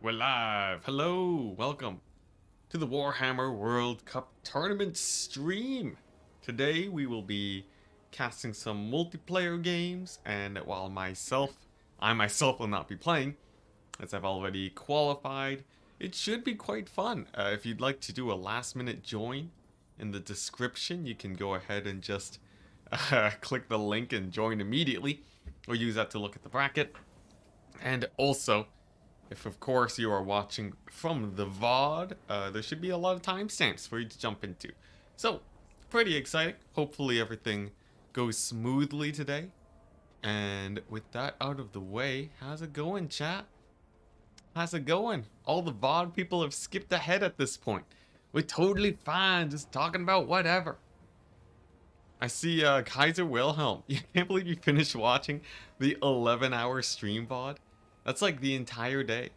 We're live. Hello, welcome to the Warhammer World Cup Tournament stream. Today we will be casting some multiplayer games, and while I myself will not be playing, as I've already qualified, it should be quite fun. If you'd like to do a last minute join, in the description you can go ahead and just click the link and join immediately, or use that to look at the bracket. And also, if of course you are watching from the VOD, there should be a lot of timestamps for you to jump into. So, pretty exciting. Hopefully everything goes smoothly today. And with that out of the way, how's it going, chat? How's it going? All the VOD people have skipped ahead at this point. We're totally fine, just talking about whatever. I see Kaiser Wilhelm. You can't believe you finished watching the 11-hour stream VOD? That's like the entire day.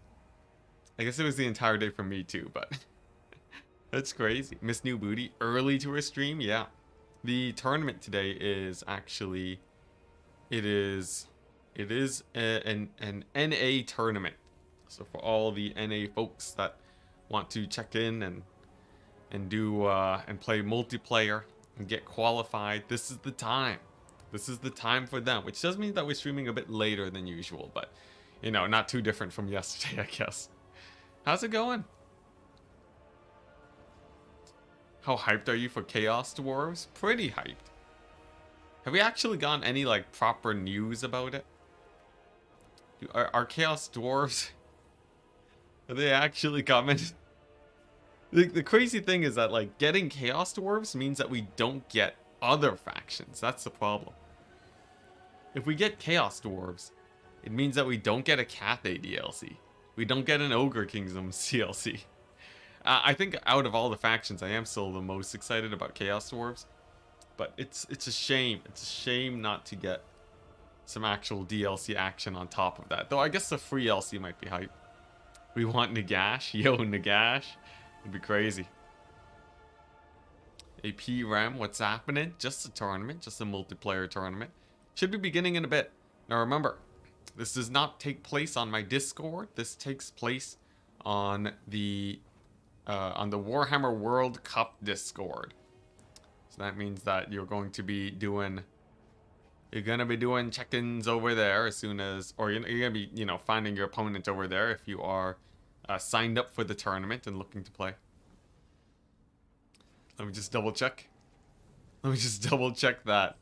I guess it was the entire day for me too, but that's crazy. Miss New Booty early to her stream, yeah. The tournament today is actually, it is an NA tournament. So for all the NA folks that want to check in and do and play multiplayer and get qualified, this is the time. This is the time for them, which does mean that we're streaming a bit later than usual, but you know, not too different from yesterday, I guess. How's it going? How hyped are you for Chaos Dwarves? Pretty hyped. Have we actually gotten any, like, proper news about it? Are Chaos Dwarves... Are they actually coming? The crazy thing is that, like, getting Chaos Dwarves means that we don't get other factions. That's the problem. If we get Chaos Dwarves, it means that we don't get a Cathay DLC. We don't get an Ogre Kingdom DLC. I think out of all the factions, I am still the most excited about Chaos Dwarves. But it's a shame. It's a shame not to get some actual DLC action on top of that. Though I guess the free DLC might be hype. We want Nagash. Yo, Nagash. It'd be crazy. AP Rem, what's happening? Just a tournament. Just a multiplayer tournament. Should be beginning in a bit. Now remember, this does not take place on my Discord. This takes place on the Warhammer World Cup Discord. So that means that you're going to be doing check-ins over there as soon as, or you're gonna be, you know, finding your opponent over there if you are signed up for the tournament and looking to play. Let me just double check. Let me just double check that.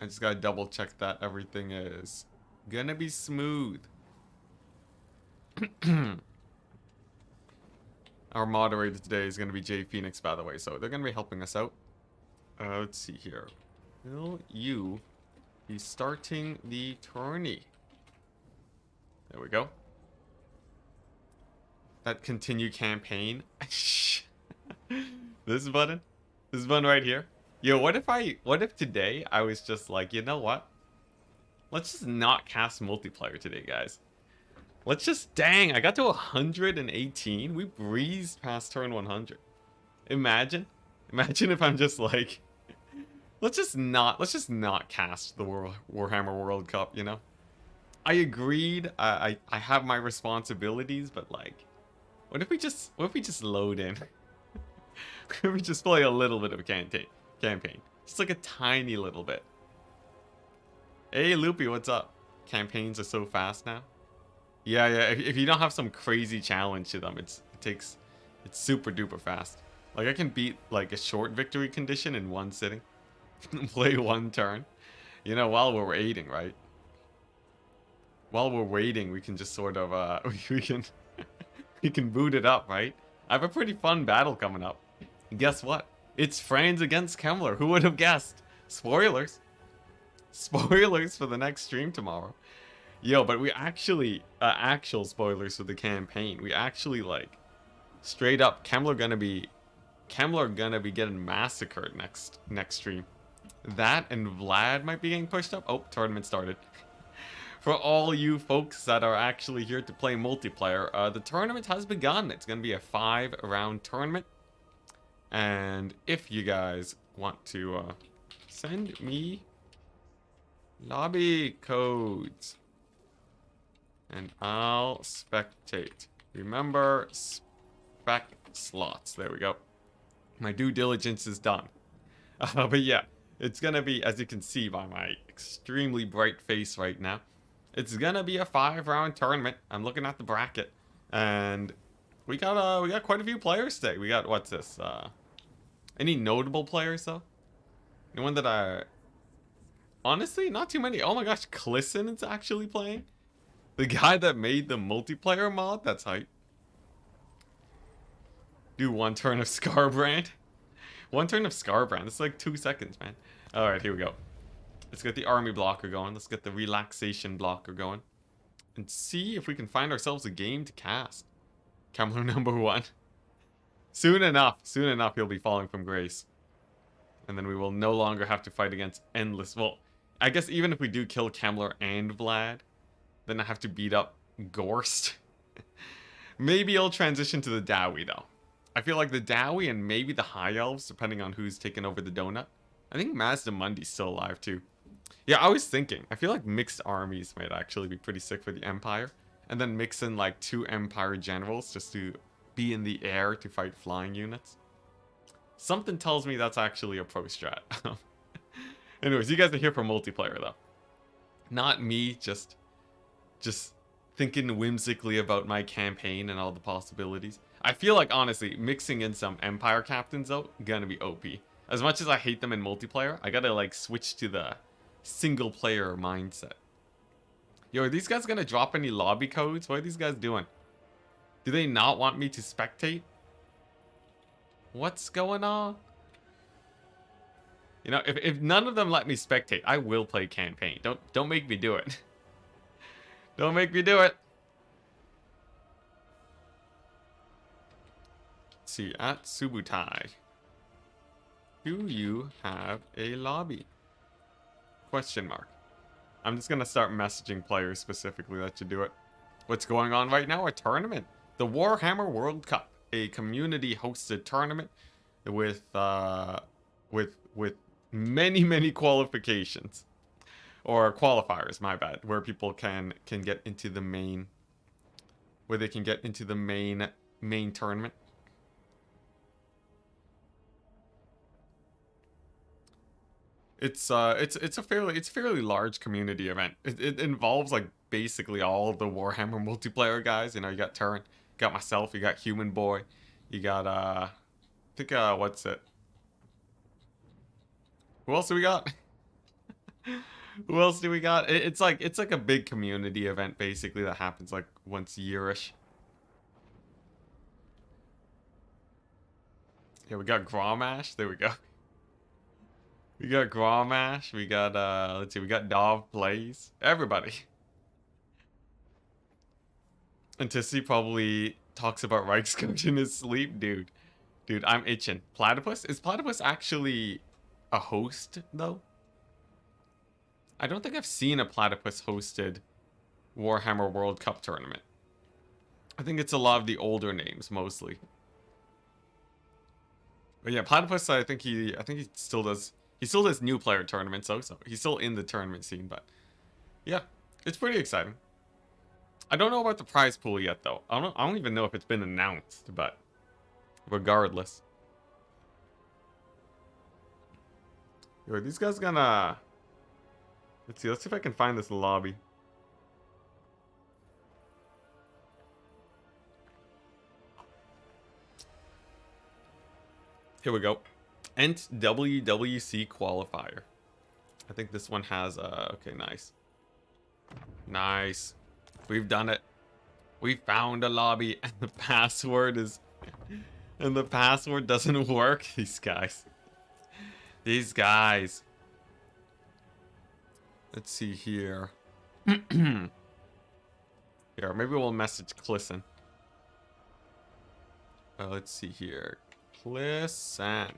I just gotta double check that everything is gonna be smooth. Our moderator today is gonna be Jay Phoenix, by the way, so they're gonna be helping us out. Let's see here. Will you be starting the tourney? There we go. That continue campaign. This button right here. Yo, what if today I was just like, you know what? Let's just not cast multiplayer today, guys. Let's just, dang, I got to 118. We breezed past turn 100. Imagine if I'm just like, let's just not cast the Warhammer World Cup, you know? I agreed, I have my responsibilities, but like, what if we just load in? What if we just play a little bit of a campaign? Just like a tiny little bit. Hey Loopy, what's up? Campaigns are so fast now. Yeah, if you don't have some crazy challenge to them, it's super duper fast. Like I can beat like a short victory condition in one sitting. Play one turn. You know, while we're waiting, right? While we're waiting, we can just sort of we can boot it up, right? I have a pretty fun battle coming up. And guess what? It's Franz against Kemmler. Who would have guessed? Spoilers. Spoilers for the next stream tomorrow. Yo, but we actually, actual spoilers for the campaign. We actually, like, straight up, Kemmler gonna be getting massacred next stream. That and Vlad might be getting pushed up. Oh, tournament started. For all you folks that are actually here to play multiplayer, the tournament has begun. It's gonna be a 5-round tournament. And if you guys want to send me lobby codes, And I'll spectate. Remember, spec slots. There we go. My due diligence is done. But yeah, it's gonna be, as you can see by my extremely bright face right now, it's gonna be a 5-round tournament. I'm looking at the bracket, and we got quite a few players today. We got, what's this? Any notable players though? Anyone that I honestly not too many. Oh my gosh, Clisson is actually playing. The guy that made the multiplayer mod. That's hype. Do 1 turn of Scarbrand. 1 turn of Scarbrand. It's like 2 seconds, man. All right, here we go. Let's get the army blocker going. Let's get the relaxation blocker going. And see if we can find ourselves a game to cast. Kemmler number 1. Soon enough he'll be falling from grace. And then we will no longer have to fight against endless... Well, I guess even if we do kill Kemmler and Vlad, then I have to beat up Gorst. Maybe I'll transition to the Dowie, though. I feel like the Dowie and maybe the High Elves, depending on who's taking over the donut. I think Mazdamundi's still alive, too. Yeah, I was thinking. I feel like mixed armies might actually be pretty sick for the Empire. And then mix in, like, 2 Empire generals just to be in the air to fight flying units. Something tells me that's actually a pro strat. Anyways, you guys are here for multiplayer, though. Not me just thinking whimsically about my campaign and all the possibilities. I feel like, honestly, mixing in some Empire captains, though, gonna be OP. As much as I hate them in multiplayer, I gotta, like, switch to the single-player mindset. Yo, are these guys gonna drop any lobby codes? What are these guys doing? Do they not want me to spectate? What's going on? You know, if none of them let me spectate, I will play campaign. Don't make me do it. Don't make me do it. Let's see, at Subutai. Do you have a lobby? Question mark. I'm just gonna start messaging players specifically that should do it. What's going on right now? A tournament. The Warhammer World Cup. A community-hosted tournament with many qualifications. Or qualifiers, my bad, where people can get into the main, where they can get into the main tournament. It's a fairly large community event. It involves like basically all the Warhammer multiplayer guys. You know, you got Turn, you got myself, you got Human Boy, you got I think what's it? Who else do we got? Who else do we got? It's like a big community event basically that happens like once a year-ish. Yeah, we got Gromash. There we go. We got Gromash. We got let's see, we got Dov Plays. Everybody. Enticity probably talks about Reichscoach in his sleep, dude. Dude, I'm itching. Platypus? Is Platypus actually a host though? I don't think I've seen a Platypus hosted Warhammer World Cup tournament. I think it's a lot of the older names mostly. But yeah, Platypus, I think he still does. He still does new player tournaments, so he's still in the tournament scene. But yeah, it's pretty exciting. I don't know about the prize pool yet, though. I don't even know if it's been announced. But regardless, yo, are these guys gonna? Let's see. Let's see if I can find this lobby. Here we go. Ent WWC qualifier. I think this one has okay, nice. Nice. We've done it. We found a lobby and the password is and the password doesn't work. These guys. These guys. Let's see here. Here, maybe we'll message Clisson. Let's see here. Clisson.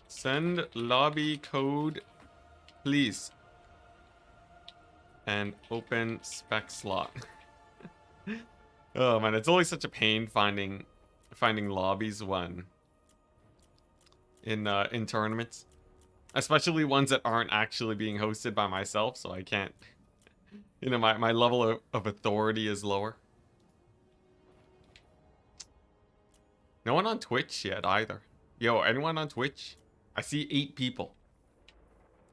Send lobby code, please. And open spec slot. Oh man, it's always such a pain finding lobbies when in tournaments, especially ones that aren't actually being hosted by myself. So I can't You know, my level of authority is lower. No one on Twitch yet either. Yo, anyone on Twitch? I see 8 people.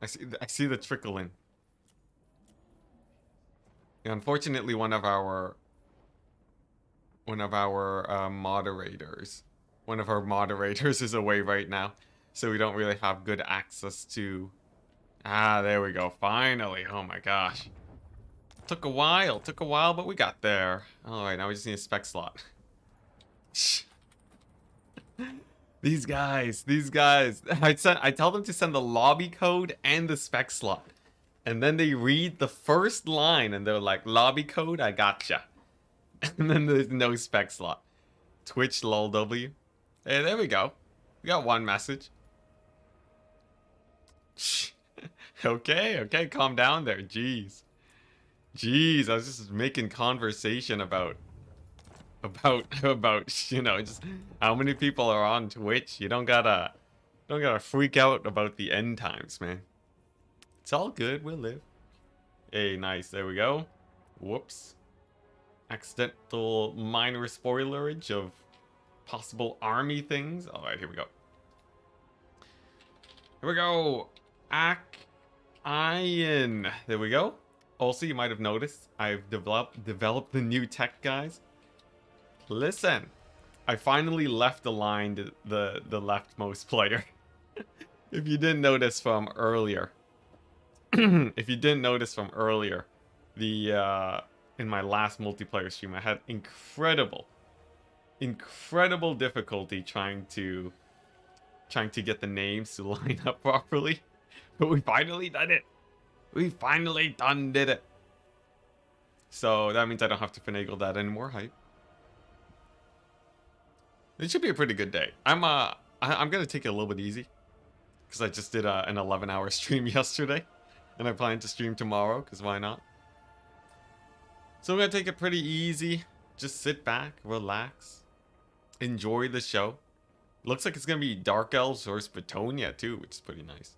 I see the trickle in. Yeah, unfortunately, one of our moderators is away right now, so we don't really have good access to. Ah, there we go. Finally. Oh my gosh. Took a while, but we got there. All right, now we just need a spec slot. These guys. I tell them to send the lobby code and the spec slot. And then they read the first line and they're like, lobby code, I gotcha. And then there's no spec slot. Twitch lol w. Hey, there we go. We got one message. Okay, calm down there. Jeez, I was just making conversation about you know, just how many people are on Twitch. You don't gotta freak out about the end times, man. It's all good, we'll live. Hey, nice, there we go. Whoops. Accidental minor spoilerage of possible army things. Alright, here we go. Here we go. Iron. There we go. Also, you might have noticed I've developed the new tech, guys. Listen, I finally left aligned the leftmost player. If you didn't notice from earlier, the in my last multiplayer stream, I had incredible difficulty trying to get the names to line up properly. But we finally did it. We finally did it. So that means I don't have to finagle that anymore. Hype. It should be a pretty good day. I'm gonna take it a little bit easy because I just did an 11-hour stream yesterday, and I plan to stream tomorrow because why not? So I'm gonna take it pretty easy. Just sit back, relax, enjoy the show. Looks like it's gonna be Dark Elves versus Bretonia too, which is pretty nice.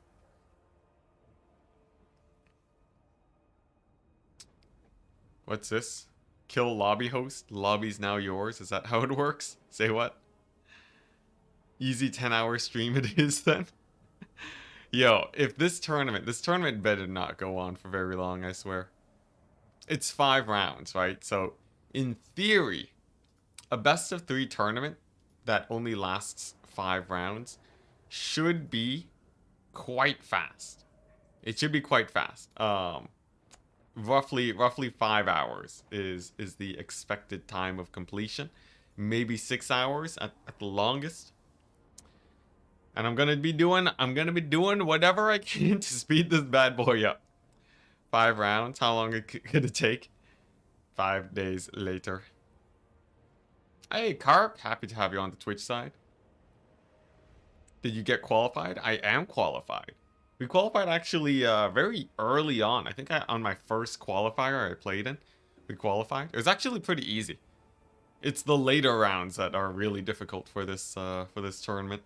What's this? Kill lobby host. Lobby's now yours. Is that how it works? Say what? Easy 10-hour stream it is then. Yo, if this tournament better not go on for very long, I swear. It's 5 rounds, right? So, in theory, a best of 3 tournament that only lasts 5 rounds should be quite fast. It should be quite fast. Roughly 5 hours is the expected time of completion. Maybe 6 hours at the longest. And I'm gonna be doing whatever I can to speed this bad boy up. 5 rounds. How long could it take? 5 days later. Hey, Carp. Happy to have you on the Twitch side. Did you get qualified? I am qualified. We qualified actually very early on. I think on my first qualifier I played in, we qualified. It was actually pretty easy. It's the later rounds that are really difficult for this tournament.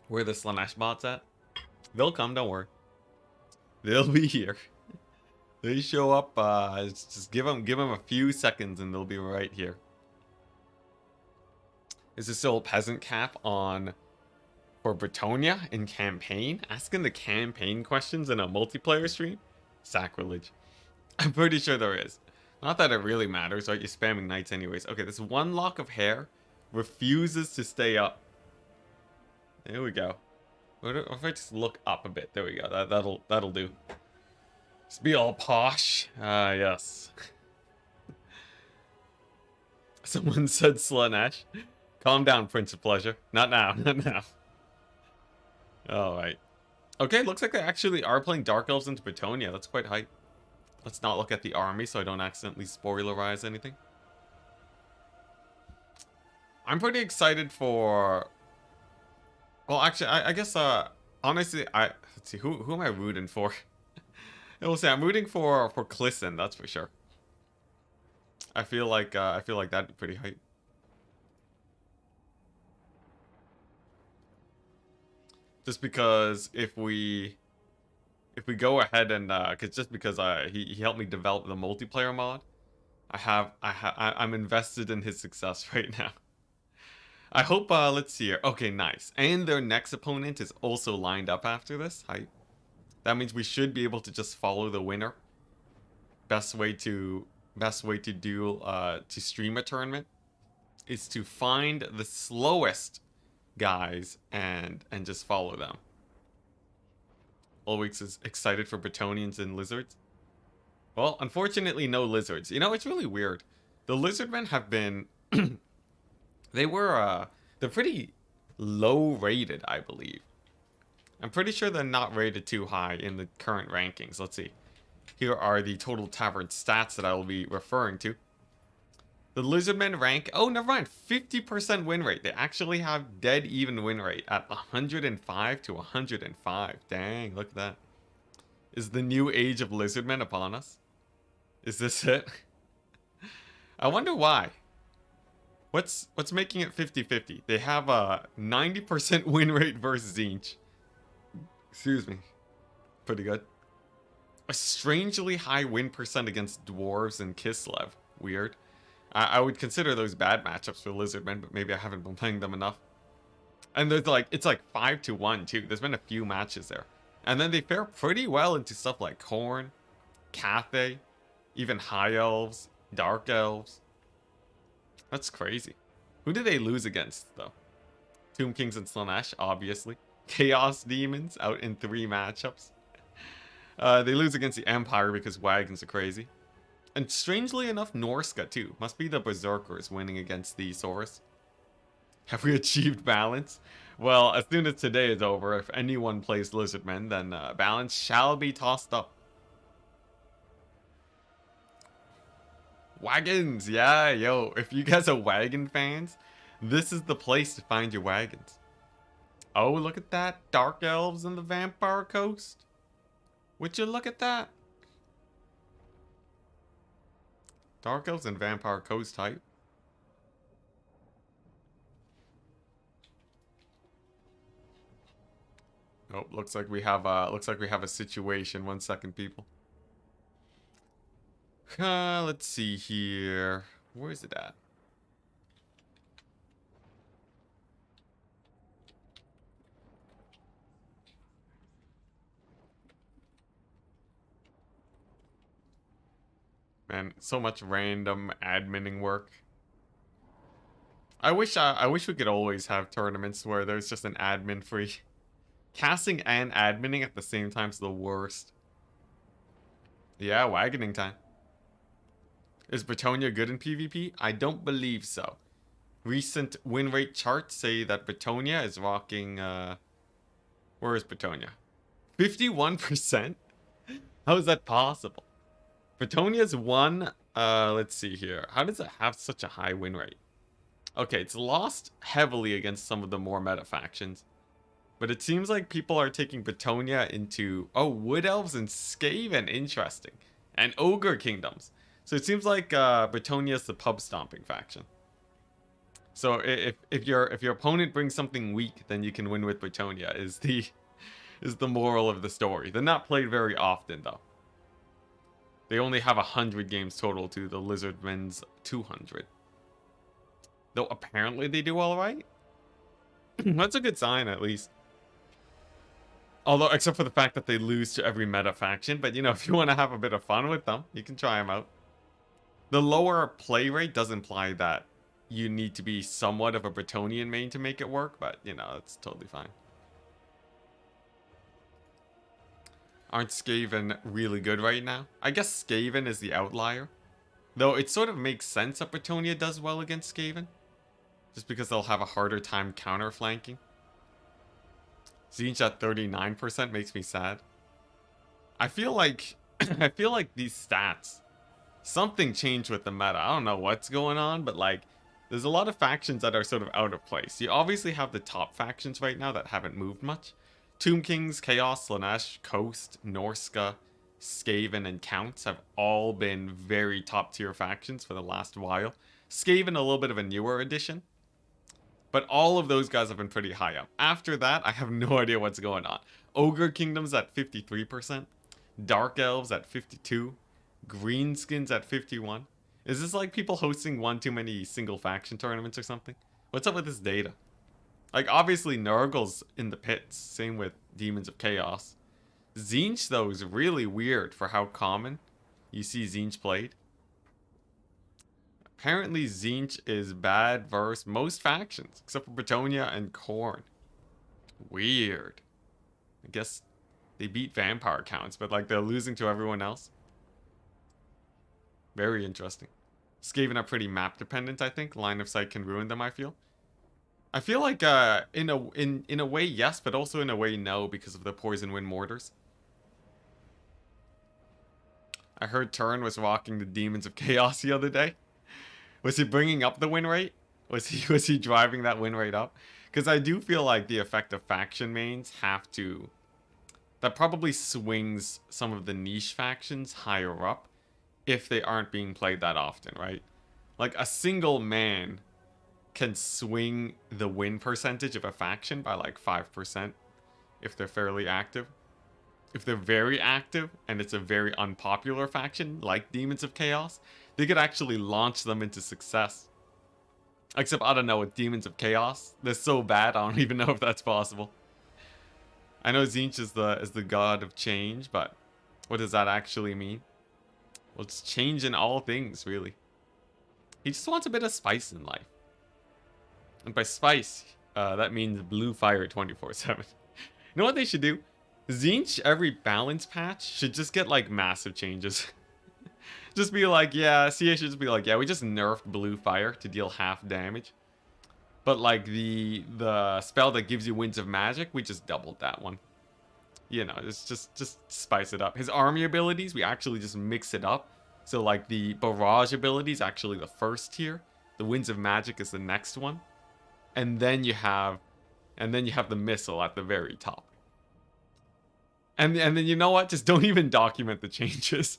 Where the Slaanesh bots at? They'll come, don't worry. They'll be here. They show up, just give them a few seconds and they'll be right here. Is this still peasant cap on for Bretonia in campaign? Asking the campaign questions in a multiplayer stream? Sacrilege. I'm pretty sure there is. Not that it really matters, right? You're spamming knights anyways. Okay, this one lock of hair refuses to stay up. There we go. What if I just look up a bit? There we go. That'll do. Just be all posh. Ah, yes. Someone said Slaanesh. Calm down, Prince of Pleasure. Not now. Not now. Alright. Okay, looks like they actually are playing Dark Elves into Bretonia. That's quite hype. Let's not look at the army so I don't accidentally spoilerize anything. I'm pretty excited for... Well, actually, I guess, honestly, let's see, who am I rooting for? I will say I'm rooting for Clisson, that's for sure. I feel like that'd be pretty hype. Just because if we go ahead and because he helped me develop the multiplayer mod, I'm invested in his success right now. I hope let's see here. Okay, nice. And their next opponent is also lined up after this. That means we should be able to just follow the winner. Best way to do to stream a tournament is to find the slowest guys and just follow them. Ulweeks is excited for Bretonians and lizards. Well, unfortunately, no lizards. You know, it's really weird. The lizardmen have been they're pretty low rated, I believe. I'm pretty sure they're not rated too high in the current rankings. Let's see. Here are the total tavern stats that I will be referring to. The lizardmen rank, oh, never mind, 50% win rate. They actually have dead even win rate at 105 to 105. Dang, look at that. Is the new age of lizardmen upon us? Is this it? I wonder why. What's making it 50-50? They have a 90% win rate versus Zinch. Excuse me. Pretty good. A strangely high win percent against dwarves and Kislev. Weird. I would consider those bad matchups for lizardmen, but maybe I haven't been playing them enough. And there's it's like 5-1 too. There's been a few matches there. And then they fare pretty well into stuff like Khorne, Cathay, even High Elves, Dark Elves. That's crazy. Who did they lose against, though? Tomb Kings and Slaanesh, obviously. Chaos Demons out in 3 matchups. They lose against the Empire because wagons are crazy. And strangely enough, Norska too. Must be the Berserkers winning against the Saurus. Have we achieved balance? Well, as soon as today is over, if anyone plays Lizardmen, then balance shall be tossed up. Wagons! Yeah, yo, if you guys are wagon fans, this is the place to find your wagons. Oh, look at that. Dark Elves and the Vampire Coast. Would you look at that? Dark Elves and Vampire Coast type. Oh, looks like we have a situation. 1 second, people. Let's see here. Where is it at? Man, so much random adminning work. I wish we could always have tournaments where there's just an admin free. Casting and adminning at the same time is the worst. Yeah, wagoning time. Is Bretonia good in PvP? I don't believe so. Recent win rate charts say that Bretonia is rocking, where is Bretonia? 51%? How is that possible? Bretonia's won, let's see here. How does it have such a high win rate? Okay, it's lost heavily against some of the more meta factions. But it seems like people are taking Bretonia into, oh, Wood Elves and Skaven, interesting. And Ogre Kingdoms. So it seems like Bretonia is the pub stomping faction. So if your opponent brings something weak, then you can win with Bretonia is the moral of the story. They're not played very often though. They only have 100 games total to the Lizardmen's 200. Though apparently they do all right. That's a good sign at least. Although, except for the fact that they lose to every meta faction. But, you know, if you want to have a bit of fun with them, you can try them out. The lower play rate does imply that you need to be somewhat of a Bretonian main to make it work. But, you know, it's totally fine. Aren't Skaven really good right now? I guess Skaven is the outlier. Though it sort of makes sense that Bretonia does well against Skaven. Just because they'll have a harder time counter-flanking. Zinch at 39% makes me sad. I feel like these stats, something changed with the meta. I don't know what's going on, but like there's a lot of factions that are sort of out of place. You obviously have the top factions right now that haven't moved much. Tomb Kings, Chaos, Slaanesh, Coast, Norska, Skaven, and Counts have all been very top tier factions for the last while. Skaven a little bit of a newer addition. But all of those guys have been pretty high up. After that, I have no idea what's going on. Ogre Kingdom's at 53%. Dark Elves at 52. Greenskins at 51. Is this like people hosting one too many single faction tournaments or something? What's up with this data? Like, obviously, Nurgle's in the pits. Same with Demons of Chaos. Tzeentch, though, is really weird for how common you see Tzeentch played. Apparently, Tzeentch is bad versus most factions, except for Bretonia and Khorne. Weird. I guess they beat vampire counts, but like they're losing to everyone else. Very interesting. Skaven are pretty map dependent, I think. Line of sight can ruin them, I feel. I feel like in a way yes, but also in a way no, because of the poison wind mortars. I heard Turn was rocking the Demons of Chaos the other day. Was he bringing up the win rate? Was he driving that win rate up? Because I do feel like the effect of faction mains have to... That probably swings some of the niche factions higher up if they aren't being played that often, right? Like a single man can swing the win percentage of a faction by like 5% if they're fairly active. If they're very active and it's a very unpopular faction like Demons of Chaos, they could actually launch them into success. Except, I don't know, with Demons of Chaos, they're so bad, I don't even know if that's possible. I know Tzeentch is the god of change, but what does that actually mean? Well, it's change in all things, really. He just wants a bit of spice in life. And by spice, that means blue fire 24/7. You know what they should do? Tzeentch, every balance patch, should just get, like, massive changes. Just be like, yeah, CA should just be like, yeah, we just nerfed blue fire to deal half damage. But, like, the spell that gives you Winds of Magic, we just doubled that one. You know, it's just spice it up. His army abilities, we actually just mix it up. So, like, the barrage ability is actually the first tier. The Winds of Magic is the next one. And then you have the missile at the very top. And then you know what? Just don't even document the changes.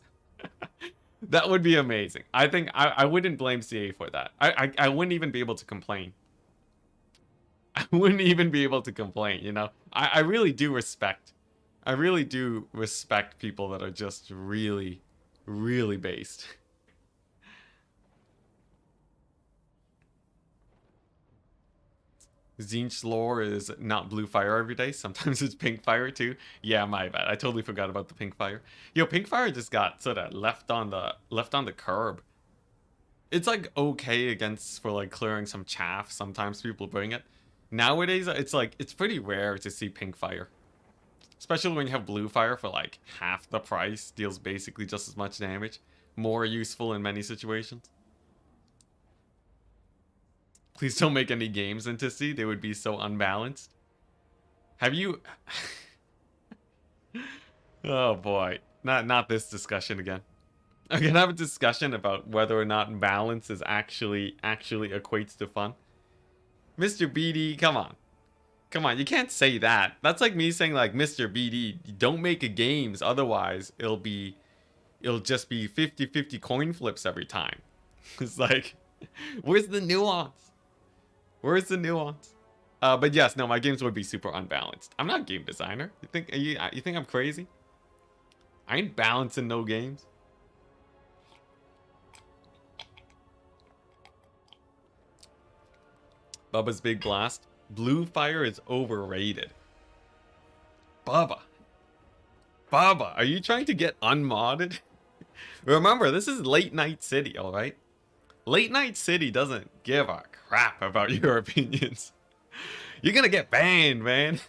That would be amazing. I think I wouldn't blame CA for that. I wouldn't even be able to complain. I wouldn't even be able to complain, you know? I really do respect people that are just really, really based. Tzeentch lore is not blue fire every day. Sometimes it's pink fire too. Yeah, my bad. I totally forgot about the pink fire. Yo, pink fire just got sort of left on the curb. It's like okay for like clearing some chaff. Sometimes people bring it. Nowadays, it's like it's pretty rare to see pink fire. Especially when you have blue fire for like half the price, deals basically just as much damage. More useful in many situations. Please don't make any games Enticity. They would be so unbalanced. Have you... Oh boy. Not this discussion again. I'm gonna have a discussion about whether or not balance is actually equates to fun. Mr. BD, come on. Come on, you can't say that. That's like me saying like, Mr. BD, don't make a games, otherwise it'll just be 50-50 coin flips every time. It's like, where's the nuance? Where's the nuance? But yes, no, my games would be super unbalanced. I'm not a game designer. You think I'm crazy? I ain't balancing no games. Bubba's Big Blast. Blue fire is overrated. Bubba, are you trying to get unmodded? Remember, this is Late Night City, alright? Late Night City doesn't give a crap about your opinions. You're gonna get banned, man.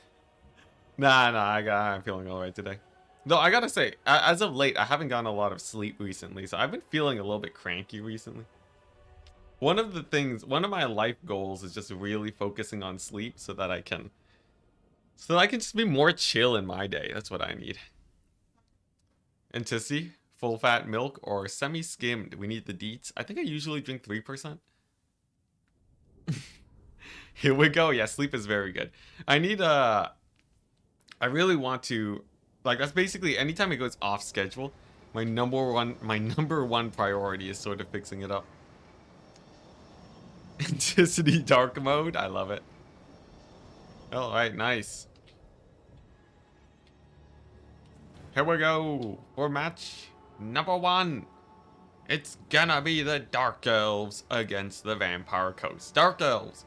Nah, I'm feeling alright today. Though, I gotta say, as of late, I haven't gotten a lot of sleep recently, so I've been feeling a little bit cranky recently. One of my life goals is just really focusing on sleep so that I can just be more chill in my day. That's what I need. Enticity, full fat milk, or semi-skimmed. We need the deets. I think I usually drink 3%. Here we go. Yeah, sleep is very good. I really want to, like, that's basically anytime it goes off schedule, my number one priority is sort of fixing it up. Enticity dark mode. I love it. Alright, nice. Here we go for match number 1. It's gonna be the Dark Elves against the Vampire Coast. Dark Elves,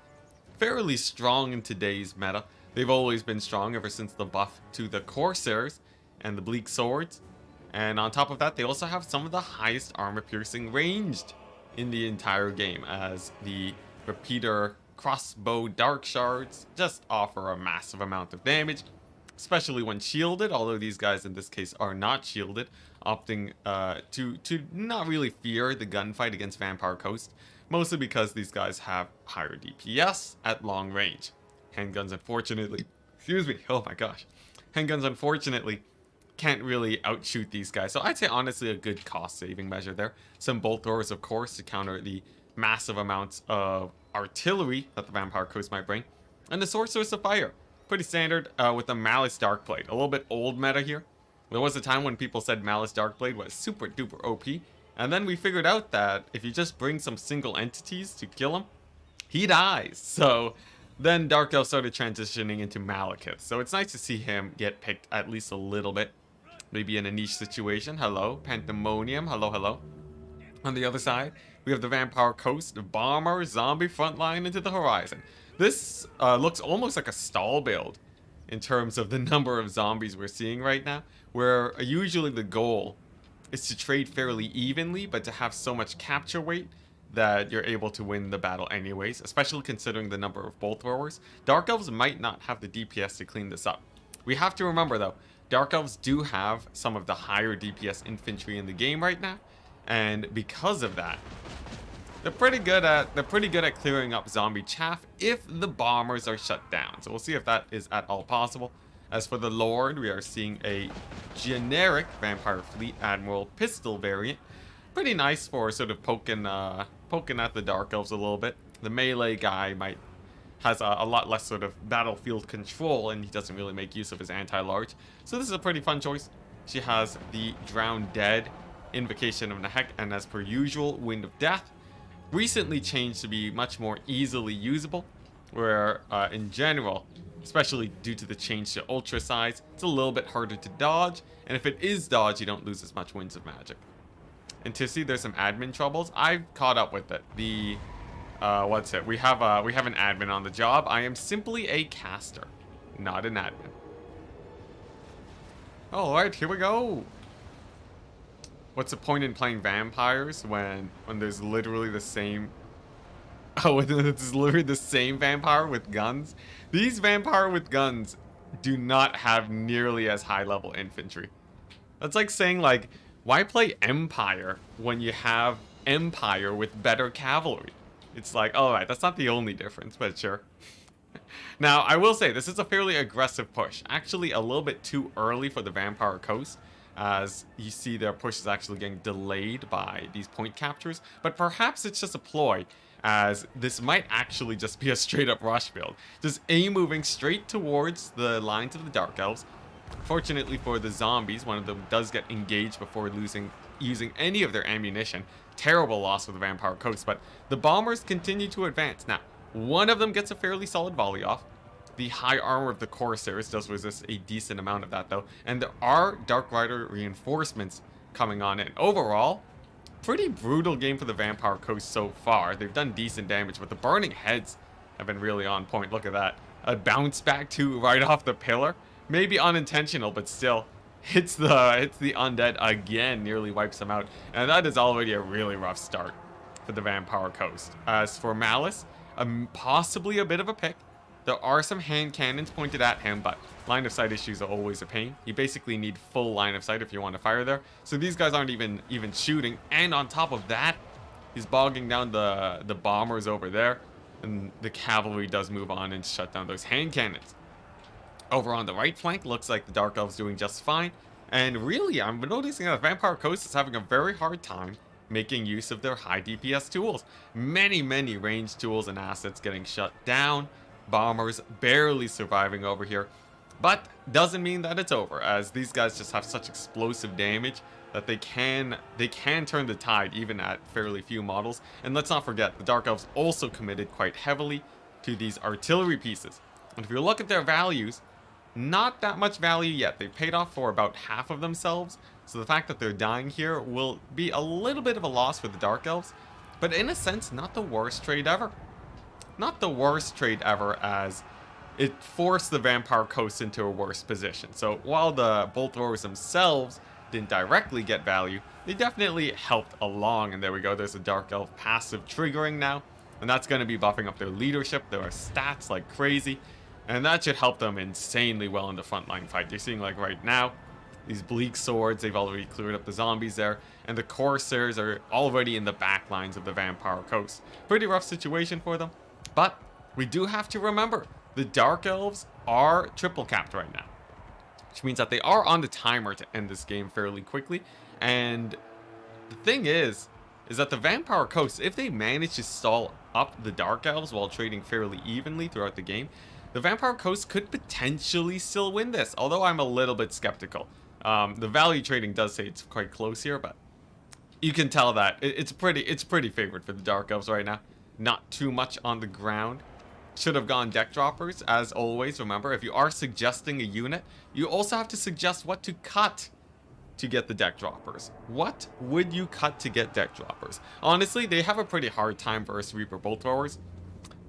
fairly strong in today's meta. They've always been strong ever since the buff to the Corsairs and the Bleak Swords. And on top of that, they also have some of the highest armor-piercing ranged in the entire game, as the Repeater Crossbow Dark Shards just offer a massive amount of damage, especially when shielded, although these guys in this case are not shielded, opting to not really fear the gunfight against Vampire Coast, mostly because these guys have higher DPS at long range. Handguns, unfortunately, excuse me, oh my gosh, handguns, unfortunately, can't really outshoot these guys, so I'd say honestly a good cost-saving measure there. Some bolt throwers, of course, to counter the massive amounts of artillery that the Vampire Coast might bring, and the Sorceress of Fire. Pretty standard with the Malice Darkblade. A little bit old meta here. There was a time when people said Malice Darkblade was super duper OP, and then we figured out that if you just bring some single entities to kill him, he dies. So then Dark Elf started transitioning into Malekith. So it's nice to see him get picked at least a little bit. Maybe in a niche situation. Hello, Pandemonium. Hello, hello. On the other side, we have the Vampire Coast, Bomber, Zombie Frontline into the horizon. This looks almost like a stall build in terms of the number of zombies we're seeing right now, where usually the goal is to trade fairly evenly, but to have so much capture weight that you're able to win the battle anyways, especially considering the number of bolt throwers. Dark Elves might not have the DPS to clean this up. We have to remember though, Dark Elves do have some of the higher DPS infantry in the game right now, and because of that, they're pretty good at clearing up zombie chaff if the bombers are shut down. So we'll see if that is at all possible. As for the Lord, we are seeing a generic Vampire Fleet Admiral pistol variant. Pretty nice for sort of poking at the Dark Elves a little bit. The melee guy has a lot less sort of battlefield control, and he doesn't really make use of his anti-large. So this is a pretty fun choice. She has the Drowned Dead, Invocation of Nehek, and as per usual, Wind of Death. Recently changed to be much more easily usable, where in general, especially due to the change to Ultra size, it's a little bit harder to dodge, and if it is dodge, you don't lose as much Winds of Magic. In Tissy, there's some admin troubles. I've caught up with it. What's it? We have an admin on the job. I am simply a caster, not an admin. Alright, here we go. What's the point in playing vampires when there's literally the same... Oh, it's literally the same vampire with guns? These vampire with guns do not have nearly as high level infantry. That's like saying, like, why play Empire when you have Empire with better cavalry? It's like, alright, that's not the only difference, but sure. Now, I will say, this is a fairly aggressive push. Actually, a little bit too early for the Vampire Coast, as you see their push is actually getting delayed by these point captures. But perhaps it's just a ploy, as this might actually just be a straight up rush build. Just moving straight towards the lines of the Dark Elves. Fortunately for the zombies, one of them does get engaged before using any of their ammunition. Terrible loss for the Vampire Coast, but the bombers continue to advance. Now, one of them gets a fairly solid volley off. The high armor of the Corsairs does resist a decent amount of that though, and there are Dark Rider reinforcements coming on in. Overall, pretty brutal game for the Vampire Coast so far. They've done decent damage, but the Burning Heads have been really on point. Look at that. A bounce back too right off the pillar. Maybe unintentional, but still. Hits the undead again, nearly wipes them out. And that is already a really rough start for the Vampire Coast. As for Malice, possibly a bit of a pick. There are some hand cannons pointed at him, but line of sight issues are always a pain. You basically need full line of sight if you want to fire there. So these guys aren't even shooting. And on top of that, he's bogging down the bombers over there. And the cavalry does move on and shut down those hand cannons. Over on the right flank, looks like the Dark Elves doing just fine. And really, I'm noticing that Vampire Coast is having a very hard time making use of their high DPS tools. Many ranged tools and assets getting shut down. Bombers barely surviving over here. But doesn't mean that it's over, as these guys just have such explosive damage that they can turn the tide even at fairly few models. And let's not forget, the Dark Elves also committed quite heavily to these artillery pieces. And if you look at their values, not that much value yet. They've paid off for about half of themselves, so the fact that they're dying here will be a little bit of a loss for the Dark Elves, but in a sense, not the worst trade ever. Not the worst trade ever, as it forced the Vampire Coast into a worse position. So while the bolt throwers themselves didn't directly get value, they definitely helped along. And there we go, there's a Dark Elf passive triggering now, and that's going to be buffing up their leadership, their stats like crazy, and that should help them insanely well in the frontline fight. You're seeing, like right now, these bleak swords, they've already cleared up the zombies there, and the Corsairs are already in the back lines of the Vampire Coast. Pretty rough situation for them, but we do have to remember, the Dark Elves are triple capped right now, which means that they are on the timer to end this game fairly quickly. And the thing is that the Vampire Coast, if they manage to stall up the Dark Elves while trading fairly evenly throughout the game, the Vampire Coast could potentially still win this, although I'm a little bit skeptical. The value trading does say it's quite close here, but you can tell that it's pretty favored for the Dark Elves right now. Not too much on the ground. Should have gone deck droppers, as always. Remember, if you are suggesting a unit, you also have to suggest what to cut to get the deck droppers. What would you cut to get deck droppers? Honestly, they have a pretty hard time versus Reaper Bolt Throwers.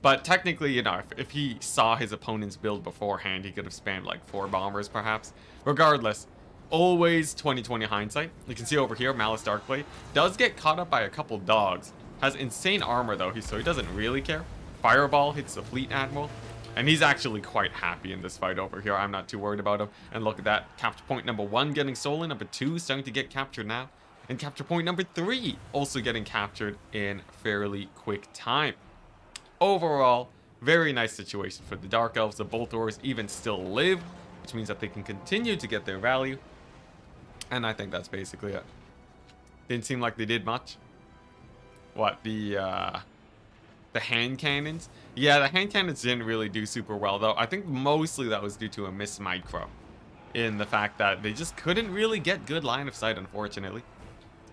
But technically, you know, if he saw his opponent's build beforehand, he could have spammed like 4 bombers perhaps. Regardless, always 20/20 hindsight. You can see over here, Malice Darkblade does get caught up by a couple dogs. Has insane armor though, so he doesn't really care. Fireball hits the Fleet Admiral, and he's actually quite happy in this fight over here. I'm not too worried about him. And look at that, capture point number 1 getting stolen, number 2 starting to get captured now, and capture point number 3 also getting captured in fairly quick time. Overall, very nice situation for the Dark Elves. The Bolt Throwers even still live, which means that they can continue to get their value. And I think that's basically it. Didn't seem like they did much. What, the hand cannons? Yeah, the hand cannons didn't really do super well, though. I think mostly that was due to a miss micro, in the fact that they just couldn't really get good line of sight, unfortunately.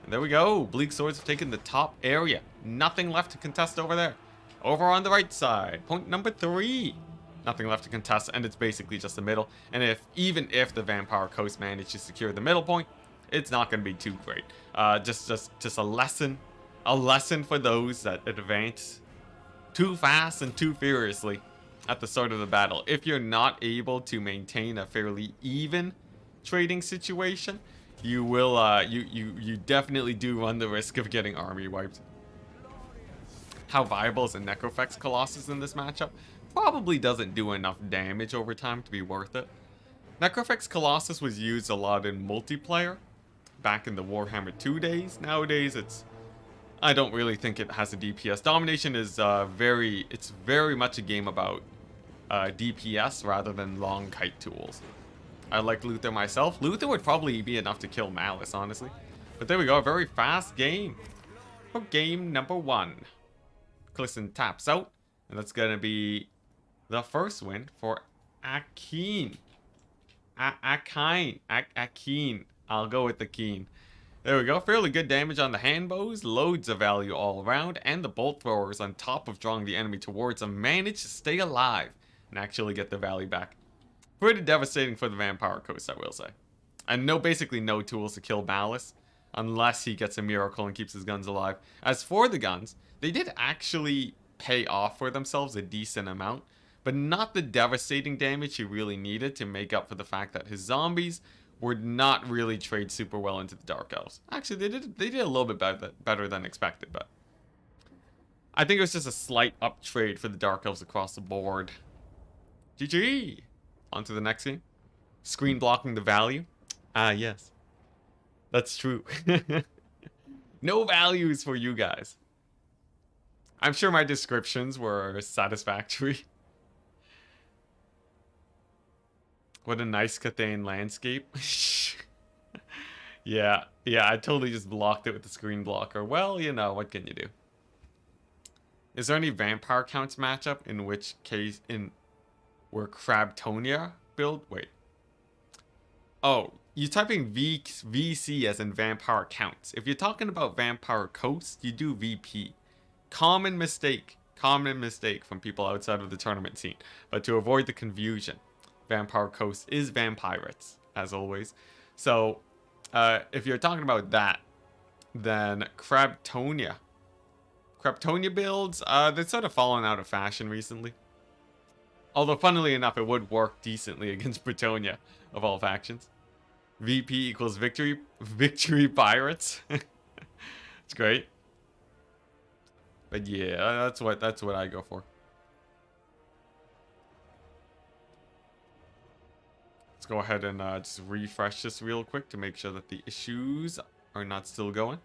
And there we go. Bleak Swords have taken the top area. Nothing left to contest over there. Over on the right side, point number 3. Nothing left to contest, and it's basically just the middle. And even if the Vampire Coast managed to secure the middle point, it's not going to be too great. Just a lesson for those that advance too fast and too furiously at the start of the battle. If you're not able to maintain a fairly even trading situation, you will you definitely do run the risk of getting army wiped. How viable is a Necrofex Colossus in this matchup? Probably doesn't do enough damage over time to be worth it. Necrofex Colossus was used a lot in multiplayer back in the Warhammer 2 days. Nowadays, I don't really think it has a DPS. Domination is very much a game about DPS rather than long kite tools. I like Luther myself. Luther would probably be enough to kill Malice, honestly. But there we go, a very fast game for game number 1. Clisson taps out, and that's gonna be the first win for Akeen. Akeen. I'll go with the Keen. There we go, fairly good damage on the hand bows, loads of value all around, and the bolt throwers, on top of drawing the enemy towards them, managed to stay alive and actually get the value back. Pretty devastating for the Vampire Coast, I will say. And basically no tools to kill Malice, unless he gets a miracle and keeps his guns alive. As for the guns, they did actually pay off for themselves a decent amount, but not the devastating damage he really needed to make up for the fact that his zombies would not really trade super well into the Dark Elves. Actually, they did a little bit better than expected, but I think it was just a slight up trade for the Dark Elves across the board. GG! On to the next game. Screen blocking the value. Ah, yes. That's true. No values for you guys. I'm sure my descriptions were satisfactory. What a nice Cathay landscape. Yeah, I totally just blocked it with the screen blocker. Well, you know, what can you do? Is there any vampire counts matchup in which case where Crabtonia build? Wait. Oh, you're typing VC as in Vampire Counts. If you're talking about Vampire Coast, you do VP. Common mistake. Common mistake from people outside of the tournament scene. But to avoid the confusion, Vampire Coast is Vampirates, as always. So, if you're talking about that, then Crabtonia. Crabtonia builds, they've sort of fallen out of fashion recently. Although, funnily enough, it would work decently against Bretonia, of all factions. VP equals victory pirates. It's great. But yeah, that's what I go for. Let's go ahead and just refresh this real quick to make sure that the issues are not still going.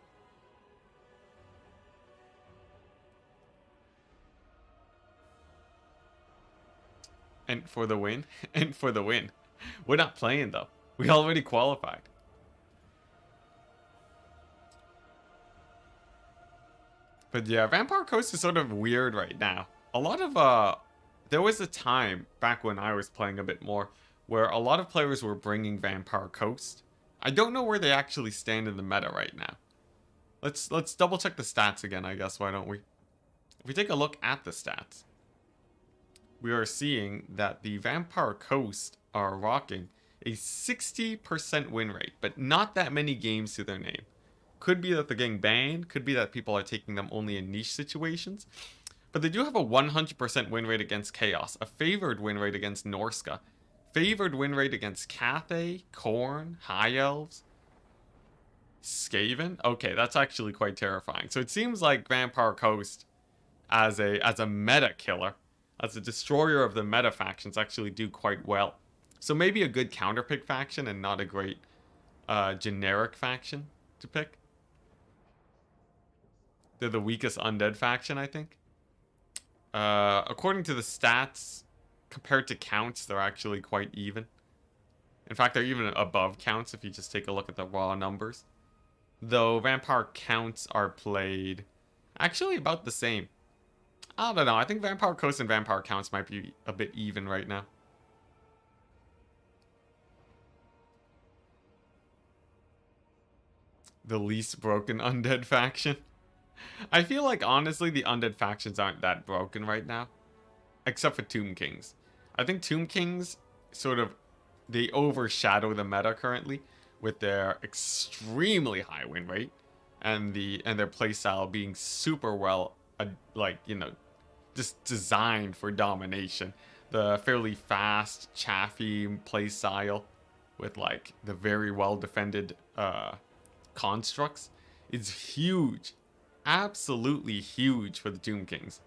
And for the win. And for the win. We're not playing though. We already qualified. But yeah, Vampire Coast is sort of weird right now. A lot of, there was a time back when I was playing a bit more where a lot of players were bringing Vampire Coast. I don't know where they actually stand in the meta right now. Let's double check the stats again, I guess, why don't we? If we take a look at the stats, we are seeing that the Vampire Coast are rocking a 60% win rate, but not that many games to their name. Could be that they're getting banned, could be that people are taking them only in niche situations, but they do have a 100% win rate against Chaos, a favored win rate against Norska, favored win rate against Cathay, Khorne, High Elves, Skaven. Okay, that's actually quite terrifying. So it seems like Vampire Coast, as a meta killer, as a destroyer of the meta factions, actually do quite well. So maybe a good counterpick faction and not a great generic faction to pick. They're the weakest undead faction, I think. According to the stats, compared to counts, they're actually quite even. In fact, they're even above counts if you just take a look at the raw numbers. Though Vampire counts are played actually about the same. I don't know. I think Vampire Coast and Vampire counts might be a bit even right now. The least broken undead faction. I feel like, honestly, the undead factions aren't that broken right now. Except for Tomb Kings. I think Tomb Kings sort of, they overshadow the meta currently with their extremely high win rate and their playstyle being super well, like, you know, just designed for domination. The fairly fast, chaffy playstyle with, like, the very well defended constructs is huge. Absolutely huge for the Tomb Kings.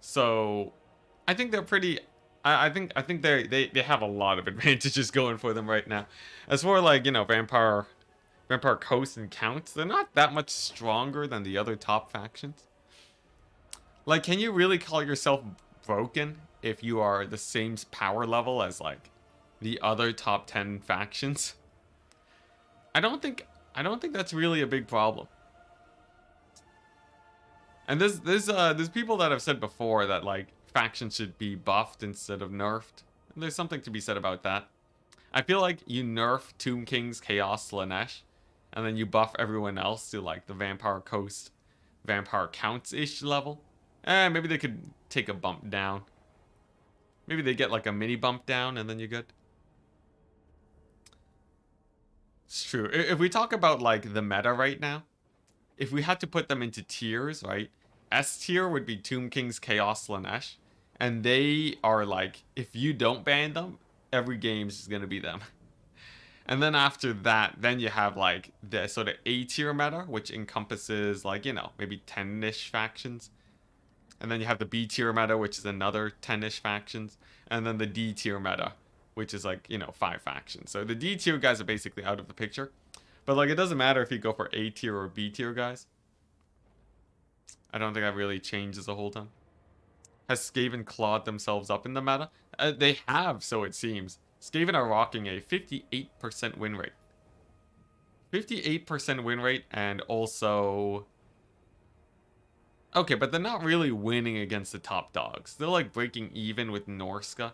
So I think they're pretty, I think they have a lot of advantages going for them right now. As for, like, you know, Vampire Coast and Counts, they're not that much stronger than the other top factions. Like, can you really call yourself broken if you are the same power level as, like, the other top 10 factions? I don't think that's really a big problem. And there's people that have said before that, like, factions should be buffed instead of nerfed. And there's something to be said about that. I feel like you nerf Tomb Kings, Chaos, Slanesh, and then you buff everyone else to, like, the Vampire Coast, Vampire Counts-ish level. Maybe they could take a bump down. Maybe they get, like, a mini bump down and then you're good. It's true. If we talk about, like, the meta right now, if we had to put them into tiers, right? S tier would be Tomb Kings, Chaos, Slanesh. And they are, like, if you don't ban them, every game is going to be them. And then after that, then you have, like, the sort of A tier meta, which encompasses, like, you know, maybe 10-ish factions. And then you have the B tier meta, which is another 10-ish factions. And then the D tier meta, which is, like, you know, 5 factions. So the D tier guys are basically out of the picture. But, like, it doesn't matter if you go for A tier or B tier guys. I don't think that really changes the whole time. Has Skaven clawed themselves up in the meta? They have, so it seems. Skaven are rocking a 58% win rate. 58% win rate, and also... Okay, but they're not really winning against the top dogs. They're, like, breaking even with Norska.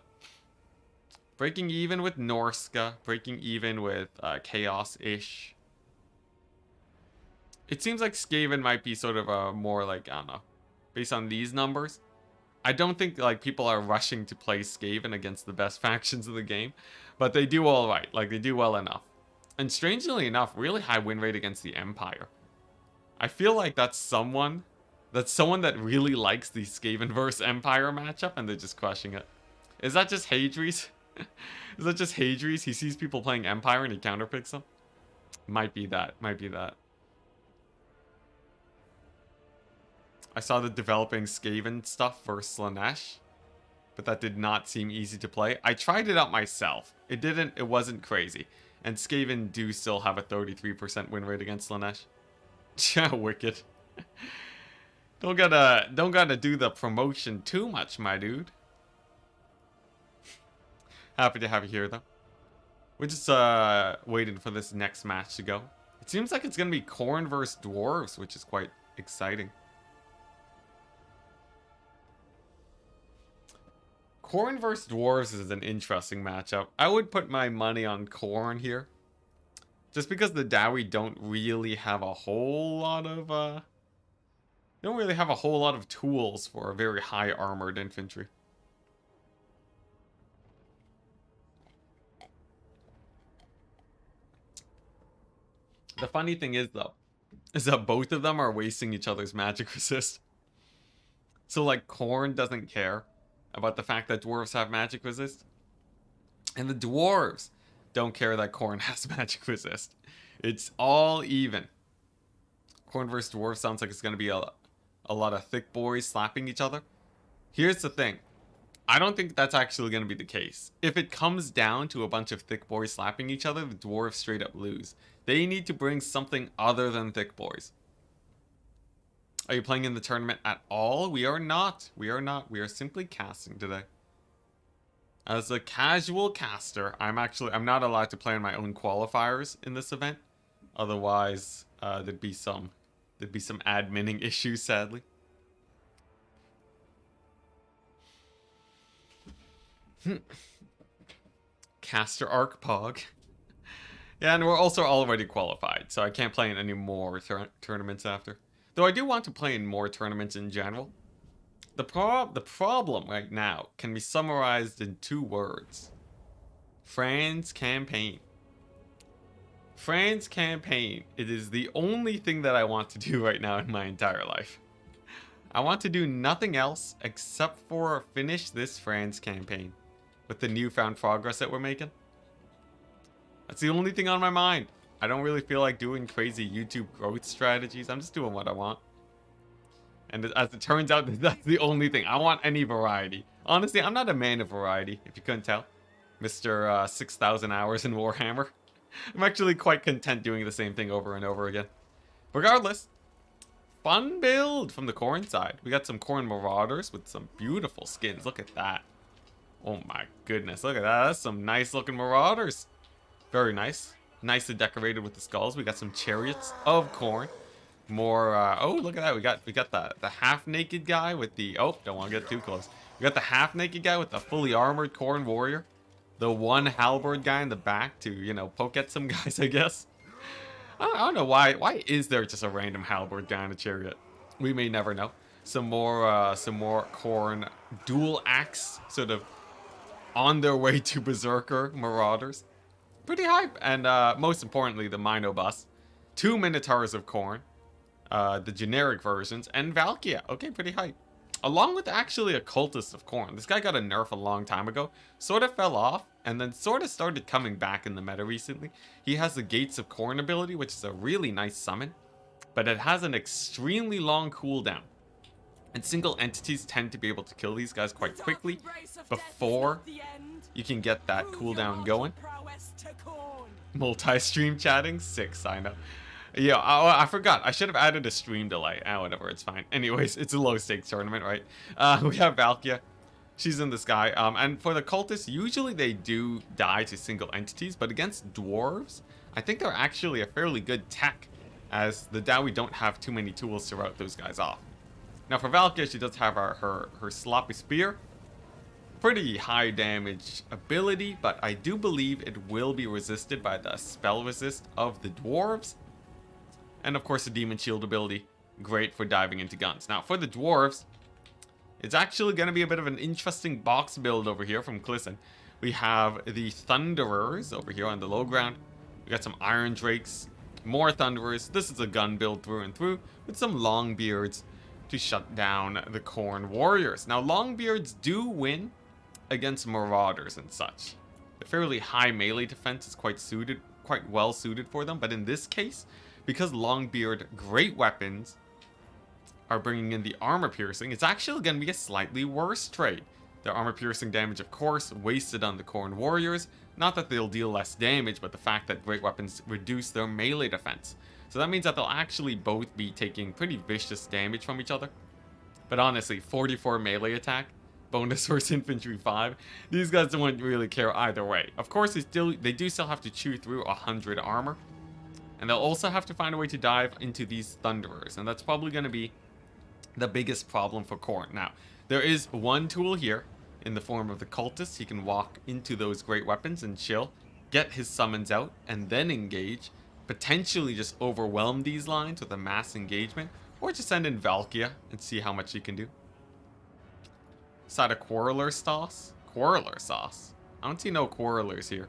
Breaking even with Norska. Breaking even with Chaos-ish. It seems like Skaven might be sort of a more like, I don't know, based on these numbers. I don't think like people are rushing to play Skaven against the best factions of the game, but they do all right. Like they do well enough. And strangely enough, really high win rate against the Empire. I feel like that's someone that really likes the Skaven versus Empire matchup and they're just crushing it. Is that just Hadri's? Is that just Hadri's? He sees people playing Empire and he counterpicks them? Might be that. Might be that. I saw the developing Skaven stuff for Slaanesh, but that did not seem easy to play. I tried it out myself. It wasn't crazy. And Skaven do still have a 33% win rate against Slaanesh. Yeah, wicked. Don't gotta do the promotion too much, my dude. Happy to have you here, though. We're just waiting for this next match to go. It seems like it's gonna be Khorne versus Dwarves, which is quite exciting. Khorne versus Dwarves is an interesting matchup. I would put my money on Khorne here. Just because the Dowie don't really have a whole lot of, tools for a very high armored infantry. The funny thing is, though, is that both of them are wasting each other's magic resist. So, like, Khorne doesn't care about the fact that dwarves have magic resist. And the dwarves don't care that Khorne has magic resist. It's all even. Khorne versus dwarves sounds like it's going to be a lot of thick boys slapping each other. Here's the thing. I don't think that's actually going to be the case. If it comes down to a bunch of thick boys slapping each other, the dwarves straight up lose. They need to bring something other than thick boys. Are you playing in the tournament at all? We are not. We are not. We are simply casting today. As a casual caster, I'm not allowed to play on my own qualifiers in this event. Otherwise, there'd be some adminning issues, sadly. Caster Arc Pog. Yeah, and we're also already qualified, so I can't play in any more tournaments after. Though I do want to play in more tournaments in general. The problem right now can be summarized in 2 words. Fran's campaign. Fran's campaign. It is the only thing that I want to do right now in my entire life. I want to do nothing else except for finish this Fran's campaign. With the newfound progress that we're making. That's the only thing on my mind. I don't really feel like doing crazy YouTube growth strategies. I'm just doing what I want. And as it turns out, that's the only thing. I want any variety. Honestly, I'm not a man of variety, if you couldn't tell. Mr. 6,000 hours in Warhammer. I'm actually quite content doing the same thing over and over again. Regardless, fun build from the Khorne side. We got some Khorne Marauders with some beautiful skins. Look at that. Oh my goodness, look at that. That's some nice looking Marauders. Very nice. Nicely decorated with the skulls. We got some Chariots of Khorne. More, oh, look at that. We got the half-naked guy with the, oh, don't want to get too close. We got the half-naked guy with the fully armored Khorne warrior. The one halberd guy in the back to, you know, poke at some guys, I guess. I don't know why. Why is there just a random halberd guy in a chariot? We may never know. Some more Khorne dual axe, sort of on their way to Berserker Marauders. Pretty hype. And most importantly, the Minobus. 2 Minotaurs of Khorne. The generic versions. And Valkia. Okay, pretty hype. Along with actually a Cultist of Khorne. This guy got a nerf a long time ago. Sort of fell off. And then sort of started coming back in the meta recently. He has the Gates of Khorne ability, which is a really nice summon. But it has an extremely long cooldown. And single entities tend to be able to kill these guys quite quickly before you can get that cooldown going. Multi-stream chatting? 6, I know. Yeah, I forgot. I should have added a stream delay. Whatever, it's fine. Anyways, it's a low-stakes tournament, right? We have Valkia. She's in the sky. And for the cultists, usually they do die to single entities. But against dwarves, I think they're actually a fairly good tech. As the Dowie don't have too many tools to rout those guys off. Now for Valkia, she does have her sloppy spear. pretty high damage ability, but I do believe it will be resisted by the spell resist of the dwarves. And of course the demon shield ability, great for diving into guns. Now for the dwarves, it's actually going to be a bit of an interesting box build over here from Clisson. We have the Thunderers over here on the low ground. We got some Iron Drakes, more Thunderers. This is a gun build through and through with some Longbeards to shut down the Khorne Warriors. Now Longbeards do win against Marauders and such. The fairly high melee defense is quite well suited for them, but in this case, because Longbeard great weapons are bringing in the armor piercing, it's actually going to be a slightly worse trade. Their armor piercing damage, of course, wasted on the Khorne Warriors. Not that they'll deal less damage, but the fact that great weapons reduce their melee defense. So that means that they'll actually both be taking pretty vicious damage from each other. But honestly, 44 melee attack, bonus versus infantry 5, these guys don't really care either way. Of course, they do still have to chew through 100 armor. And they'll also have to find a way to dive into these Thunderers. And that's probably going to be the biggest problem for Khorne. Now, there is one tool here in the form of the cultist. He can walk into those great weapons and chill, get his summons out, and then engage. Potentially just overwhelm these lines with a mass engagement, or just send in Valkia and see how much he can do. Is that a Quarreler sauce? Quarreler sauce? I don't see no Quarrelers here.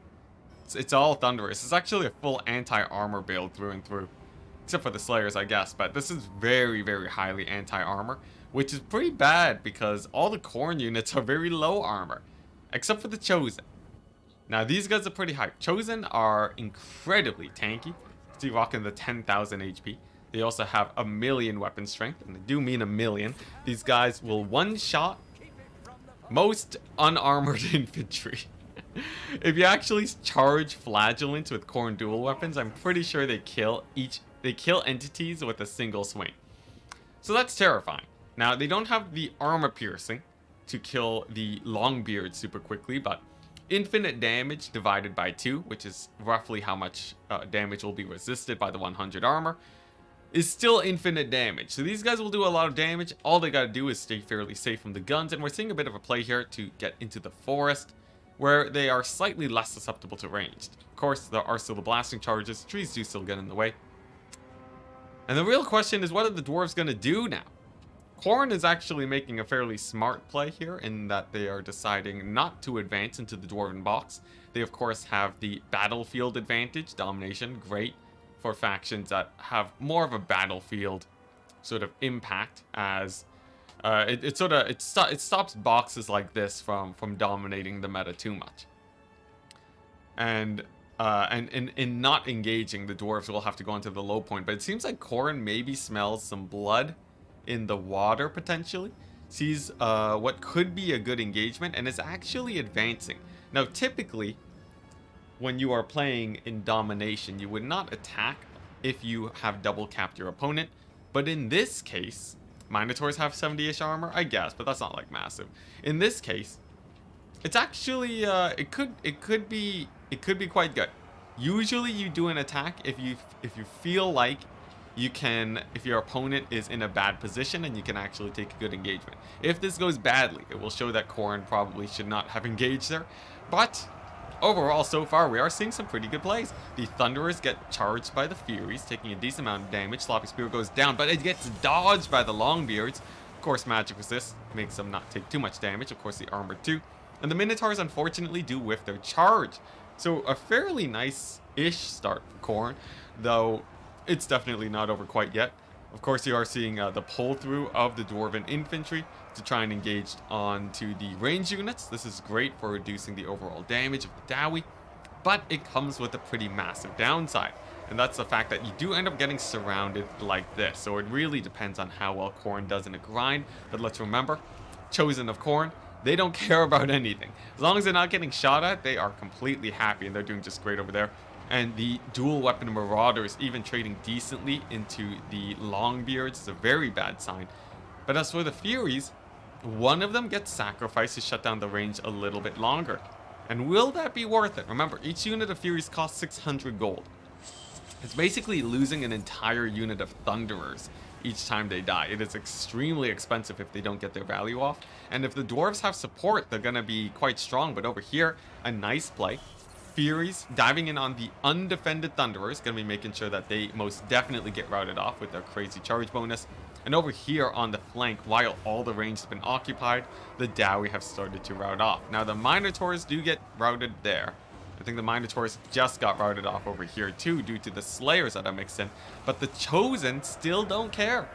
It's all Thunderers. It's actually a full anti-armor build through and through. Except for the Slayers, I guess. But this is very, very highly anti-armor, which is pretty bad because all the Khorne units are very low armor. Except for the Chosen. Now, these guys are pretty high. Chosen are incredibly tanky. See, rocking the 10,000 HP. They also have 1,000,000 weapon strength, and I do mean 1,000,000. These guys will one-shot most unarmored infantry. If you actually charge Flagellants with Khorne dual weapons, I'm pretty sure they kill entities with a single swing. So that's terrifying. Now, they don't have the armor piercing to kill the Longbeard super quickly, but infinite damage divided by 2, which is roughly how much damage will be resisted by the 100 armor, is still infinite damage. So these guys will do a lot of damage. All they gotta do is stay fairly safe from the guns, and we're seeing a bit of a play here to get into the forest, where they are slightly less susceptible to ranged. Of course, there are still the blasting charges. Trees do still get in the way. And the real question is, what are the dwarves gonna do now? Khorne is actually making a fairly smart play here in that they are deciding not to advance into the dwarven box. They of course have the battlefield advantage, domination, great for factions that have more of a battlefield sort of impact, as it stops boxes like this from dominating the meta too much. And in not engaging, the dwarves will have to go into the low point. But it seems like Khorne maybe smells some blood in the water potentially, sees what could be a good engagement, and is actually advancing. Now typically when you are playing in domination, you would not attack if you have double capped your opponent, but in this case, Minotaurs have 70-ish armor, I guess, but that's not like massive. In this case, it's actually it could be quite good. Usually you do an attack if you feel like you can, if your opponent is in a bad position and you can actually take a good engagement. If this goes badly, it will show that Khorne probably should not have engaged there. But overall, so far, we are seeing some pretty good plays. The Thunderers get charged by the Furies, taking a decent amount of damage. Sloppy Spear goes down, but it gets dodged by the Longbeards. Of course, magic resist makes them not take too much damage. Of course, the armor too. And the Minotaurs, unfortunately, do whiff their charge. So a fairly nice-ish start for Khorne, though it's definitely not over quite yet. Of course, you are seeing the pull-through of the Dwarven Infantry to try and engage onto the range units. This is great for reducing the overall damage of the Dowie, but it comes with a pretty massive downside. And that's the fact that you do end up getting surrounded like this. So it really depends on how well Khorne does in a grind. But let's remember, Chosen of Khorne, they don't care about anything. As long as they're not getting shot at, they are completely happy, and they're doing just great over there. And the dual weapon Marauders even trading decently into the Longbeards is a very bad sign. But as for the Furies, one of them gets sacrificed to shut down the range a little bit longer. And will that be worth it? Remember, each unit of Furies costs 600 gold. It's basically losing an entire unit of Thunderers each time they die. It is extremely expensive if they don't get their value off. And if the dwarves have support, they're going to be quite strong. But over here, a nice play. Furies diving in on the undefended Thunderers, going to be making sure that they most definitely get routed off with their crazy charge bonus. And over here on the flank, while all the range has been occupied, the Dowie have started to rout off. Now the Minotaurs do get routed there. I think the Minotaurs just got routed off over here too due to the Slayers that are mixed in. But the Chosen still don't care.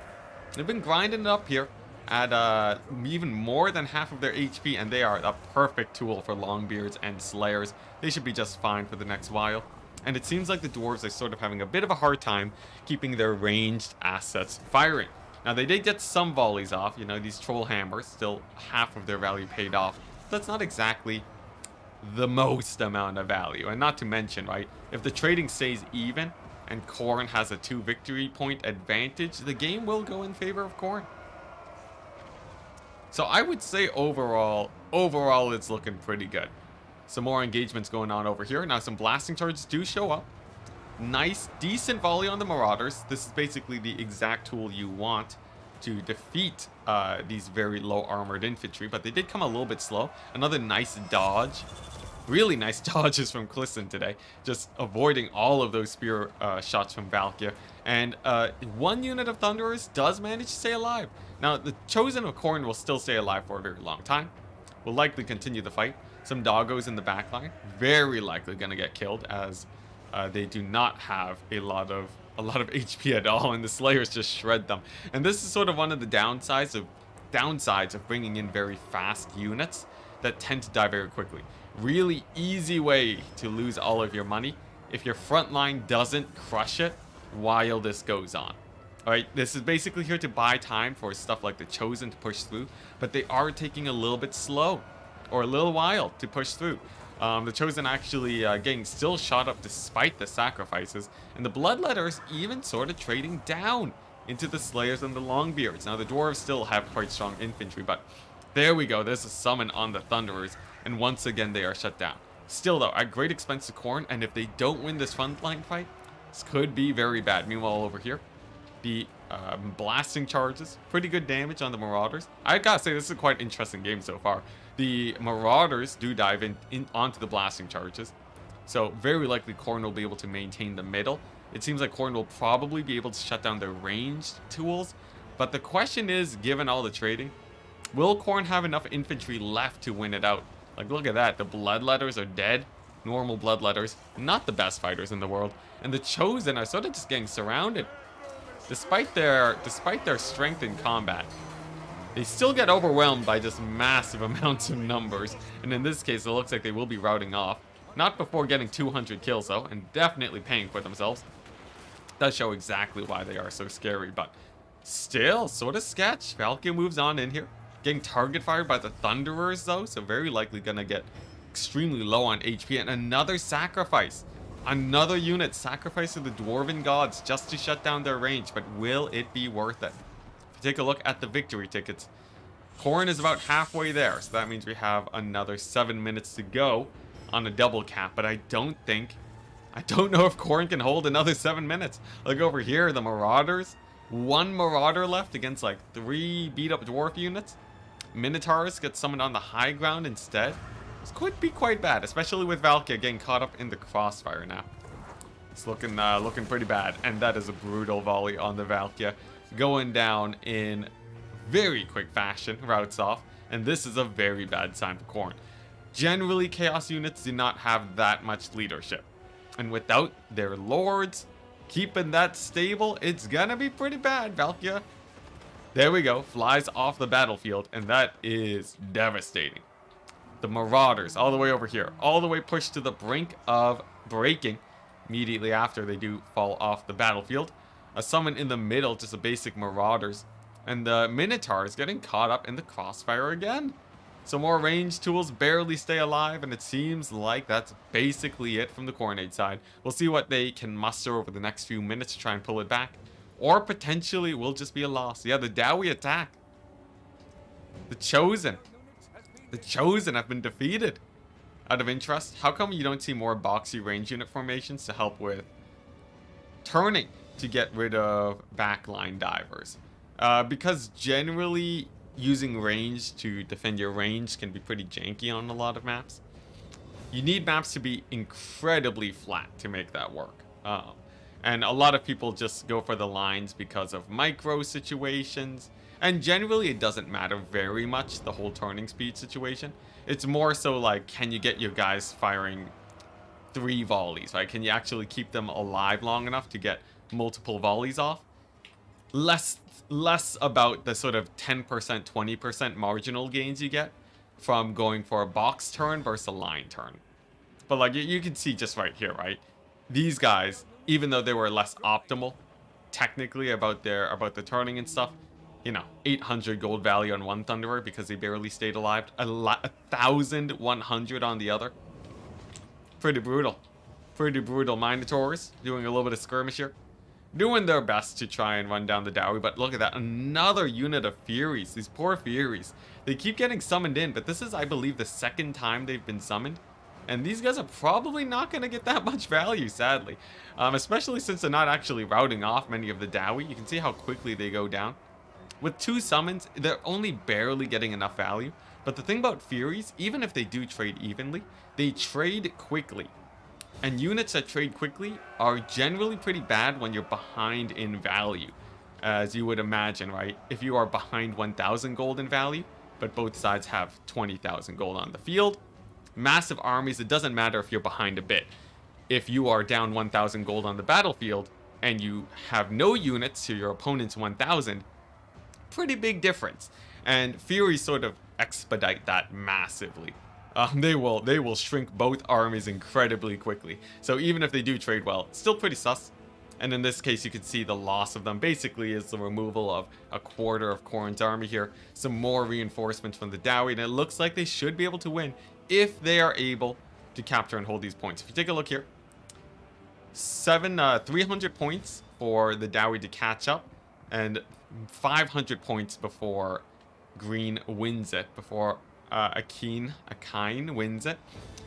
They've been grinding it up here at even more than half of their HP, and they are a perfect tool for Longbeards and Slayers. They should be just fine for the next while. And it seems like the Dwarves are sort of having a bit of a hard time keeping their ranged assets firing. Now they did get some volleys off, you know, these Troll Hammers, still half of their value paid off. That's not exactly the most amount of value. And not to mention, right, if the trading stays even and Khorne has a 2 victory point advantage, the game will go in favor of Khorne. So I would say overall it's looking pretty good. Some more engagements going on over here. Now some blasting charges do show up. Nice, decent volley on the Marauders. This is basically the exact tool you want to defeat these very low armored infantry, but they did come a little bit slow. Another nice dodge. Really nice dodges from Clisson today, just avoiding all of those spear shots from Valkia. And one unit of Thunderers does manage to stay alive. Now, the Chosen of Khorne will still stay alive for a very long time. Will likely continue the fight. Some doggos in the backline, very likely going to get killed as they do not have a lot of HP at all, and the Slayers just shred them. And this is sort of one of the downsides of bringing in very fast units that tend to die very quickly. Really easy way to lose all of your money if your front line doesn't crush it while this goes on. Alright, this is basically here to buy time for stuff like the Chosen to push through, but they are taking a little bit slow, or a little while to push through. The Chosen actually getting still shot up despite the sacrifices, and the Bloodletters even sort of trading down into the Slayers and the Longbeards. Now the Dwarves still have quite strong infantry, but there we go, there's a summon on the Thunderers, and once again they are shut down. Still though, at great expense to Khorne, and if they don't win this frontline fight, this could be very bad. Meanwhile over here, the blasting charges, pretty good damage on the Marauders. I gotta say, this is a quite interesting game so far. The Marauders do dive in onto the blasting charges, so very likely Khorne will be able to maintain the middle. It seems like Khorne will probably be able to shut down their ranged tools, but the question is, given all the trading, will Khorne have enough infantry left to win it out? Like, look at that, the Bloodletters are dead. Normal Bloodletters, not the best fighters in the world, and the Chosen are sort of just getting surrounded. Despite their strength in combat, they still get overwhelmed by just massive amounts of numbers, and in this case it looks like they will be routing off. Not before getting 200 kills though, and definitely paying for themselves. Does show exactly why they are so scary, but still sort of sketch. Valkyrie moves on in here, getting target fired by the Thunderers though, so very likely gonna get extremely low on HP, and another sacrifice. Another unit sacrificed to the Dwarven Gods just to shut down their range, but will it be worth it? If you take a look at the victory tickets, Khorne is about halfway there, so that means we have another 7 minutes to go on a double cap, but I don't know if Khorne can hold another 7 minutes. Look over here, the Marauders, 1 Marauder left against like 3 beat up dwarf units. Minotaurs get summoned on the high ground instead. This could be quite bad, especially with Valkia getting caught up in the crossfire now. It's looking pretty bad, and that is a brutal volley on the Valkia, going down in very quick fashion, routes off, and this is a very bad sign for Khorne. Generally, Chaos units do not have that much leadership, and without their lords keeping that stable, it's gonna be pretty bad. Valkia, there we go, flies off the battlefield, and that is devastating. The Marauders, all the way over here, all the way pushed to the brink of breaking immediately after they do fall off the battlefield. A summon in the middle, just a basic Marauders. And the Minotaurs getting caught up in the crossfire again. So more ranged tools barely stay alive, and it seems like that's basically it from the Khorne side. We'll see what they can muster over the next few minutes to try and pull it back. Or potentially will just be a loss. Yeah, the Dowie attack. The Chosen have been defeated. Out of interest, how come you don't see more boxy range unit formations to help with turning to get rid of backline divers. Because generally using range to defend your range can be pretty janky on a lot of maps. You need maps to be incredibly flat to make that work. And a lot of people just go for the lines because of micro situations. And generally it doesn't matter very much, the whole turning speed situation. It's more so like, can you get your guys firing 3 volleys, right? Can you actually keep them alive long enough to get multiple volleys off? Less about the sort of 10%, 20% marginal gains you get from going for a box turn versus a line turn. But like you can see just right here, right? These guys, even though they were less optimal technically about the turning and stuff, you know, 800 gold value on one Thunderer because they barely stayed alive, 1,100 on the other. Pretty brutal. Pretty brutal. Minotaurs doing a little bit of skirmish here. Doing their best to try and run down the Dowie, but look at that. Another unit of Furies. These poor Furies. They keep getting summoned in, but this is, I believe, the 2nd time they've been summoned. And these guys are probably not going to get that much value, sadly. Especially since they're not actually routing off many of the Dowie. You can see how quickly they go down. With 2 summons, they're only barely getting enough value. But the thing about Furies, even if they do trade evenly, they trade quickly. And units that trade quickly are generally pretty bad when you're behind in value. As you would imagine, right? If you are behind 1,000 gold in value, but both sides have 20,000 gold on the field, massive armies, it doesn't matter if you're behind a bit. If you are down 1,000 gold on the battlefield, and you have no units to your opponent's 1,000, pretty big difference. And Furies sort of expedite that massively. They will shrink both armies incredibly quickly. So even if they do trade well, it's still pretty sus. And in this case, you can see the loss of them basically is the removal of a quarter of Khorne's army here. Some more reinforcements from the Dowie, and it looks like they should be able to win if they are able to capture and hold these points. If you take a look here, 300 points for the Dowie to catch up, and 500 points before green wins it, before Akine wins it.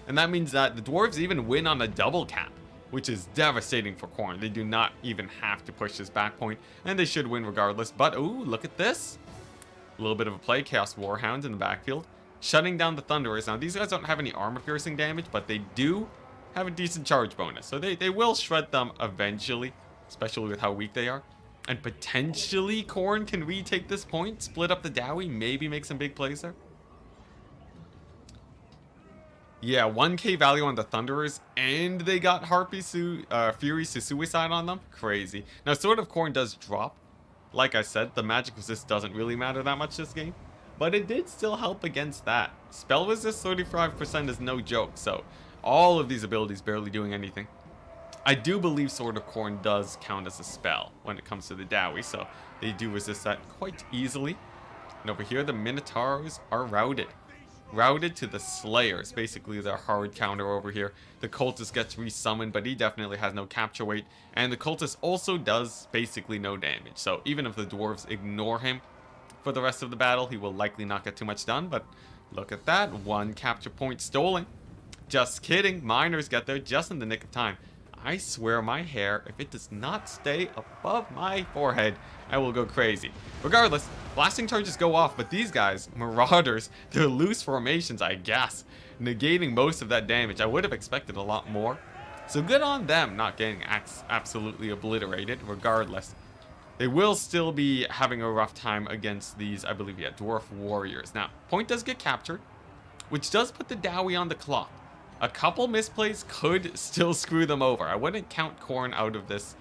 And that means that the dwarves even win on a double cap, which is devastating for Khorne. They do not even have to push this back point, and they should win regardless. But, ooh, look at this. A little bit of a play. Chaos Warhound in the backfield, shutting down the Thunderers. Now, these guys don't have any armor-piercing damage, but they do have a decent charge bonus. So they will shred them eventually, especially with how weak they are. And potentially Khorne can retake this point, split up the Dowie, maybe make some big plays there. Yeah, 1k value on the Thunderers, and they got Furies to suicide on them. Crazy. Now, Sword of Khorne does drop. Like I said, the magic resist doesn't really matter that much this game, but it did still help against that. Spell resist 35% is no joke, so all of these abilities barely doing anything. I do believe Sword of Khorne does count as a spell when it comes to the Dowie, so they do resist that quite easily. And over here, the Minotaurs are routed. Routed to the Slayers, basically their hard counter over here. The Cultist gets resummoned, but he definitely has no capture weight. And the Cultist also does basically no damage. So even if the Dwarves ignore him for the rest of the battle, he will likely not get too much done. But look at that, 1 capture point stolen. Just kidding, Miners get there just in the nick of time. I swear my hair, if it does not stay above my forehead, I will go crazy. Regardless, blasting charges go off, but these guys, Marauders, they're loose formations, I guess, negating most of that damage. I would have expected a lot more. So good on them not getting absolutely obliterated, regardless. They will still be having a rough time against these, I believe, yeah, Dwarf Warriors. Now, point does get captured, which does put the Dowie on the clock. A couple misplays could still screw them over. I wouldn't count Khorne out of this.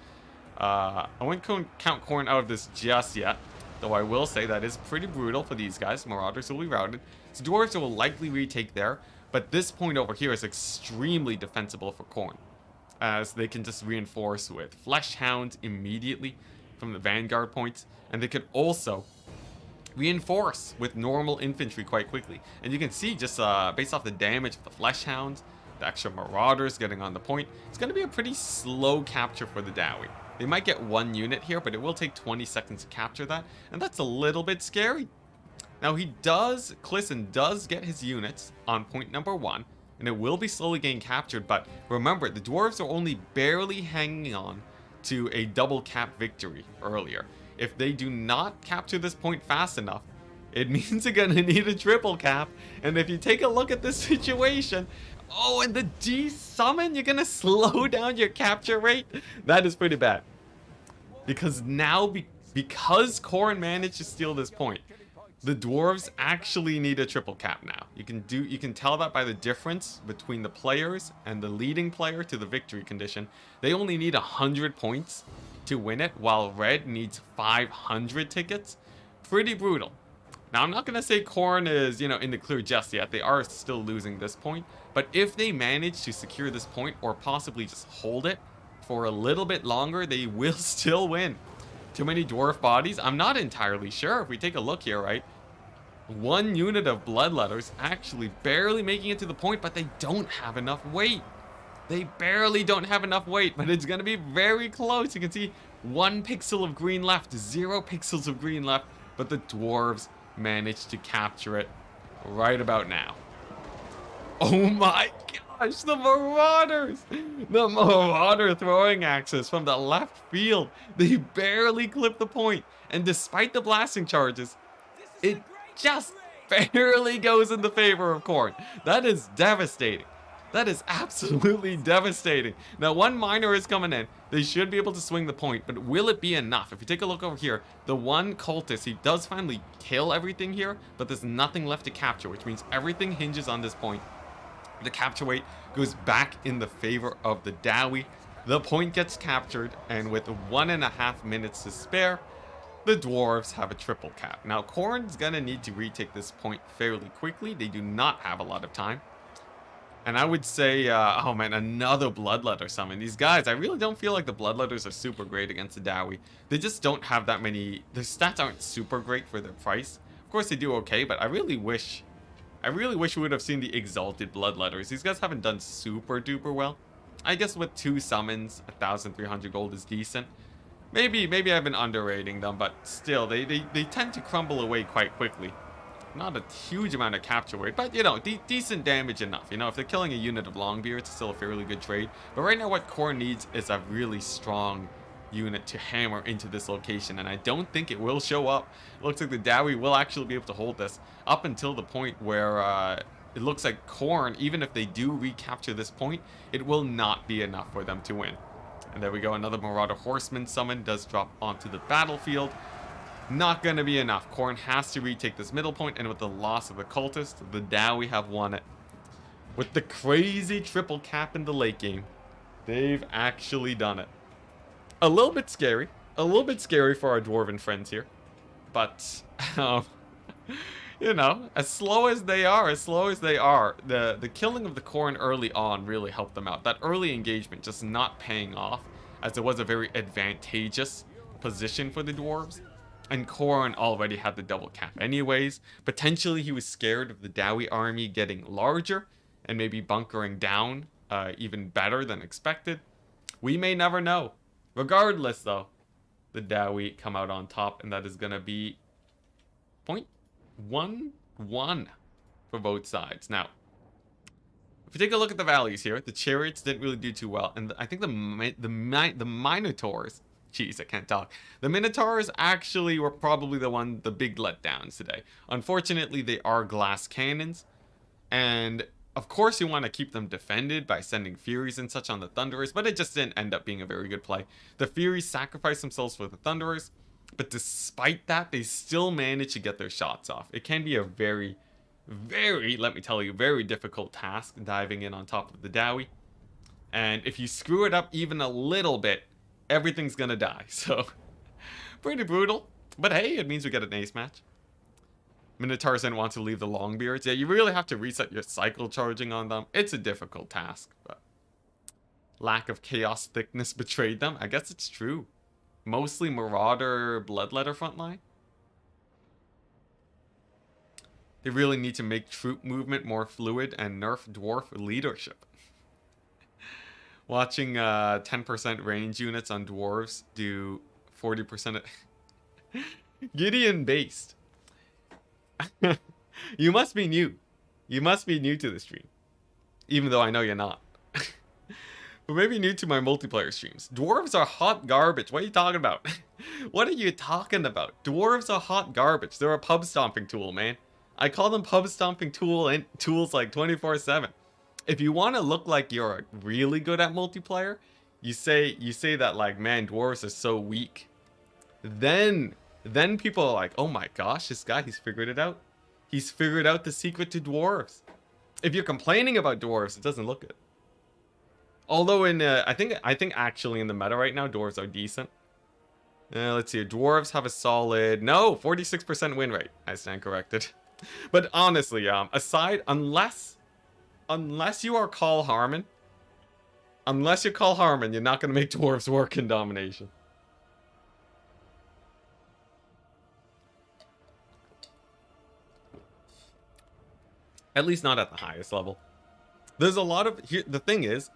I wouldn't count Khorne out of this just yet. Though I will say that is pretty brutal for these guys. Marauders will be routed. So Dwarves will likely retake there. But this point over here is extremely defensible for Khorne, as they can just reinforce with Flesh Hounds immediately from the Vanguard points. And they could also reinforce with normal infantry quite quickly. And you can see just based off the damage of the Flesh Hounds, the extra Marauders getting on the point, it's going to be a pretty slow capture for the Dowie. They might get 1 unit here, but it will take 20 seconds to capture that, and that's a little bit scary. Now Clisson does get his units on point number 1, and it will be slowly getting captured, but remember, the Dwarves are only barely hanging on to a double cap victory earlier. If they do not capture this point fast enough, it means they're gonna need a triple cap. And if you take a look at this situation, oh, and the D-summon, you're gonna slow down your capture rate? That is pretty bad. Because now, because Khorne managed to steal this point, the dwarves actually need a triple cap now. You can tell that by the difference between the players and the leading player to the victory condition. They only need 100 points to win it, while red needs 500 tickets. Pretty brutal. Now, I'm not going to say Khorne is, in the clear just yet. They are still losing this point. But if they manage to secure this point, or possibly just hold it for a little bit longer, they will still win. Too many dwarf bodies? I'm not entirely sure. If we take a look here, right? One unit of bloodletters actually barely making it to the point, but they don't have enough weight. They barely don't have enough weight, but it's going to be very close. You can see 1 pixel of green left, 0 pixels of green left, but the dwarves managed to capture it right about now. Oh my gosh, the Marauders! The Marauder throwing axes from the left field. They barely clipped the point, and despite the blasting charges, it just barely goes in the favor of Khorne. That is devastating. That is absolutely devastating. Now, 1 miner is coming in. They should be able to swing the point, but will it be enough? If you take a look over here, the 1 cultist, he does finally kill everything here, but there's nothing left to capture, which means everything hinges on this point. The capture weight goes back in the favor of the Dowie. The point gets captured, and with 1.5 minutes to spare, the dwarves have a triple cap. Now, Khorne's gonna need to retake this point fairly quickly. They do not have a lot of time. And I would say, oh man, another Bloodletter summon. These guys, I really don't feel like the Bloodletters are super great against the Dowie. They just don't have that many, their stats aren't super great for their price. Of course they do okay, but I really wish we would have seen the Exalted Bloodletters. These guys haven't done super duper well. I guess with 2 summons, 1,300 gold is decent. Maybe I've been underrating them, but still, they tend to crumble away quite quickly. Not a huge amount of capture weight, but decent damage enough. If they're killing a unit of Longbeard, it's still a fairly good trade. But right now what Khorne needs is a really strong unit to hammer into this location, and I don't think it will show up. It looks like the Dowie will actually be able to hold this up until the point where it looks like Khorne, even if they do recapture this point, it will not be enough for them to win. And there we go, another Marauder Horseman summon does drop onto the battlefield. Not going to be enough. Khorne has to retake this middle point, and with the loss of the cultist, the Dowie have won it. With the crazy triple cap in the late game, they've actually done it. A little bit scary for our dwarven friends here. But, as slow as they are, the killing of the Khorne early on really helped them out. That early engagement just not paying off, as it was a very advantageous position for the dwarves. And Khorne already had the double cap anyways. Potentially he was scared of the Dowie army getting larger and maybe bunkering down even better than expected. We may never know. Regardless though, the Dowie come out on top, and that is going to be 0.11 for both sides. Now, if you take a look at the values here, the Chariots didn't really do too well, and I think the Minotaurs, jeez, I can't talk. The Minotaurs actually were probably the big letdowns today. Unfortunately, they are glass cannons, and of course you want to keep them defended by sending Furies and such on the Thunderers, but it just didn't end up being a very good play. The Furies sacrificed themselves for the Thunderers, but despite that, they still managed to get their shots off. It can be a very, let me tell you, very difficult task diving in on top of the Dowie. And if you screw it up even a little bit, everything's gonna die. So, pretty brutal. But hey, it means we get an ace match. Minotaurs didn't want to leave the Longbeards. Yeah, you really have to reset your cycle charging on them. It's a difficult task, but lack of chaos thickness betrayed them. I guess it's true. Mostly Marauder Bloodletter frontline. They really need to make troop movement more fluid and nerf dwarf leadership. Watching 10% range units on dwarves do 40% Gideon based. You must be new. You must be new to the stream. Even though I know you're not. who may be new to my multiplayer streams. Dwarves are hot garbage. What are you talking about? What are you talking about? Dwarves are hot garbage. They're a pub stomping tool, man. I call them pub stomping tools like 24/7. If you want to look like you're really good at multiplayer, you say that like, man, dwarves are so weak. Then people are like, oh my gosh, this guy, he's figured it out. He's figured out the secret to dwarves. If you're complaining about dwarves, it doesn't look good. Although I think actually in the meta right now, dwarves are decent. Let's see. Dwarves have a solid 46% win rate. I stand corrected. But honestly, aside, unless you are Call Harmon, you're not gonna make dwarves work in domination. At least not at the highest level. There's a lot of the thing is,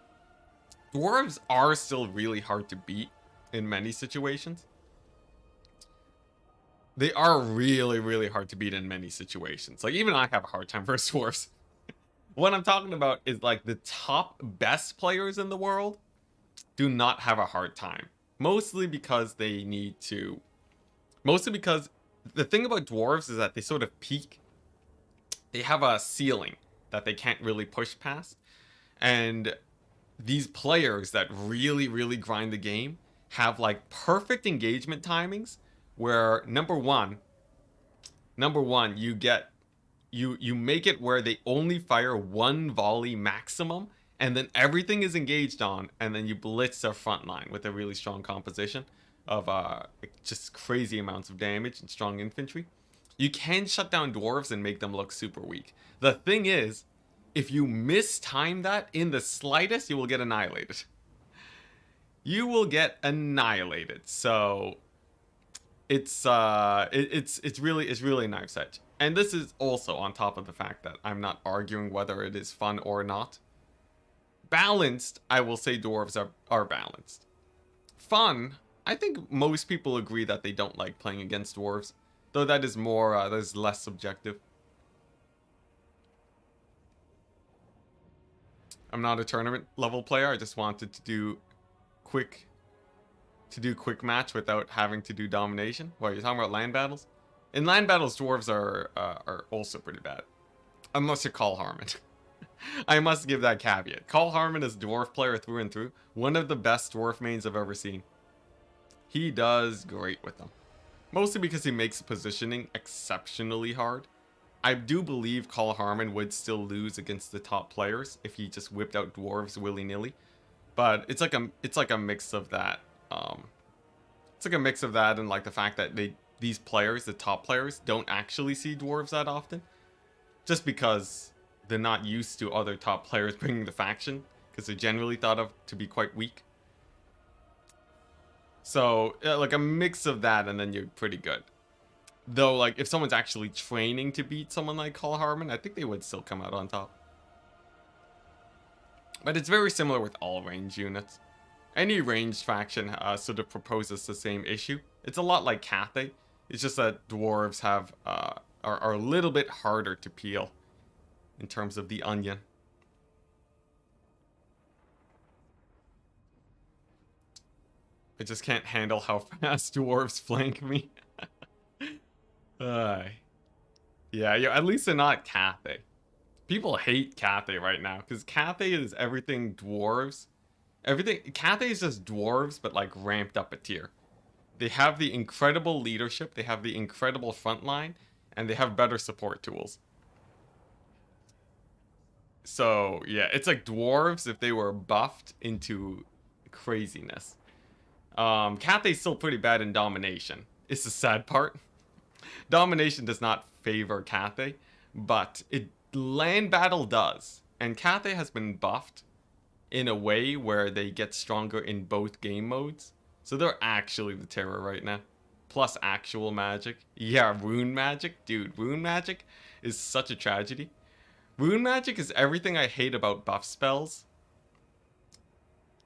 dwarves are still really hard to beat in many situations. They are really, really hard to beat in many situations. Like, even I have a hard time versus dwarves. What I'm talking about is, like, the top best players in the world do not have a hard time. Mostly because the thing about dwarves is that they sort of peak. They have a ceiling that they can't really push past. And these players that really, really grind the game have, like, perfect engagement timings where number one, you make it where they only fire one volley maximum, and then everything is engaged on, and then you blitz their front line with a really strong composition of just crazy amounts of damage and strong infantry. You can shut down dwarves and make them look super weak. The thing is, if you mistime that in the slightest, you will get annihilated. You will get annihilated. So it's really a knife's edge. And this is also on top of the fact that I'm not arguing whether it is fun or not. Balanced, I will say dwarves are balanced. Fun, I think most people agree that they don't like playing against dwarves. Though that is more, that is less subjective. I'm not a tournament level player. I just wanted to do quick match without having to do domination. What, you're talking about land battles? In land battles, dwarves are also pretty bad. Unless you're Call Harmon. I must give that caveat. Call Harmon is a dwarf player through and through. One of the best dwarf mains I've ever seen. He does great with them. Mostly because he makes positioning exceptionally hard. I do believe Call Harmon would still lose against the top players if he just whipped out dwarves willy-nilly. But it's like a mix of that. It's like a mix of that and like the fact that these players, the top players, don't actually see dwarves that often. Just because they're not used to other top players bringing the faction. Because they're generally thought of to be quite weak. So, like a mix of that and then you're pretty good. Though, like, if someone's actually training to beat someone like Call Harmon, I think they would still come out on top. But it's very similar with all ranged units. Any ranged faction sort of proposes the same issue. It's a lot like Cathay. It's just that dwarves have are a little bit harder to peel in terms of the onion. I just can't handle how fast dwarves flank me. Yeah, at least they're not Cathay. People hate Cathay right now because Cathay is everything dwarves. Cathay is just dwarves, but like ramped up a tier. They have the incredible leadership, they have the incredible front line, and they have better support tools. So yeah, it's like dwarves if they were buffed into craziness. Cathay's still pretty bad in domination. It's the sad part. Domination does not favor Cathay, but land battle does. And Cathay has been buffed in a way where they get stronger in both game modes. So they're actually the terror right now. Plus actual magic. Yeah, rune magic. Dude, rune magic is such a tragedy. Rune magic is everything I hate about buff spells,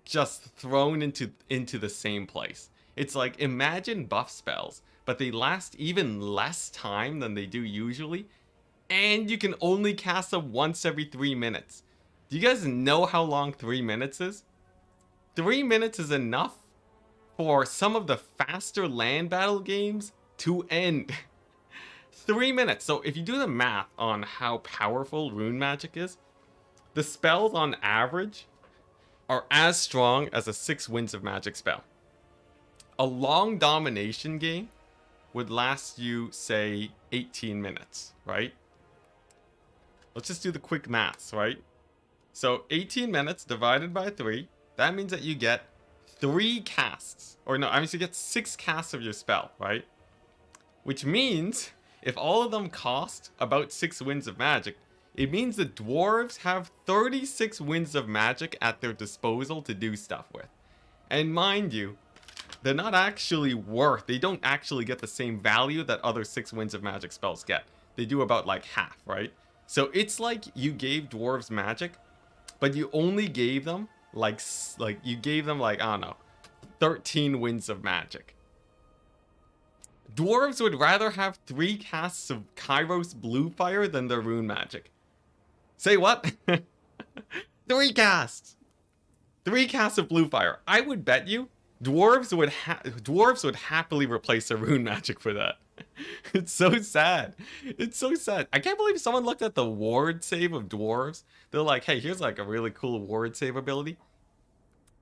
just thrown into the same place. It's like, imagine buff spells, but they last even less time than they do usually, and you can only cast them once every 3 minutes. Do you guys know how long 3 minutes is? 3 minutes is enough for some of the faster land battle games to end. 3 minutes. So if you do the math on how powerful rune magic is, the spells on average are as strong as a 6 Winds of Magic spell. A long domination game would last you, say, 18 minutes, right? Let's just do the quick maths, right? So 18 minutes divided by 3, that means that you get 3 casts. Or no, I mean you get 6 casts of your spell, right? Which means, if all of them cost about 6 Winds of Magic, it means the dwarves have 36 Winds of Magic at their disposal to do stuff with. And mind you, they're not actually worth, they don't actually get the same value that other 6 Winds of Magic spells get. They do about like half, right? So it's like you gave dwarves magic, but you only gave them like you gave them like, I don't know, 13 Winds of Magic. Dwarves would rather have 3 casts of Kairos Blue Fire than their rune magic. Say what? 3 casts! 3 casts of Blue Fire. I would bet you dwarves would happily replace their rune magic for that. It's so sad. It's so sad. I can't believe someone looked at the ward save of dwarves. They're like, hey, here's like a really cool ward save ability.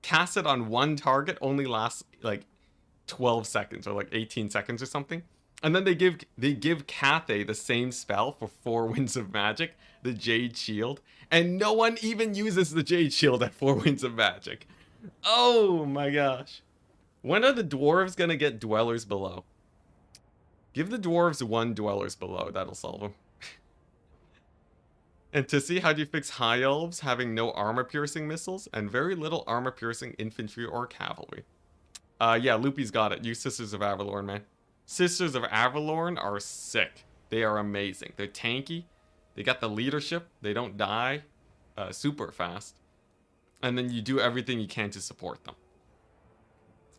Cast it on one target, only lasts like 12 seconds or like 18 seconds or something. And then they give Cathay the same spell for 4 Winds of Magic, the Jade Shield, and no one even uses the Jade Shield at 4 Winds of Magic. Oh my gosh. When are the dwarves gonna get Dwellers Below? Give the dwarves 1 Dwellers Below, that'll solve them. And to see how do you fix high elves having no armor-piercing missiles and very little armor-piercing infantry or cavalry. Yeah, Loopy's got it. Use Sisters of Avalorn, man. Sisters of Avalorn are sick. They are amazing. They're tanky. They got the leadership. They don't die super fast. And then you do everything you can to support them.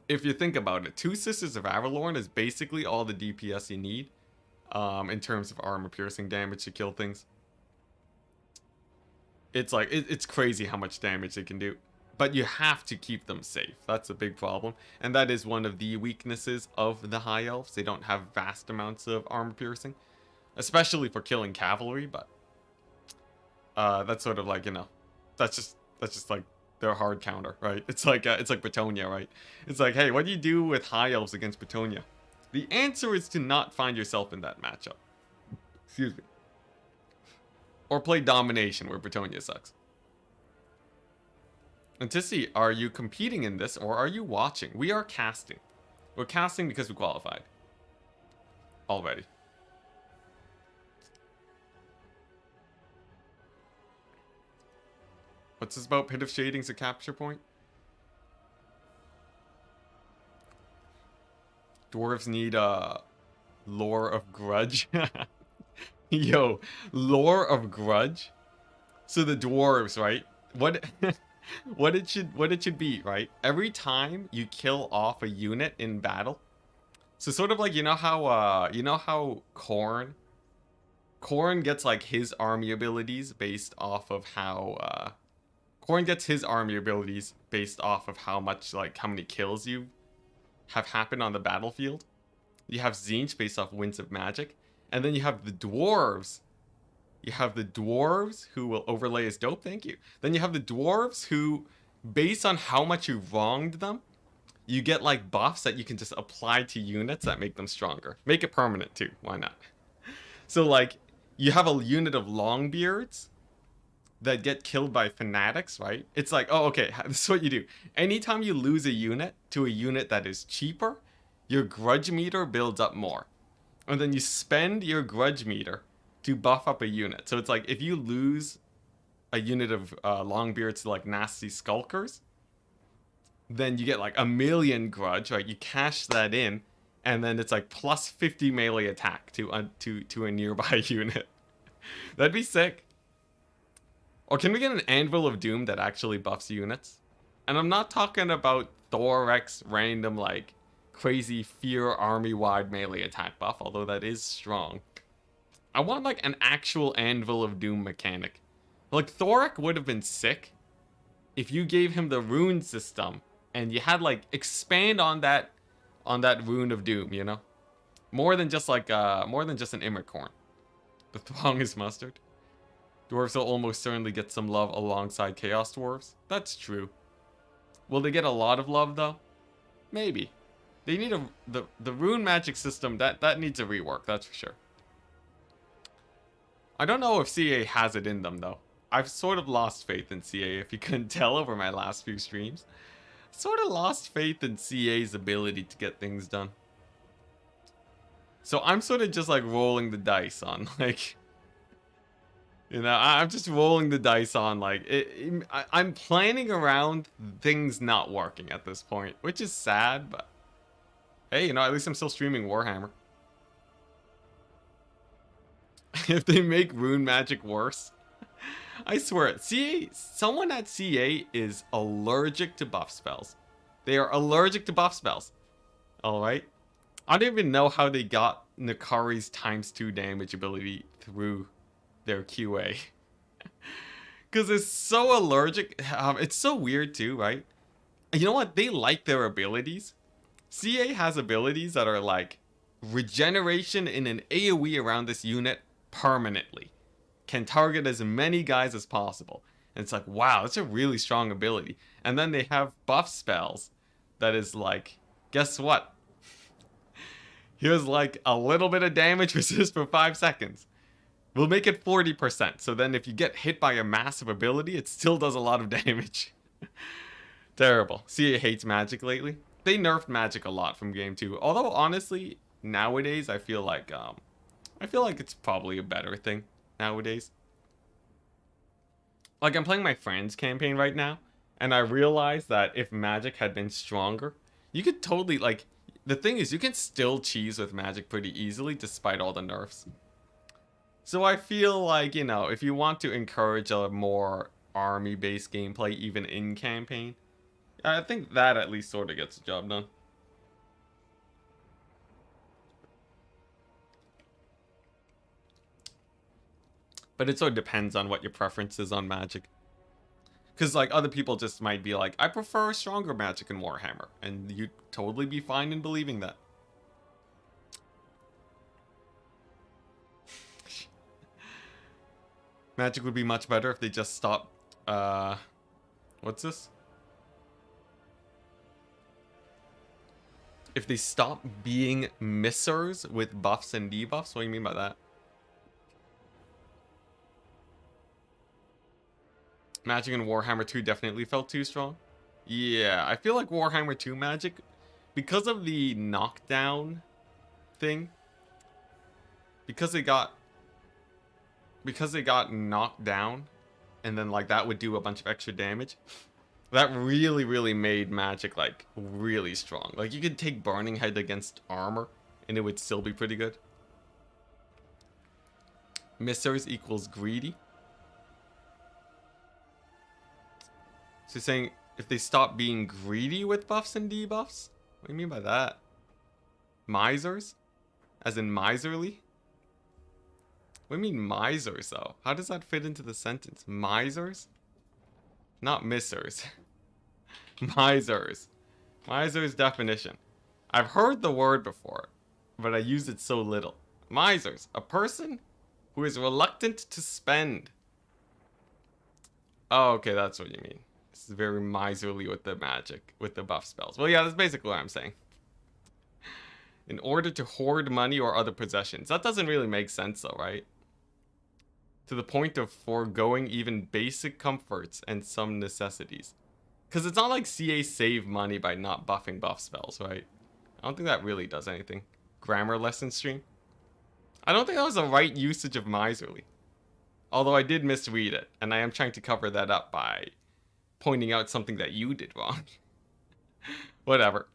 If you think about it, 2 Sisters of Avalorn is basically all the DPS you need in terms of armor-piercing damage to kill things. It's like, it's crazy how much damage they can do. But you have to keep them safe. That's a big problem. And that is one of the weaknesses of the High Elves. They don't have vast amounts of armor piercing. Especially for killing cavalry, but... that's sort of like, you know... That's just like their hard counter, right? It's like Bretonia, right? It's like, hey, what do you do with High Elves against Bretonia? The answer is to not find yourself in that matchup. Excuse me. Or play Domination, where Bretonia sucks. Enticity, are you competing in this or are you watching? We are casting. We're casting because we qualified. Already. What's this about? Pit of Shading's a capture point? Dwarves need lore of grudge. Yo, lore of grudge? So the dwarves, right? What what it should be, right? Every time you kill off a unit in battle. So sort of like you know how Khorne gets like his army abilities based off of how Khorne gets his army abilities based off of how many kills you have happened on the battlefield. You have Tzeentch based off Winds of Magic, and then you have the dwarves. You have the dwarves who will overlay as dope, thank you. Then you have the dwarves who, based on how much you wronged them, you get like buffs that you can just apply to units that make them stronger. Make it permanent too, why not? So like, you have a unit of Longbeards that get killed by fanatics, right? It's like, oh, okay, this is what you do. Anytime you lose a unit to a unit that is cheaper, your grudge meter builds up more. And then you spend your grudge meter to buff up a unit. So it's like, if you lose a unit of Longbeards to like nasty Skulkers, then you get like 1,000,000 grudge, right? You cash that in, and then it's like plus 50 melee attack to a nearby unit. That'd be sick. Or can we get an Anvil of Doom that actually buffs units? And I'm not talking about Thorax random like crazy fear army-wide melee attack buff, although that is strong. I want like an actual Anvil of Doom mechanic. Like Thorak would have been sick if you gave him the rune system and you had like expand on that rune of doom, you know? More than just like more than just an Immercorn. The Throng is mustard. Dwarves will almost certainly get some love alongside Chaos Dwarves. That's true. Will they get a lot of love though? Maybe. They need the rune magic system that needs a rework, that's for sure. I don't know if CA has it in them though. I've sort of lost faith in CA, if you couldn't tell over my last few streams. Sort of lost faith in CA's ability to get things done. So I'm sort of just like rolling the dice on like, you know, I'm just rolling the dice on like, I'm planning around things not working at this point, which is sad, but hey, you know, at least I'm still streaming Warhammer. If they make rune magic worse, I swear it. CA, someone at CA is allergic to buff spells. They are allergic to buff spells. Alright? I don't even know how they got Nakari's ×2 damage ability through their QA. Because it's so allergic. It's so weird too, right? You know what? They like their abilities. CA has abilities that are like regeneration in an AoE around this unit permanently. Can target as many guys as possible. And it's like, wow, that's a really strong ability. And then they have buff spells that is like, guess what? Here's like a little bit of damage resist for 5 seconds. We'll make it 40%. So then if you get hit by a massive ability, it still does a lot of damage. Terrible. CA hates magic lately. They nerfed magic a lot from game 2. Although honestly, nowadays I feel like it's probably a better thing nowadays. Like I'm playing my friend's campaign right now, and I realized that if magic had been stronger, you could totally like, the thing is you can still cheese with magic pretty easily despite all the nerfs. So I feel like, you know, if you want to encourage a more army-based gameplay even in campaign, I think that at least sort of gets the job done. But it sort of depends on what your preference is on magic. Because like other people just might be like, I prefer stronger magic in Warhammer. And you'd totally be fine in believing that. Magic would be much better if they just stopped, what's this? If they stop being missers with buffs and debuffs? What do you mean by that? Magic in Warhammer 2 definitely felt too strong. Yeah, I feel like Warhammer 2 magic, because of the knockdown thing, because they got knocked down, and then like that would do a bunch of extra damage. That really made magic like really strong. Like you could take Burning Head against armor, and it would still be pretty good. Missers equals greedy. So you're saying if they stop being greedy with buffs and debuffs? What do you mean by that? Misers? As in miserly? What do you mean misers though? How does that fit into the sentence? Misers? Not missers. Misers. Misers definition. I've heard the word before, but I use it so little. Misers. A person who is reluctant to spend. Oh, okay, that's what you mean. It's very miserly with the magic, with the buff spells. Well, yeah, that's basically what I'm saying. In order to hoard money or other possessions. That doesn't really make sense though, right? To the point of foregoing even basic comforts and some necessities. Because it's not like CA save money by not buffing buff spells, right? I don't think that really does anything. Grammar lesson stream? I don't think that was the right usage of miserly. Although I did misread it, and I am trying to cover that up by pointing out something that you did wrong. Whatever.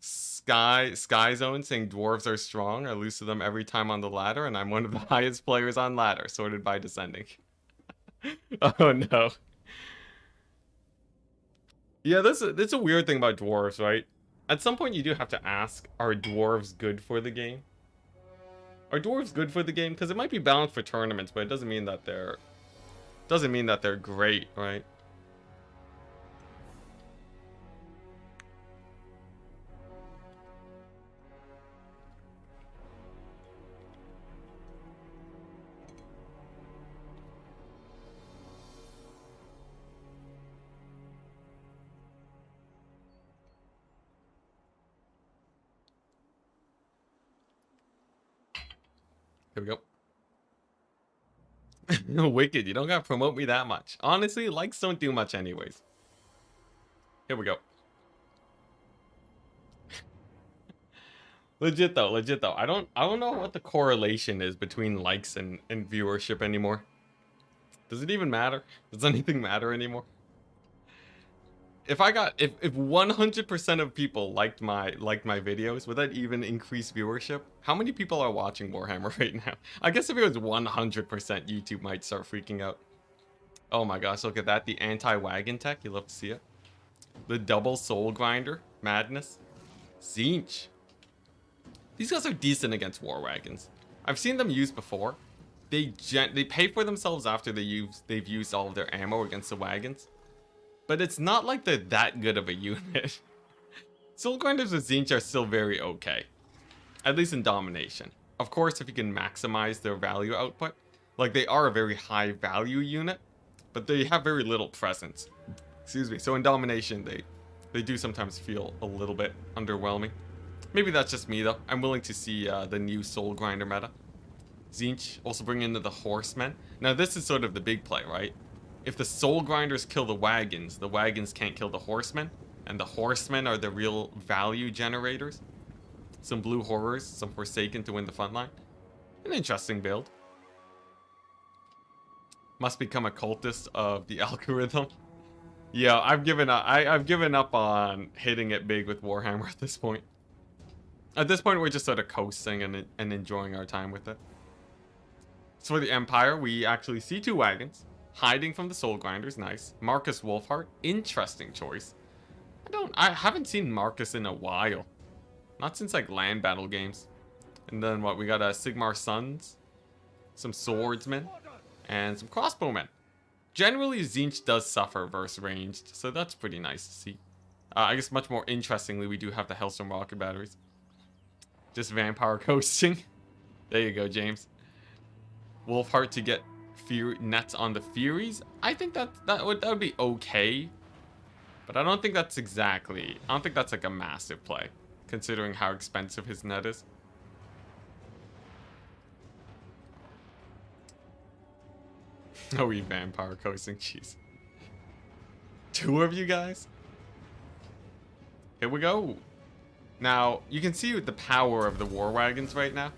Sky Zone saying dwarves are strong. I lose to them every time on the ladder, and I'm one of the highest players on ladder, sorted by descending. Oh no. Yeah, that's a weird thing about dwarves, right? At some point you do have to ask, are dwarves good for the game? Are dwarves good for the game? Because it might be balanced for tournaments, but it doesn't mean that they're great, right? Here we go. Wicked, you don't gotta promote me that much. Honestly, likes don't do much anyways. Here we go. Legit though. I don't know what the correlation is between likes and viewership anymore. Does it even matter? Does anything matter anymore? If 100% of people liked my videos, would that even increase viewership? How many people are watching Warhammer right now? I guess if it was 100%, YouTube might start freaking out. Oh my gosh, look at that. The anti-wagon tech. You love to see it. The double soul grinder. Madness. Tzeentch. These guys are decent against war wagons. I've seen them used before. They pay for themselves after they've used all of their ammo against the wagons. But it's not like they're that good of a unit. Soul grinders with Tzeentch are still very okay. At least in domination. Of course, if you can maximize their value output. Like, they are a very high value unit, but they have very little presence. Excuse me. So in domination, they do sometimes feel a little bit underwhelming. Maybe that's just me, though. I'm willing to see the new soul grinder meta. Tzeentch also bring in the horsemen. Now, this is sort of the big play, right? If the soul grinders kill the wagons can't kill the horsemen, and the horsemen are the real value generators. Some blue horrors, some forsaken to win the front line. An interesting build. Must become a cultist of the algorithm. Yeah, I've given up. I've given up on hitting it big with Warhammer at this point. At this point, we're just sort of coasting and enjoying our time with it. So for the Empire, we actually see 2 wagons. Hiding from the soul grinders, nice. Marcus Wolfheart, interesting choice. I haven't seen Marcus in a while. Not since like land battle games. And then what, we got Sigmar Sons, some swordsmen, and some crossbowmen. Generally, Tzeentch does suffer versus ranged, so that's pretty nice to see. I guess much more interestingly, we do have the Hellstorm rocket batteries. Just vampire coasting. There you go, James. Wolfheart to get nets on the Furies. I think that would be okay, but I don't think that's like a massive play, considering how expensive his net is. Oh, we vampire coasting, jeez. 2 of you guys? Here we go. Now, you can see the power of the war wagons right now.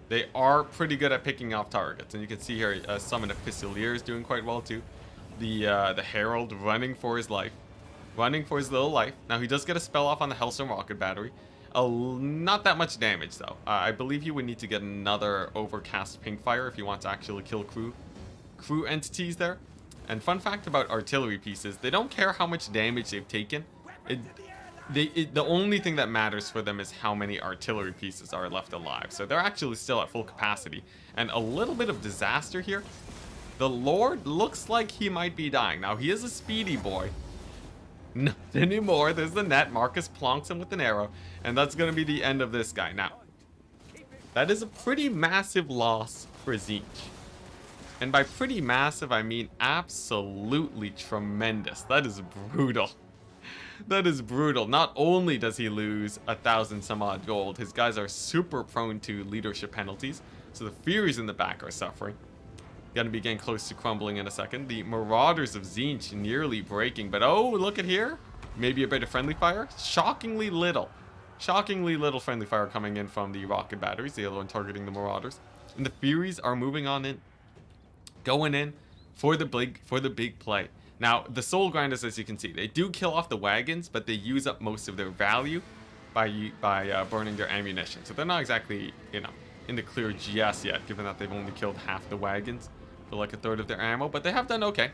They are pretty good at picking off targets, and you can see here Summon of Fusilier is doing quite well too. The Herald running for his life, running for his little life. Now he does get a spell off on the Hellstorm rocket battery. Not that much damage though. I believe you would need to get another Overcast Pinkfire if you want to actually kill crew entities there. And fun fact about artillery pieces, they don't care how much damage they've taken. The only thing that matters for them is how many artillery pieces are left alive. So they're actually still at full capacity. And a little bit of disaster here. The Lord looks like he might be dying. Now, he is a speedy boy. Not anymore. There's the net. Marcus plonks him with an arrow. And that's going to be the end of this guy. Now, that is a pretty massive loss for Tzeentch. And by pretty massive, I mean absolutely tremendous. That is brutal. That is brutal. Not only does he lose 1,000 some odd gold, his guys are super prone to leadership penalties. So the Furies in the back are suffering. Gonna be getting close to crumbling in a second. The Marauders of Tzeentch nearly breaking. But oh, look at here. Maybe a bit of friendly fire. Shockingly little. Shockingly little friendly fire coming in from the rocket batteries. The other one targeting the Marauders. And the Furies are moving on in. Going in for the big play. Now, the Soul Grinders, as you can see, they do kill off the wagons, but they use up most of their value by burning their ammunition. So they're not exactly, in the clear just yet, given that they've only killed half the wagons for like 1/3 of their ammo. But they have done okay.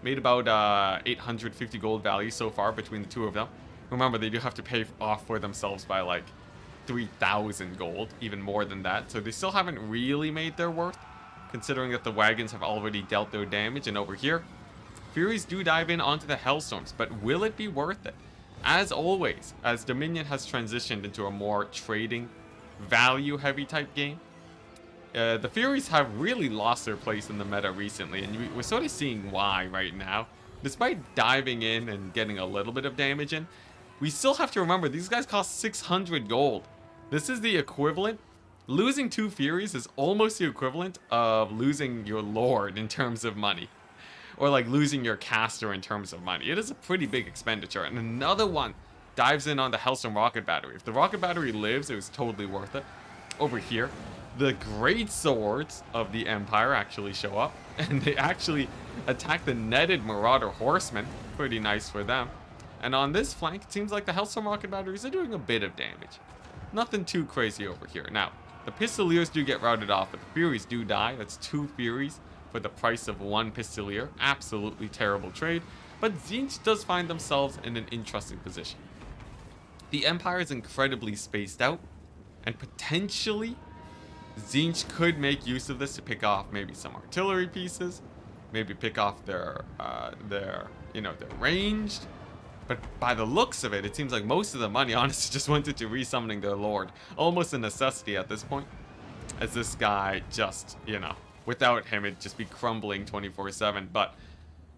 Made about 850 gold value so far between the 2 of them. Remember, they do have to pay off for themselves by like 3,000 gold, even more than that. So they still haven't really made their worth, considering that the wagons have already dealt their damage. And over here, Furies do dive in onto the Hellstorms, but will it be worth it? As always, as Dominion has transitioned into a more trading, value-heavy type game, the Furies have really lost their place in the meta recently, and we're sort of seeing why right now. Despite diving in and getting a little bit of damage in, we still have to remember these guys cost 600 gold. This is the equivalent Losing 2 Furies is almost the equivalent of losing your Lord in terms of money. Or like losing your caster in terms of money. It is a pretty big expenditure. And another one dives in on the Hellstorm Rocket Battery. If the Rocket Battery lives, it was totally worth it. Over here, the great swords of the Empire actually show up. And they actually attack the netted Marauder Horsemen. Pretty nice for them. And on this flank, it seems like the Hellstorm Rocket Batteries are doing a bit of damage. Nothing too crazy over here. Now, the Pistoliers do get routed off, but the Furies do die. That's 2 Furies for the price of 1 Pistolier. Absolutely terrible trade. But Tzeentch does find themselves in an interesting position. The Empire is incredibly spaced out, and potentially Tzeentch could make use of this to pick off maybe some artillery pieces, maybe pick off their ranged. But by the looks of it, it seems like most of the money honestly just went into resummoning their Lord. Almost a necessity at this point, as this guy just, without him it'd just be crumbling 24/7. But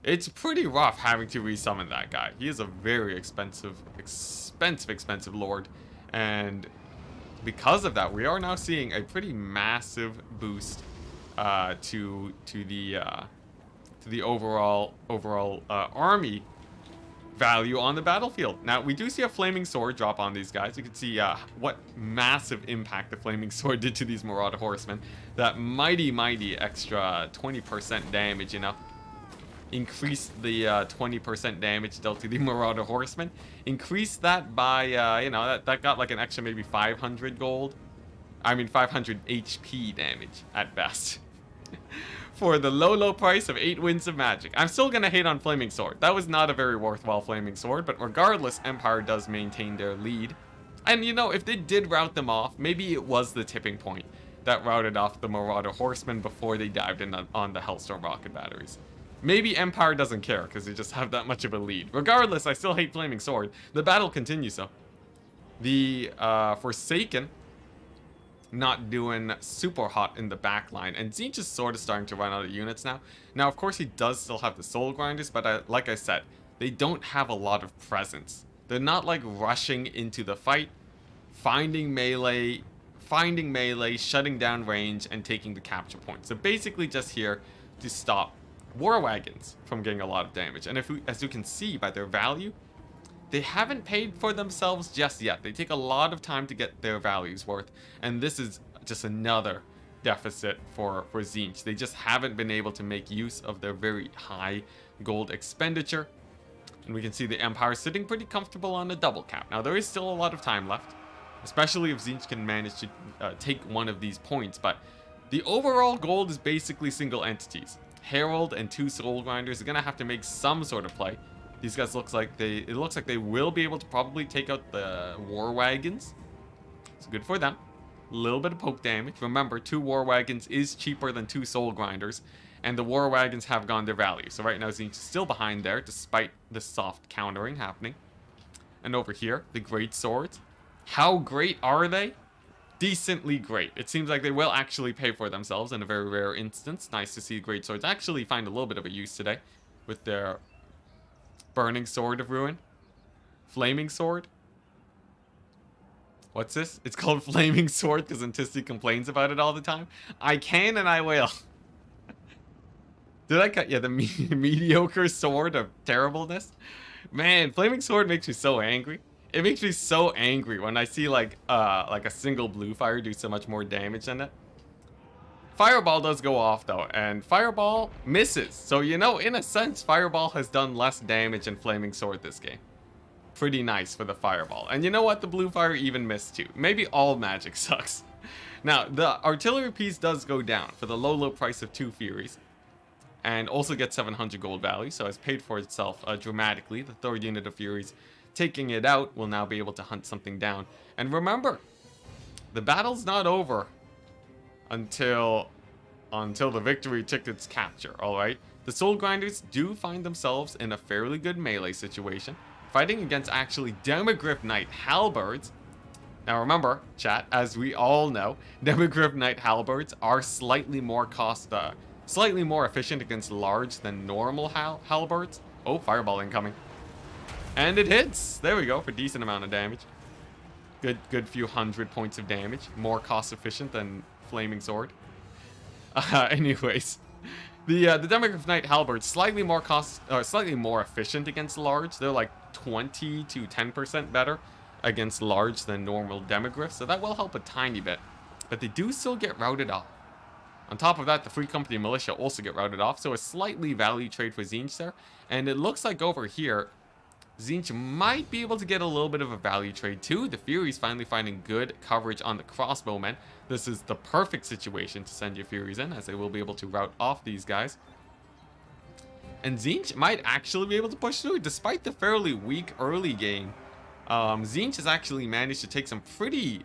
it's pretty rough having to resummon that guy. He is a very expensive Lord, and because of that, we are now seeing a pretty massive boost to the overall army value on the battlefield. Now, we do see a Flaming Sword drop on these guys. You can see what massive impact the Flaming Sword did to these Marauder Horsemen. That mighty extra 20% damage, increase the 20% damage dealt to the Marauder Horsemen. Increase that by, that got like an extra maybe 500 gold. 500 HP damage at best. For the low price of 8 Winds of Magic. I'm still gonna hate on Flaming Sword. That was not a very worthwhile Flaming Sword, but regardless, Empire does maintain their lead. And if they did rout them off, maybe it was the tipping point that routed off the Marauder Horsemen before they dived in on the Hellstorm Rocket Batteries. Maybe Empire doesn't care because they just have that much of a lead. Regardless, I still hate Flaming Sword. The battle continues though. The Forsaken not doing super hot in the back line, and Tzeentch is sort of starting to run out of units now. Now, of course, he does still have the Soul Grinders, but like I said, they don't have a lot of presence. They're not like rushing into the fight, finding melee, shutting down range, and taking the capture points. They're basically just here to stop war wagons from getting a lot of damage. And as you can see by their value, they haven't paid for themselves just yet. They take a lot of time to get their values worth, and this is just another deficit for Tzeentch. They just haven't been able to make use of their very high gold expenditure. And we can see the Empire sitting pretty comfortable on a double cap. Now, there is still a lot of time left, especially if Tzeentch can manage to take one of these points, but the overall gold is basically single entities. Herald and 2 Soul Grinders are going to have to make some sort of play. These guys it looks like they will be able to probably take out the war wagons. It's good for them. A little bit of poke damage. Remember, 2 war wagons is cheaper than 2 Soul Grinders, and the war wagons have gone their value. So right now, Tzeentch is still behind there, despite the soft countering happening. And over here, the great swords. How great are they? Decently great. It seems like they will actually pay for themselves in a very rare instance. Nice to see great swords actually find a little bit of a use today with their Burning Sword of Ruin. Flaming Sword. What's this? It's called Flaming Sword because Enticity complains about it all the time. I can and I will. Did I cut? Yeah, the mediocre sword of terribleness. Man, Flaming Sword makes me so angry. It makes me so angry when I see like a single blue fire do so much more damage than it. Fireball does go off though, and Fireball misses. So, in a sense, Fireball has done less damage than Flaming Sword this game. Pretty nice for the Fireball. And you know what? The blue fire even missed too. Maybe all magic sucks. Now, the artillery piece does go down for the low price of 2 Furies. And also gets 700 gold value, so it's paid for itself dramatically. The 3rd unit of Furies taking it out will now be able to hunt something down. And remember, the battle's not over until the victory tickets capture, alright? The Soul Grinders do find themselves in a fairly good melee situation, fighting against actually Demogryph Knight Halberds. Now remember, chat, as we all know, Demogryph Knight Halberds are slightly more efficient against large than normal halberds. Oh, Fireball incoming. And it hits! There we go, for a decent amount of damage. Good few hundred points of damage. More cost efficient than Flaming Sword. Anyways, the Demigryph Knight Halberd slightly more slightly more efficient against large. They're like 20 to 10% better against large than normal Demigryphs, so that will help a tiny bit. But they do still get routed off. On top of that, the Free Company Militia also get routed off, so a slightly value trade for Tzeentch there. And it looks like over here, Tzeentch might be able to get a little bit of a value trade too. The Furies finally finding good coverage on the crossbowmen. This is the perfect situation to send your Furies in, as they will be able to rout off these guys. And Tzeentch might actually be able to push through, despite the fairly weak early game. Tzeentch has actually managed to take some pretty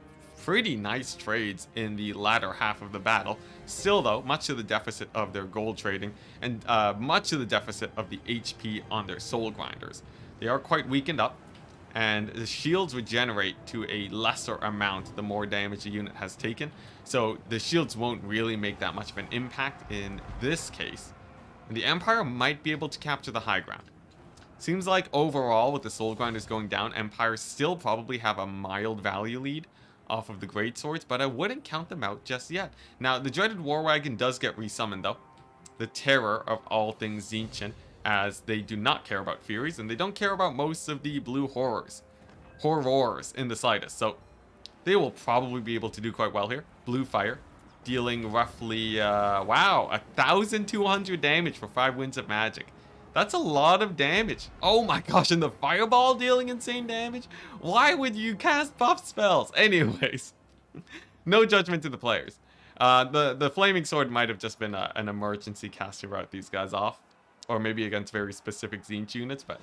nice trades in the latter half of the battle. Still though, much to the deficit of their gold trading, and much to the deficit of the HP on their soul grinders. They are quite weakened up, and the shields regenerate to a lesser amount the more damage a unit has taken. So the shields won't really make that much of an impact in this case. And the Empire might be able to capture the high ground. Seems like overall, with the soul grinders going down, Empires still probably have a mild value lead off of the great swords, but I wouldn't count them out just yet. Now, the dreaded war wagon does get resummoned though. The terror of all things Tzeentchian, as they do not care about Furies, and they don't care about most of the blue horrors in the slightest. So they will probably be able to do quite well here. Blue fire, dealing roughly, wow, 1,200 damage for 5 winds of magic. That's a lot of damage. Oh my gosh, and the fireball dealing insane damage? Why would you cast buff spells? Anyways, no judgment to the players. The flaming sword might have just been an emergency cast to rout these guys off. Or maybe against very specific Tzeentch units, but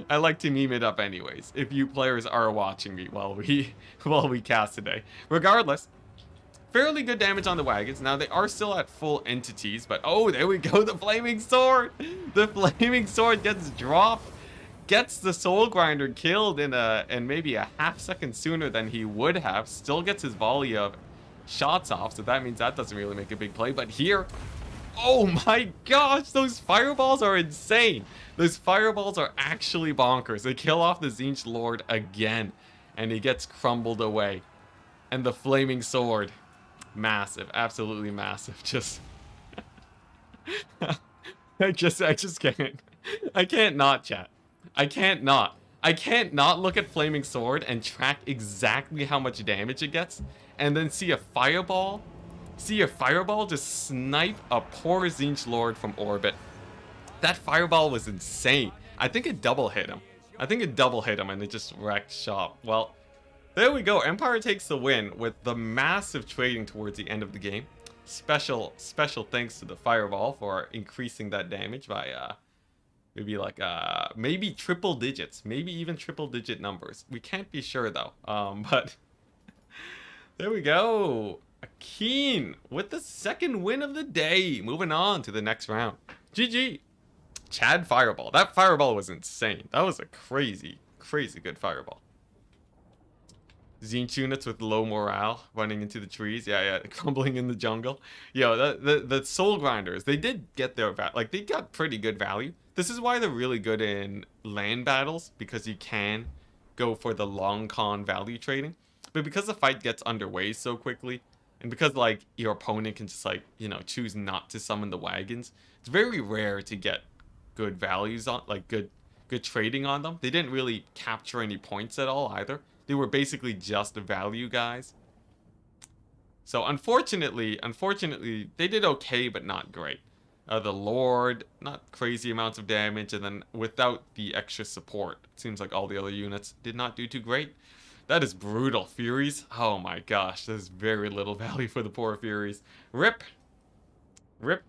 I like to meme it up anyways, if you players are watching me while we cast today. Regardless, fairly good damage on the wagons. Now, they are still at full entities, but oh, there we go, the Flaming Sword! The Flaming Sword gets dropped, gets the Soul Grinder killed in maybe a half second sooner than he would have, still gets his volley of shots off, so that means that doesn't really make a big play, but here, oh my gosh, those fireballs are insane! Those fireballs are actually bonkers. They kill off the Tzeentch Lord again, and he gets crumbled away. And the Flaming Sword, massive, absolutely massive. Just I just can't. I can't not, chat. I can't not look at Flaming Sword and track exactly how much damage it gets, and then see a fireball just snipe a poor Tzeentch Lord from orbit. That fireball was insane. I think it double hit him. And it just wrecked shop. Well, there we go. Empire takes the win with the massive trading towards the end of the game. Special thanks to the fireball for increasing that damage by maybe triple digits, maybe even triple digit numbers. We can't be sure though. But there we go. Akeen with the second win of the day. Moving on to the next round. GG. Chad Fireball. That fireball was insane. That was a crazy good fireball. Tzeentch units with low morale running into the trees. Yeah, crumbling in the jungle. Yo, the soul grinders, they did get their they got pretty good value. This is why they're really good in land battles, because you can go for the long con value trading. But because the fight gets underway so quickly, and because your opponent can just choose not to summon the wagons, it's very rare to get good values on good trading on them. They didn't really capture any points at all either. They were basically just value guys. So unfortunately, they did okay, but not great. The Lord, not crazy amounts of damage, and then without the extra support, it seems like all the other units did not do too great. That is brutal. Furies, oh my gosh, there's very little value for the poor Furies. Rip,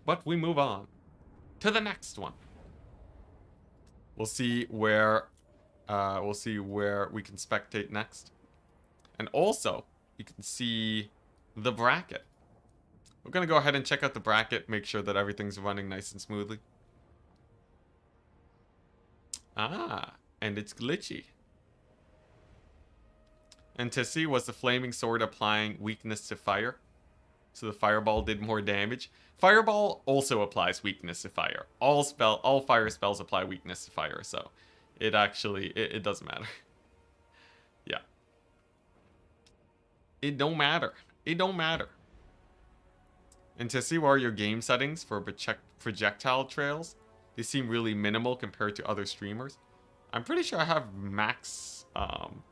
but we move on to the next one. We'll see where we can spectate next. And also, you can see the bracket. We're going to go ahead and check out the bracket, make sure that everything's running nice and smoothly. Ah, and it's glitchy. And to see, was the Flaming Sword applying weakness to fire? So the fireball did more damage. Fireball also applies weakness to fire. All fire spells apply weakness to fire, so it actually, it doesn't matter. Yeah. It don't matter. It don't matter. And to see what are your game settings for projectile trails, they seem really minimal compared to other streamers. I'm pretty sure I have maximum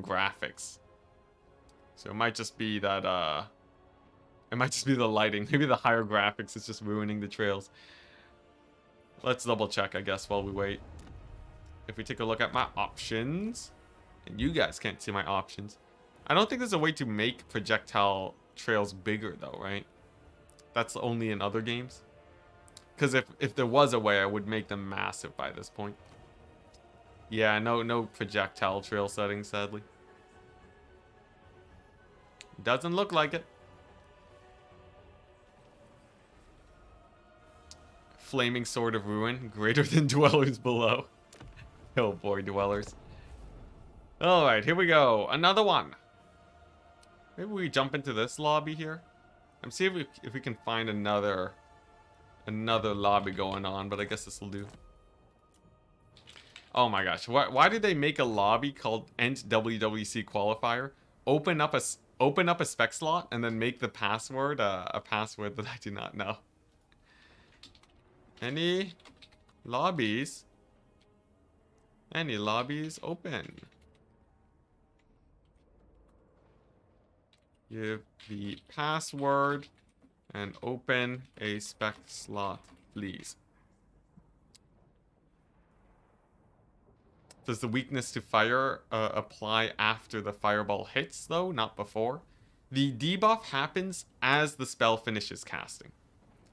graphics. So it might just be that, it might just be the lighting. Maybe the higher graphics is just ruining the trails. Let's double check, I guess, while we wait. If we take a look at my options, and you guys can't see my options. I don't think there's a way to make projectile trails bigger though, right? That's only in other games. Because if there was a way, I would make them massive by this point. Yeah, no projectile trail settings, sadly. Doesn't look like it. Flaming Sword of Ruin, greater than Dwellers Below. Oh boy, Dwellers. Alright, here we go. Another one. Maybe we jump into this lobby here. I'm seeing if we can find another lobby going on, but I guess this will do. Oh my gosh, why did they make a lobby called Ent WWC Qualifier? Open up a spec slot and then make the password a password that I do not know. Any lobbies? Any lobbies open? Give the password and open a spec slot, please. Does the weakness to fire apply after the fireball hits, though? Not before. The debuff happens as the spell finishes casting,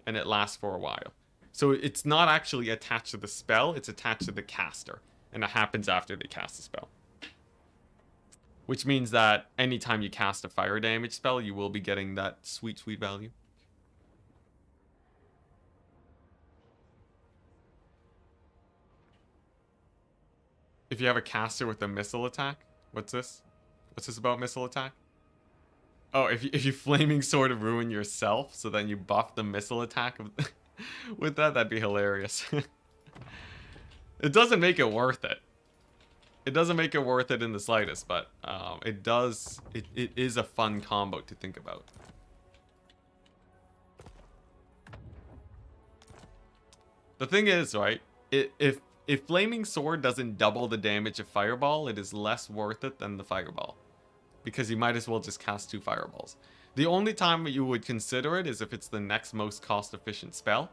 and it lasts for a while. So it's not actually attached to the spell, it's attached to the caster, and it happens after they cast the spell. Which means that anytime you cast a fire damage spell, you will be getting that sweet, sweet value. If you have a caster with a missile attack, what's this? What's this about missile attack? Oh, if you Flaming Sword of Ruin yourself, so then you buff the missile attack with that, that'd be hilarious. It doesn't make it worth it. It doesn't make it worth it in the slightest, but it is a fun combo to think about. The thing is, right, if Flaming Sword doesn't double the damage of Fireball, it is less worth it than the Fireball. Because you might as well just cast 2 Fireballs. The only time you would consider it is if it's the next most cost-efficient spell,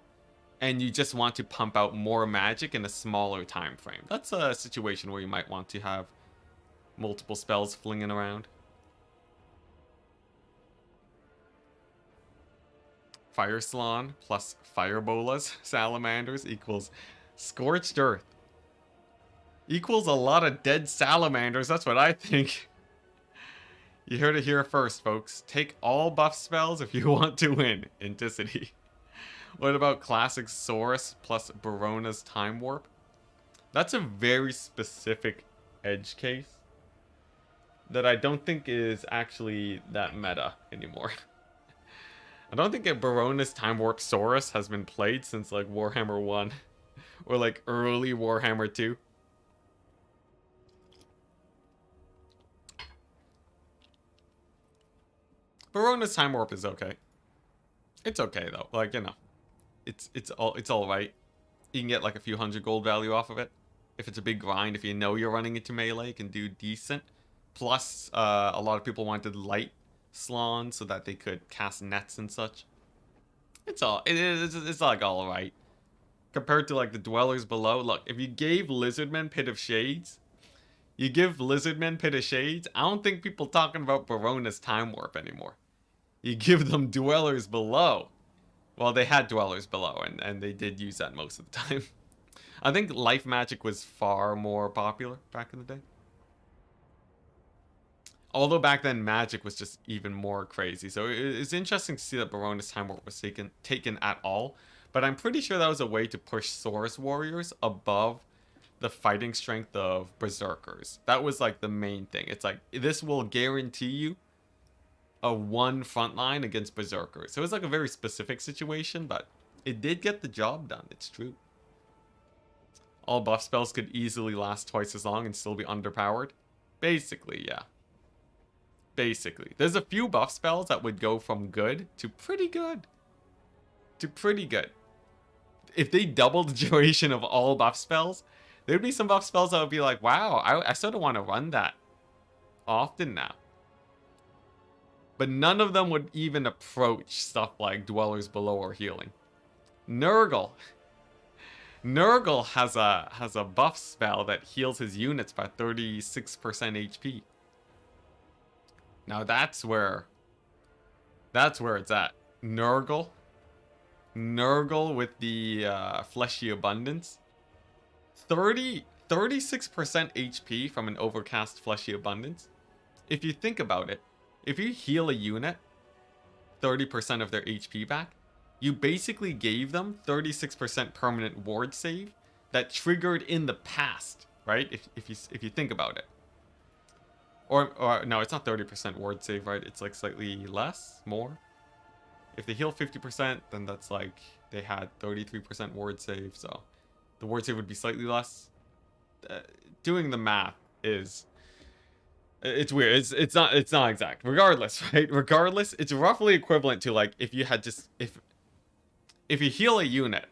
and you just want to pump out more magic in a smaller time frame. That's a situation where you might want to have multiple spells flinging around. Fire Slan plus Firebolas Salamanders equals Scorched Earth. Equals a lot of dead salamanders, that's what I think. You heard it here first, folks. Take all buff spells if you want to win. Enticity. What about Classic Saurus plus Barona's Time Warp? That's a very specific edge case that I don't think is actually that meta anymore. I don't think a Barona's Time Warp Saurus has been played since like Warhammer 1 or like early Warhammer 2. Barona's Time Warp is okay. It's okay though. Like, you know, it's all right. You can get like a few hundred gold value off of it. If it's a big grind, if you know you're running into melee, you can do decent. Plus, a lot of people wanted light Slan so that they could cast nets and such. It's like all right. Compared to like the Dwellers Below, look, if you gave Lizardmen Pit of Shades, you give Lizardmen Pit of Shades, I don't think people talking about Barona's Time Warp anymore. You give them Dwellers Below. Well, they had Dwellers Below, and they did use that most of the time. I think Life Magic was far more popular back in the day. Although back then, Magic was just even more crazy. So it's interesting to see that Barona's Time Warp was taken at all. But I'm pretty sure that was a way to push Saurus Warriors above the fighting strength of Berserkers. That was like the main thing. It's like, this will guarantee you a 1 frontline against Berserkers. So it was like a very specific situation, but it did get the job done. It's true. All buff spells could easily last twice as long and still be underpowered. Basically, yeah. Basically. There's a few buff spells that would go from good to pretty good. To pretty good. If they doubled the duration of all buff spells, there'd be some buff spells that would be like, wow, I sort of want to run that often now. But none of them would even approach stuff like Dwellers Below or Healing. Nurgle. Nurgle has a buff spell that heals his units by 36% HP. Now that's where it's at. Nurgle with the Fleshy Abundance. 36% HP from an Overcast Fleshy Abundance. If you think about it, if you heal a unit 30% of their HP back, you basically gave them 36% permanent ward save that triggered in the past, right? If you think about it. Or no, it's not 30% ward save, right? It's like slightly less, more. If they heal 50%, then that's like they had 33% ward save, so the ward save would be slightly less. Doing the math is it's weird. It's not exact. Regardless, right? Regardless, it's roughly equivalent to like if you had just if you heal a unit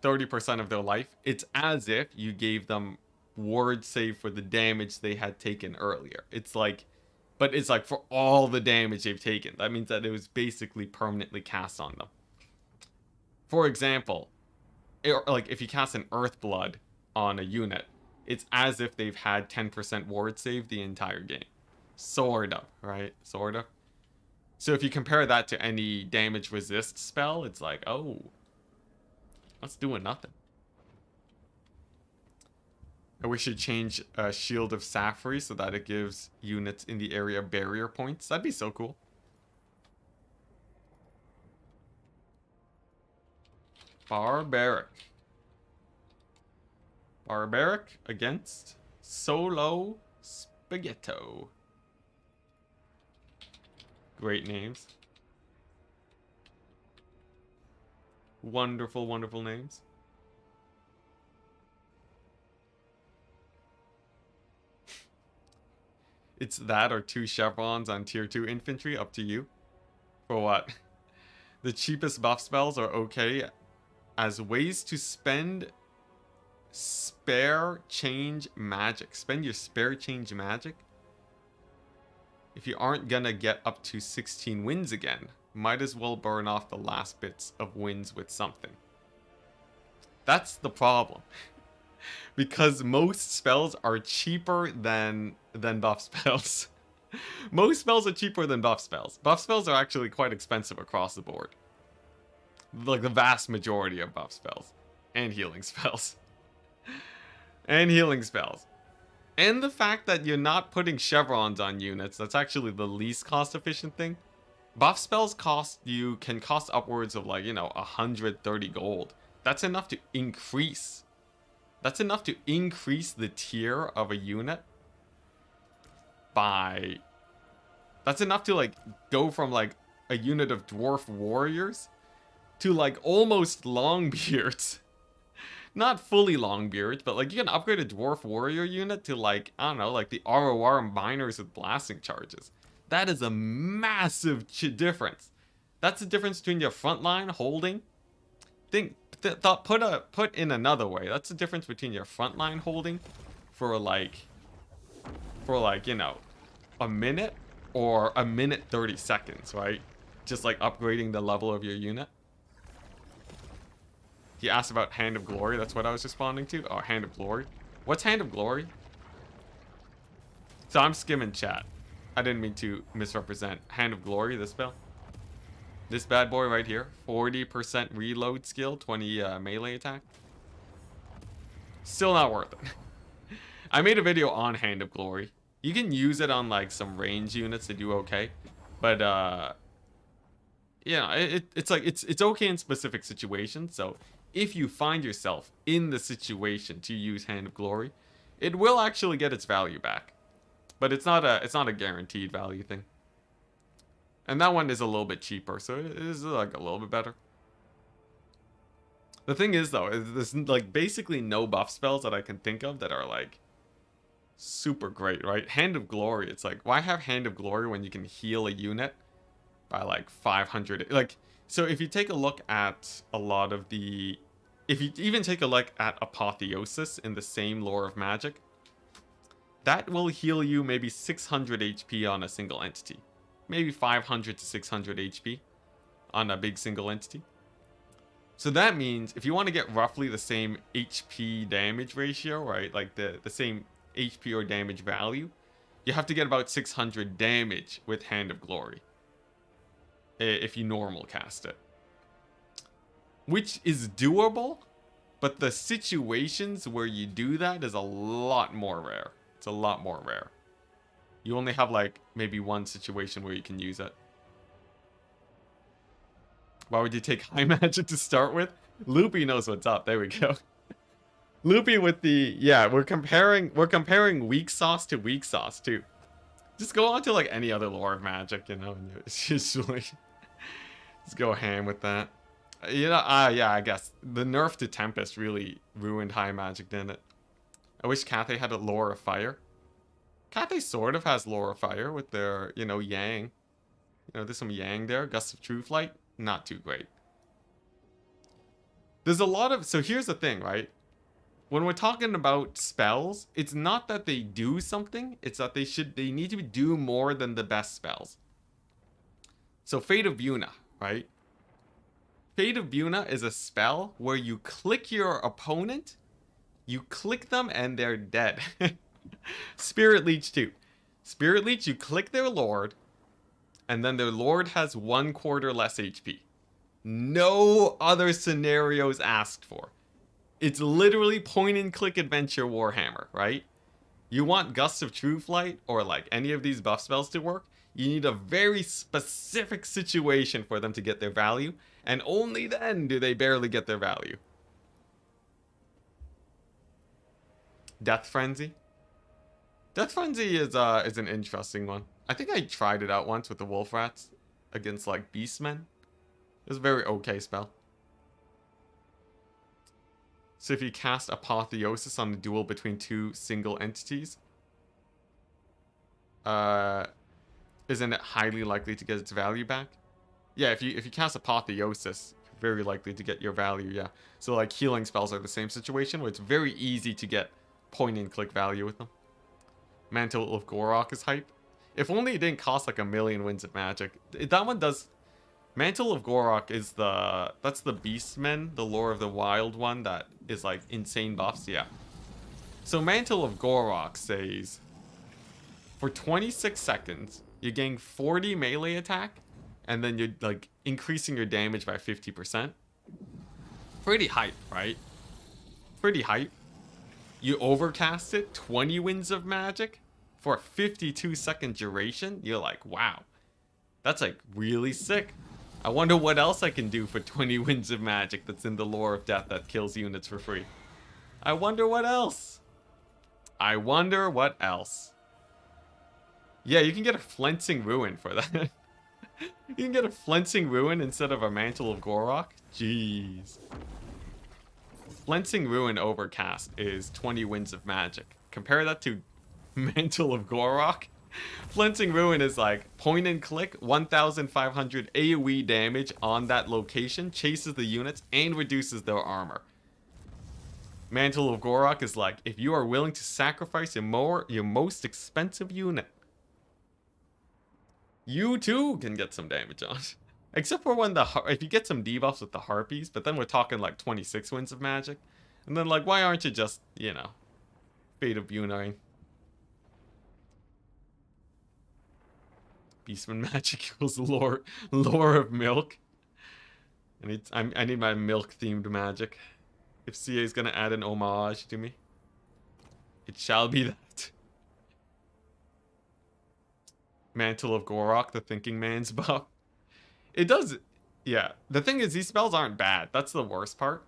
30% of their life, it's as if you gave them ward save for the damage they had taken earlier. It's like, but it's like for all the damage they've taken. That means that it was basically permanently cast on them. For example, like if you cast an Earthblood on a unit, it's as if they've had 10% ward save the entire game. Sort of, right? Sort of. So if you compare that to any damage resist spell, it's like, oh, that's doing nothing. I wish you'd change Shield of Sapphire so that it gives units in the area barrier points. That'd be so cool. Barbaric. Barbaric against Solo Spaghetto. Great names. Wonderful, wonderful names. It's that or 2 chevrons on tier 2 infantry, up to you. For what? The cheapest buff spells are okay as ways to spend spare change magic. Spend your spare change magic. If you aren't gonna get up to 16 wins again, might as well burn off the last bits of wins with something. That's the problem. Because most spells are cheaper than buff spells. Most spells are cheaper than buff spells. Buff spells are actually quite expensive across the board. Like the vast majority of buff spells. And healing spells. And healing spells. And the fact that you're not putting chevrons on units, that's actually the least cost efficient thing. Buff spells can cost upwards of like, 130 gold. That's enough to increase. That's enough to increase the tier of a unit by... That's enough to like go from like a unit of dwarf warriors to like almost longbeards. Not fully longbeards, but like you can upgrade a dwarf warrior unit to like, I don't know, like the ROR miners with blasting charges. That is a massive difference. That's the difference between your frontline holding. Put in another way. That's the difference between your frontline holding for like, a minute or a minute 30 seconds, right? Just like upgrading the level of your unit. He asked about Hand of Glory. That's what I was responding to. Oh, Hand of Glory. What's Hand of Glory? So I'm skimming chat. I didn't mean to misrepresent. Hand of Glory, this spell. This bad boy right here. 40% reload skill, 20 melee attack. Still not worth it. I made a video on Hand of Glory. You can use it on like some range units to do okay. But yeah, it's like it's okay in specific situations. So if you find yourself in the situation to use Hand of Glory, it will actually get its value back. But it's not a guaranteed value thing. And that one is a little bit cheaper, so it is like a little bit better. The thing is though, there's like basically no buff spells that I can think of that are like Super great, right? Hand of Glory. It's like, why have Hand of Glory when you can heal a unit by like 500? Like, so if you take a look at a lot of the... If you even take a look at Apotheosis in the same lore of magic, that will heal you maybe 600 HP on a single entity. Maybe 500 to 600 HP on a big single entity. So that means if you want to get roughly the same HP damage ratio, right? Like the same HP or damage value, you have to get about 600 damage with Hand of Glory. If you normal cast it. Which is doable, but the situations where you do that is a lot more rare. It's a lot more rare. You only have like maybe one situation where you can use it. Why would you take high magic to start with? Loopy knows what's up. There we go. Loopy with the... Yeah, we're comparing weak sauce to weak sauce too. Just go on to like any other lore of magic, you know, and it's usually... Just go ham with that. You know, yeah, I guess. The nerf to Tempest really ruined high magic, didn't it? I wish Cathay had a lore of fire. Cathay sort of has lore of fire with their, you know, Yang. You know, there's some Yang there. Gust of Truth Light, not too great. There's a lot of... So here's the thing, right? When we're talking about spells, it's not that they do something. It's that they need to do more than the best spells. So Fate of Yuna, right? Fate of Yuna is a spell where you click your opponent, you click them, and they're dead. Spirit Leech too. Spirit Leech, you click their lord, and then their lord has 1/4 less HP. No other scenarios asked for. It's literally point and click adventure Warhammer, right? You want Gust of Truth Light or like any of these buff spells to work, you need a very specific situation for them to get their value, and only then do they barely get their value. Death Frenzy. Death Frenzy is an interesting one. I think I tried it out once with the Wolf Rats against like Beastmen. It was a very okay spell. So if you cast Apotheosis on the duel between two single entities, isn't it highly likely to get its value back? Yeah, if you cast Apotheosis, you're very likely to get your value, yeah. So like healing spells are the same situation where it's very easy to get point and click value with them. Mantle of Gorok is hype. If only it didn't cost like 1,000,000 Winds of Magic. That one does... Mantle of Gorok is that's the Beastmen, the Lore of the Wild one that is like insane buffs, yeah. So Mantle of Gorok says, for 26 seconds, you gain 40 melee attack, and then you're like increasing your damage by 50%. Pretty hype, right? Pretty hype. You overcast it, 20 Winds of Magic, for a 52-second duration. You're like, wow, that's like really sick. I wonder what else I can do for 20 Winds of Magic that's in the Lore of Death that kills units for free. I wonder what else. I wonder what else. Yeah, you can get a Flensing Ruin for that. You can get a Flensing Ruin instead of a Mantle of Gorok? Jeez. Flensing Ruin overcast is 20 Winds of Magic. Compare that to Mantle of Gorok. Flensing Ruin is like point and click, 1,500 AoE damage on that location, chases the units, and reduces their armor. Mantle of Gorok is like, if you are willing to sacrifice your most expensive unit, you too can get some damage on. Except for when if you get some debuffs with the Harpies, but then we're talking like 26 Winds of Magic. And then like, why aren't you just, you know, Fate of Yuna? Beastman magic equals lore of milk. I need my milk themed magic. If CA is gonna add an homage to me, it shall be that. Mantle of Gorok, the thinking man's buff. It does, yeah. The thing is, these spells aren't bad. That's the worst part.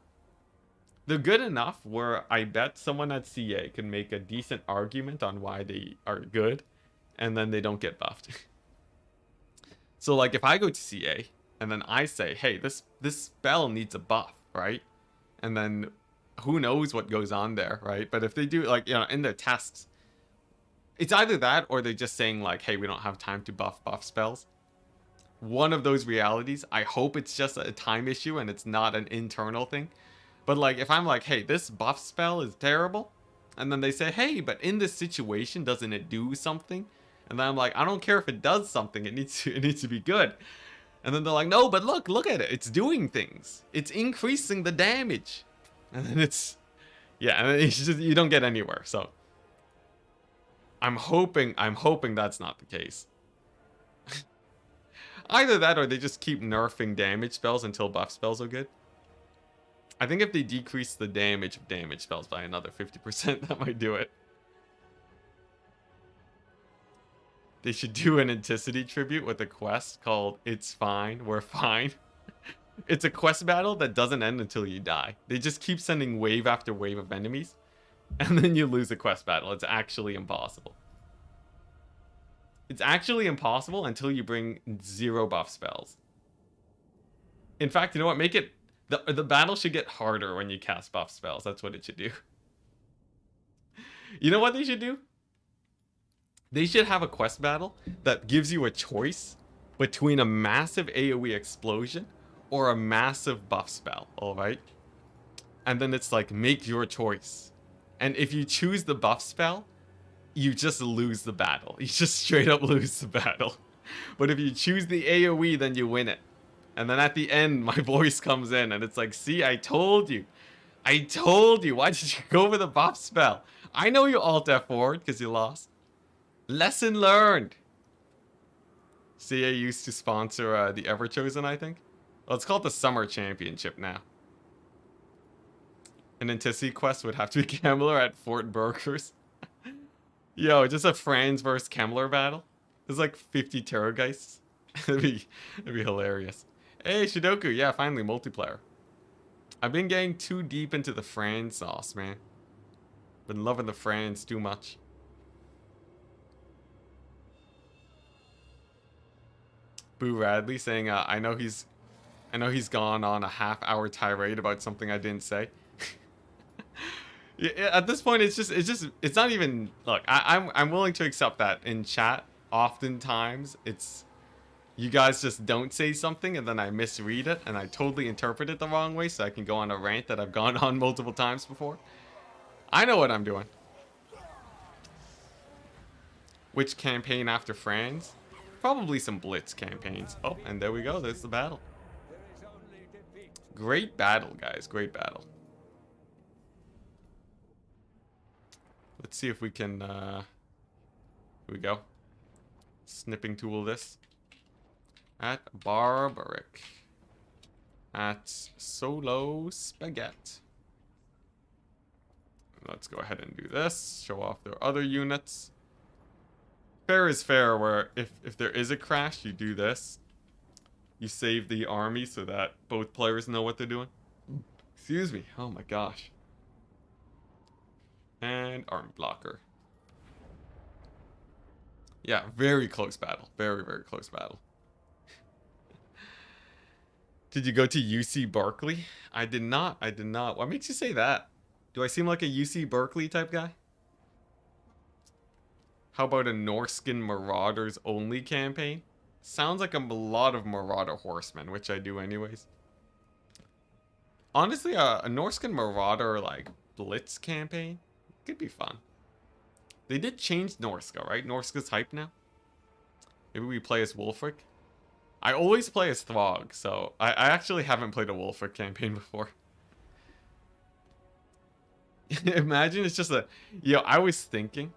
They're good enough where I bet someone at CA can make a decent argument on why they are good, and then they don't get buffed. So like if I go to CA and then I say, hey, this spell needs a buff, right? And then who knows what goes on there, right? But if they do, like, you know, in their tests, It's either that or they're just saying like, hey, we don't have time to buff spells. One of those realities. I hope it's just a time issue and it's not an internal thing. But like, if I'm like, hey, this buff spell is terrible, and then they say, hey, but in this situation, doesn't it do something? And then I'm like, I don't care if it does something. It needs to be good. And then they're like, no, but look at it. It's doing things. It's increasing the damage. And then it's, yeah, and it's just, you don't get anywhere. So I'm hoping that's not the case. Either that or they just keep nerfing damage spells until buff spells are good. I think if they decrease the damage of damage spells by another 50%, that might do it. They should do an Enticity tribute with a quest called It's Fine, We're Fine. It's a quest battle that doesn't end until you die. They just keep sending wave after wave of enemies, and then you lose a quest battle. It's actually impossible. It's actually impossible until you bring 0 buff spells. In fact, you know what? Make it... The battle should get harder when you cast buff spells. That's what it should do. You know what they should do? They should have a quest battle that gives you a choice between a massive AoE explosion or a massive buff spell, alright? And then it's like, make your choice. And if you choose the buff spell, you just lose the battle. You just straight up lose the battle. But if you choose the AoE, then you win it. And then at the end, my voice comes in and it's like, see, I told you. I told you. Why did you go for the buff spell? I know you alt F forward because you lost. Lesson learned. CA used to sponsor the Everchosen, I think. Well, it's called the Summer Championship now. An Enticity quest would have to be Kemmler at Fort Burgers. Yo, just a Franz versus Kemmler battle. There's like 50 Terrorgeists. It'd be hilarious. Hey, Shidoku. Yeah, finally, multiplayer. I've been getting too deep into the Franz sauce, man. Been loving the Franz too much. Boo Radley saying, I know he's gone on a half-hour tirade about something I didn't say. Yeah, at this point, it's not even. Look, I'm willing to accept that in chat. Oftentimes, it's you guys just don't say something and then I misread it and I totally interpret it the wrong way, so I can go on a rant that I've gone on multiple times before. I know what I'm doing. Which campaign after Franz? Probably some Blitz campaigns. Oh, and there we go. There's the battle. Great battle, guys. Great battle. Let's see if we can, here we go. Snipping tool this. At Barbaric. At Solo Spaghetti. Let's go ahead and do this. Show off their other units. Fair is fair, where if there is a crash, you do this. You save the army so that both players know what they're doing. Excuse me. Oh my gosh. And arm blocker. Yeah, very close battle. Very, very close battle. Did you go to UC Berkeley? I did not. I did not. What makes you say that? Do I seem like a UC Berkeley type guy? How about a Norskin Marauders only campaign? Sounds like a lot of Marauder Horsemen, which I do anyways. Honestly, a Norskin Marauder like Blitz campaign could be fun. They did change Norska, right? Norska's hype now. Maybe we play as Wolfric. I always play as Throg, so I actually haven't played a Wolfric campaign before. Imagine it's just a... Yo, I was thinking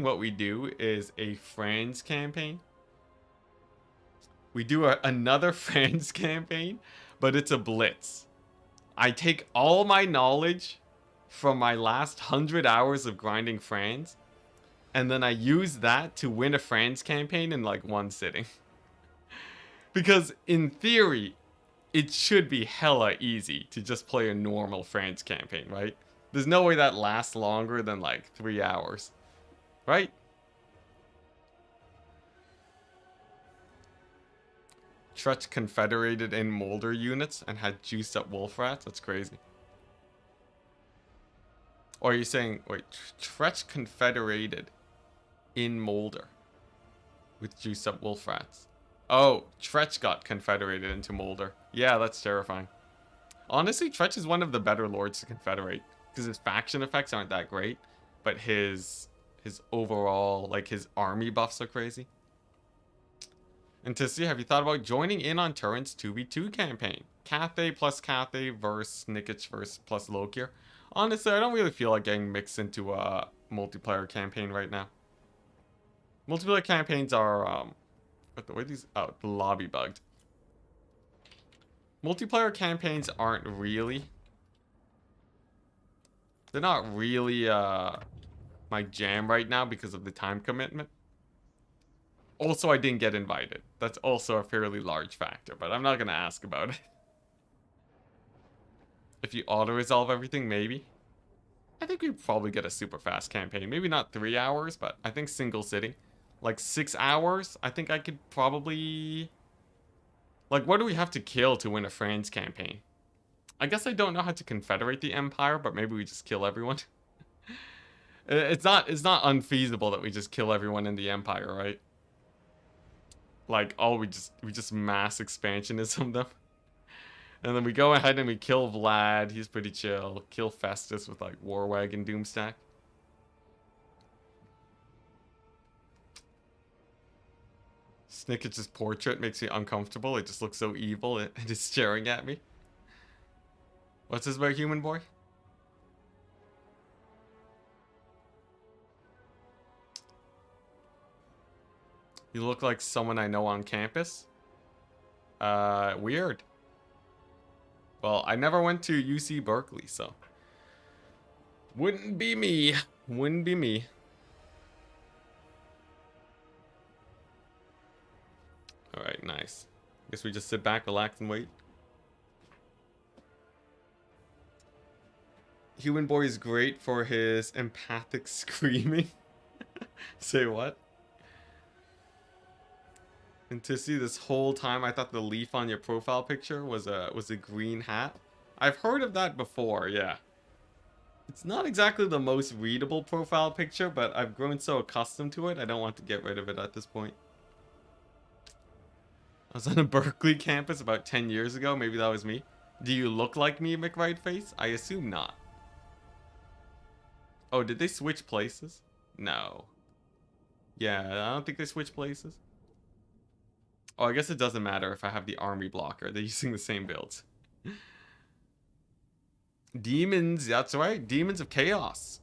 what we do is a Franz campaign. We do another Franz campaign, but it's a Blitz. I take all my knowledge from my last 100 hours of grinding Franz, and then I use that to win a Franz campaign in like one sitting. Because in theory, it should be hella easy to just play a normal Franz campaign, right? There's no way that lasts longer than like 3 hours, right? Trutch confederated in Molder units and had juiced up wolf rats. That's crazy. Or are you saying, wait, Tretch confederated in Molder with juiced up wolf rats? Oh, Tretch got confederated into Molder. Yeah, that's terrifying. Honestly, Tretch is one of the better lords to confederate because his faction effects aren't that great, but his overall, like, his army buffs are crazy. Enticity, have you thought about joining in on Turin's 2v2 campaign? Cathay plus Cathay versus Nikic versus plus Lokir. Honestly, I don't really feel like getting mixed into a multiplayer campaign right now. Multiplayer campaigns are, what the way these, oh, the lobby bugged. Multiplayer campaigns aren't really, they're not really, my jam right now because of the time commitment. Also, I didn't get invited. That's also a fairly large factor, but I'm not going to ask about it. If you auto-resolve everything, maybe. I think we'd probably get a super fast campaign. Maybe not 3 hours, but I think single sitting. Like 6 hours, I think I could probably... Like, what do we have to kill to win a France campaign? I guess I don't know how to confederate the Empire, but maybe we just kill everyone. It's not unfeasible that we just kill everyone in the Empire, right? Like, oh, we just mass expansionism them. And then we go ahead and we kill Vlad. He's pretty chill. Kill Festus with, like, War Wagon Doomstack. Snikic's portrait makes me uncomfortable. It just looks so evil. It is staring at me. What's this about Human Boy? You look like someone I know on campus. Weird. Well, I never went to UC Berkeley, so... Wouldn't be me. Wouldn't be me. Alright, nice. Guess we just sit back, relax, and wait. Human Boy is great for his empathic screaming. Say what? And to see this whole time, I thought the leaf on your profile picture was a green hat. I've heard of that before, yeah. It's not exactly the most readable profile picture, but I've grown so accustomed to it, I don't want to get rid of it at this point. I was on a Berkeley campus about 10 years ago. Maybe that was me. Do you look like me, McRightface? I assume not. Oh, did they switch places? No. Yeah, I don't think they switched places. Oh, I guess it doesn't matter if I have the army blocker. They're using the same builds. Demons, that's right. Demons of Chaos.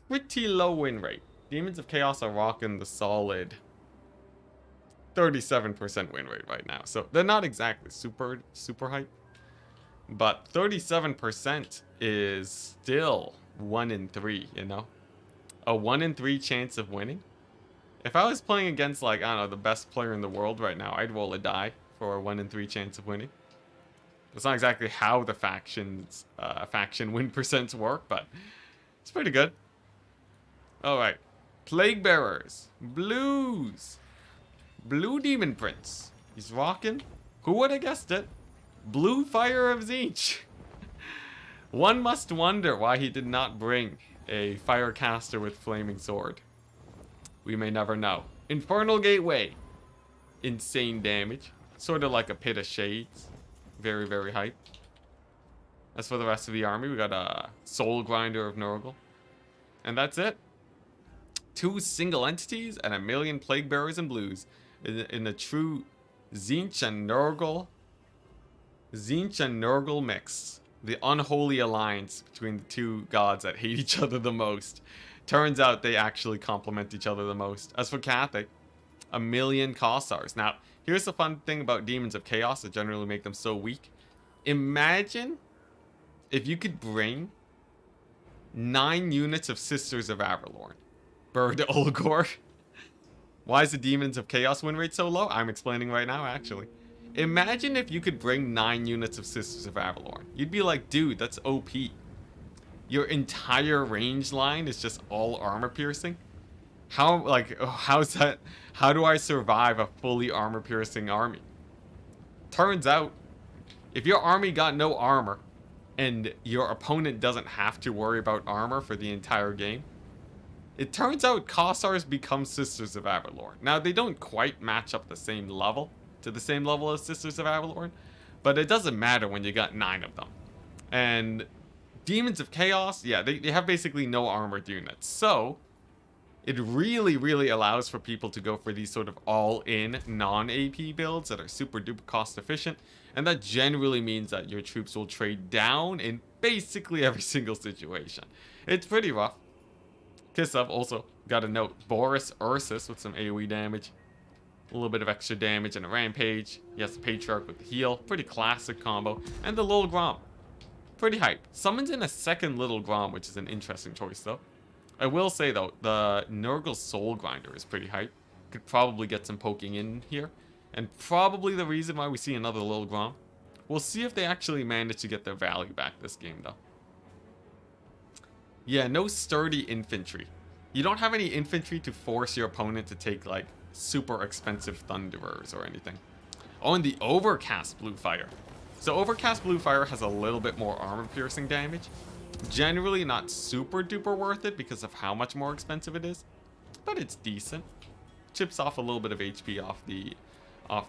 Pretty low win rate. Demons of Chaos are rocking the solid 37% win rate right now. So they're not exactly super hype. But 37% is still 1 in 3, you know? A 1 in 3 chance of winning. If I was playing against, like, I don't know, the best player in the world right now, I'd roll a die for a 1 in 3 chance of winning. That's not exactly how the faction win percents work, but it's pretty good. Alright. Plague Bearers. Blues. Blue Demon Prince. He's rocking. Who would have guessed it? Blue Fire of Tzeentch. One must wonder why he did not bring a Firecaster with Flaming Sword. We may never know. Infernal Gateway. Insane damage. Sort of like a Pit of Shades. Very, very hype. As for the rest of the army, we got a Soul Grinder of Nurgle. And that's it. 2 single entities and 1,000,000 Plague Bearers and Blues. In a true Tzeentch and Nurgle mix. The unholy alliance between the two gods that hate each other the most. Turns out they actually complement each other the most. As for Cathay, 1,000,000 Kossars. Now, here's the fun thing about Demons of Chaos that generally make them so weak. Imagine if you could bring 9 units of Sisters of Avalorn. Bird Olgor. Why is the Demons of Chaos win rate so low? I'm explaining right now, actually. Imagine if you could bring 9 units of Sisters of Avalorn. You'd be like, dude, that's OP. Your entire range line is just all armor piercing. How's that? How do I survive a fully armor piercing army? Turns out, if your army got no armor and your opponent doesn't have to worry about armor for the entire game. It turns out Kossars become Sisters of Avalorn. Now, they don't quite match up the same level as Sisters of Avalorn, but it doesn't matter when you got 9 of them. And Demons of Chaos, yeah, they have basically no armored units. So, it really, really allows for people to go for these sort of all-in, non-AP builds that are super duper cost efficient. And that generally means that your troops will trade down in basically every single situation. It's pretty rough. Kislev also got a note. Boris Ursus with some AoE damage. A little bit of extra damage and a rampage. Yes, the Patriarch with the heal. Pretty classic combo. And the Little Grom. Pretty hype. Summons in a second Little Grom, which is an interesting choice though. I will say though, the Nurgle Soul Grinder is pretty hype. Could probably get some poking in here. And probably the reason why we see another Little Grom. We'll see if they actually manage to get their value back this game though. Yeah, no sturdy infantry. You don't have any infantry to force your opponent to take like super expensive Thunderers or anything. Oh, and the Overcast Bluefire. So Overcast Bluefire has a little bit more armor piercing damage. Generally not super duper worth it because of how much more expensive it is. But it's decent. Chips off a little bit of HP off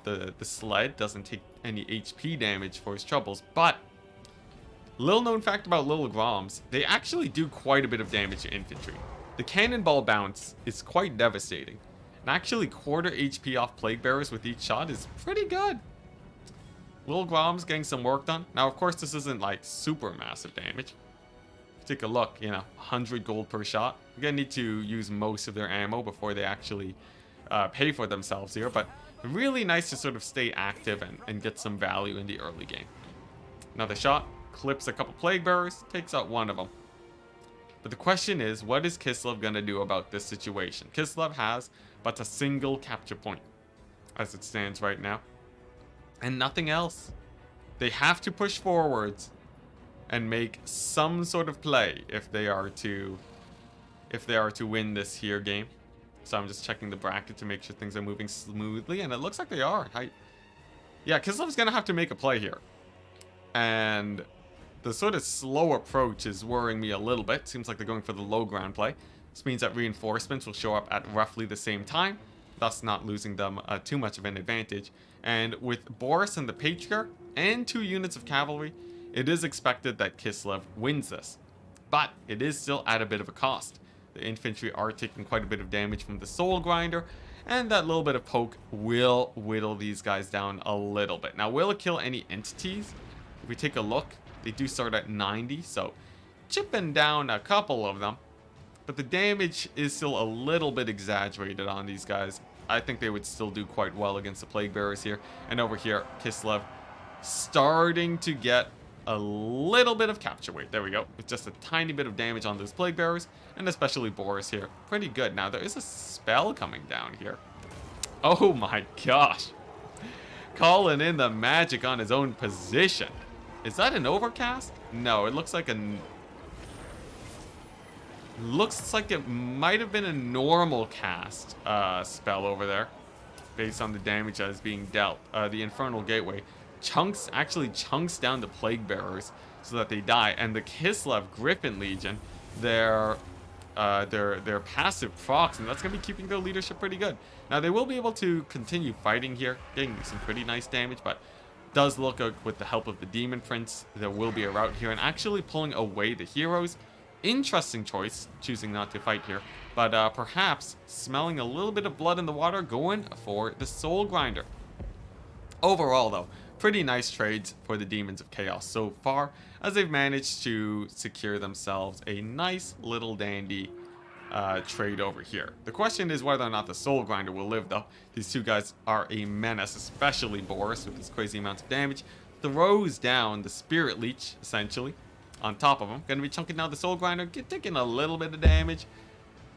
the sled. Doesn't take any HP damage for his troubles. But little known fact about Little Groms, they actually do quite a bit of damage to infantry. The cannonball bounce is quite devastating. And actually quarter HP off Plague Bearers with each shot is pretty good. Little Groms getting some work done. Now of course this isn't like super massive damage. Take a look, 100 gold per shot. You're gonna need to use most of their ammo before they actually pay for themselves here. But really nice to sort of stay active and get some value in the early game. Another shot. Clips a couple Plague Bearers, takes out one of them. But the question is, what is Kislev going to do about this situation? Kislev has but a single capture point, as it stands right now. And nothing else. They have to push forwards and make some sort of play if they are to win this here game. So I'm just checking the bracket to make sure things are moving smoothly, and it looks like they are. Yeah, Kislev's going to have to make a play here. And the sort of slow approach is worrying me a little bit. Seems like they're going for the low ground play. This means that reinforcements will show up at roughly the same time, thus not losing them too much of an advantage. And with Boris and the Patriarch and 2 units of cavalry, it is expected that Kislev wins this. But it is still at a bit of a cost. The infantry are taking quite a bit of damage from the Soul Grinder, and that little bit of poke will whittle these guys down a little bit. Now, will it kill any entities? If we take a look, they do start at 90, so chipping down a couple of them. But the damage is still a little bit exaggerated on these guys. I think they would still do quite well against the Plague Bearers here. And over here, Kislev starting to get a little bit of capture weight. There we go. With just a tiny bit of damage on those Plague Bearers, and especially Boris here. Pretty good. Now, there is a spell coming down here. Oh my gosh. Calling in the magic on his own position. Is that an overcast? No, it looks like it might have been a normal cast spell over there, based on the damage that is being dealt. The Infernal Gateway actually chunks down the Plague Bearers so that they die, and the Kislev Griffin Legion, their passive procs, and that's gonna be keeping their leadership pretty good. Now they will be able to continue fighting here, getting some pretty nice damage, but does look like with the help of the Demon Prince, there will be a route here, and actually pulling away the heroes. Interesting choice, choosing not to fight here, but perhaps smelling a little bit of blood in the water, going for the Soul Grinder. Overall, though, pretty nice trades for the Demons of Chaos so far, as they've managed to secure themselves a nice little dandy trade over here. The question is whether or not the Soul Grinder will live, though. These 2 guys are a menace, especially Boris with his crazy amounts of damage. Throws down the Spirit Leech, essentially, on top of him. Gonna be chunking down the Soul Grinder, taking a little bit of damage.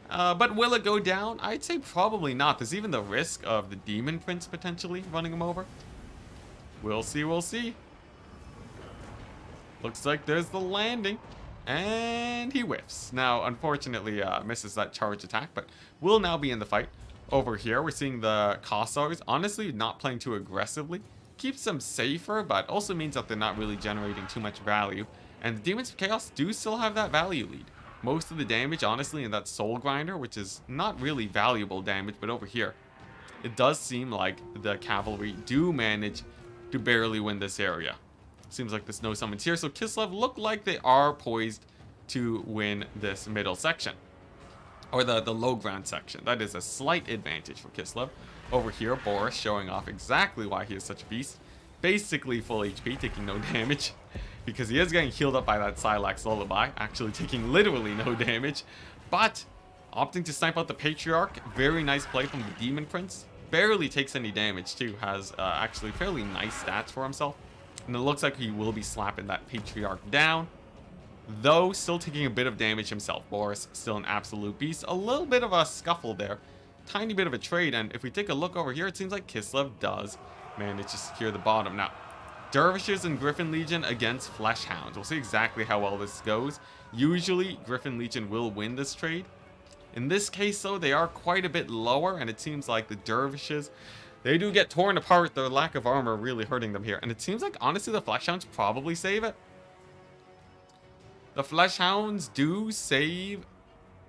But will it go down? I'd say probably not. There's even the risk of the Demon Prince potentially running him over. We'll see, we'll see. Looks like there's the landing. And he whiffs. Now, unfortunately, misses that charge attack, but will now be in the fight. Over here, we're seeing the Kossars, honestly, not playing too aggressively. Keeps them safer, but also means that they're not really generating too much value. And the Demons of Chaos do still have that value lead. Most of the damage, honestly, in that Soul Grinder, which is not really valuable damage, but over here, it does seem like the Cavalry do manage to barely win this area. Seems like the Snow Summons here, so Kislev look like they are poised to win this middle section. Or the low ground section. That is a slight advantage for Kislev. Over here, Boris showing off exactly why he is such a beast. Basically full HP, taking no damage. Because he is getting healed up by that Silax Lullaby. Actually taking literally no damage. But opting to snipe out the Patriarch. Very nice play from the Demon Prince. Barely takes any damage too. Has actually fairly nice stats for himself. And it looks like he will be slapping that Patriarch down. Though still taking a bit of damage himself. Boris still an absolute beast. A little bit of a scuffle there. Tiny bit of a trade. And if we take a look over here, it seems like Kislev does manage to secure the bottom. Now, Dervishes and Griffin Legion against Flesh Hounds. We'll see exactly how well this goes. Usually, Griffin Legion will win this trade. In this case, though, they are quite a bit lower. And it seems like the Dervishes, they do get torn apart. Their lack of armor really hurting them here. And it seems like, honestly, the Flesh Hounds probably save it. The Flesh Hounds do save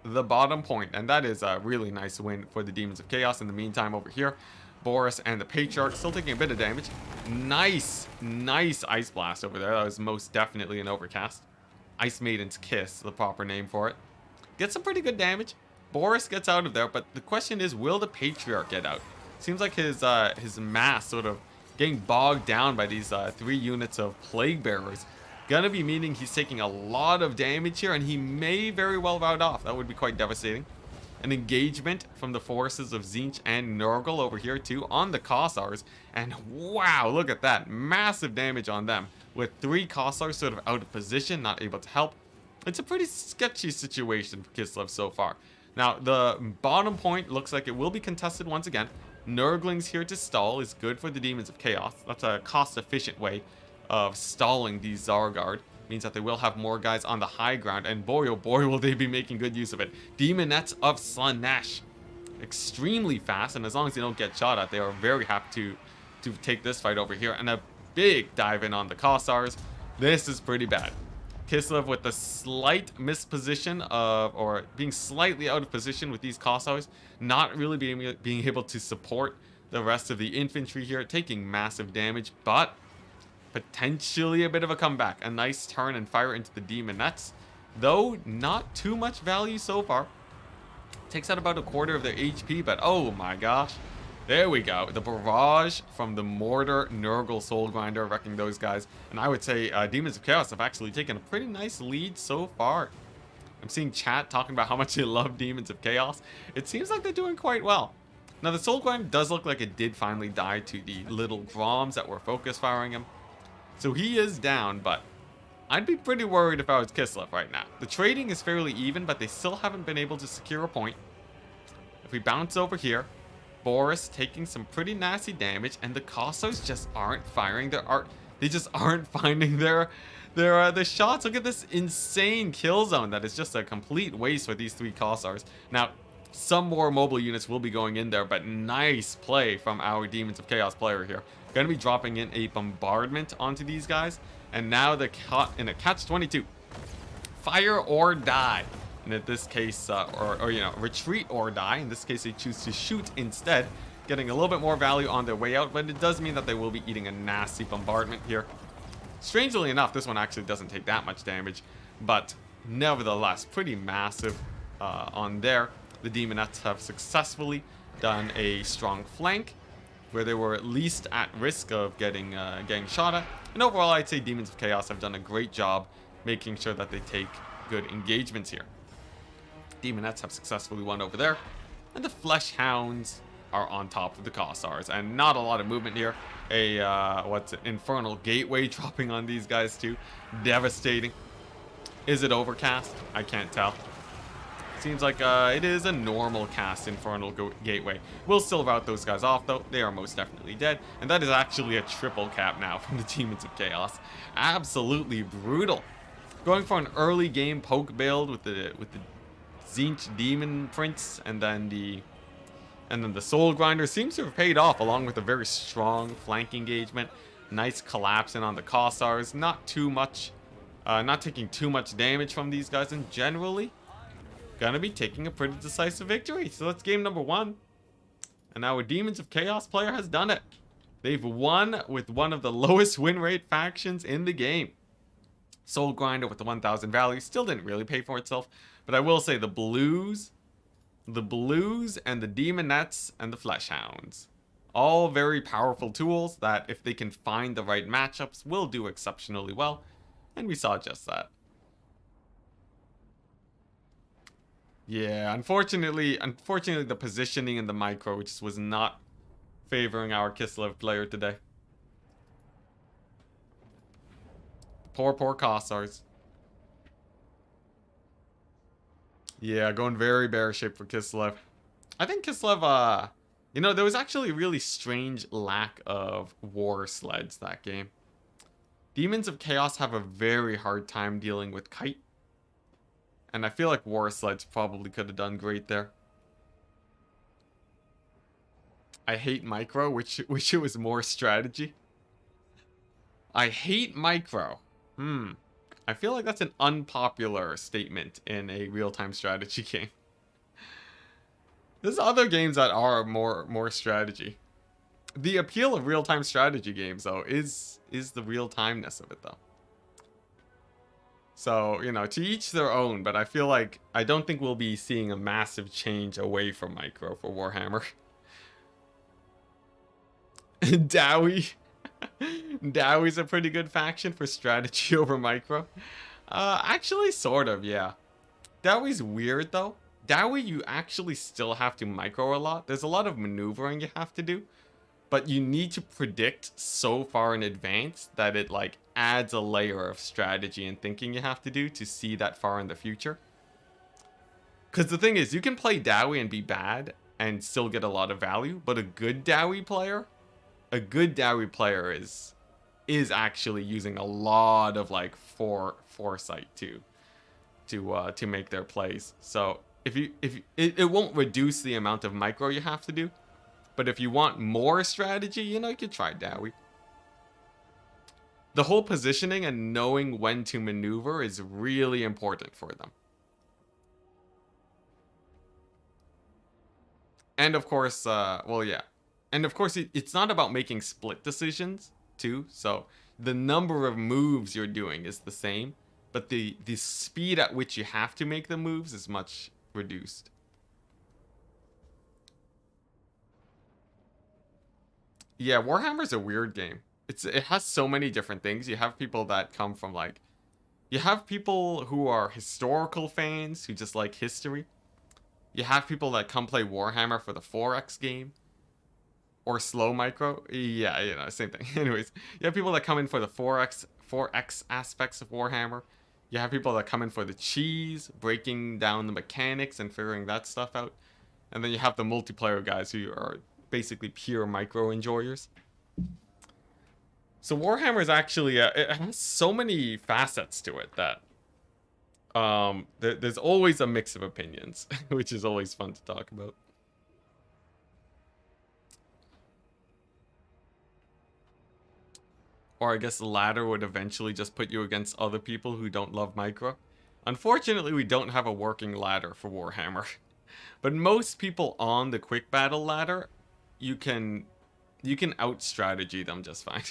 the bottom point, and that is a really nice win for the Demons of Chaos. In the meantime, over here, Boris and the Patriarch still taking a bit of damage. Nice Ice Blast over there. That was most definitely an overcast. Ice Maiden's Kiss, the proper name for it. Gets some pretty good damage. Boris gets out of there, but the question is, will the Patriarch get out? Seems like his mass sort of getting bogged down by these 3 units of Plague Bearers. Gonna be meaning he's taking a lot of damage here, and he may very well rout off. That would be quite devastating. An engagement from the forces of Tzeentch and Nurgle over here too on the Kossars. And wow, look at that. Massive damage on them. With 3 Kossars sort of out of position, not able to help. It's a pretty sketchy situation for Kislev so far. Now, the bottom point looks like it will be contested once again. Nurglings here to stall is good for the Demons of Chaos. That's a cost-efficient way of stalling these Zargard. Means that they will have more guys on the high ground, and boy oh boy will they be making good use of it. Demonettes of Slaanesh, extremely fast, and as long as they don't get shot at, they are very happy to take this fight over here. And a big dive in on the Kossars. This is pretty bad. Kislev with the slight misposition of, or being slightly out of position with these Kossars, not really being able to support the rest of the infantry here, taking massive damage, but potentially a bit of a comeback. A nice turn and fire into the Demonettes, though not too much value so far. Takes out about a quarter of their HP, but oh my gosh. There we go. The barrage from the Mortar Nurgle Soul Grinder wrecking those guys. And I would say Demons of Chaos have actually taken a pretty nice lead so far. I'm seeing chat talking about how much they love Demons of Chaos. It seems like they're doing quite well. Now the Soul Grinder does look like it did finally die to the little Groms that were focus firing him. So he is down, but I'd be pretty worried if I was Kislev right now. The trading is fairly even, but they still haven't been able to secure a point. If we bounce over here, Boris taking some pretty nasty damage, and the Kossars just aren't firing their they just aren't finding their shots. Look at this insane kill zone that is just a complete waste for these 3 Kossars. Now, some more mobile units will be going in there, but nice play from our Demons of Chaos player here. Going to be dropping in a bombardment onto these guys, and now they're caught in a catch-22. Fire or die. And in this case, or you know, retreat or die. In this case, they choose to shoot instead, getting a little bit more value on their way out, but it does mean that they will be eating a nasty bombardment here. Strangely enough, this one actually doesn't take that much damage, but nevertheless, pretty massive on there. The Demonettes have successfully done a strong flank, where they were at least at risk of getting shot at. And overall, I'd say Demons of Chaos have done a great job making sure that they take good engagements here. Demonettes have successfully won over there, and the Flesh Hounds are on top of the Kossars, and not a lot of movement here. Infernal Gateway dropping on these guys too. Devastating. Is it overcast? I can't tell. Seems like it is a normal cast Infernal Gateway. We'll still rout those guys off though. They are most definitely dead. And that is actually a triple cap now from the Demons of Chaos. Absolutely brutal. Going for an early game poke build with the Tzeentch Demon Prince and then the Soul Grinder seems to have paid off, along with a very strong flank engagement. Nice collapse in on the Kossars. Not too much Not taking too much damage from these guys, and generally gonna be taking a pretty decisive victory. So that's game number 1. And our Demons of Chaos player has done it. They've won with one of the lowest win rate factions in the game. Soul Grinder with the 1000 value still didn't really pay for itself. But I will say the Blues and the Demonettes and the Fleshhounds. All very powerful tools that, if they can find the right matchups, will do exceptionally well. And we saw just that. Yeah, unfortunately, the positioning in the micro just was not favoring our Kislev player today. Poor Kossars. Yeah, going very bear shape for Kislev. I think Kislev, you know, there was actually a really strange lack of war sleds that game. Demons of Chaos have a very hard time dealing with Kite. And I feel like war sleds probably could have done great there. I hate micro, wish it was more strategy. I hate micro. I feel like that's an unpopular statement in a real-time strategy game. There's other games that are more strategy. The appeal of real-time strategy games, though, is the real-timeness of it, though. So, you know, to each their own, but I feel like I don't think we'll be seeing a massive change away from micro for Warhammer. Dowie. Dowie's a pretty good faction for strategy over micro. Actually, sort of, yeah. Dowie's weird, though. Dowie, you actually still have to micro a lot. There's a lot of maneuvering you have to do. But you need to predict so far in advance that it, like, adds a layer of strategy and thinking you have to do to see that far in the future. Because the thing is, you can play Dowie and be bad and still get a lot of value. But a good Dowie player is actually using a lot of, like, foresight to make their plays. So it won't reduce the amount of micro you have to do. But if you want more strategy, you know, you could try Dowie. The whole positioning and knowing when to maneuver is really important for them. And of course, well, yeah. And of course, it's not about making split decisions, too. So the number of moves you're doing is the same. But the speed at which you have to make the moves is much reduced. Yeah, Warhammer's a weird game. It has so many different things. You have people that come from, like... You have people who are historical fans who just like history. You have people that come play Warhammer for the 4X game. Or slow micro. Yeah, you know, same thing. Anyways, you have people that come in for the 4X aspects of Warhammer. You have people that come in for the cheese, breaking down the mechanics and figuring that stuff out. And then you have the multiplayer guys who are basically pure micro enjoyers. So Warhammer is actually it has so many facets to it that there's always a mix of opinions, which is always fun to talk about. Or I guess the ladder would eventually just put you against other people who don't love micro. Unfortunately, we don't have a working ladder for Warhammer. But most people on the quick battle ladder, you can out-strategy them just fine.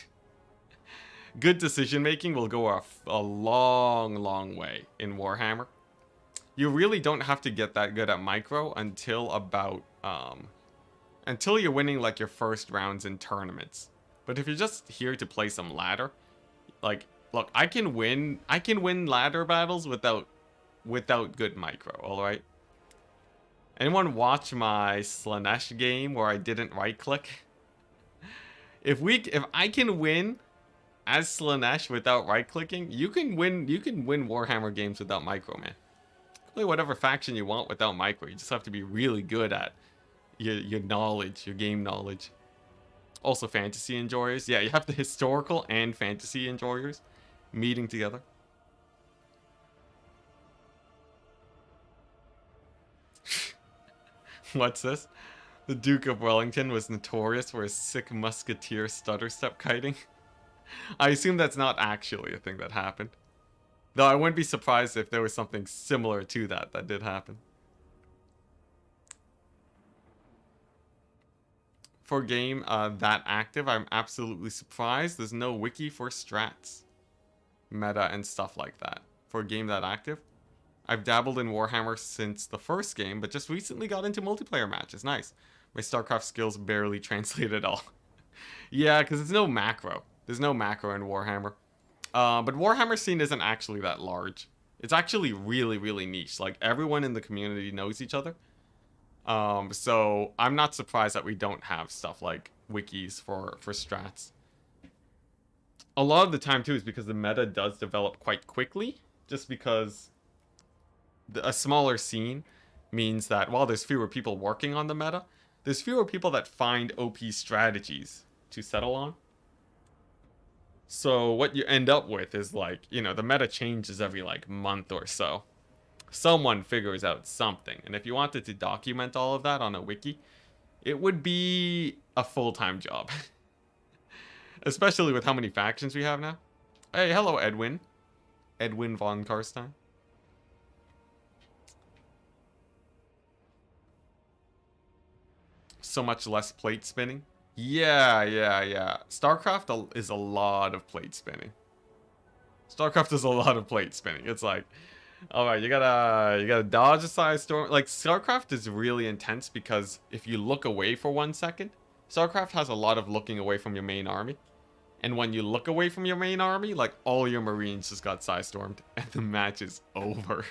Good decision making will go a long way in Warhammer. You really don't have to get that good at micro until about until you're winning like your first rounds in tournaments. But if you're just here to play some ladder, like, look, I can win ladder battles without good micro, all right? Anyone watch my Slaanesh game where I didn't right click? If I can win as Slaanesh without right clicking, you can win Warhammer games without micro, man. Play whatever faction you want without micro. You just have to be really good at your knowledge, your game knowledge. Also fantasy enjoyers. Yeah, you have the historical and fantasy enjoyers meeting together. What's this? The Duke of Wellington was notorious for his sick musketeer stutter step kiting. I assume that's not actually a thing that happened. Though I wouldn't be surprised if there was something similar to that that did happen. For a game that active, I'm absolutely surprised there's no wiki for strats, meta, and stuff like that. For a game that active, I've dabbled in Warhammer since the first game, but just recently got into multiplayer matches. Nice. My StarCraft skills barely translate at all. Yeah, because there's no macro. There's no macro in Warhammer. But Warhammer scene isn't actually that large. It's actually really, really niche. Like, everyone in the community knows each other. So I'm not surprised that we don't have stuff like wikis for strats. A lot of the time, too, is because the meta does develop quite quickly. Just because a smaller scene means that while there's fewer people working on the meta, there's fewer people that find OP strategies to settle on. So what you end up with is like, you know, the meta changes every like month or so. Someone figures out something. And if you wanted to document all of that on a wiki, it would be a full-time job. Especially with how many factions we have now. Hey, hello, Edwin. Edwin von Karstein. So much less plate spinning. Yeah. StarCraft is a lot of plate spinning. StarCraft is a lot of plate spinning. It's like, all right, you gotta dodge a side storm. Like, StarCraft is really intense because if you look away for 1 second, StarCraft has a lot of looking away from your main army. And when you look away from your main army, like, all your Marines just got side stormed and the match is over.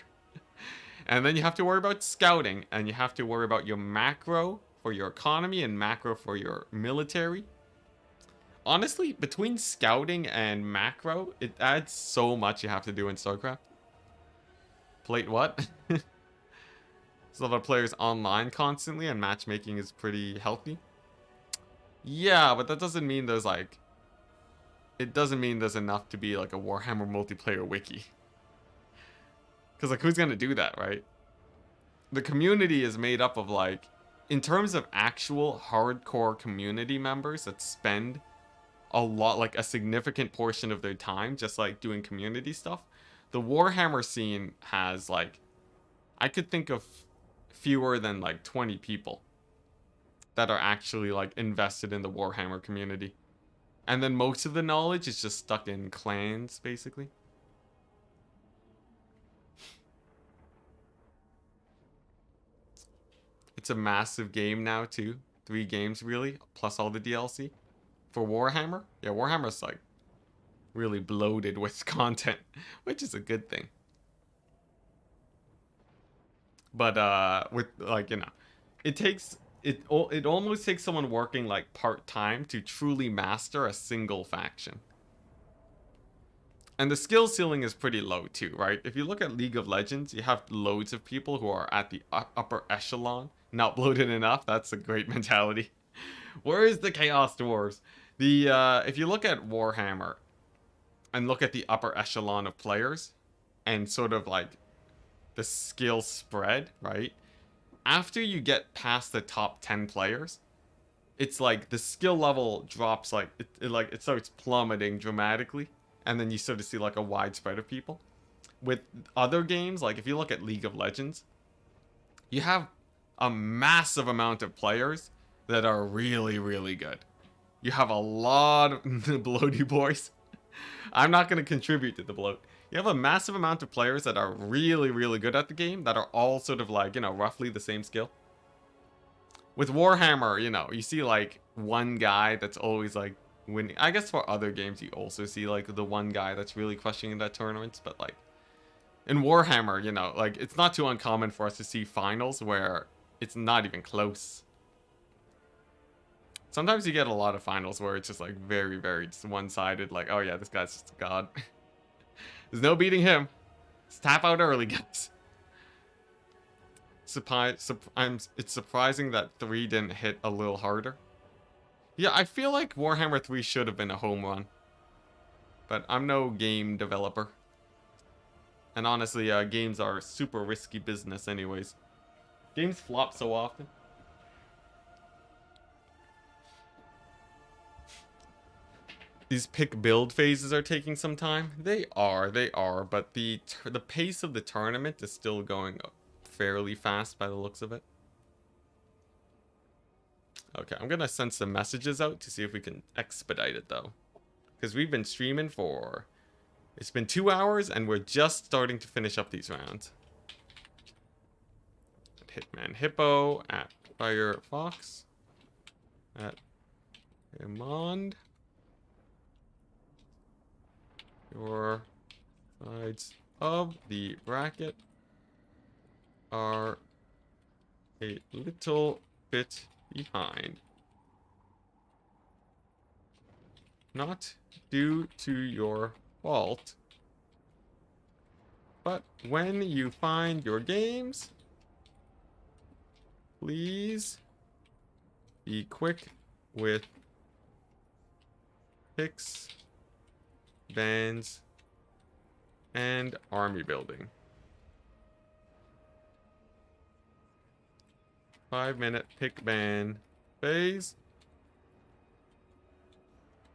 And then you have to worry about scouting, and you have to worry about your macro for your economy and macro for your military. Honestly, between scouting and macro, it adds so much you have to do in StarCraft. Plate what? There's a lot of players online constantly, and matchmaking is pretty healthy. Yeah, but that doesn't mean there's like... It doesn't mean there's enough to be like a Warhammer multiplayer wiki. Because like, who's gonna do that, right? The community is made up of like... In terms of actual hardcore community members that spend a lot, like a significant portion of their time just like doing community stuff, the Warhammer scene has like, I could think of fewer than like 20 people that are actually like invested in the Warhammer community. And then most of the knowledge is just stuck in clans, basically. It's a massive game now, too. 3 games, really, plus all the DLC. For Warhammer? Yeah, Warhammer's, like, really bloated with content, which is a good thing. But, with, like, you know, it almost takes someone working, like, part-time to truly master a single faction. And the skill ceiling is pretty low, too, right? If you look at League of Legends, you have loads of people who are at the upper echelon. Not bloated enough. That's a great mentality. Where is the Chaos Dwarves? If you look at Warhammer and look at the upper echelon of players and sort of like the skill spread, right? After you get past the top 10 players, it's like the skill level drops, like it starts plummeting dramatically, and then you sort of see like a wide spread of people. With other games, like if you look at League of Legends, you have a massive amount of players that are really, really good. You have a lot of bloaty boys. I'm not going to contribute to the bloat. You have a massive amount of players that are really, really good at the game that are all sort of like, you know, roughly the same skill. With Warhammer, you know, you see like one guy that's always like winning. I guess for other games you also see like the one guy that's really crushing in that tournaments, but like in Warhammer, you know, like it's not too uncommon for us to see finals where it's not even close. Sometimes you get a lot of finals where it's just like very, very just one-sided, like, oh yeah, this guy's just a god. There's no beating him. Just tap out early, guys. It's surprising that 3 didn't hit a little harder. Yeah, I feel like Warhammer 3 should have been a home run. But I'm no game developer. And honestly, games are super risky business anyways. Games flop so often. These pick build phases are taking some time. They are, but the pace of the tournament is still going fairly fast by the looks of it. Okay, I'm gonna send some messages out to see if we can expedite it though. Because we've been streaming for... It's been 2 hours and we're just starting to finish up these rounds. Hitman Hippo at Firefox at Raymond. Your sides of the bracket are a little bit behind. Not due to your fault, but when you find your games, please be quick with picks, bans, and army building. 5-minute pick ban phase.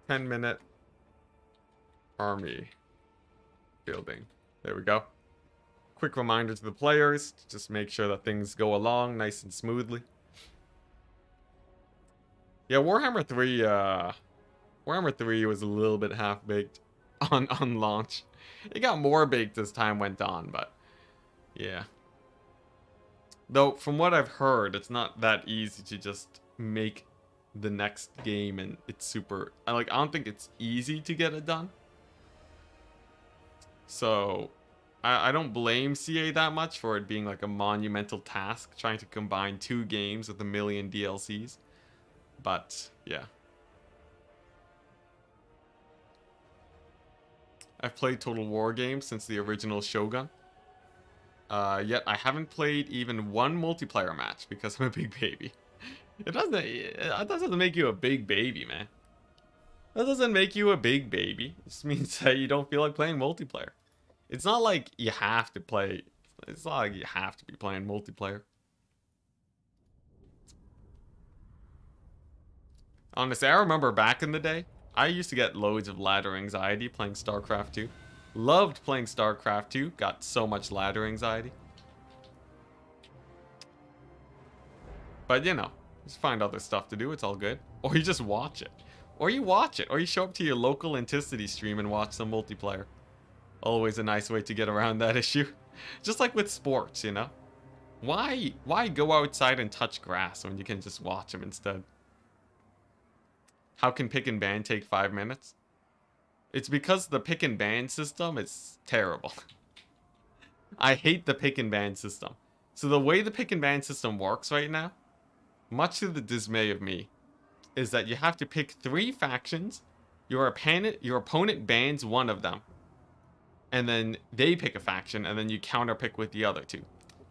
10-minute army building. There we go. Quick reminder to the players to just make sure that things go along nice and smoothly. Yeah, Warhammer 3 was a little bit half-baked on launch. It got more baked as time went on, but yeah. Though, from what I've heard, it's not that easy to just make the next game, and it's super... I don't think it's easy to get it done. So, I don't blame CA that much for it being like a monumental task, trying to combine 2 games with a million DLCs. But, yeah. I've played Total War games since the original Shogun. Yet I haven't played even one multiplayer match because I'm a big baby. It doesn't make you a big baby, man. That doesn't make you a big baby. It just means that you don't feel like playing multiplayer. It's not like you have to play. It's not like you have to be playing multiplayer. Honestly, I remember back in the day, I used to get loads of ladder anxiety playing StarCraft 2. Loved playing StarCraft 2. Got so much ladder anxiety. But, you know, just find other stuff to do. It's all good. Or you just watch it. Or you watch it. Or you show up to your local Enticity stream and watch some multiplayer. Always a nice way to get around that issue. Just like with sports, you know? Why go outside and touch grass when you can just watch them instead? How can pick and ban take 5 minutes? It's because the pick and ban system is terrible. I hate the pick and ban system. So the way the pick and ban system works right now, much to the dismay of me, is that you have to pick 3 factions. Your opponent bans one of them. And then they pick a faction, and then you counterpick with the other 2.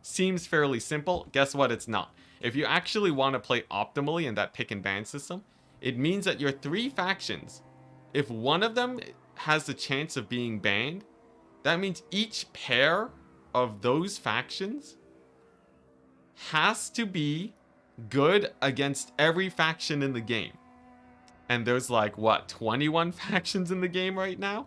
Seems fairly simple. Guess what? It's not. If you actually want to play optimally in that pick and ban system, it means that your 3 factions, if one of them has the chance of being banned, that means each pair of those factions has to be good against every faction in the game. And there's like, what, 21 factions in the game right now?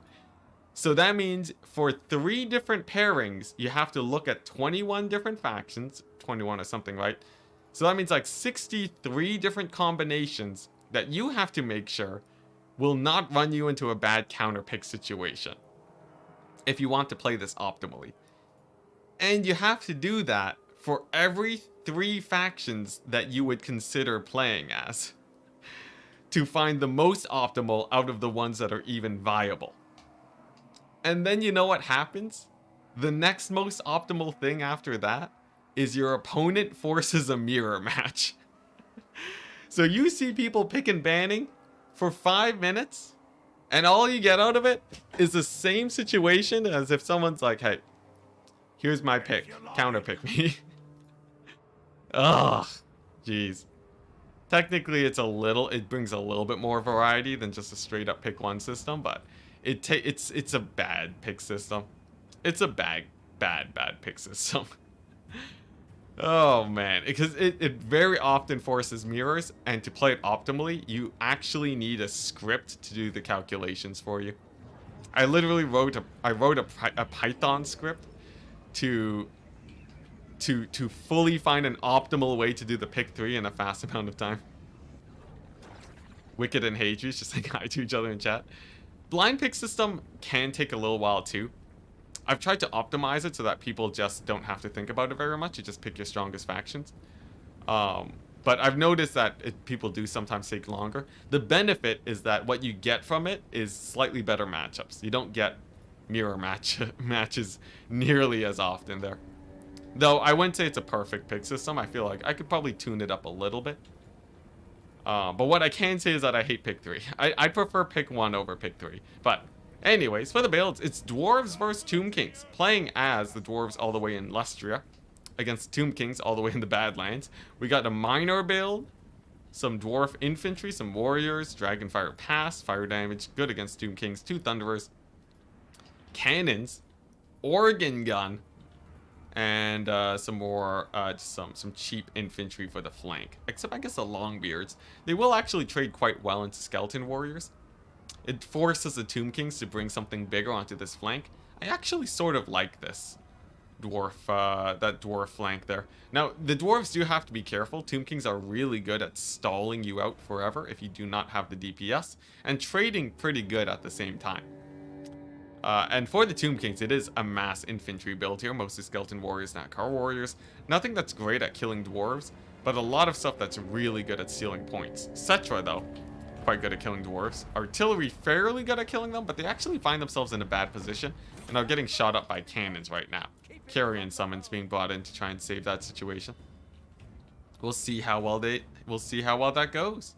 So that means for 3 different pairings, you have to look at 21 different factions. 21 or something, right? So that means like 63 different combinations that you have to make sure will not run you into a bad counterpick situation if you want to play this optimally. And you have to do that for every 3 factions that you would consider playing as to find the most optimal out of the ones that are even viable. And then you know what happens? The next most optimal thing after that is your opponent forces a mirror match. So you see people pick and banning for 5 minutes, and all you get out of it is the same situation as if someone's like, hey, here's my pick, counterpick me. Ugh, jeez. Technically, it brings a little bit more variety than just a straight up pick one system, but it's a bad pick system. It's a bad pick system. Oh man, because it very often forces mirrors, and to play it optimally, you actually need a script to do the calculations for you. I literally wrote a Python script to fully find an optimal way to do the pick 3 in a fast amount of time. Wicked and Hadrius just saying hi to each other in chat. Blind pick system can take a little while too. I've tried to optimize it so that people just don't have to think about it very much. You just pick your strongest factions. But I've noticed that people do sometimes take longer. The benefit is that what you get from it is slightly better matchups. You don't get mirror matches nearly as often there. Though I wouldn't say it's a perfect pick system. I feel like I could probably tune it up a little bit. But what I can say is that I hate pick 3. I prefer pick 1 over pick 3. But anyways, for the builds, it's Dwarves versus Tomb Kings. Playing as the Dwarves all the way in Lustria against Tomb Kings all the way in the Badlands. We got a minor build, some Dwarf Infantry, some Warriors, Dragonfire Pass, fire damage, good against Tomb Kings, 2 Thunderers, Cannons, Organ Gun, and some more, just some cheap infantry for the flank. Except I guess the Longbeards. They will actually trade quite well into Skeleton Warriors. It forces the Tomb Kings to bring something bigger onto this flank. I actually sort of like this that dwarf flank there. Now, the dwarves do have to be careful. Tomb Kings are really good at stalling you out forever if you do not have the DPS, and trading pretty good at the same time. And for the Tomb Kings, it is a mass infantry build here, mostly Skeleton Warriors, not Car Warriors. Nothing that's great at killing dwarves, but a lot of stuff that's really good at stealing points. Cetra, though, quite good at killing dwarves. Artillery, fairly good at killing them, but they actually find themselves in a bad position and are getting shot up by cannons right now. Carrion summons being brought in to try and save that situation. We'll see how well that goes.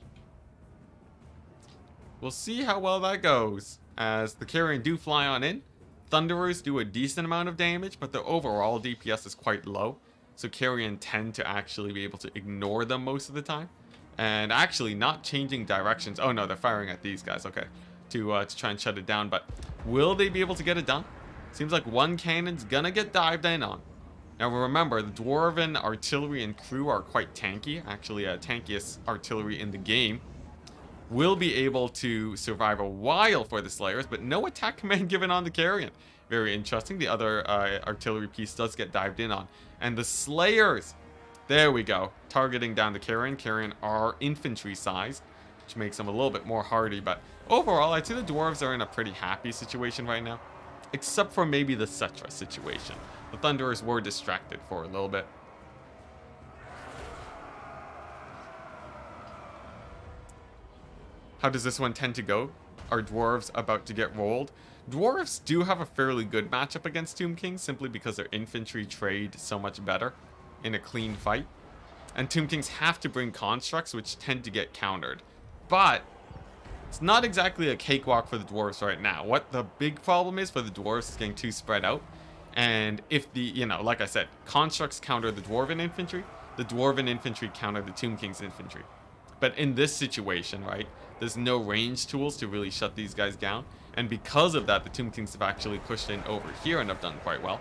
We'll see how well that goes. As the Carrion do fly on in, Thunderers do a decent amount of damage, but their overall DPS is quite low. So Carrion tend to actually be able to ignore them most of the time. And actually not changing directions. Oh no, they're firing at these guys, okay. To try and shut it down, but will they be able to get it done? Seems like one cannon's gonna get dived in on. Now remember, the Dwarven artillery and crew are quite tanky. Actually, tankiest artillery in the game. Will be able to survive a while for the Slayers, but no attack command given on the Carrion. Very interesting. The other artillery piece does get dived in on. And the Slayers, there we go, targeting down the Carrion. Carrion are infantry sized, which makes them a little bit more hardy, but overall, I'd say the Dwarves are in a pretty happy situation right now. Except for maybe the Cetra situation. The Thunderers were distracted for a little bit. How does this one tend to go? Are Dwarves about to get rolled? Dwarves do have a fairly good matchup against Tomb Kings, simply because their infantry trade so much better in a clean fight. And Tomb Kings have to bring constructs, which tend to get countered. But it's not exactly a cakewalk for the dwarves right now. What the big problem is for the dwarves is getting too spread out. And if the, like I said, constructs counter the dwarven infantry counter the Tomb King's infantry. But in this situation, right, there's no range tools to really shut these guys down. And because of that, the Tomb Kings have actually pushed in over here and have done quite well.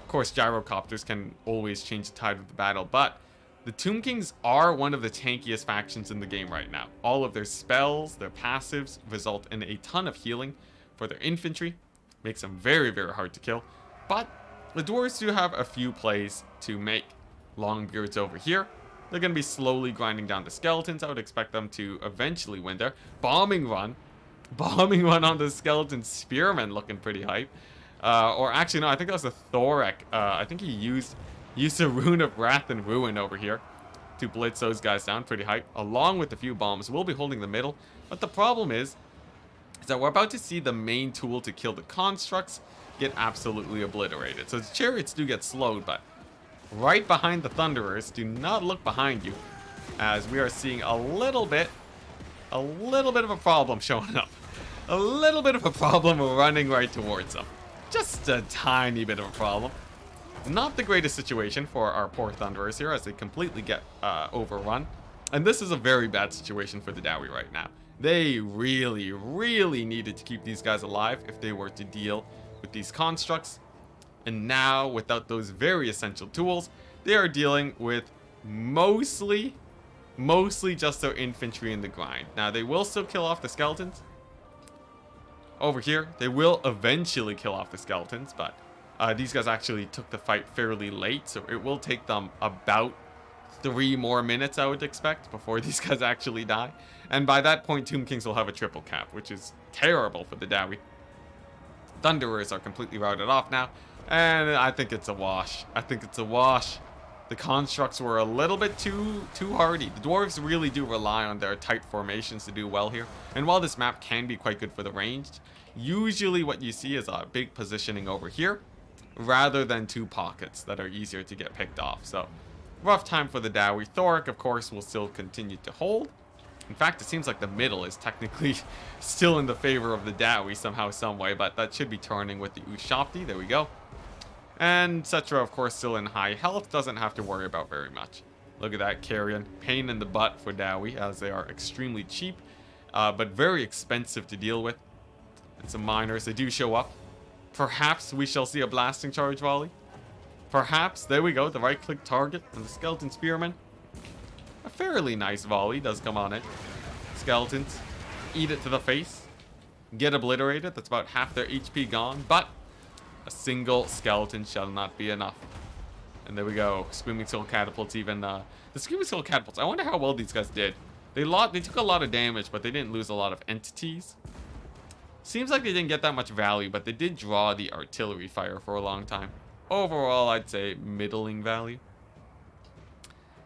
Of course, gyrocopters can always change the tide of the battle, but the Tomb Kings are one of the tankiest factions in the game right now. All of their spells, their passives, result in a ton of healing for their infantry. Makes them very, very hard to kill. But the dwarves do have a few plays to make. Longbeards over here. They're going to be slowly grinding down the skeletons. I would expect them to eventually win there. Bombing run on the skeleton spearman, looking pretty hype. Or actually, no, I think that was a Thorek. I think he used a Rune of Wrath and Ruin over here to blitz those guys down. Pretty hype. Along with a few bombs. We'll be holding the middle. But the problem is that we're about to see the main tool to kill the constructs get absolutely obliterated. So the chariots do get slowed, but right behind the Thunderers, do not look behind you, as we are seeing a little bit of a problem showing up. A little bit of a problem running right towards them. Just a tiny bit of a problem. Not the greatest situation for our poor Thunderers here, as they completely get overrun. And this is a very bad situation for the Dowie right now. They really, really needed to keep these guys alive if they were to deal with these constructs. And now, without those very essential tools, they are dealing with mostly just their infantry in the grind. Now, they will still kill off the skeletons. Over here, they will eventually kill off the skeletons, but these guys actually took the fight fairly late, so it will take them about 3 more minutes, I would expect, before these guys actually die. And by that point, Tomb Kings will have a triple cap, which is terrible for the Dowie. Thunderers are completely routed off now, and I think it's a wash. I think it's a wash. The constructs were a little bit too hardy. The dwarves really do rely on their tight formations to do well here. And while this map can be quite good for the ranged, usually what you see is a big positioning over here, rather than 2 pockets that are easier to get picked off. So, rough time for the Dowie. Thoric, of course, will still continue to hold. In fact, it seems like the middle is technically still in the favor of the Dowie somehow, some way, but that should be turning with the Ushapti. There we go. And Cetra, of course, still in high health, doesn't have to worry about very much. Look at that Carrion. Pain in the butt for Dowie, as they are extremely cheap, but very expensive to deal with. And some miners, they do show up. Perhaps we shall see a blasting charge volley. Perhaps, there we go, the right-click target and the Skeleton Spearman. A fairly nice volley does come on it. Skeletons, eat it to the face. Get obliterated, that's about half their HP gone, but a single skeleton shall not be enough. And there we go. Screaming Skull Catapults even... the Screaming Skull Catapults, I wonder how well these guys did. They took a lot of damage, but they didn't lose a lot of entities. Seems like they didn't get that much value, but they did draw the artillery fire for a long time. Overall, I'd say middling value.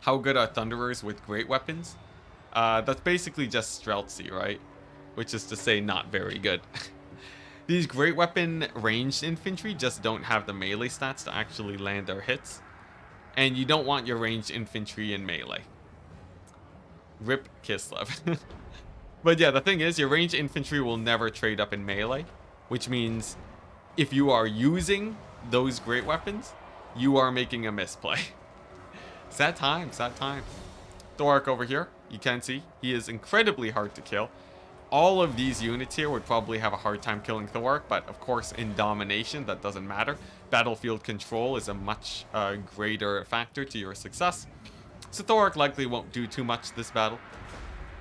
How good are Thunderers with great weapons? That's basically just Streltsy, right? Which is to say not very good. These great weapon ranged infantry just don't have the melee stats to actually land their hits. And you don't want your ranged infantry in melee. Rip Kislev. But yeah, the thing is, your ranged infantry will never trade up in melee. Which means, if you are using those great weapons, you are making a misplay. Sad times, sad times. Thoric over here, you can see, he is incredibly hard to kill. All of these units here would probably have a hard time killing Thoric, but of course in domination that doesn't matter. Battlefield control is a much greater factor to your success. So Thoric likely won't do too much this battle.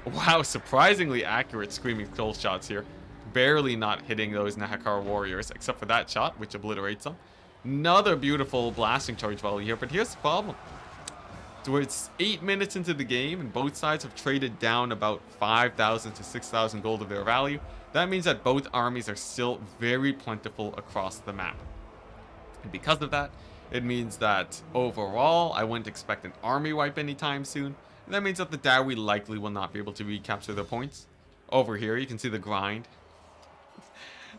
Wow, surprisingly accurate Screaming Skull shots here. Barely not hitting those Nahakar warriors, except for that shot, which obliterates them. Another beautiful blasting charge volley here, but here's the problem. So it's 8 minutes into the game, and both sides have traded down about 5,000 to 6,000 gold of their value. That means that both armies are still very plentiful across the map. And because of that, it means that overall, I wouldn't expect an army wipe anytime soon. And that means that the Dowie likely will not be able to recapture their points. Over here, you can see the grind.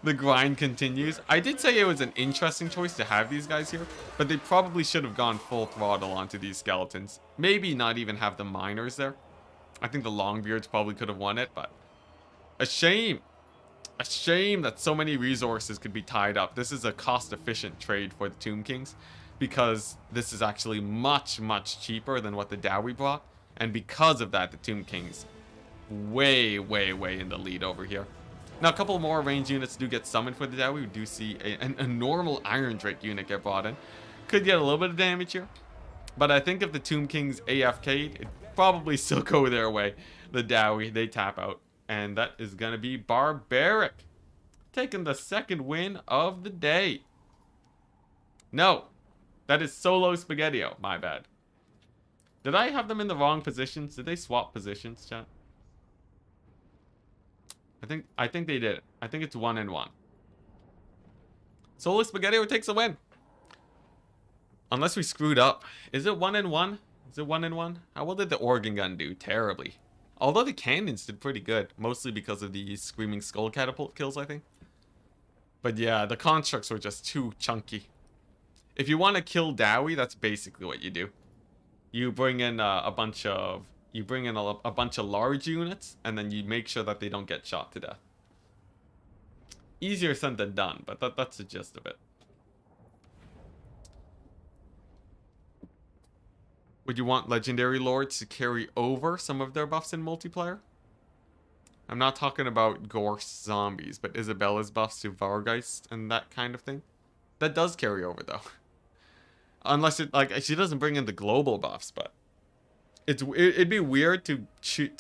The grind continues. I did say it was an interesting choice to have these guys here, but they probably should have gone full throttle onto these skeletons. Maybe not even have the miners there. I think the Longbeards probably could have won it, but a shame. A shame that so many resources could be tied up. This is a cost-efficient trade for the Tomb Kings, because this is actually much, much cheaper than what the Dowie brought. And because of that, the Tomb Kings way, way, way in the lead over here. Now, a couple more range units do get summoned for the Dowie. We do see a normal Iron Drake unit get brought in. Could get a little bit of damage here. But I think if the Tomb Kings AFK'd, it'd probably still go their way. The Dowie, they tap out. And that is going to be Barbaric. Taking the second win of the day. No. That is Solo Spaghettio. My bad. Did I have them in the wrong positions? Did they swap positions, chat? I think they did. I think it's 1-1. Solo Spaghettio takes a win. Unless we screwed up. Is it 1-1? Is it 1-1? How well did the organ gun do? Terribly. Although the cannons did pretty good. Mostly because of the Screaming Skull Catapult kills, I think. But yeah, the constructs were just too chunky. If you want to kill Dowie, that's basically what you do. You bring in a bunch of large units, and then you make sure that they don't get shot to death. Easier said than done, but that's the gist of it. Would you want Legendary Lords to carry over some of their buffs in multiplayer? I'm not talking about Gorse zombies, but Isabella's buffs to Vargeist and that kind of thing. That does carry over, though. Unless it, like, she doesn't bring in the global buffs, but it'd be weird to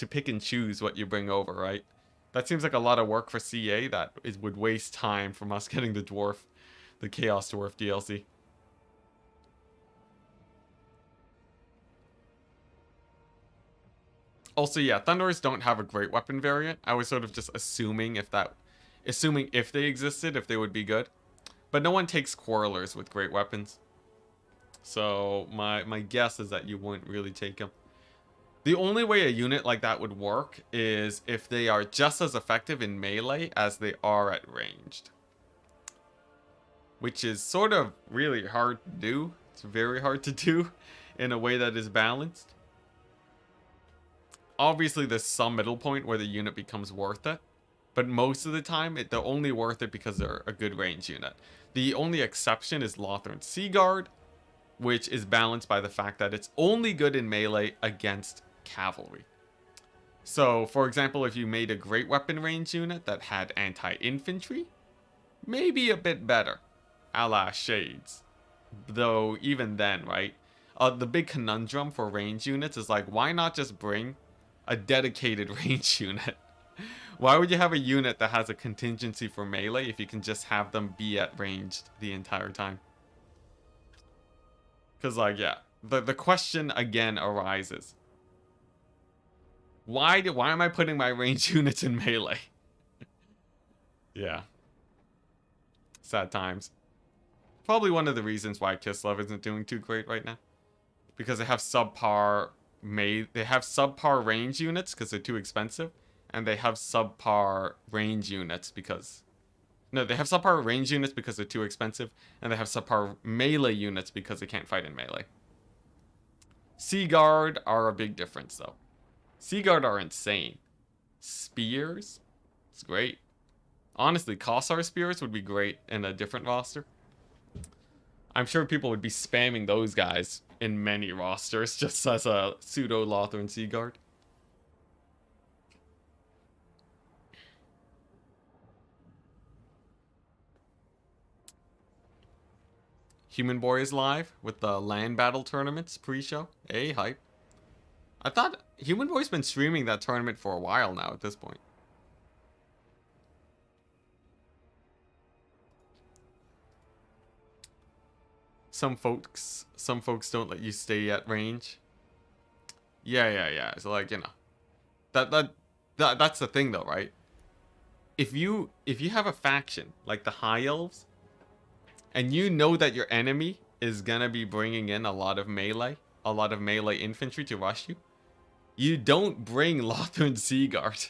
pick and choose what you bring over, right? That seems like a lot of work for CA that would waste time from us getting the Chaos Dwarf DLC. Also, yeah, Thunders don't have a great weapon variant. I was sort of just assuming if they existed, if they would be good. But no one takes Quarrelers with great weapons. So my guess is that you wouldn't really take them. The only way a unit like that would work is if they are just as effective in melee as they are at ranged. Which is sort of really hard to do. It's very hard to do in a way that is balanced. Obviously, there's some middle point where the unit becomes worth it. But most of the time, they're only worth it because they're a good range unit. The only exception is Lothern Seaguard, which is balanced by the fact that it's only good in melee against cavalry. So, for example, if you made a great weapon range unit that had anti-infantry, maybe a bit better, a la Shades. Though, even then, right? The big conundrum for range units is like, why not just bring a dedicated range unit? Why would you have a unit that has a contingency for melee if you can just have them be at ranged the entire time? Because, like, yeah, the question again arises. Why am I putting my ranged units in melee? Yeah. Sad times. Probably one of the reasons why Kislev isn't doing too great right now. Because they have subpar range units because they're too expensive. And they have subpar range units because... No, they have subpar range units because they're too expensive. And they have subpar melee units because they can't fight in melee. Seaguard are a big difference, though. Seaguard are insane. Spears? It's great. Honestly, Kossar Spears would be great in a different roster. I'm sure people would be spamming those guys in many rosters just as a pseudo Lothern Seaguard. Human Boy is live with the land battle tournaments pre-show. Hey, hype. I thought Human Boy's been streaming that tournament for a while now at this point. Some folks don't let you stay at range. Yeah. So, like, you know, that's the thing though, right? If you have a faction like the High Elves, and you know that your enemy is gonna be bringing in a lot of melee infantry to rush you, you don't bring Lothern Seaguard.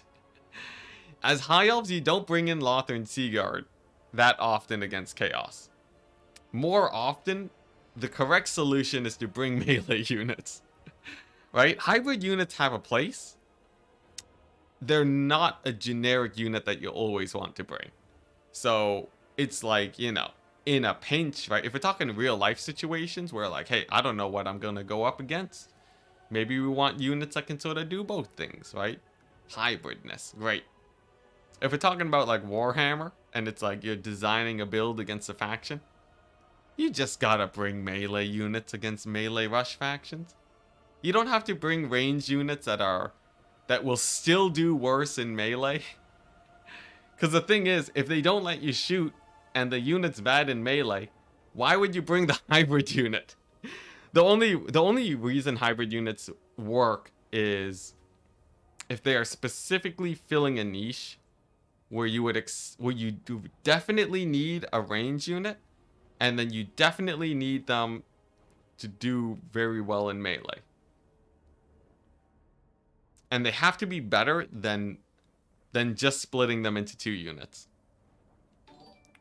As High Elves, you don't bring in Lothern Seaguard that often against Chaos. More often, the correct solution is to bring melee units. Right? Hybrid units have a place. They're not a generic unit that you always want to bring. So, it's like, you know, in a pinch, right? If we're talking real life situations where, like, hey, I don't know what I'm gonna go up against. Maybe we want units that can sort of do both things, right? Hybridness, great. If we're talking about, like, Warhammer, and it's like you're designing a build against a faction, you just gotta bring melee units against melee rush factions. You don't have to bring range units that will still do worse in melee. Because the thing is, if they don't let you shoot, and the unit's bad in melee, why would you bring the hybrid unit? The only reason hybrid units work is if they are specifically filling a niche where you do definitely need a range unit, and then you definitely need them to do very well in melee. And they have to be better than just splitting them into 2 units.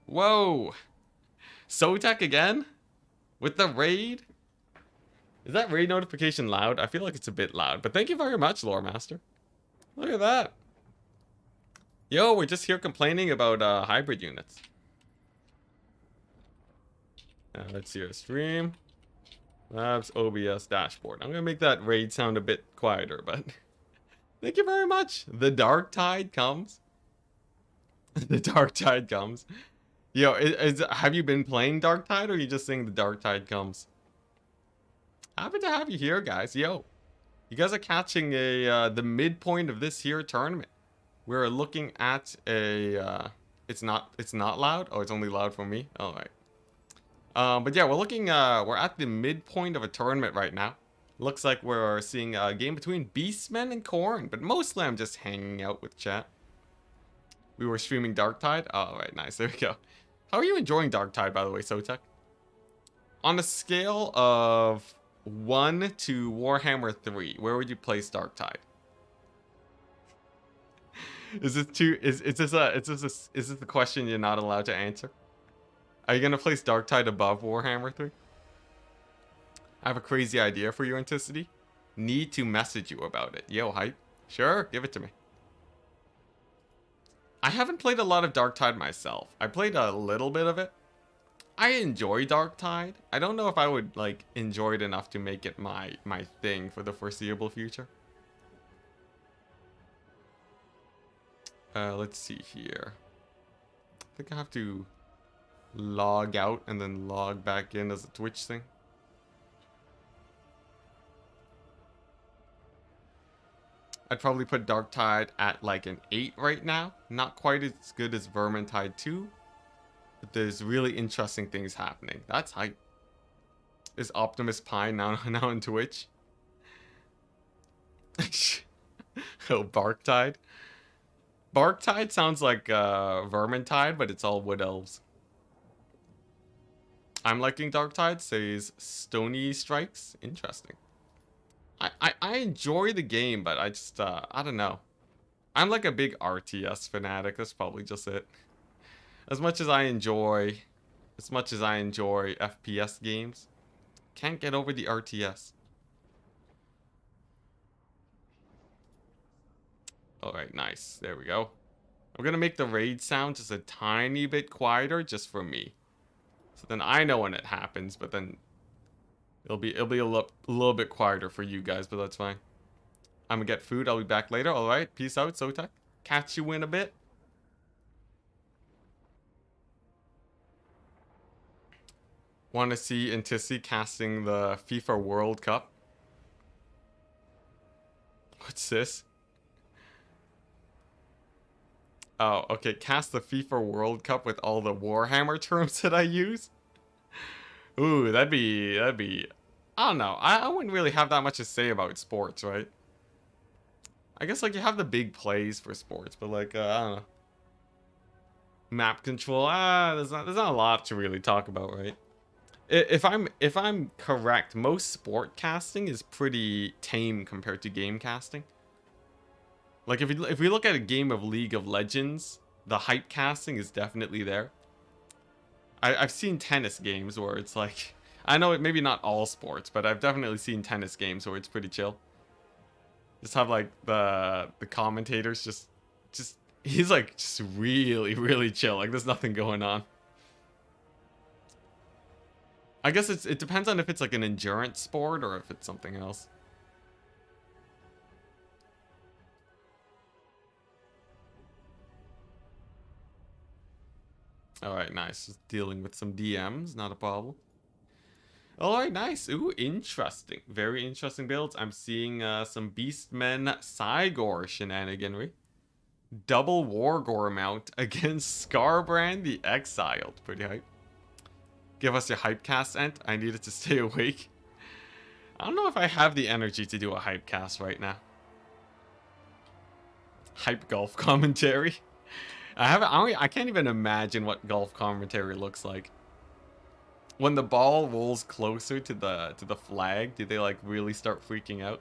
Whoa! Sotek again? With the raid? Is that raid notification loud? I feel like it's a bit loud, but thank you very much, Lore Master. Look at that. Yo, we're just here complaining about hybrid units. Let's see our stream. Labs OBS dashboard. I'm gonna make that raid sound a bit quieter, but thank you very much. The dark tide comes. The dark tide comes. Yo, have you been playing Dark Tide, or are you just saying the Dark Tide comes? Happy to have you here, guys. Yo, you guys are catching a the midpoint of this here tournament. We're looking at a it's not loud. Oh, it's only loud for me. All right. But yeah, we're at the midpoint of a tournament right now. Looks like we're seeing a game between Beastmen and Corn, but mostly I'm just hanging out with chat. We were streaming Darktide. All right, nice. There we go. How are you enjoying Darktide, by the way, Sotek? On a scale of 1 to Warhammer 3, where would you place Darktide? Is this the question you're not allowed to answer? Are you gonna place Darktide above Warhammer 3? I have a crazy idea for you, Enticity. Need to message you about it. Yo, hype. Sure, give it to me. I haven't played a lot of Darktide myself. I played a little bit of it. I enjoy Darktide. I don't know if I would like enjoy it enough to make it my thing for the foreseeable future. Let's see here. I think I have to log out and then log back in as a Twitch thing. I'd probably put Darktide at like an 8 right now. Not quite as good as Vermintide 2. But there's really interesting things happening. That's hype. Is Optimus Pine now on Twitch? Oh, Barktide. Barktide sounds like Vermintide, but it's all Wood Elves. I'm liking Darktide, says Stony Strikes. Interesting. I enjoy the game, but I just, I don't know. I'm like a big RTS fanatic. That's probably just it. As much as I enjoy FPS games, can't get over the RTS. Alright, nice. There we go. I'm gonna make the raid sound just a tiny bit quieter just for me. So then I know when it happens, but then it'll be a little bit quieter for you guys, but that's fine. I'm gonna get food. I'll be back later. Alright, peace out, Sotek. Catch you in a bit. Want to see Enticity casting the FIFA World Cup? What's this? Oh, okay. Cast the FIFA World Cup with all the Warhammer terms that I use? Ooh, that'd be... I don't know. I wouldn't really have that much to say about sports, right? I guess, like, you have the big plays for sports, but, like, I don't know. Map control, there's not a lot to really talk about, right? If I'm correct, most sport casting is pretty tame compared to game casting. Like if we look at a game of League of Legends, the hype casting is definitely there. I've seen tennis games where it's like, I know it maybe not all sports, but I've definitely seen tennis games where it's pretty chill. Just have like the commentators just he's like just really chill, like there's nothing going on. I guess it depends on if it's like an endurance sport or if it's something else. Alright, nice. Just dealing with some DMs, not a problem. Alright, nice. Ooh, interesting. Very interesting builds. I'm seeing some Beastmen Cygor shenaniganry. Double Wargore mount against Scarbrand the Exiled. Pretty hype. Give us your hype cast, Ent. I needed to stay awake. I don't know if I have the energy to do a hype cast right now. Hype golf commentary. I can't even imagine what golf commentary looks like. When the ball rolls closer to the flag, do they like really start freaking out?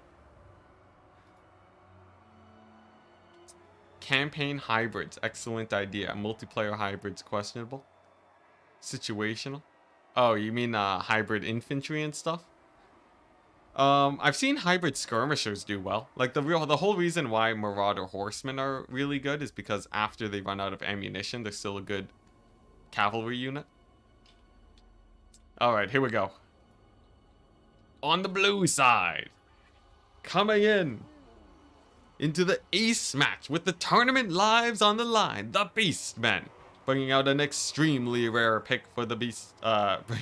Campaign hybrids, excellent idea. Multiplayer hybrids questionable. Situational. Oh, you mean hybrid infantry and stuff? I've seen hybrid skirmishers do well. Like the whole reason why Marauder Horsemen are really good is because after they run out of ammunition, they're still a good cavalry unit. Alright, here we go. On the blue side. Coming in. Into the ace match with the tournament lives on the line. The Beastmen. bringing out an extremely rare pick for the beast.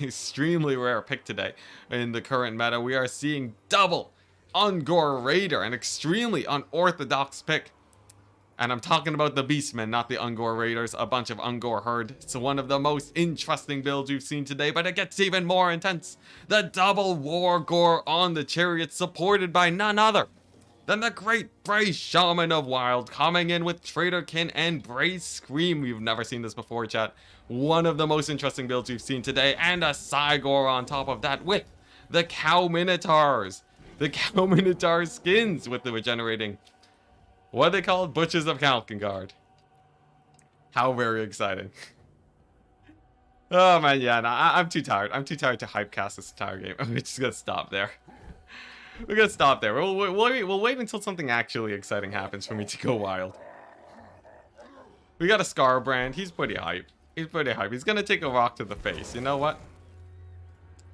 Extremely rare pick today in the current meta. We are seeing double Ungor Raider, an extremely unorthodox pick. And I'm talking about the Beastmen, not the Ungor Raiders, a bunch of Ungor herd. It's one of the most interesting builds we've seen today, but it gets even more intense. The double War Gore on the chariot, supported by none other than the great Bret Shaman of Wild, coming in with Traderkin and Bret Scream. We've never seen this before, chat. One of the most interesting builds we've seen today, and a Cygor on top of that with the Cow Minotaurs. The Cow Minotaur skins with the regenerating, what are they called? Butchers of Kalkengard. How very exciting. Oh man, yeah, no, I'm too tired. I'm too tired to hypecast this entire game. We're just gonna stop there. We're gonna stop there. We'll wait until something actually exciting happens for me to go wild. We got a Scarbrand. He's pretty hype. He's pretty hype. He's gonna take a rock to the face. You know what?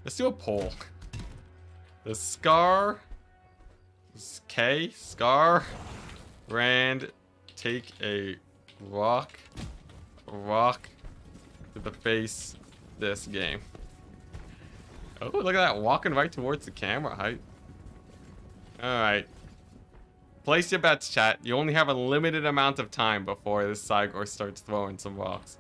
Let's do a poll. The Scar... Scar... Rand, take a rock to the face this game. Oh, look at that, walking right towards the camera height. Alright. Place your bets, chat. You only have a limited amount of time before this Cygor starts throwing some rocks.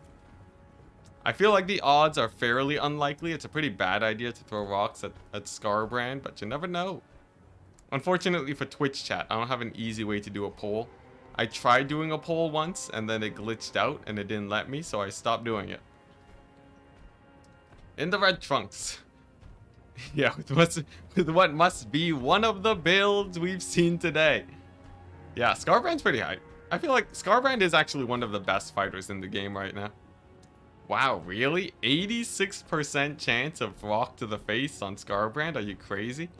I feel like the odds are fairly unlikely. It's a pretty bad idea to throw rocks at Scarbrand, but you never know. Unfortunately for Twitch chat, I don't have an easy way to do a poll. I tried doing a poll once, and then it glitched out, and it didn't let me, so I stopped doing it. In the red trunks. Yeah, with what must be one of the builds we've seen today. Yeah, Scarbrand's pretty high. I feel like Scarbrand is actually one of the best fighters in the game right now. Wow, really? 86% chance of rock to the face on Scarbrand? Are you crazy?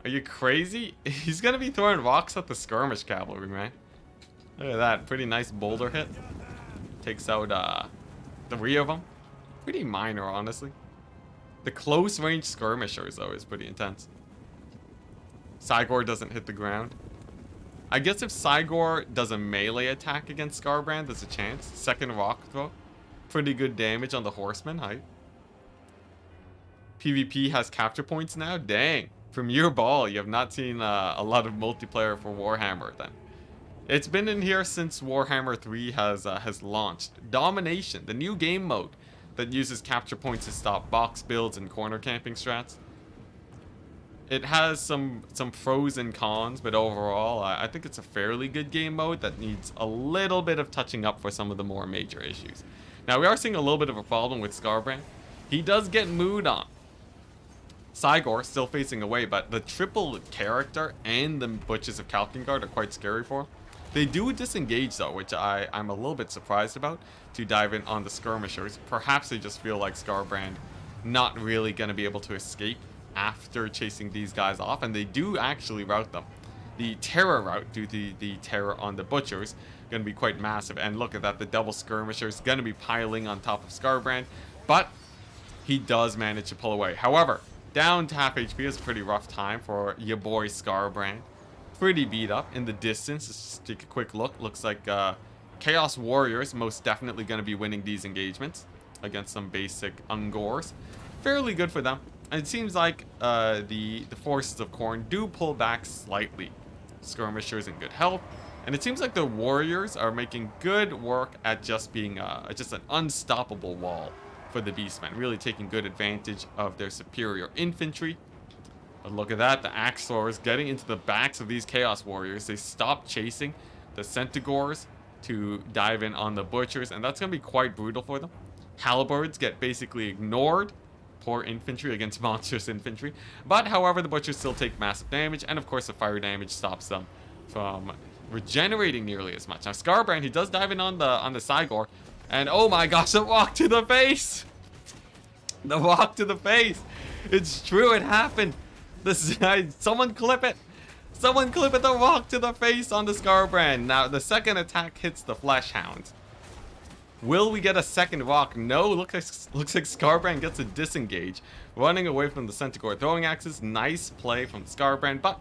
Are you crazy? He's gonna be throwing rocks at the skirmish cavalry, man. Look at that. Pretty nice boulder hit. Takes out 3 of them. Pretty minor, honestly. The close range skirmishers, though, is pretty intense. Cygor doesn't hit the ground. I guess if Cygor does a melee attack against Scarbrand, there's a chance. Second rock throw. Pretty good damage on the horseman height. PvP has capture points now? Dang. From your ball, you have not seen a lot of multiplayer for Warhammer then. It's been in here since Warhammer 3 has launched. Domination, the new game mode that uses capture points to stop box builds and corner camping strats. It has some pros and cons, but overall, I think it's a fairly good game mode that needs a little bit of touching up for some of the more major issues. Now, we are seeing a little bit of a problem with Scarbrand. He does get mooed on. Cygor still facing away, but the triple character and the Butchers of Kalkengard are quite scary for him. They do disengage though, which I'm a little bit surprised about, to dive in on the skirmishers. Perhaps they just feel like Scarbrand not really going to be able to escape after chasing these guys off, and they do actually route them. The terror route due to the terror on the Butchers going to be quite massive, and look at that, the double skirmishers going to be piling on top of Scarbrand, but he does manage to pull away. However, down to half HP is a pretty rough time for your boy Scarbrand. Pretty beat up in the distance. Let's just take a quick look. Looks like Chaos Warriors most definitely going to be winning these engagements against some basic Ungors. Fairly good for them. And it seems like the Forces of Khorne do pull back slightly. Skirmishers in good health. And it seems like the Warriors are making good work at just being just an unstoppable wall for the Beastmen, really taking good advantage of their superior infantry. But look at that, the axe throwers getting into the backs of these Chaos Warriors. They stop chasing the Centaurs to dive in on the Butchers, and that's going to be quite brutal for them. Halberds get basically ignored. Poor infantry against monstrous infantry. But, however, the Butchers still take massive damage, and of course the fire damage stops them from regenerating nearly as much. Now, Scarbrand, he does dive in on the Cygor, and oh my gosh, the walk to the face! The walk to the face! It's true, it happened! Someone clip it! Someone clip it, the walk to the face on the Scarbrand! Now, the second attack hits the Flesh Hounds. Will we get a second walk? No, looks like Scarbrand gets a disengage. Running away from the Centaur throwing axes. Nice play from Scarbrand, but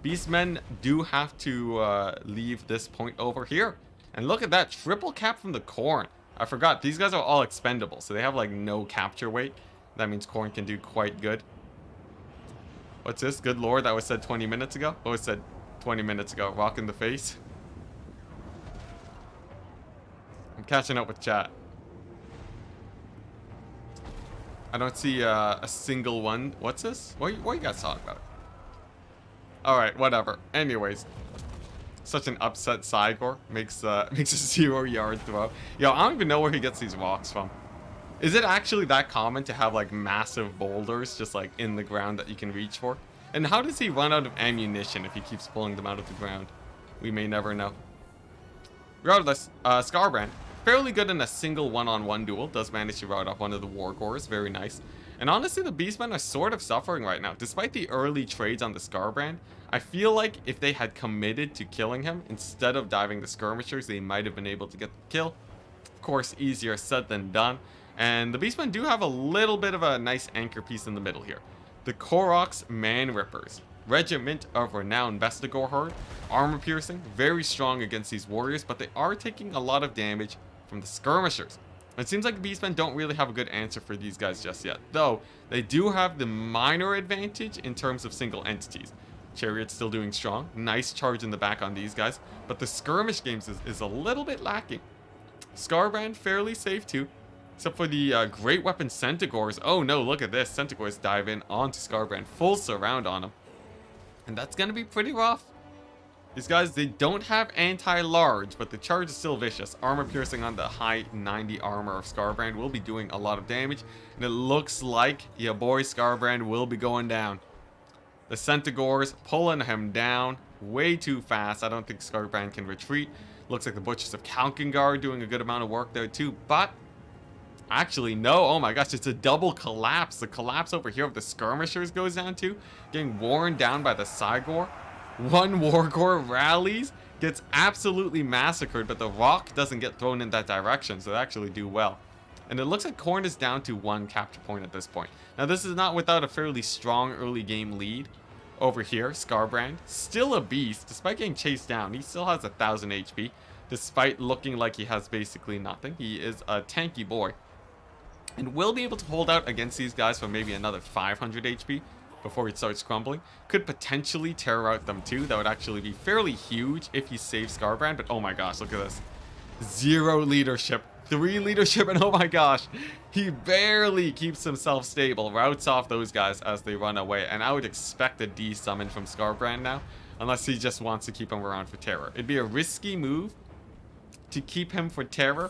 Beastmen do have to leave this point over here. And look at that, triple cap from the Khorne. I forgot, these guys are all expendable, so they have like no capture weight. That means Khorne can do quite good. What's this? Good lord, that was said 20 minutes ago? What was said 20 minutes ago? Rock in the face. I'm catching up with chat. I don't see a single one. What's this? What you guys talking about? Alright, whatever. Anyways. Such an upset Cygor. Makes a 0-yard throw. Yo, I don't even know where he gets these rocks from. Is it actually that common to have like massive boulders just like in the ground that you can reach for? And how does he run out of ammunition if he keeps pulling them out of the ground? We may never know. Regardless, Skarbrand, fairly good in a single one-on-one duel. Does manage to rout off one of the Wargors. Very nice. And honestly, the Beastmen are sort of suffering right now. Despite the early trades on the Skarbrand, I feel like if they had committed to killing him, instead of diving the skirmishers, they might have been able to get the kill. Of course, easier said than done. And the Beastmen do have a little bit of a nice anchor piece in the middle here. The Koroks Man Rippers. Regiment of Renowned Vestigor Horde. Armor piercing. Very strong against these warriors, but they are taking a lot of damage from the skirmishers. It seems like the Beastmen don't really have a good answer for these guys just yet. Though, they do have the minor advantage in terms of single entities. Chariot's still doing strong. Nice charge in the back on these guys. But the skirmish games is a little bit lacking. Skarbrand, fairly safe too. Except for the great weapon Centaurs. Oh no, look at this. Centaurs dive in onto Skarbrand. Full surround on him. And that's going to be pretty rough. These guys, they don't have anti-large, but the charge is still vicious. Armor piercing on the high 90 armor of Skarbrand will be doing a lot of damage. And it looks like your boy Skarbrand will be going down. The Centaurs pulling him down way too fast. I don't think Skarbrand can retreat. Looks like the Butchers of Kalkingar doing a good amount of work there too. But actually, no. Oh my gosh, it's a double collapse. The collapse over here of the skirmishers goes down too. Getting worn down by the Cygor. One Wargor rallies, gets absolutely massacred, but the rock doesn't get thrown in that direction, so they actually do well. And it looks like Khorne is down to 1 capture point at this point. Now, this is not without a fairly strong early game lead. Over here, Skarbrand, still a beast. Despite getting chased down, he still has 1,000 HP. Despite looking like he has basically nothing. He is a tanky boy. And will be able to hold out against these guys for maybe another 500 HP before he starts crumbling. Could potentially tear out them too. That would actually be fairly huge if he saves Skarbrand. But oh my gosh, look at this. 0 leadership. 3 leadership, and oh my gosh, he barely keeps himself stable. Routes off those guys as they run away. And I would expect a D-summon from Skarbrand now, unless he just wants to keep him around for terror. It'd be a risky move to keep him for terror,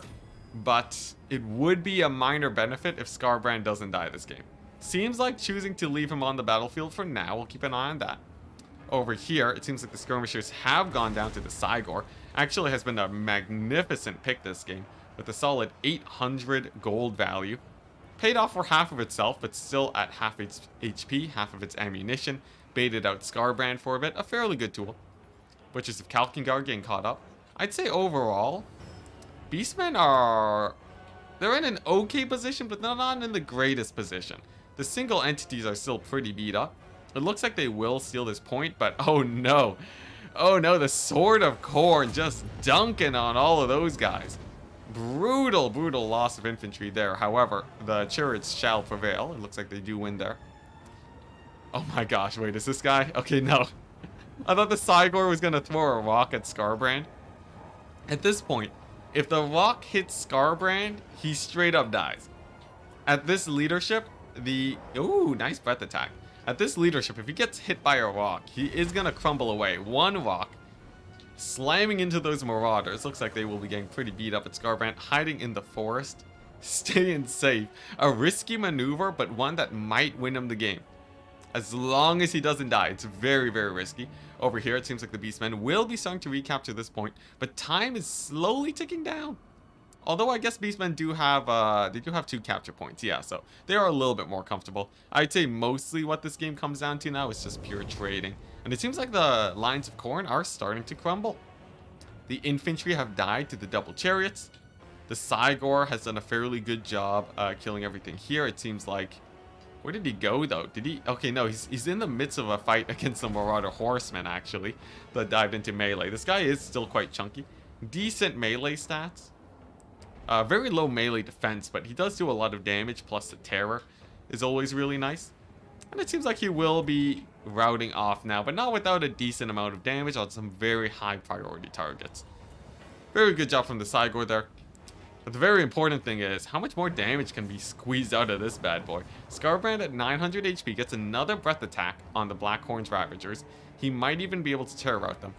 but it would be a minor benefit if Skarbrand doesn't die this game. Seems like choosing to leave him on the battlefield for now. We'll keep an eye on that. Over here, it seems like the skirmishers have gone down to the Cygor. Actually has been a magnificent pick this game, with a solid 800 gold value. Paid off for half of itself, but still at half its HP, half of its ammunition. Baited out Skarbrand for a bit. A fairly good tool. Butchers of Kalkingar getting caught up. I'd say overall, Beastmen are... they're in an okay position, but they're not in the greatest position. The single entities are still pretty beat up. It looks like they will steal this point, but oh no. Oh no, the Sword of Khorne just dunking on all of those guys. Brutal, brutal loss of infantry there. However, the chariots shall prevail. It looks like they do win there. Oh my gosh, wait, is this guy? Okay, no. I thought the Cygor was going to throw a rock at Skarbrand. At this point, if the rock hits Skarbrand, he straight up dies. At this leadership, ooh, nice breath attack. At this leadership, if he gets hit by a rock, he is going to crumble away. One rock, slamming into those marauders. Looks like they will be getting pretty beat up at Skarbrand. Hiding in the forest. Staying safe. A risky maneuver, but one that might win him the game. As long as he doesn't die. It's very, very risky. Over here, it seems like the Beastmen will be starting to recapture this point, but time is slowly ticking down. Although I guess Beastmen do have, they do have 2 capture points, yeah, so they are a little bit more comfortable. I'd say mostly what this game comes down to now is just pure trading. And it seems like the lines of Khorne are starting to crumble. The infantry have died to the double chariots. The Cygor has done a fairly good job killing everything here. It seems like... where did he go, though? Did he... okay, no, he's in the midst of a fight against the Marauder Horsemen, actually, that dived into melee. This guy is still quite chunky. Decent melee stats. Very low melee defense, but he does do a lot of damage, plus the terror is always really nice. And it seems like he will be routing off now, but not without a decent amount of damage on some very high priority targets. Very good job from the Cygor there. But the very important thing is, how much more damage can be squeezed out of this bad boy? Scarbrand at 900 HP gets another breath attack on the Blackhorn's Ravagers. He might even be able to terror route them.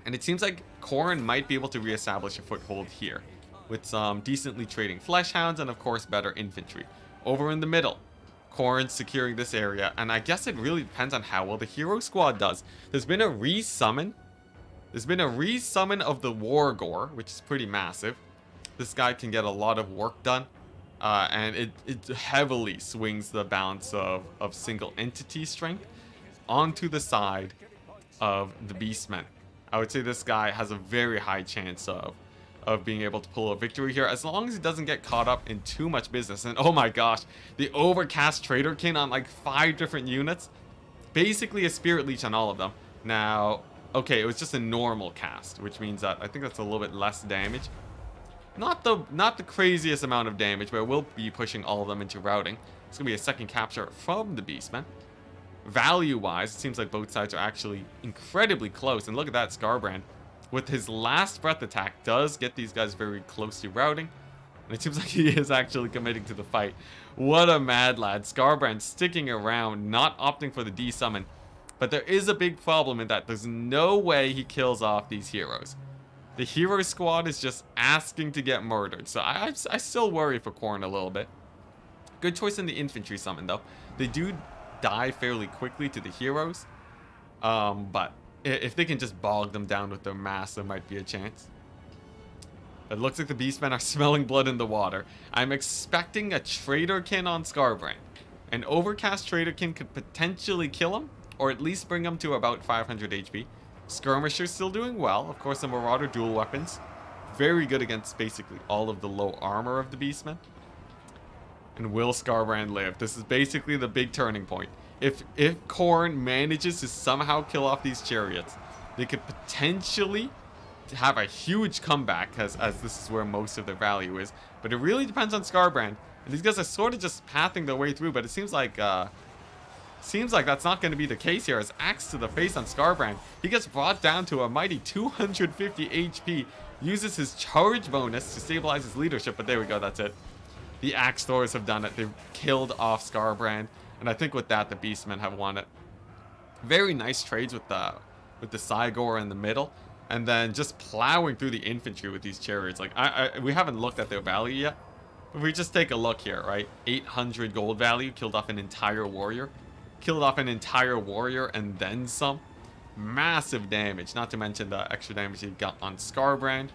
And it seems like Khorne might be able to reestablish a foothold here, with some decently trading Fleshhounds and of course better infantry. Over in the middle, Khorne's securing this area, and I guess it really depends on how well the hero squad does. There's been a resummon. There's been a resummon of the Wargore, which is pretty massive. This guy can get a lot of work done, and it heavily swings the balance of single entity strength onto the side of the Beastmen. I would say this guy has a very high chance of being able to pull a victory here, as long as he doesn't get caught up in too much business. And oh my gosh, the overcast Traderkin on like 5 different units, basically a Spirit Leech on all of them. Now, okay, it was just a normal cast, which means that I think that's a little bit less damage. Not the craziest amount of damage, but we'll be pushing all of them into routing. It's gonna be a second capture from the Beastmen. Value-wise, it seems like both sides are actually incredibly close. And look at that, Scarbrand, with his last breath attack, does get these guys very close to routing. And it seems like he is actually committing to the fight. What a mad lad. Scarbrand sticking around, not opting for the D-summon. But there is a big problem in that there's no way he kills off these heroes. The hero squad is just asking to get murdered. So I still worry for Khorne a little bit. Good choice in the infantry summon, though. They do die fairly quickly to the heroes. But if they can just bog them down with their mass, there might be a chance. It looks like the Beastmen are smelling blood in the water. I'm expecting a Traderkin on Scarbrand. An Overcast Traderkin could potentially kill him, or at least bring him to about 500 HP. Skirmisher's still doing well. Of course, the Marauder dual weapons. Very good against basically all of the low armor of the Beastmen. And will Scarbrand live? This is basically the big turning point. If Khorne manages to somehow kill off these chariots, they could potentially have a huge comeback, as this is where most of their value is. But it really depends on Scarbrand. And these guys are sort of just pathing their way through, but it seems like that's not going to be the case here, as axe to the face on Scarbrand. He gets brought down to a mighty 250 HP, uses his charge bonus to stabilize his leadership, but there we go, that's it. The axe throwers have done it. They've killed off Scarbrand, and I think with that, the Beastmen have won it. Very nice trades with the Cygor in the middle, and then just plowing through the infantry with these chariots. Like, we haven't looked at their value yet, but if we just take a look here, right? 800 gold value, killed off an entire warrior. Killed off an entire warrior and then some. Massive damage, not to mention the extra damage he got on Scarbrand.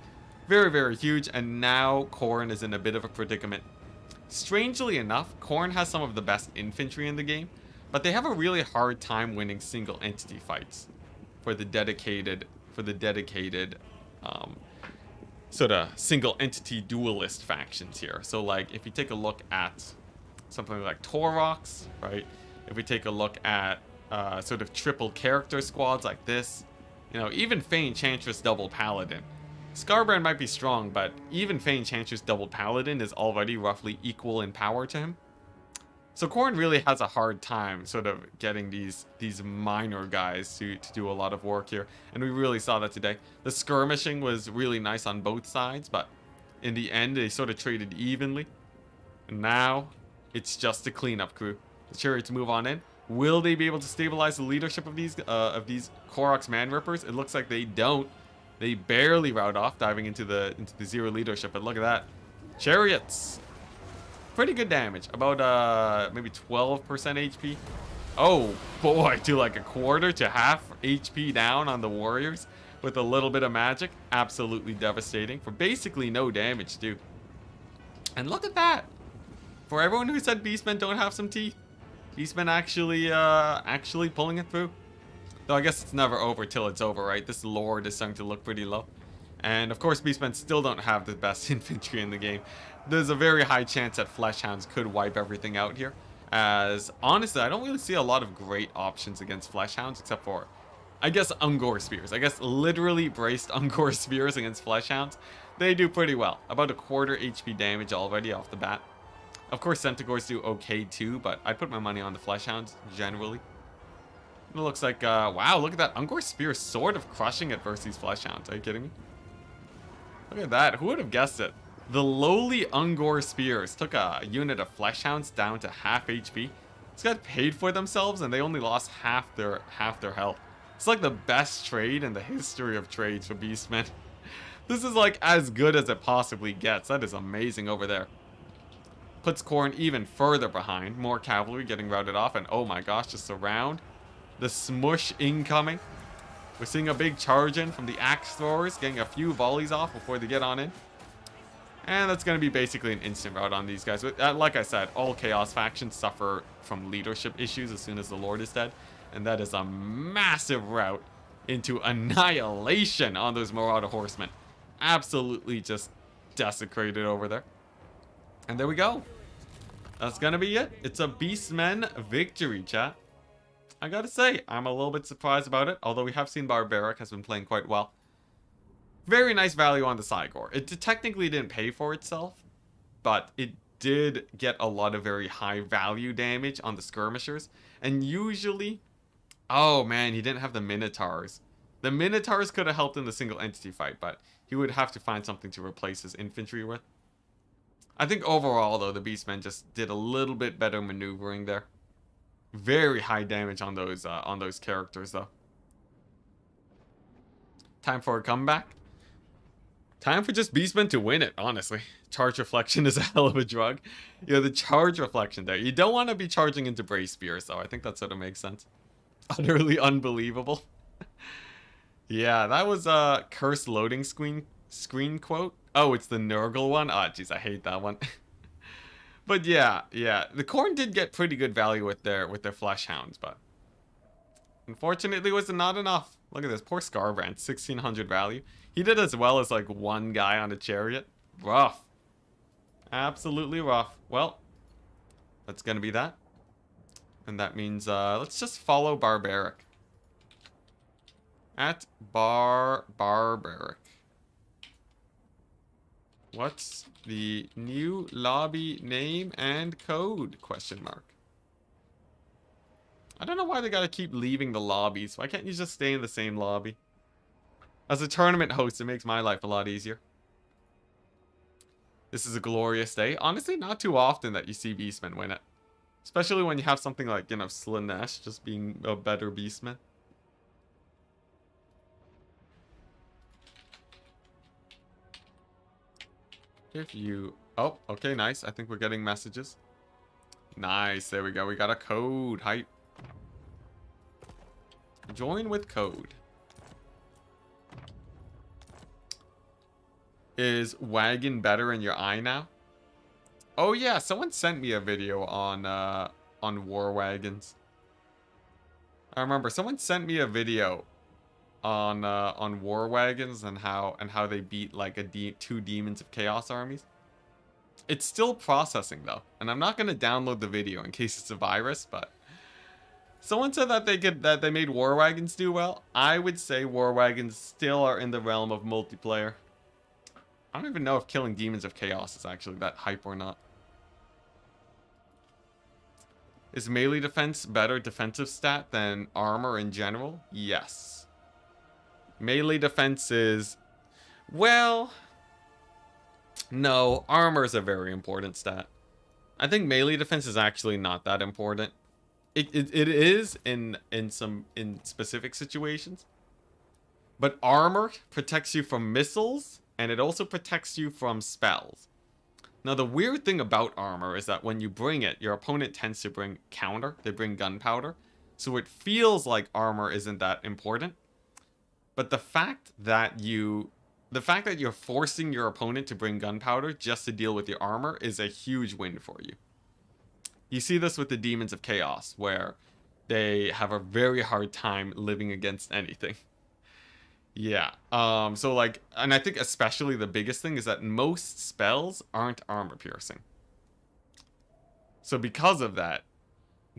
Very, very huge, and now Khorne is in a bit of a predicament. Strangely enough, Khorne has some of the best infantry in the game, but they have a really hard time winning single entity fights for the dedicated sort of single entity duelist factions here. So like, if you take a look at something like Taurox, right? If we take a look at sort of triple character squads like this, you know, even Fey Enchantress double Paladin. Scarbrand might be strong, but even Fey Enchantress double Paladin is already roughly equal in power to him. So Khorne really has a hard time sort of getting these minor guys to do a lot of work here. And we really saw that today. The skirmishing was really nice on both sides, but in the end, they sort of traded evenly. And now, it's just a cleanup crew. The chariots move on in. Will they be able to stabilize the leadership of these Koroks Man Rippers? It looks like they don't. They barely rout off, diving into the zero leadership. But look at that, chariots. Pretty good damage. About maybe 12% HP. Oh boy, to like a quarter to half HP down on the warriors with a little bit of magic. Absolutely devastating for basically no damage too. And look at that. For everyone who said Beastmen don't have some teeth, Beastmen actually pulling it through. Though I guess it's never over till it's over, right? This Lord is starting to look pretty low. And of course, Beastmen still don't have the best infantry in the game. There's a very high chance that Fleshhounds could wipe everything out here. As honestly, I don't really see a lot of great options against Fleshhounds, except for I guess Ungor Spears. I guess literally braced Ungor Spears against Fleshhounds. They do pretty well. About a quarter HP damage already off the bat. Of course, Centaurs do okay too, but I put my money on the Fleshhounds generally. It looks like, wow, look at that. Ungor Spear sort of crushing it versus these Fleshhounds. Are you kidding me? Look at that. Who would have guessed it? The lowly Ungor Spears took a unit of Fleshhounds down to half HP. These guys paid for themselves and they only lost half their health. It's like the best trade in the history of trades for Beastmen. This is like as good as it possibly gets. That is amazing over there. Puts Khorne even further behind. More cavalry getting routed off. And oh my gosh, just around. The smush incoming. We're seeing a big charge in from the axe throwers. Getting a few volleys off before they get on in. And that's going to be basically an instant rout on these guys. Like I said, all Chaos factions suffer from leadership issues as soon as the Lord is dead. And that is a massive rout into annihilation on those Marauder Horsemen. Absolutely just desecrated over there. And there we go. That's going to be it. It's a Beastmen victory, chat. I gotta say, I'm a little bit surprised about it. Although we have seen Barbaric has been playing quite well. Very nice value on the Cygor. It technically didn't pay for itself, but it did get a lot of very high value damage on the skirmishers. And usually, oh man, he didn't have the Minotaurs. The Minotaurs could have helped in the single entity fight, but he would have to find something to replace his infantry with. I think overall, though, the Beastmen just did a little bit better maneuvering there. Very high damage on those characters, though. Time for a comeback. Time for just Beastmen to win it, honestly. Charge Reflection is a hell of a drug. You know, the Charge Reflection there. You don't want to be charging into Brace Spears, though. I think that sort of makes sense. Utterly unbelievable. Yeah, that was a cursed loading screen quote. Oh, it's the Nurgle one? Oh, jeez, I hate that one. But yeah. The Khorne did get pretty good value with their Fleshhounds, but unfortunately was not enough. Look at this, poor Scarbrand, 1600 value. He did as well as like one guy on a chariot. Rough. Absolutely rough. Well, that's gonna be that. And that means, let's just follow Barbaric. At Barbaric. What's the new lobby name and code? Question mark. I don't know why they gotta keep leaving the lobbies. Why can't you just stay in the same lobby? As a tournament host, it makes my life a lot easier. This is a glorious day. Honestly, not too often that you see Beastmen win it. Especially when you have something like, you know, Slaanesh just being a better Beastman. If you... Oh, okay, nice. I think we're getting messages. Nice, there we go. We got a code. Hype. Join with code. Is wagon better in your eye now? Oh yeah, someone sent me a video on war wagons. I remember someone sent me a video on war wagons and how they beat like two demons of chaos armies. It's still processing though, and I'm not gonna download the video in case it's a virus. But someone said that they made war wagons do well. I would say war wagons still are in the realm of multiplayer. I don't even know if killing demons of chaos is actually that hype or not. Is melee defense better defensive stat than armor in general? Yes. Melee defense is... Well... No, armor is a very important stat. I think melee defense is actually not that important. It is in specific situations. But armor protects you from missiles, and it also protects you from spells. Now, the weird thing about armor is that when you bring it, your opponent tends to bring counter. They bring gunpowder. So it feels like armor isn't that important. But the fact that you're forcing your opponent to bring gunpowder just to deal with your armor is a huge win for you. You see this with the Demons of Chaos, where they have a very hard time living against anything. Yeah, so like, and I think especially the biggest thing is that most spells aren't armor piercing. So because of that,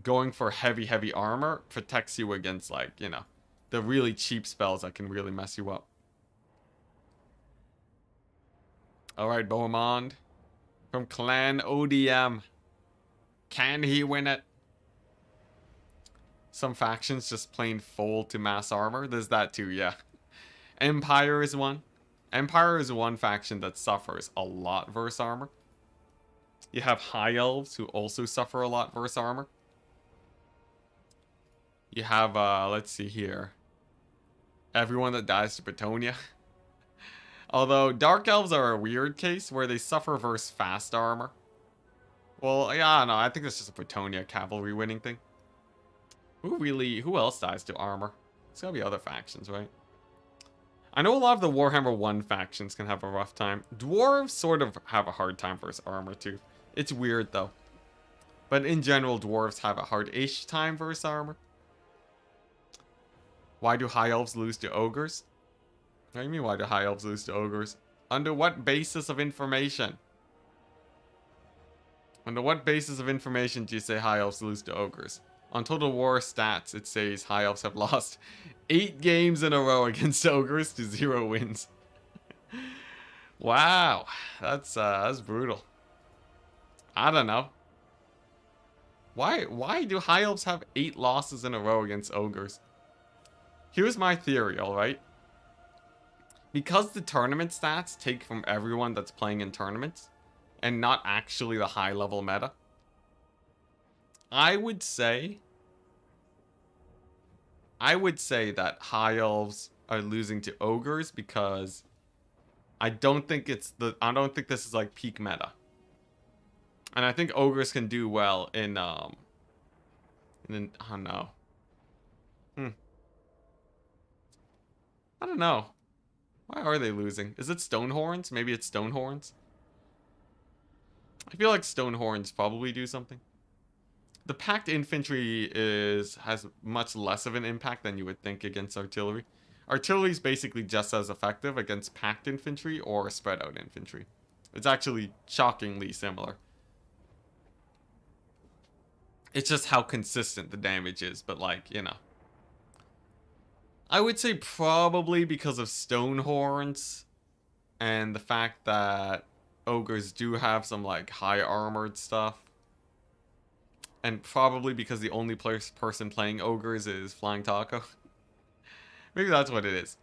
going for heavy armor protects you against, like, you know, the really cheap spells that can really mess you up. Alright, Bohemond. From Clan ODM. Can he win it? Some factions just plain fold to mass armor. There's that too, yeah. Empire is one. Empire is one faction that suffers a lot versus armor. You have High Elves who also suffer a lot versus armor. You have, let's see here. Everyone that dies to Bretonia. Although, Dark Elves are a weird case where they suffer versus fast armor. Well, yeah, I don't know. I think that's just a Bretonia cavalry winning thing. Who else dies to armor? It's gotta be other factions, right? I know a lot of the Warhammer 1 factions can have a rough time. Dwarves sort of have a hard time versus armor too. It's weird though. But in general, dwarves have a hard-ish time versus armor. Why do High Elves lose to Ogres? What do you mean, why do High Elves lose to Ogres? Under what basis of information? Under what basis of information do you say High Elves lose to Ogres? On Total War stats, it says High Elves have lost 8 games in a row against Ogres to 0 wins. Wow, that's brutal. I don't know. Why do High Elves have 8 losses in a row against Ogres? Here's my theory, alright? Because the tournament stats take from everyone that's playing in tournaments, and not actually the high level meta, I would say that High Elves are losing to Ogres because I don't think this is like peak meta. And I think Ogres can do well in I don't know. I don't know. Why are they losing? Is it Stonehorns? Maybe it's Stonehorns. I feel like Stonehorns probably do something. The packed infantry has much less of an impact than you would think against artillery. Artillery is basically just as effective against packed infantry or spread out infantry. It's actually shockingly similar. It's just how consistent the damage is, but like, you know. I would say probably because of Stonehorns and the fact that Ogres do have some like high armored stuff. And probably because the only person playing Ogres is Flying Taco. Maybe that's what it is.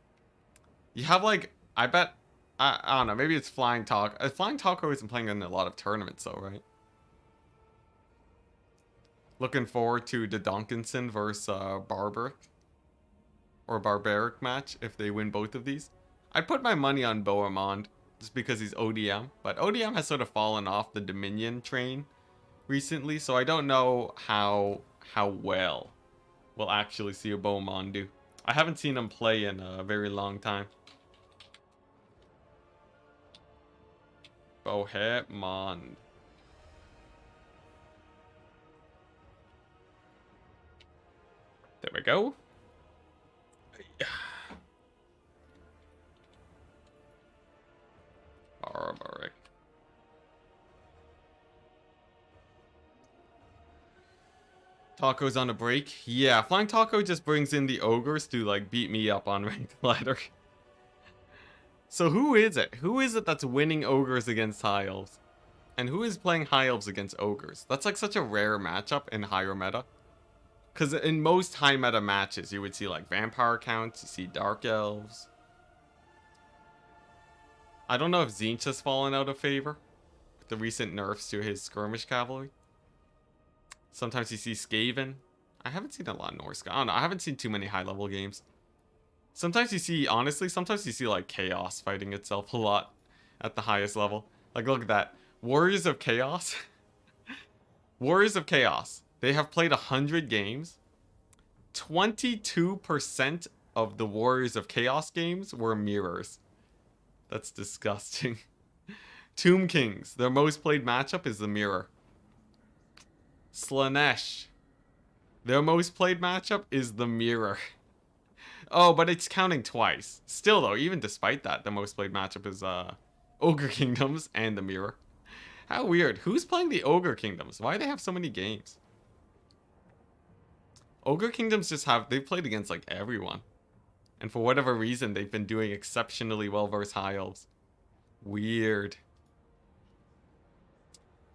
You have like, I don't know, maybe it's Flying Taco. Flying Taco isn't playing in a lot of tournaments though, right? Looking forward to the Donkinson versus Barbaric match if they win both of these. I'd put my money on Bohemond just because he's ODM. But ODM has sort of fallen off the Dominion train recently, so I don't know how well we'll actually see a Bohemond do. I haven't seen him play in a very long time. Bohemond. There we go. Barbaric. Taco's on a break. Yeah, Flying Taco just brings in the ogres to like beat me up on ranked ladder. So who is it? Who is it that's winning ogres against high elves? And who is playing high elves against ogres? That's like such a rare matchup in higher meta. Because in most high meta matches, you would see like vampire counts, you see dark elves. I don't know if Tzeentch has fallen out of favor with the recent nerfs to his skirmish cavalry. Sometimes you see Skaven. I haven't seen a lot of Norse. I don't know. I haven't seen too many high level games. Sometimes you see, honestly, sometimes you see like Chaos fighting itself a lot at the highest level. Like look at that. Warriors of Chaos. Warriors of Chaos. They have played 100 games. 22% of the Warriors of Chaos games were mirrors. That's disgusting. Tomb Kings. Their most played matchup is the mirror. Slaanesh. Their most played matchup is the mirror. Oh, but it's counting twice. Still though, even despite that, the most played matchup is Ogre Kingdoms and the mirror. How weird. Who's playing the Ogre Kingdoms? Why do they have so many games? Ogre Kingdoms just have... They've played against like everyone. And for whatever reason, they've been doing exceptionally well versus High Elves. Weird.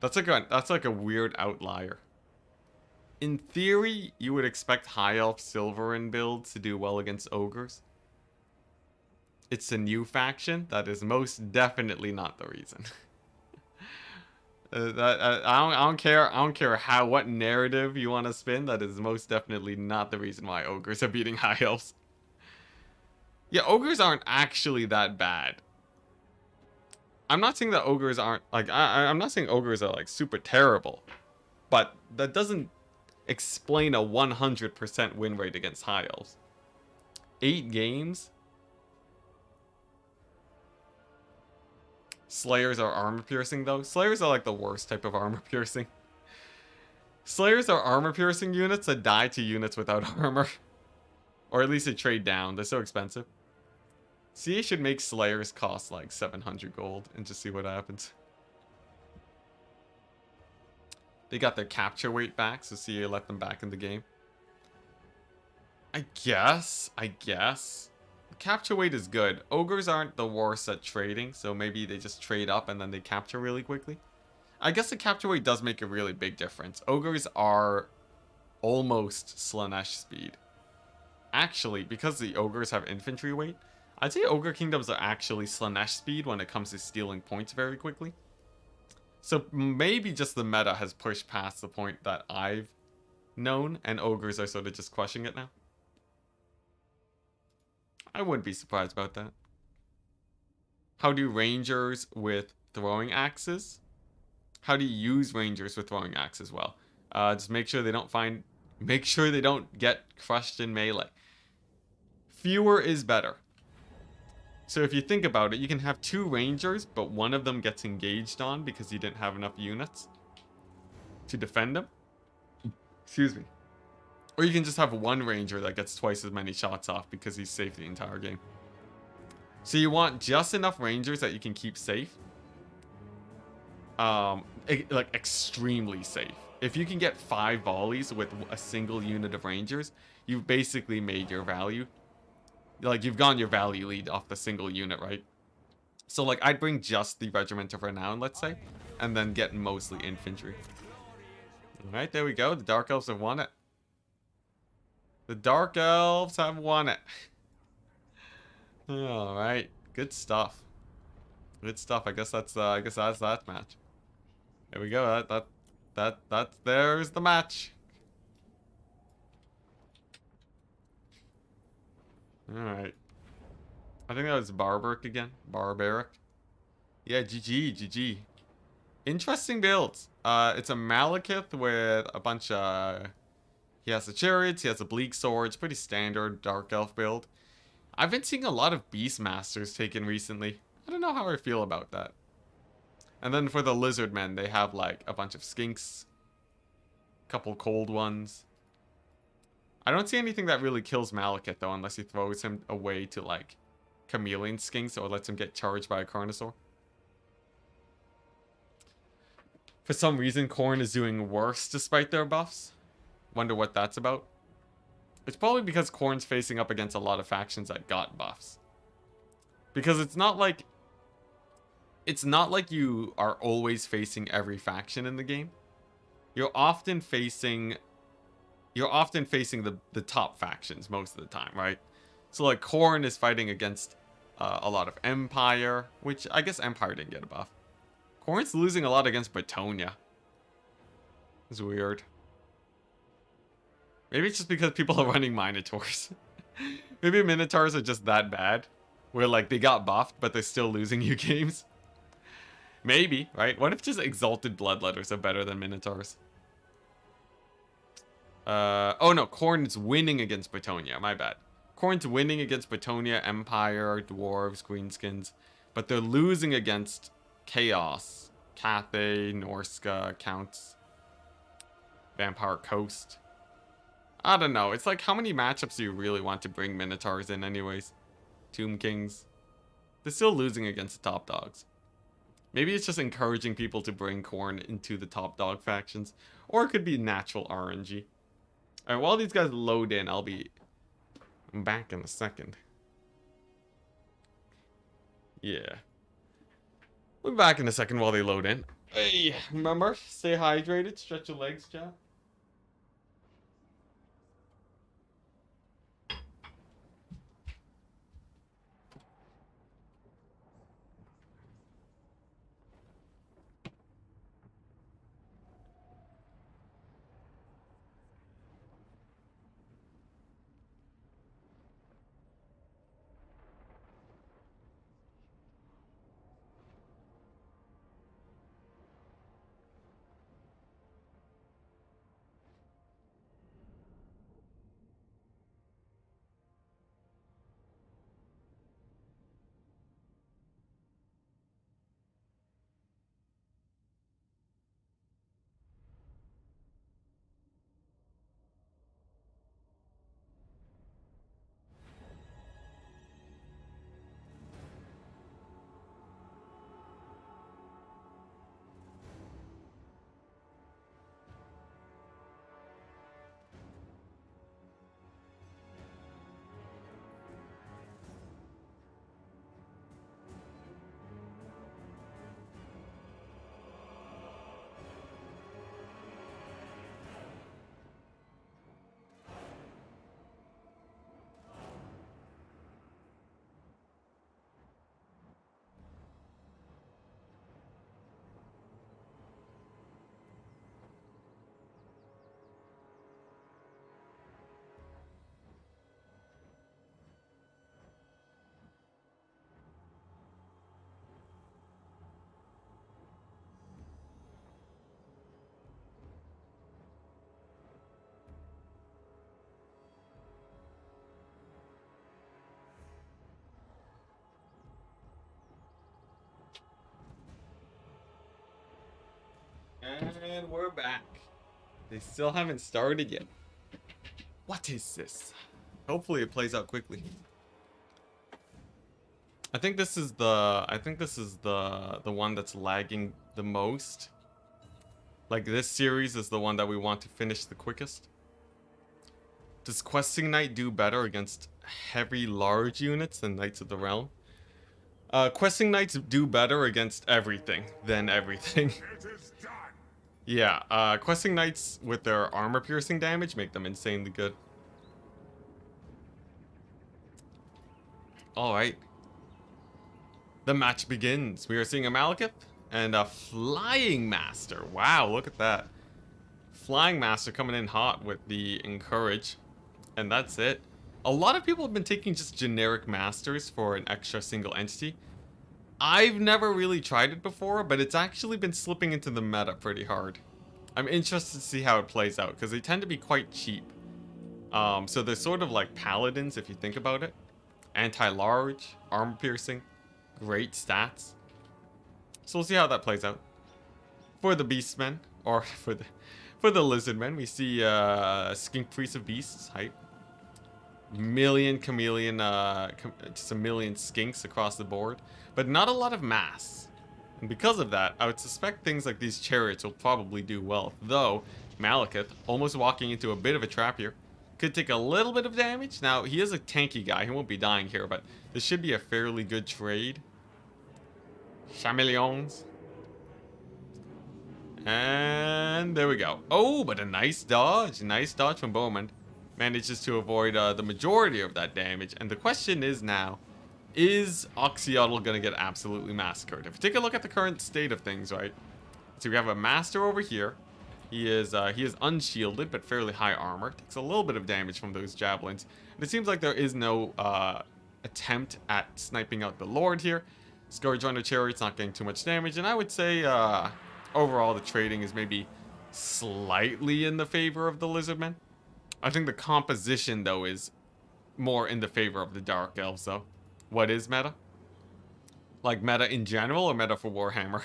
That's like a weird outlier. In theory, you would expect High Elf Silverin builds to do well against Ogres. It's a new faction. That is most definitely not the reason. I don't care. I don't care what narrative you want to spin. That is most definitely not the reason why Ogres are beating High Elves. Yeah, Ogres aren't actually that bad. I'm not saying that Ogres aren't, like, I'm not saying Ogres are, like, super terrible. But that doesn't explain a 100% win rate against High Elves. 8 games? Slayers are armor piercing, though. Slayers are, like, the worst type of armor piercing. Slayers are armor piercing units that die to units without armor. Or at least they trade down. They're so expensive. CA should make Slayers cost like 700 gold and just see what happens. They got their capture weight back, so CA let them back in the game. I guess. Capture weight is good. Ogres aren't the worst at trading, so maybe they just trade up and then they capture really quickly. I guess the capture weight does make a really big difference. Ogres are almost Slaanesh speed. Actually, because the Ogres have infantry weight, I'd say Ogre Kingdoms are actually Slaanesh speed when it comes to stealing points very quickly. So maybe just the meta has pushed past the point that I've known, and Ogres are sort of just crushing it now. I wouldn't be surprised about that. How do Rangers with throwing axes? How do you use Rangers with throwing axes? Well, just make sure they don't get crushed in melee. Fewer is better. So if you think about it, you can have 2 Rangers, but one of them gets engaged on because you didn't have enough units to defend them. Excuse me. Or you can just have 1 Ranger that gets twice as many shots off because he's safe the entire game. So you want just enough Rangers that you can keep safe. Like extremely safe. If you can get 5 volleys with a single unit of Rangers, you've basically made your value. Like, you've gotten your value lead off the single unit, right? So, like, I'd bring just the Regiment of Renown, let's say, and then get mostly infantry. Alright, there we go. The Dark Elves have won it. The Dark Elves have won it. Alright, good stuff. Good stuff. I guess that's that match. There we go. There's the match. Alright. I think that was Barbaric again. Barbaric. Yeah, GG. Interesting builds. It's a Malekith with a bunch of... He has the chariots, he has the bleak swords. Pretty standard Dark Elf build. I've been seeing a lot of Beastmasters taken recently. I don't know how I feel about that. And then for the Lizardmen, they have like a bunch of Skinks. A couple cold ones. I don't see anything that really kills Malekith, though, unless he throws him away to, like, Chameleon Skinks or lets him get charged by a Carnosaur. For some reason, Khorne is doing worse despite their buffs. Wonder what that's about. It's probably because Khorne's facing up against a lot of factions that got buffs. Because it's not like you are always facing every faction in the game. You're often facing the top factions most of the time, right? So like Khorne is fighting against a lot of Empire, which I guess Empire didn't get a buff. Khorne's losing a lot against Bretonia. It's weird. Maybe it's just because people are running Minotaurs. Maybe Minotaurs are just that bad, where like they got buffed, but they're still losing you games. Maybe, right? What if just Exalted Bloodletters are better than Minotaurs? Oh no, Khorne's winning against Bretonia, my bad. Khorne's winning against Bretonia, Empire, Dwarves, Greenskins, but they're losing against Chaos, Cathay, Norska, Counts, Vampire Coast. I don't know, it's like how many matchups do you really want to bring Minotaurs in anyways? Tomb Kings. They're still losing against the top dogs. Maybe it's just encouraging people to bring Khorne into the top dog factions, or it could be natural RNG. Alright, while these guys load in, I'm back in a second. Yeah. We'll be back in a second while they load in. Hey, remember, stay hydrated, stretch your legs, chat. And we're back. They still haven't started yet. What is this? Hopefully it plays out quickly. I think this is the one that's lagging the most. Like, this series is the one that we want to finish the quickest. Does Questing Knight do better against heavy large units than Knights of the Realm? Questing Knights do better against everything than everything. Yeah, Questing Knights with their armor piercing damage make them insanely good. Alright. The match begins. We are seeing a Malekith and a Flying Master. Wow, look at that. Flying Master coming in hot with the Encourage. And that's it. A lot of people have been taking just generic Masters for an extra single entity. I've never really tried it before, but it's actually been slipping into the meta pretty hard. I'm interested to see how it plays out, because they tend to be quite cheap. So they're sort of like Paladins, if you think about it. Anti-large, armor piercing, great stats. So we'll see how that plays out. For the Beastmen, or for the Lizardmen, we see Skink Priest of Beasts, hype. Million chameleon, just a million skinks across the board, but not a lot of mass. And because of that, I would suspect things like these chariots will probably do well. Though, Malekith, almost walking into a bit of a trap here, could take a little bit of damage. Now, he is a tanky guy, he won't be dying here, but this should be a fairly good trade. Chameleons. And there we go. Oh, but a nice dodge from Bowman. Manages to avoid the majority of that damage. And the question is now, is Oxyotl going to get absolutely massacred? If you take a look at the current state of things, right? So we have a Master over here. He is unshielded, but fairly high armor. Takes a little bit of damage from those javelins. And it seems like there is no attempt at sniping out the Lord here. Scourge Runner Chariot's not getting too much damage. And I would say, overall, the trading is maybe slightly in the favor of the Lizardmen. I think the composition, though, is more in the favor of the Dark Elves, though. What is meta? Like, meta in general or meta for Warhammer?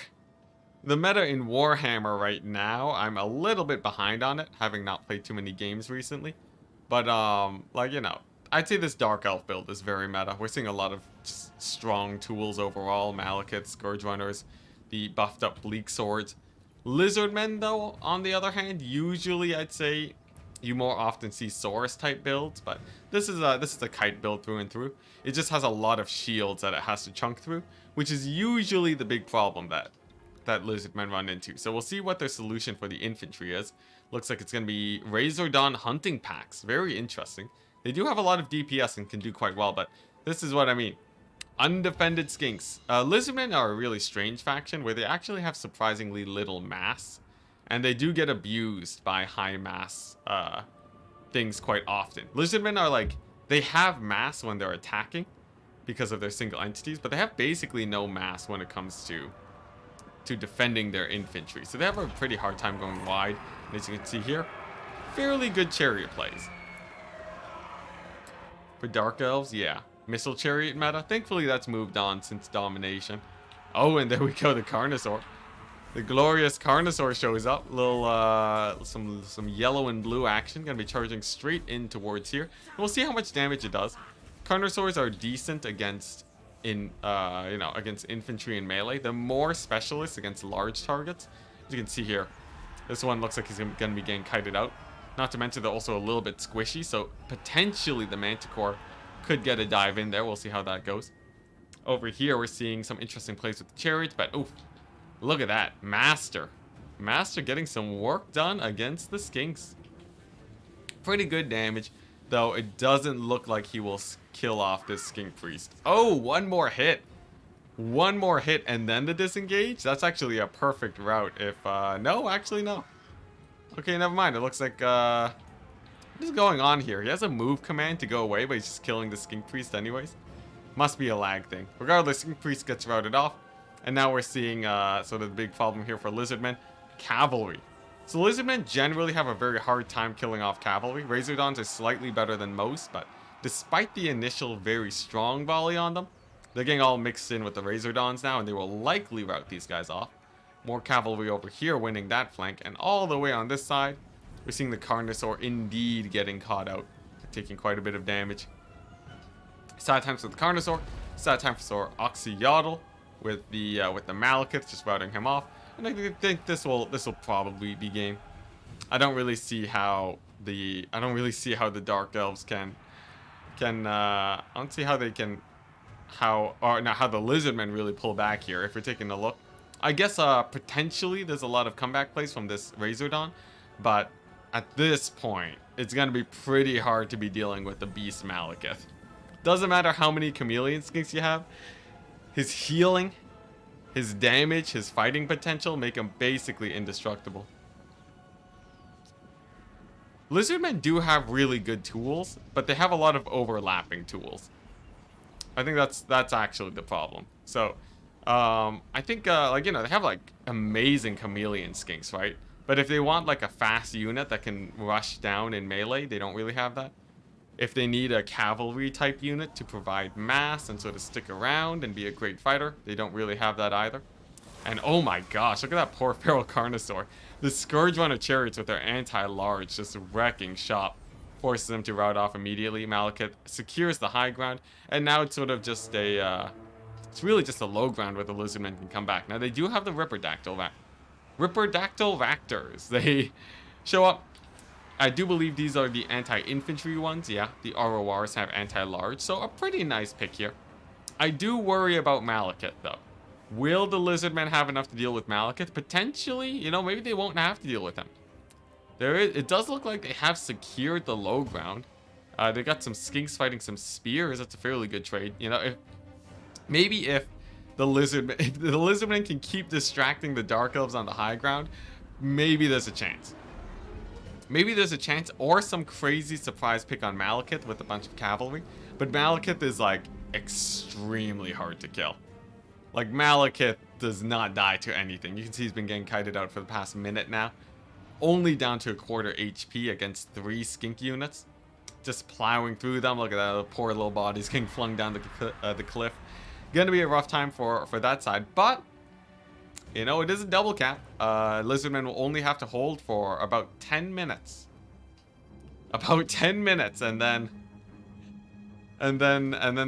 The meta in Warhammer right now, I'm a little bit behind on it, having not played too many games recently. But, like, you know, I'd say this Dark Elf build is very meta. We're seeing a lot of just strong tools overall. Malekith, Scourge Runners, the buffed up Bleak Swords. Lizardmen, though, on the other hand, usually I'd say you more often see Saurus type builds, but this is a kite build through and through. It just has a lot of shields that it has to chunk through, which is usually the big problem that lizardmen run into. So we'll see what their solution for the infantry is. Looks like it's going to be Razor Dawn hunting packs. Very interesting. They do have a lot of DPS and can do quite well, but this is what I mean. Undefended skinks. Lizardmen are a really strange faction where they actually have surprisingly little mass, and they do get abused by high mass things quite often. Lizardmen are like, they have mass when they're attacking because of their single entities, but they have basically no mass when it comes to defending their infantry. So they have a pretty hard time going wide. And as you can see here, fairly good chariot plays. For Dark Elves, yeah. Missile Chariot meta. Thankfully that's moved on since Domination. Oh, and there we go, the Carnosaur. The glorious Carnosaur shows up. Little, some yellow and blue action. Gonna be charging straight in towards here. And we'll see how much damage it does. Carnosaurs are decent against against infantry and melee. They're more specialists against large targets. As you can see here, this one looks like he's going to be getting kited out. Not to mention they're also a little bit squishy, so potentially the Manticore could get a dive in there. We'll see how that goes. Over here, we're seeing some interesting plays with the chariots, but oof, look at that. Master getting some work done against the skinks. Pretty good damage, though it doesn't look like he will kill off this skink priest. Oh, one more hit and then the disengage. That's actually a perfect route. If no, actually no. Okay, never mind. It looks like what is going on here? He has a move command to go away, but he's just killing the skink priest anyways. Must be a lag thing. Regardless, skink priest gets routed off, and now we're seeing sort of the big problem here for lizardmen: cavalry. So lizardmen generally have a very hard time killing off cavalry. Razor Dawns are slightly better than most, but despite the initial very strong volley on them, they're getting all mixed in with the Razor Dawns now, and they will likely rout these guys off. More cavalry over here winning that flank, and all the way on this side, we're seeing the Carnosaur indeed getting caught out, taking quite a bit of damage. Sad times for the Carnosaur, sad time for Oxyotl with the Malekith just routing him off, and I think this will probably be game. I don't really see how the Dark Elves can I don't see how they can how the Lizardmen really pull back here. If we're taking a look, I guess potentially there's a lot of comeback plays from this Razor Dawn, but at this point it's gonna be pretty hard to be dealing with the Beast Malekith. Doesn't matter how many chameleon skinks you have, his healing, his damage, his fighting potential make him basically indestructible. Lizardmen do have really good tools, but they have a lot of overlapping tools. I think that's actually the problem. So, I think, they have, like, amazing chameleon skinks, right? But if they want, like, a fast unit that can rush down in melee, they don't really have that. If they need a cavalry-type unit to provide mass and sort of stick around and be a great fighter, they don't really have that either. And oh my gosh, look at that poor feral Carnosaur. The Scourge Runner Chariots with their anti-large just wrecking shop forces them to rout off immediately. Malekith secures the high ground, and now it's sort of just a, it's really just a low ground where the Lizardmen can come back. Now they do have the Ripperdactyl Raptors. They show up. I do believe these are the anti-infantry ones. Yeah, the RORs have anti-large, so a pretty nice pick here. I do worry about Malekith though. Will the Lizardmen have enough to deal with Malekith? Potentially, you know, maybe they won't have to deal with him. It does look like they have secured the low ground. They got some skinks fighting some spears. That's a fairly good trade. You know, if the Lizardmen can keep distracting the Dark Elves on the high ground, maybe there's a chance. Maybe there's a chance, or some crazy surprise pick on Malekith with a bunch of cavalry. But Malekith is, like, extremely hard to kill. Like, Malekith does not die to anything. You can see he's been getting kited out for the past minute now. Only down to a quarter HP against 3 skink units. Just plowing through them. Look at that, the poor little bodies getting flung down the cliff. Gonna be a rough time for that side, but you know, it is a double cap. Lizardmen will only have to hold for about 10 minutes. About 10 minutes, and then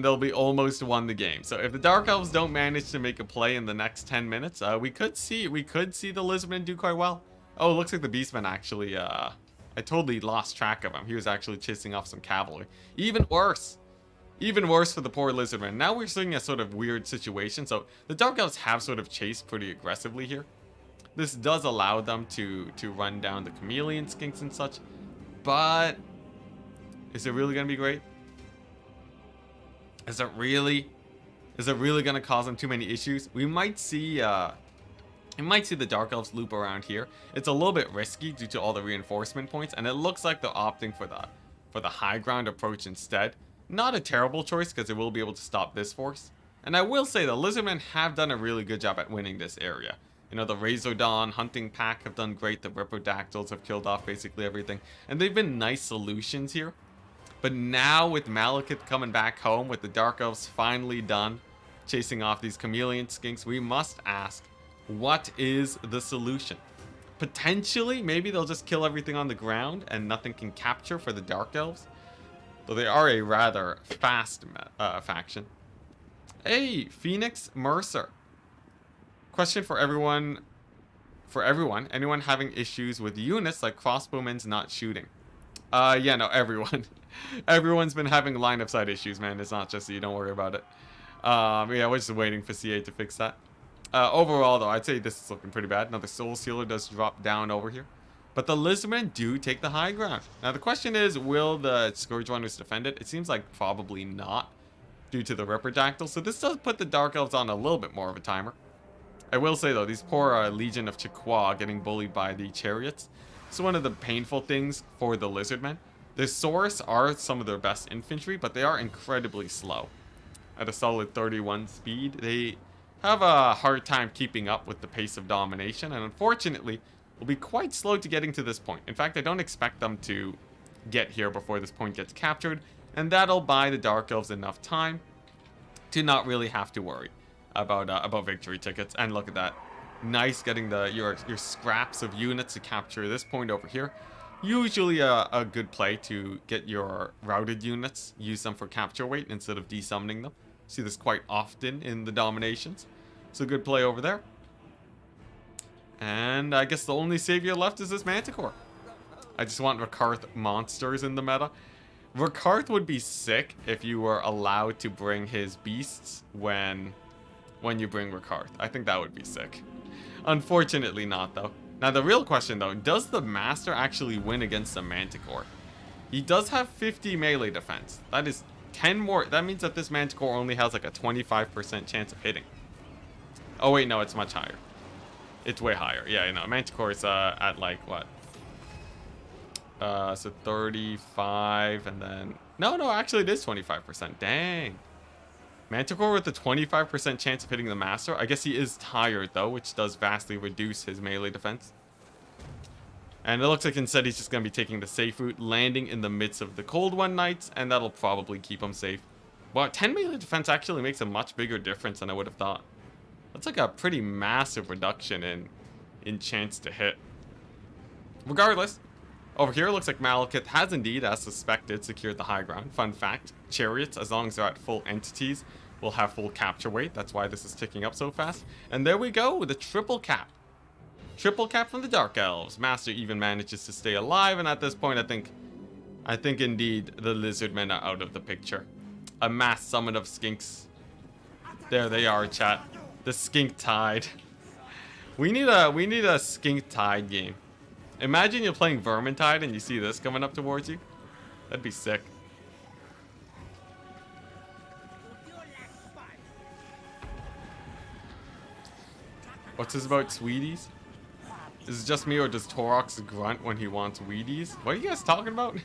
they'll be almost won the game. So if the Dark Elves don't manage to make a play in the next 10 minutes, we could see the Lizardmen do quite well. Oh, it looks like the Beastmen actually, I I totally lost track of him. He was actually chasing off some cavalry. Even worse. Even worse for the poor Lizardman. Now we're seeing a sort of weird situation. So the Dark Elves have sort of chased pretty aggressively here. This does allow them to run down the chameleon skinks and such. But is it really going to be great? Is it really going to cause them too many issues? We might see the Dark Elves loop around here. It's a little bit risky due to all the reinforcement points, and it looks like they're opting for the high ground approach instead. Not a terrible choice because it will be able to stop this force. And I will say the Lizardmen have done a really good job at winning this area. You know, the Razordon Hunting Pack have done great. The Ripperdactyls have killed off basically everything. And they've been nice solutions here. But now with Malekith coming back home, with the Dark Elves finally done chasing off these chameleon skinks, we must ask, what is the solution? Potentially, maybe they'll just kill everything on the ground and nothing can capture for the Dark Elves. Though they are a rather fast faction. Hey, Phoenix Mercer. Question for everyone. Anyone having issues with units like crossbowmen's not shooting? Yeah, no, everyone. Everyone's been having line of sight issues, man. It's not just you, don't worry about it. Yeah, we're just waiting for CA to fix that. Overall, though, I'd say this is looking pretty bad. Now, the Soul Sealer does drop down over here. But the Lizardmen do take the high ground. Now, the question is, will the Scourge Runners defend it? It seems like probably not, due to the Ripperdactyl. So this does put the Dark Elves on a little bit more of a timer. I will say, though, these poor Legion of Chikwa getting bullied by the Chariots. It's one of the painful things for the Lizardmen. The Saurus are some of their best infantry, but they are incredibly slow. At a solid 31 speed, they have a hard time keeping up with the pace of domination, and unfortunately, will be quite slow to getting to this point. In fact, I don't expect them to get here before this point gets captured, and that'll buy the Dark Elves enough time to not really have to worry about victory tickets. And look at that. Nice getting your scraps of units to capture this point over here. Usually a good play to get your routed units, use them for capture weight instead of desummoning them. See this quite often in the dominations. So good play over there. And I guess the only savior left is this Manticore. I just want Rakarth monsters in the meta. Rakarth would be sick if you were allowed to bring his beasts when you bring Rakarth. I think that would be sick. Unfortunately not, though. Now, the real question, though, does the Master actually win against the Manticore? He does have 50 melee defense. That is 10 more. That means that this Manticore only has like a 25% chance of hitting. Oh, wait, no, it's much higher. It's way higher. Yeah, you know, Manticore's at like what? So 35 and then... No, actually it is 25%. Dang. Manticore with a 25% chance of hitting the Master. I guess he is tired though, which does vastly reduce his melee defense. And it looks like instead he's just going to be taking the safe route, landing in the midst of the Cold One Knights, and that'll probably keep him safe. But 10 melee defense actually makes a much bigger difference than I would have thought. That's like a pretty massive reduction in chance to hit. Regardless, over here it looks like Malekith has indeed, as suspected, secured the high ground. Fun fact, Chariots, as long as they're at full entities, will have full capture weight. That's why this is ticking up so fast. And there we go with a triple cap. Triple cap from the Dark Elves. Master even manages to stay alive, and at this point I think indeed the Lizardmen are out of the picture. A mass summon of skinks. There they are, chat. The Skink Tide. We need a Skink Tide game. Imagine you're playing Vermintide and you see this coming up towards you. That'd be sick. What's this about Sweeties? Is it just me or does Torox grunt when he wants Wheaties? What are you guys talking about?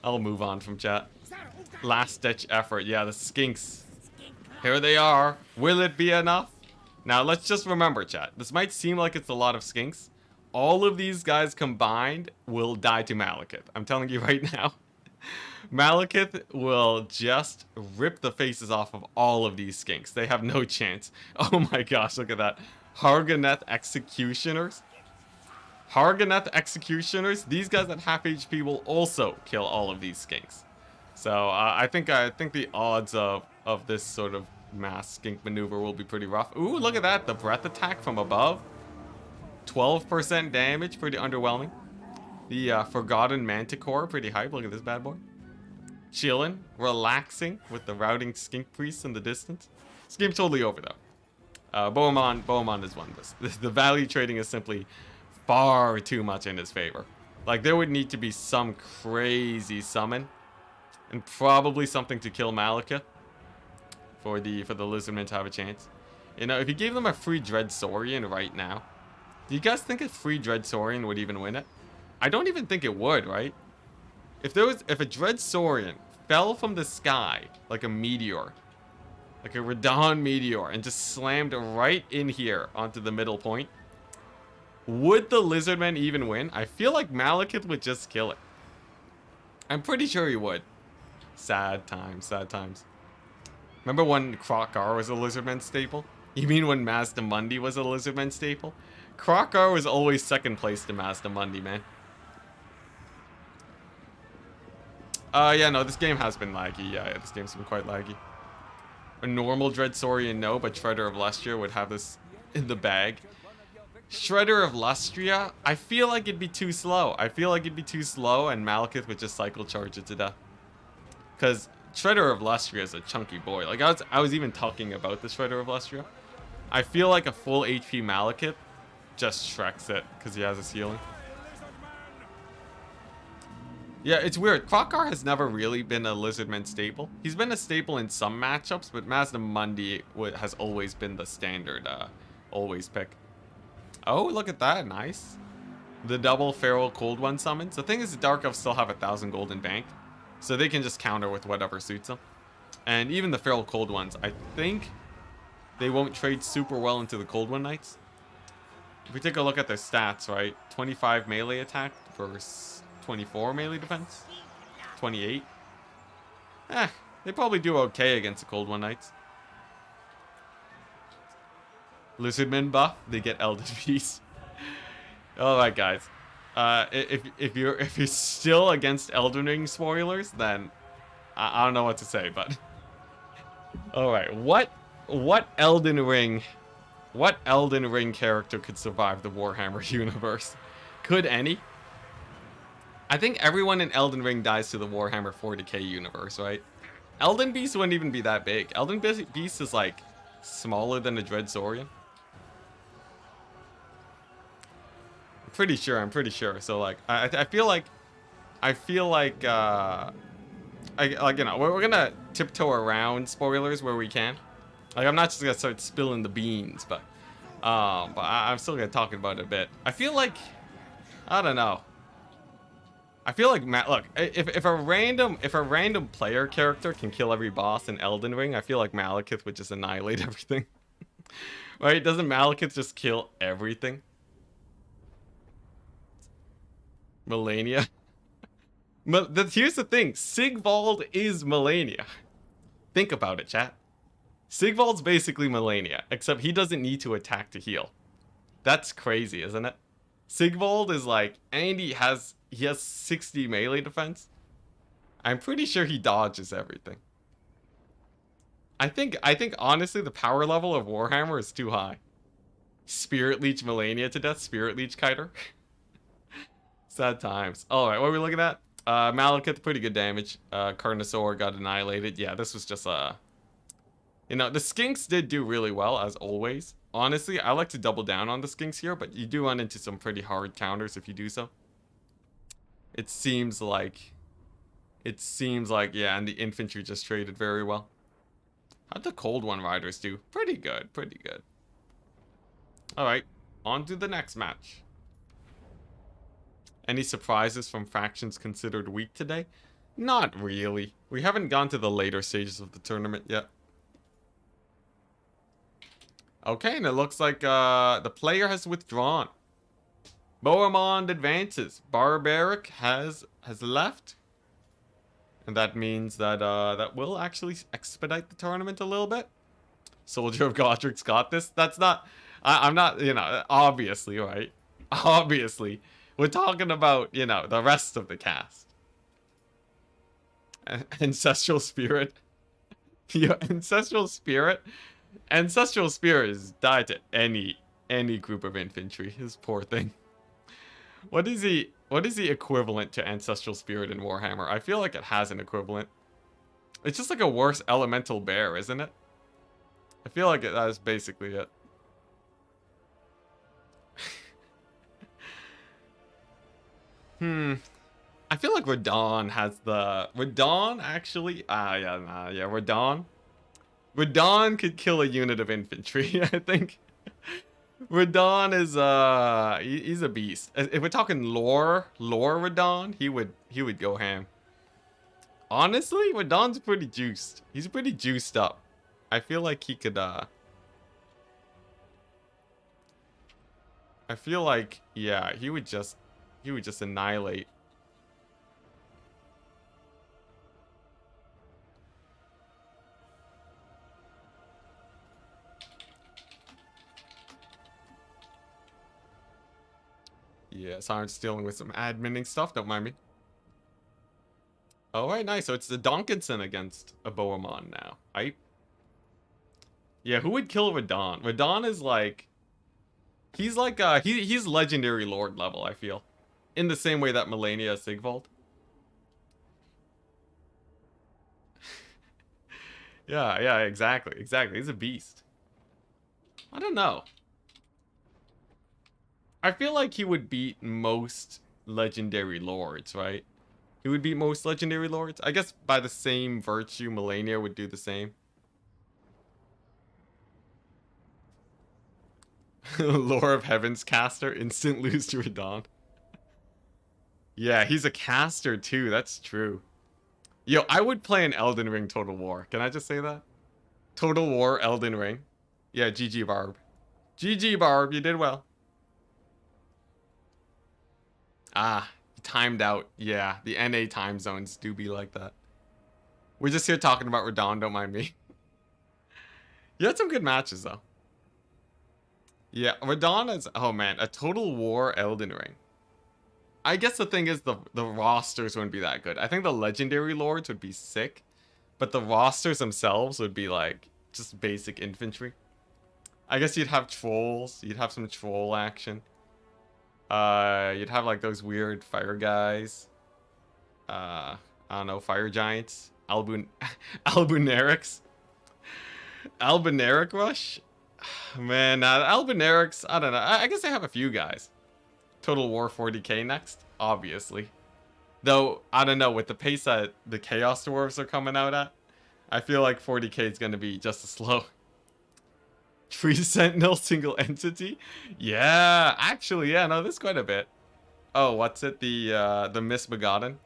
I'll move on from chat. Last ditch effort. Yeah, the skinks. Here they are. Will it be enough? Now, let's just remember, chat. This might seem like it's a lot of skinks. All of these guys combined will die to Malekith. I'm telling you right now. Malekith will just rip the faces off of all of these skinks. They have no chance. Oh my gosh, look at that. Harganeth Executioners. Harganeth Executioners. These guys at half HP will also kill all of these skinks. So I think the odds of this sort of mass skink maneuver will be pretty rough. Ooh, look at that. The breath attack from above. 12% damage. Pretty underwhelming. The Forgotten Manticore, pretty hype. Look at this bad boy. Chilling, relaxing with the routing skink priest in the distance. This game's totally over though. Bohemond has won this. The value trading is simply far too much in his favor. Like there would need to be some crazy summon, and probably something to kill Malekith for the Lizardmen to have a chance. You know, if you gave them a free Dread Saurian right now, do you guys think a free Dread Saurian would even win it? I don't even think it would, right? If a Dread Saurian fell from the sky like a meteor, like a Radon meteor, and just slammed right in here onto the middle point, would the Lizardmen even win? I feel like Malekith would just kill it. I'm pretty sure he would. Sad times, sad times. Remember when Krokar was a Lizardman staple? You mean when Mazdamundi was a Lizardman staple? Krokar was always second place to Mazdamundi, man. Yeah, no, this game has been laggy. Yeah, this game's been quite laggy. A normal Dread Saurian, no, but Shredder of Lustria would have this in the bag. Shredder of Lustria, I feel like it'd be too slow. I feel like it'd be too slow, and Malekith would just cycle charge it to death. Because Shredder of Lustria is a chunky boy. Like, I was even talking about the Shredder of Lustria. I feel like a full HP Malekith just Shreks it, because he has a ceiling. Yeah, it's weird. Krokar has never really been a Lizardman staple. He's been a staple in some matchups, but Mazdamundi has always been the standard, always pick. Oh, look at that. Nice. The double Feral Cold One summons. The thing is, the Dark Elves still have 1,000 gold in bank, so they can just counter with whatever suits them. And even the Feral Cold Ones, I think they won't trade super well into the Cold One Knights. If we take a look at their stats, right? 25 melee attack versus 24 melee defense. 28. They probably do okay against the Cold One Knights. Lizardmen buff, they get Elden Beast. Alright, guys. If you're still against Elden Ring spoilers, then I don't know what to say, but alright, what Elden Ring character could survive the Warhammer universe? Could any? I think everyone in Elden Ring dies to the Warhammer 40k universe, right? Elden Beast wouldn't even be that big. Elden Beast is like smaller than a Dread Saurian. I'm pretty sure. So like, I feel like, you know, we're gonna tiptoe around spoilers where we can. Like, I'm not just gonna start spilling the beans, but I'm still gonna talk about it a bit. I feel like, I don't know. I feel like, look, if a random player character can kill every boss in Elden Ring, I feel like Malekith would just annihilate everything. Right? Doesn't Malekith just kill everything? Melania. Here's the thing. Sigvald is Melania. Think about it, chat. Sigvald's basically Melania, except he doesn't need to attack to heal. That's crazy, isn't it? Sigvald is like, and he has 60 melee defense. I'm pretty sure he dodges everything. I think honestly the power level of Warhammer is too high. Spirit Leech Melania to death, Spirit Leech Kiter. Sad times. Alright, what are we looking at? Malekith, pretty good damage. Carnosaur got annihilated. Yeah, this was just you know, the Skinks did do really well, as always. Honestly, I like to double down on the Skinks here, but you do run into some pretty hard counters if you do so. It seems like, yeah, and the infantry just traded very well. How'd the Cold One Riders do? Pretty good, pretty good. Alright, on to the next match. Any surprises from factions considered weak today? Not really. We haven't gone to the later stages of the tournament yet. Okay, and it looks like the player has withdrawn. Bohemond advances. Barbaric has left. And that means that that will actually expedite the tournament a little bit. Soldier of Godric's got this. That's not... I'm not, you know, obviously, right? Obviously. We're talking about, you know, the rest of the cast. Ancestral Spirit. Your Ancestral Spirit. Ancestral Spirit is died to any group of infantry. His poor thing. What is he? What is the equivalent to Ancestral Spirit in Warhammer? I feel like it has an equivalent. It's just like a worse elemental bear, isn't it? I feel like that is basically it. I feel like Radahn has the... Radahn, actually? Yeah, Radahn. Radahn could kill a unit of infantry, I think. Radahn is, he's a beast. If we're talking lore Radahn, he would go ham. Honestly, Radahn's pretty juiced. He's pretty juiced up. I feel like he could, I feel like, yeah, he would just annihilate. Yeah, Siren's dealing with some adminning stuff, don't mind me. Alright, nice. So it's the Donkinson against a Bohemond now, right? Yeah, who would kill Radahn? Radahn is like... He's like, he's Legendary Lord level, I feel. In the same way that Melania is Sigvald. Yeah, exactly. He's a beast. I don't know. I feel like he would beat most Legendary Lords, right? He would beat most Legendary Lords? I guess by the same virtue, Melania would do the same. Lore of Heaven's caster, instant lose to Radahn. Yeah, he's a caster too, that's true. Yo, I would play an Elden Ring Total War. Can I just say that? Total War Elden Ring. Yeah, GG Barb. GG Barb, you did well. Ah, timed out. Yeah, the NA time zones do be like that. We're just here talking about Radahn, don't mind me. You had some good matches though. Yeah, Radahn is, oh man, a Total War Elden Ring. I guess the thing is the rosters wouldn't be that good. I think the Legendary Lords would be sick, but the rosters themselves would be like just basic infantry. I guess you'd have trolls, you'd have some troll action. You'd have like those weird fire guys. I don't know, fire giants. Albunerics. Albuneric Rush? Man, Albunerics, I don't know. I guess I have a few guys. Total War 40k next, obviously. Though, I don't know, with the pace that the Chaos Dwarves are coming out at, I feel like 40k is going to be just as slow. Tree Sentinel single entity? Yeah, actually, yeah, no, there's quite a bit. Oh, what's it? The Misbegotten?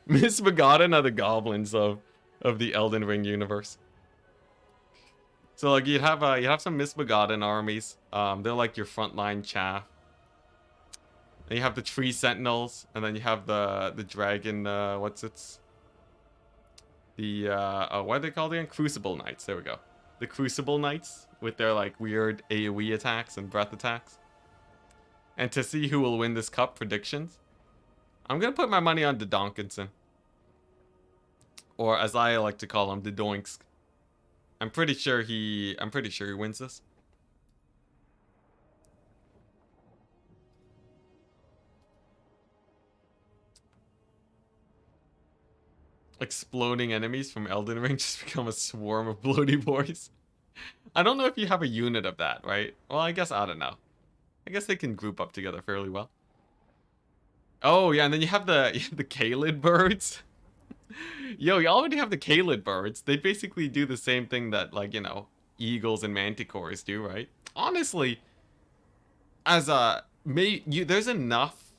Misbegotten are the goblins of the Elden Ring universe. So like you have some Misbegotten armies. They're like your frontline chaff. And you have the Tree Sentinels, and then you have the dragon. What's its? The what are they called again? Crucible Knights. There we go. The Crucible Knights with their like weird AoE attacks and breath attacks. And to see who will win this cup, predictions. I'm gonna put my money on the Donkinson, or as I like to call him, the Doinks. I'm pretty sure he wins this. Exploding enemies from Elden Ring just become a swarm of bloaty boys. I don't know if you have a unit of that, right? Well, I guess, I don't know. I guess they can group up together fairly well. Oh, yeah, and then you have the Kalid birds. Yo, you already have the Kalid birds. They basically do the same thing that, like, you know, eagles and manticores do, right? Honestly, as a... there's enough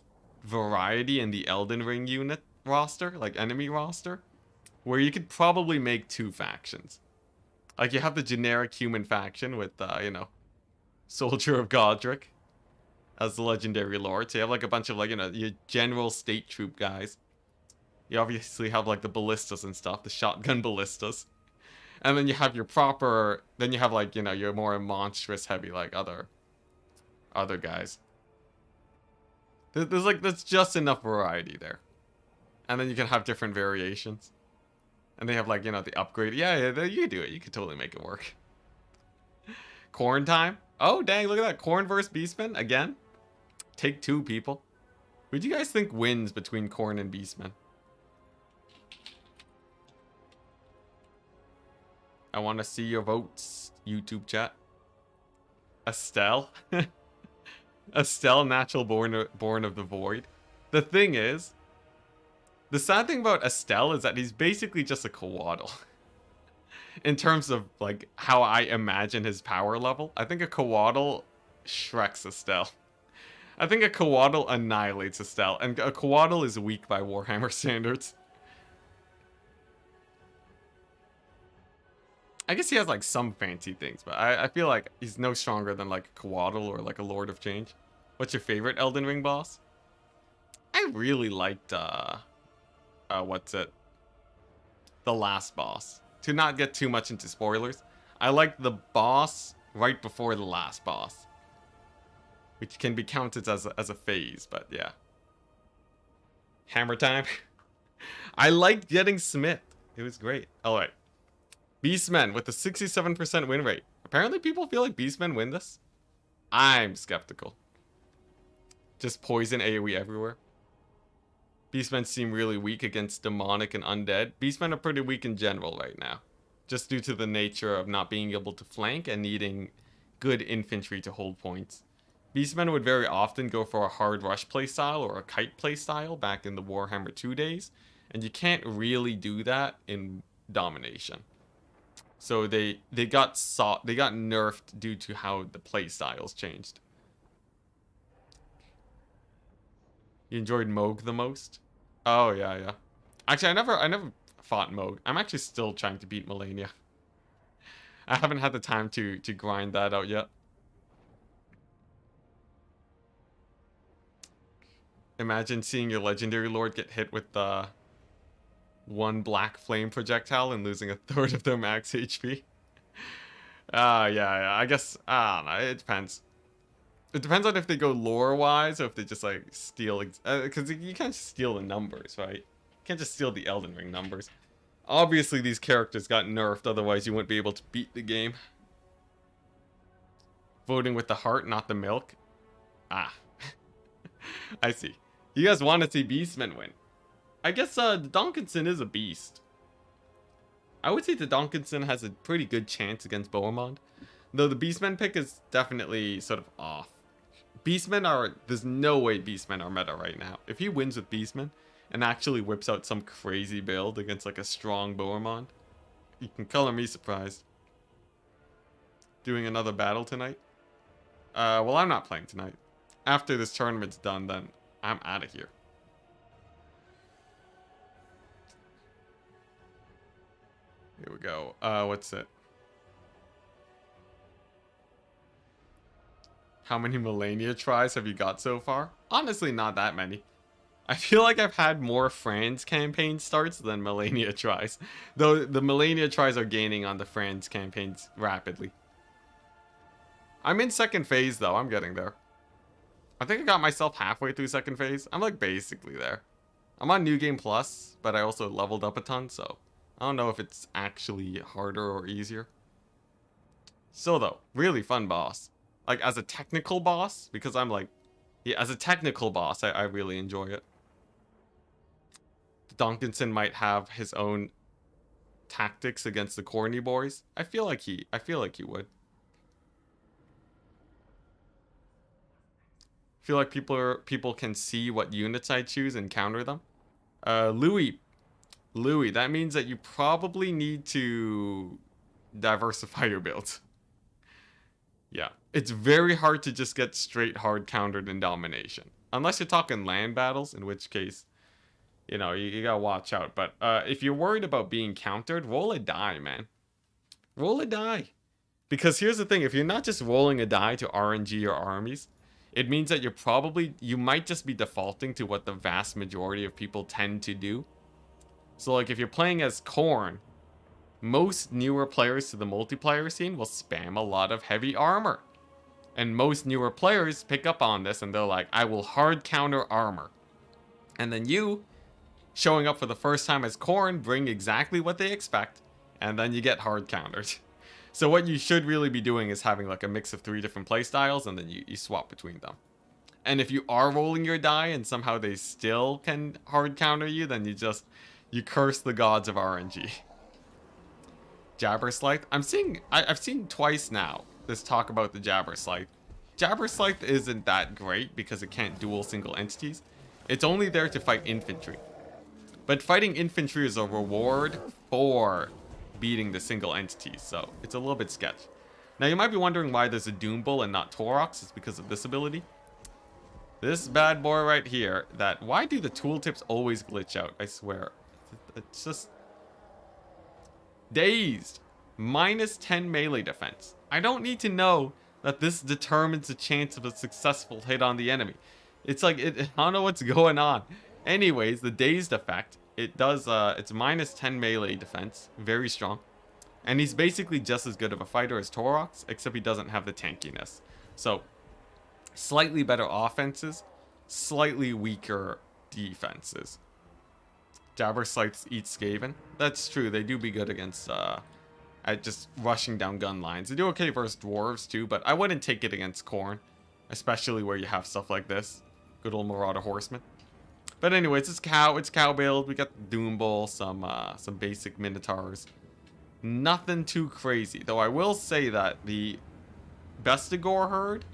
variety in the Elden Ring unit roster, like enemy roster, where you could probably make two factions. Like, you have the generic human faction with, you know, Soldier of Godric as the Legendary Lord. So you have, like, a bunch of, like, you know, your general state troop guys. You obviously have, like, the ballistas and stuff, the shotgun ballistas. And then you have your proper... Then you have, like, you know, your more monstrous heavy, like, other guys. There's just enough variety there. And then you can have different variations. And they have, like, you know, the upgrade. Yeah, you can do it. You can totally make it work. Corn time? Oh, dang, look at that. Corn versus Beastman again? Take two, people. Who do you guys think wins between Khorne and Beastman? I want to see your votes, YouTube chat. Estelle? Estelle, natural born of the void. The thing is, the sad thing about Estelle is that he's basically just a Coatl. In terms of, like, how I imagine his power level. I think a Coatl shreks Estelle. I think a Coatl annihilates Estelle. And a Coatl is weak by Warhammer standards. I guess he has, like, some fancy things, but I feel like he's no stronger than, like, a Coatl or, like, a Lord of Change. What's your favorite Elden Ring boss? I really liked, what's it? The last boss. To not get too much into spoilers, I liked the boss right before the last boss. Which can be counted as a phase, but yeah. Hammer time. I liked getting Smith. It was great. Alright. Beastmen with a 67% win rate. Apparently people feel like Beastmen win this. I'm skeptical. Just poison AoE everywhere. Beastmen seem really weak against demonic and undead. Beastmen are pretty weak in general right now. Just due to the nature of not being able to flank and needing good infantry to hold points. Beastmen would very often go for a hard rush playstyle or a kite playstyle back in the Warhammer 2 days. And you can't really do that in Domination. So they got nerfed due to how the playstyles changed. You enjoyed Moog the most? Oh yeah. Actually, I never fought Moog. I'm actually still trying to beat Melania. I haven't had the time to grind that out yet. Imagine seeing your legendary lord get hit with the one black flame projectile and losing a third of their max HP. Yeah. I guess, I don't know. It depends. It depends on if they go lore-wise or if they just, like, steal... Because you can't just steal the numbers, right? You can't just steal the Elden Ring numbers. Obviously, these characters got nerfed, otherwise you wouldn't be able to beat the game. Voting with the heart, not the milk. Ah. I see. You guys want to see Beastmen win. I guess the Donkinson is a beast. I would say the Donkinson has a pretty good chance against Bohemond. Though the Beastmen pick is definitely sort of off. Beastmen are... There's no way Beastmen are meta right now. If he wins with Beastmen and actually whips out some crazy build against like a strong Bohemond, you can color me surprised. Doing another battle tonight? Well, I'm not playing tonight. After this tournament's done, then I'm out of here. Here we go. What's it? How many Melania tries have you got so far? Honestly, not that many. I feel like I've had more Franz campaign starts than Melania tries. Though the Melania tries are gaining on the Franz campaigns rapidly. I'm in second phase though, I'm getting there. I think I got myself halfway through second phase. I'm like basically there. I'm on New Game Plus, but I also leveled up a ton, so I don't know if it's actually harder or easier. So though, really fun boss. Like, as a technical boss, because I'm like... Yeah, as a technical boss, I really enjoy it. Donkinson might have his own tactics against the corny boys. I feel like he would. I feel like people can see what units I choose and counter them. Louis, that means that you probably need to diversify your builds. Yeah, it's very hard to just get straight hard countered in Domination. Unless you're talking land battles, in which case, you know, you gotta watch out. But if you're worried about being countered, roll a die, man. Roll a die. Because here's the thing, if you're not just rolling a die to RNG your armies, it means that you might just be defaulting to what the vast majority of people tend to do. So like if you're playing as Khorne, most newer players to the multiplayer scene will spam a lot of heavy armor. And most newer players pick up on this and they're like, I will hard counter armor. And then you, showing up for the first time as Khorne, bring exactly what they expect. And then you get hard countered. So what you should really be doing is having like a mix of 3 different playstyles and then you swap between them. And if you are rolling your die and somehow they still can hard counter you, then you curse the gods of RNG. Jabber Scythe. I've seen twice now this talk about the Jabber Scythe. Jabber Scythe isn't that great because it can't duel single entities. It's only there to fight infantry. But fighting infantry is a reward for beating the single entities, so it's a little bit sketch. Now you might be wondering why there's a Doom Bull and not Taurox. It's because of this ability. This bad boy right here, why do the tooltips always glitch out? I swear. It's just... Dazed. Minus 10 melee defense. I don't need to know that this determines the chance of a successful hit on the enemy. It's like, I don't know what's going on. Anyways, the Dazed effect, it does, it's minus 10 melee defense. Very strong. And he's basically just as good of a fighter as Taurox, except he doesn't have the tankiness. So, slightly better offenses, slightly weaker defenses. Jabber Scythes eat Skaven. That's true, they do be good against, at just rushing down gun lines. They do okay versus dwarves too, but I wouldn't take it against Khorne, especially where you have stuff like this. Good old Marauder Horseman. But anyways, it's cow build. We got the Doom Bull, some basic Minotaurs. Nothing too crazy, though I will say that the Bestigor herd,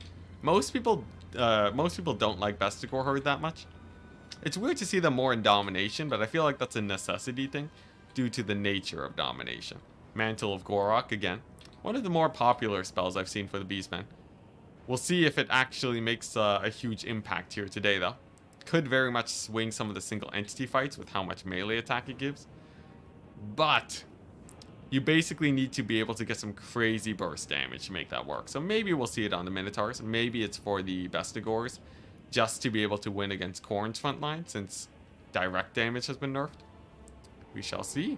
most people don't like Bestigor herd that much. It's weird to see them more in domination, but I feel like that's a necessity thing due to the nature of domination. Mantle of Gorok again, one of the more popular spells I've seen for the Beastmen. We'll see if it actually makes a huge impact here today, though. Could very much swing some of the single entity fights with how much melee attack it gives, but you basically need to be able to get some crazy burst damage to make that work. So maybe we'll see it on the Minotaurs. Maybe it's for the Bestigors, just to be able to win against Khorne's front line, since direct damage has been nerfed. We shall see.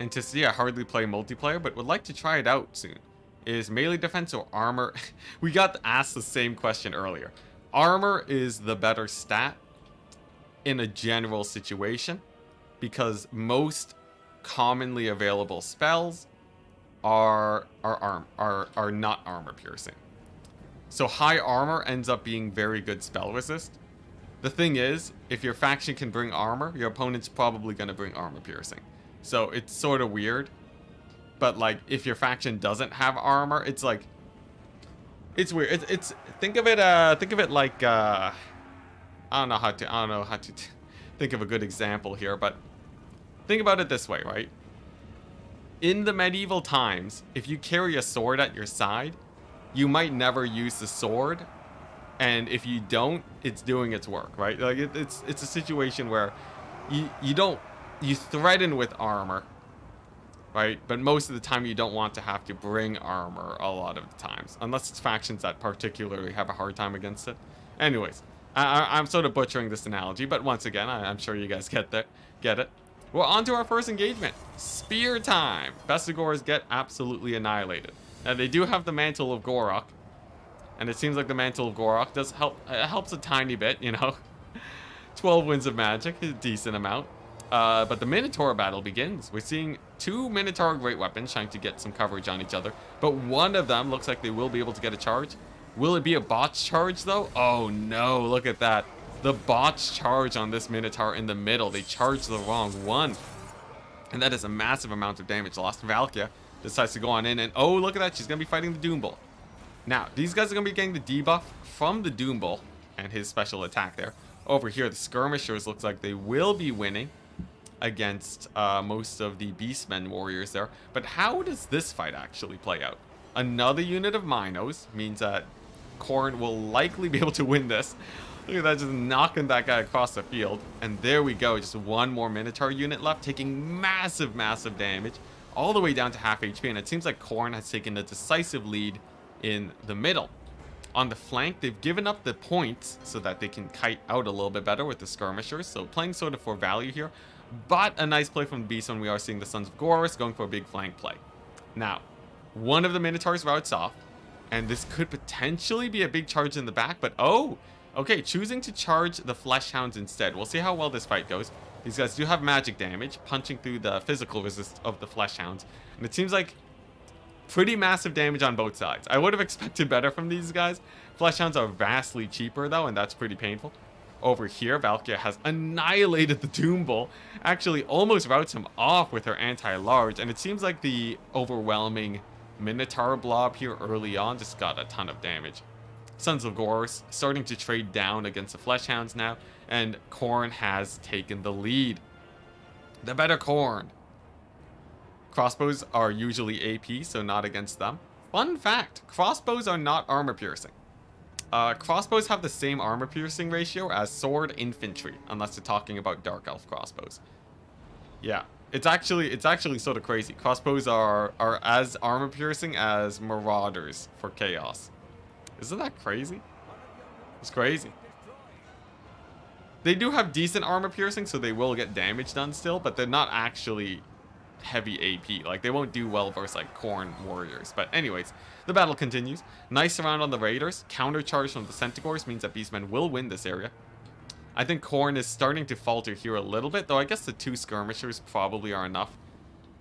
Enticity, I hardly play multiplayer, but would like to try it out soon. Is melee defense or armor? We got asked the same question earlier. Armor is the better stat in a general situation, because most commonly available spells are not armor piercing. So high armor ends up being very good spell resist. The thing is, if your faction can bring armor, your opponent's probably going to bring armor piercing. So it's sort of weird. But like, if your faction doesn't have armor, it's like, it's weird. It's think of it like I don't know how to think of a good example here, but think about it this way, right? In the medieval times, if you carry a sword at your side, you might never use the sword, and if you don't, it's doing its work, right? Like it's a situation where you threaten with armor, right? But most of the time you don't want to have to bring armor a lot of the times, unless it's factions that particularly have a hard time against it. Anyways, I'm sort of butchering this analogy, but once again, I'm sure you guys get it. Well, on to our first engagement. Spear time. Bestigors get absolutely annihilated. Now, they do have the Mantle of Gorok, and it seems like the Mantle of Gorok does help. It helps a tiny bit, you know. 12 winds of magic, a decent amount. But the Minotaur battle begins. We're seeing two Minotaur great weapons trying to get some coverage on each other, but one of them looks like they will be able to get a charge. Will it be a botch charge, though? Oh, no. Look at that. The botch charge on this Minotaur in the middle. They charged the wrong one. And that is a massive amount of damage lost. Valkia decides to go on in, and oh, look at that. She's going to be fighting the Doom Bull. Now, these guys are going to be getting the debuff from the Doom Bull and his special attack there. Over here, the Skirmishers looks like they will be winning against most of the Beastmen warriors there. But how does this fight actually play out? Another unit of Minos means that Khorne will likely be able to win this. Look at that, just knocking that guy across the field. And there we go, just one more Minotaur unit left, taking massive, massive damage, all the way down to half HP. And it seems like Khorne has taken a decisive lead in the middle. On the flank, they've given up the points so that they can kite out a little bit better with the Skirmishers. So playing sort of for value here. But a nice play from the Beast when we are seeing the Sons of Gorus going for a big flank play. Now, one of the Minotaurs routes off, and this could potentially be a big charge in the back, but oh, okay, choosing to charge the Flesh Hounds instead. We'll see how well this fight goes. These guys do have magic damage, punching through the physical resist of the Flesh Hounds, and it seems like Pretty massive damage on both sides. I would have expected better from these guys. Fleshhounds are vastly cheaper though, and that's pretty painful. Over here, Valkyria has annihilated the Doom Bull. Actually almost routs him off with her anti-large, and it seems like the overwhelming Minotaur blob here early on just got a ton of damage. Sons of Gorse starting to trade down against the Fleshhounds now, and Khorne has taken the lead. The better Khorne. Crossbows are usually AP, so not against them. Fun fact, crossbows are not armor piercing. Crossbows have the same armor piercing ratio as sword infantry, unless you're talking about Dark Elf crossbows. Yeah, it's actually sort of crazy. Crossbows are as armor piercing as Marauders for Chaos. Isn't that crazy? It's crazy. They do have decent armor piercing, so they will get damage done still, but they're not actually heavy AP. Like, they won't do well versus like Khorne warriors. But anyways, the battle continues. Nice round on the Raiders. Countercharge from the Centaurs means that Beastmen will win this area. I think Khorne is starting to falter here a little bit, though I guess the 2 skirmishers probably are enough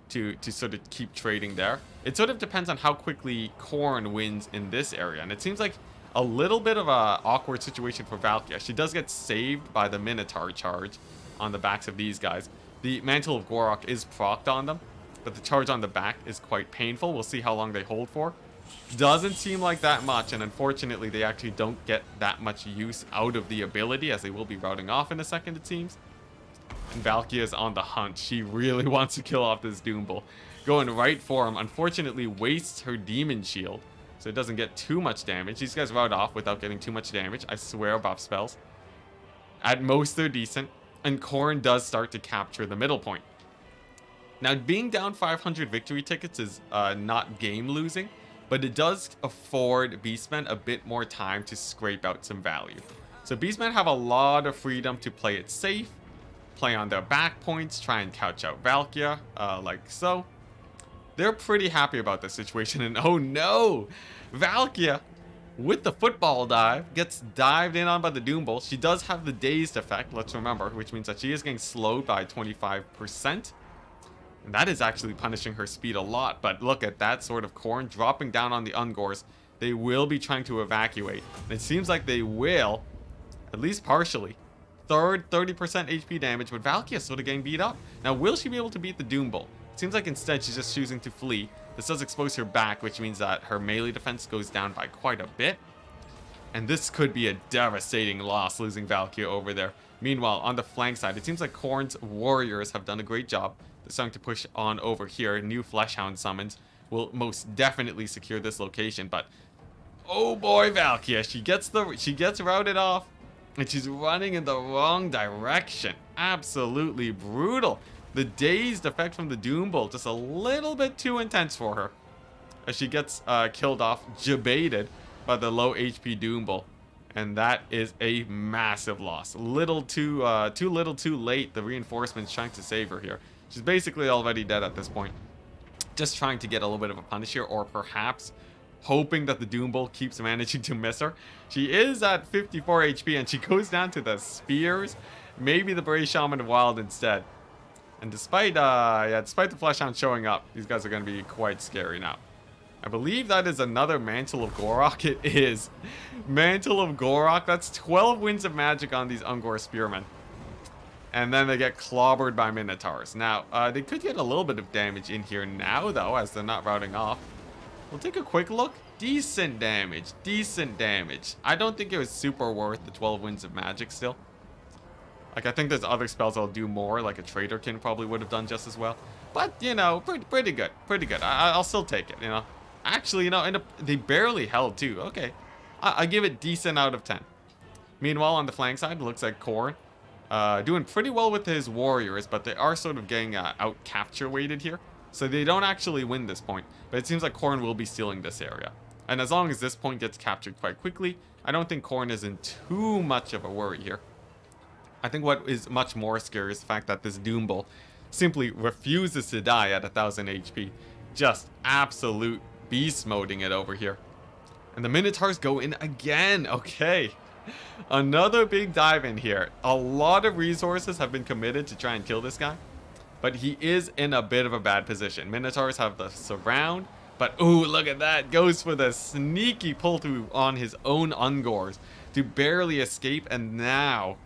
to sort of keep trading there. It sort of depends on how quickly Khorne wins in this area, and it seems like a little bit of a awkward situation for Valkyria. She does get saved by the Minotaur charge on the backs of these guys. The Mantle of Gorok is procced on them, but the charge on the back is quite painful. We'll see how long they hold for. Doesn't seem like that much, and unfortunately they actually don't get that much use out of the ability, as they will be routing off in a second, it seems. And Valkyria is on the hunt. She really wants to kill off this Doom Bull. Going right for him. Unfortunately wastes her Demon Shield, so it doesn't get too much damage. These guys route off without getting too much damage. I swear, buff spells. At most, they're decent. And Khorne does start to capture the middle point. Now, being down 500 victory tickets is not game losing, but it does afford Beastmen a bit more time to scrape out some value. So Beastmen have a lot of freedom to play it safe, play on their back points, try and couch out Valkyria, like so. They're pretty happy about this situation, and oh no! Valkyria, with the football dive, gets dived in on by the Doom Bull. She does have the dazed effect, let's remember, which means that she is getting slowed by 25%. And that is actually punishing her speed a lot, but look at that sort of Khorne dropping down on the Ungors. They will be trying to evacuate, and it seems like they will, at least partially. Third, 30% HP damage, but Valkyria sort of getting beat up. Now, will she be able to beat the Doom Bull? Seems like instead she's just choosing to flee. This does expose her back, which means that her melee defense goes down by quite a bit. And this could be a devastating loss, losing Valkyria over there. Meanwhile, on the flank side, it seems like Khorne's warriors have done a great job. They're starting to push on over here. New Fleshhound summons will most definitely secure this location. But, oh boy, Valkyria, she gets routed off. And she's running in the wrong direction. Absolutely brutal. The dazed effect from the Doom Bull just a little bit too intense for her, as she gets killed off, jebaited by the low HP Doom Bull, and that is a massive loss. Too little, too late. The reinforcements trying to save her here. She's basically already dead at this point. Just trying to get a little bit of a punish here, or perhaps hoping that the Doom Bull keeps managing to miss her. She is at 54 HP, and she goes down to the spears. Maybe the Brave Shaman of Wild instead. And despite the Fleshhound showing up, these guys are going to be quite scary now. I believe that is another Mantle of Gorok. It is. Mantle of Gorok. That's 12 Winds of Magic on these Ungor Spearmen. And then they get clobbered by Minotaurs. Now, they could get a little bit of damage in here now, though, as they're not routing off. We'll take a quick look. Decent damage. Decent damage. I don't think it was super worth the 12 Winds of Magic still. Like, I think there's other spells that'll do more, like a Traderkin probably would have done just as well. But, you know, pretty good. Pretty good. I'll still take it, you know. Actually, you know, they barely held, too. Okay. I give it decent out of 10. Meanwhile, on the flank side, it looks like Khorne doing pretty well with his warriors, but they are sort of getting out-capture weighted here. So they don't actually win this point. But it seems like Khorne will be stealing this area. And as long as this point gets captured quite quickly, I don't think Khorne is in too much of a worry here. I think what is much more scary is the fact that this Doom Bull simply refuses to die at 1000 HP. Just absolute beast moding it over here. And the Minotaurs go in again. Okay. Another big dive in here. A lot of resources have been committed to try and kill this guy. But he is in a bit of a bad position. Minotaurs have the surround. But, ooh, look at that. Goes for the sneaky pull-through on his own Ungors to barely escape. And now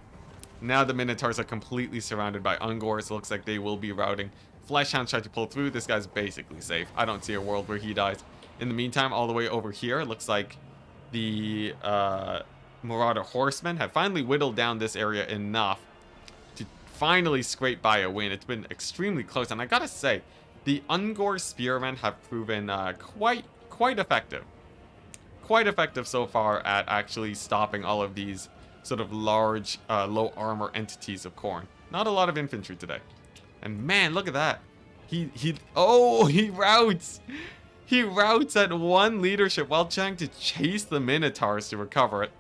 the Minotaurs are completely surrounded by Ungors. Looks like they will be routing. Fleshhounds try to pull through. This guy's basically safe. I don't see a world where he dies. In the meantime, all the way over here, it looks like the Marauder Horsemen have finally whittled down this area enough to finally scrape by a win. It's been extremely close, and I gotta say, the Ungor Spearmen have proven quite effective. Quite effective so far at actually stopping all of these sort of large, low armor entities of Khorne. Not a lot of infantry today. And man, look at that. He routs. He routs at one leadership while trying to chase the Minotaurs to recover it.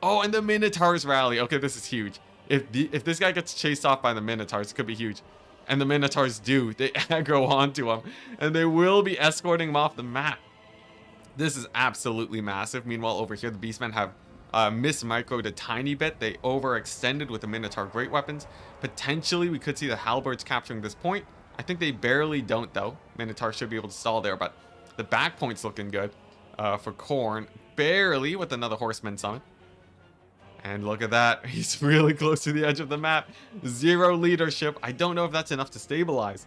Oh, and the Minotaurs rally. Okay, this is huge. If this guy gets chased off by the Minotaurs, it could be huge. And the Minotaurs do. They aggro onto him. And they will be escorting him off the map. This is absolutely massive. Meanwhile, over here, the Beastmen have mismicroed a tiny bit. They overextended with the Minotaur Great Weapons. Potentially, we could see the Halberds capturing this point. I think they barely don't, though. Minotaur should be able to stall there, but the back point's looking good for Khorne. Barely with another Horseman summon. And look at that. He's really close to the edge of the map. 0 leadership. I don't know if that's enough to stabilize.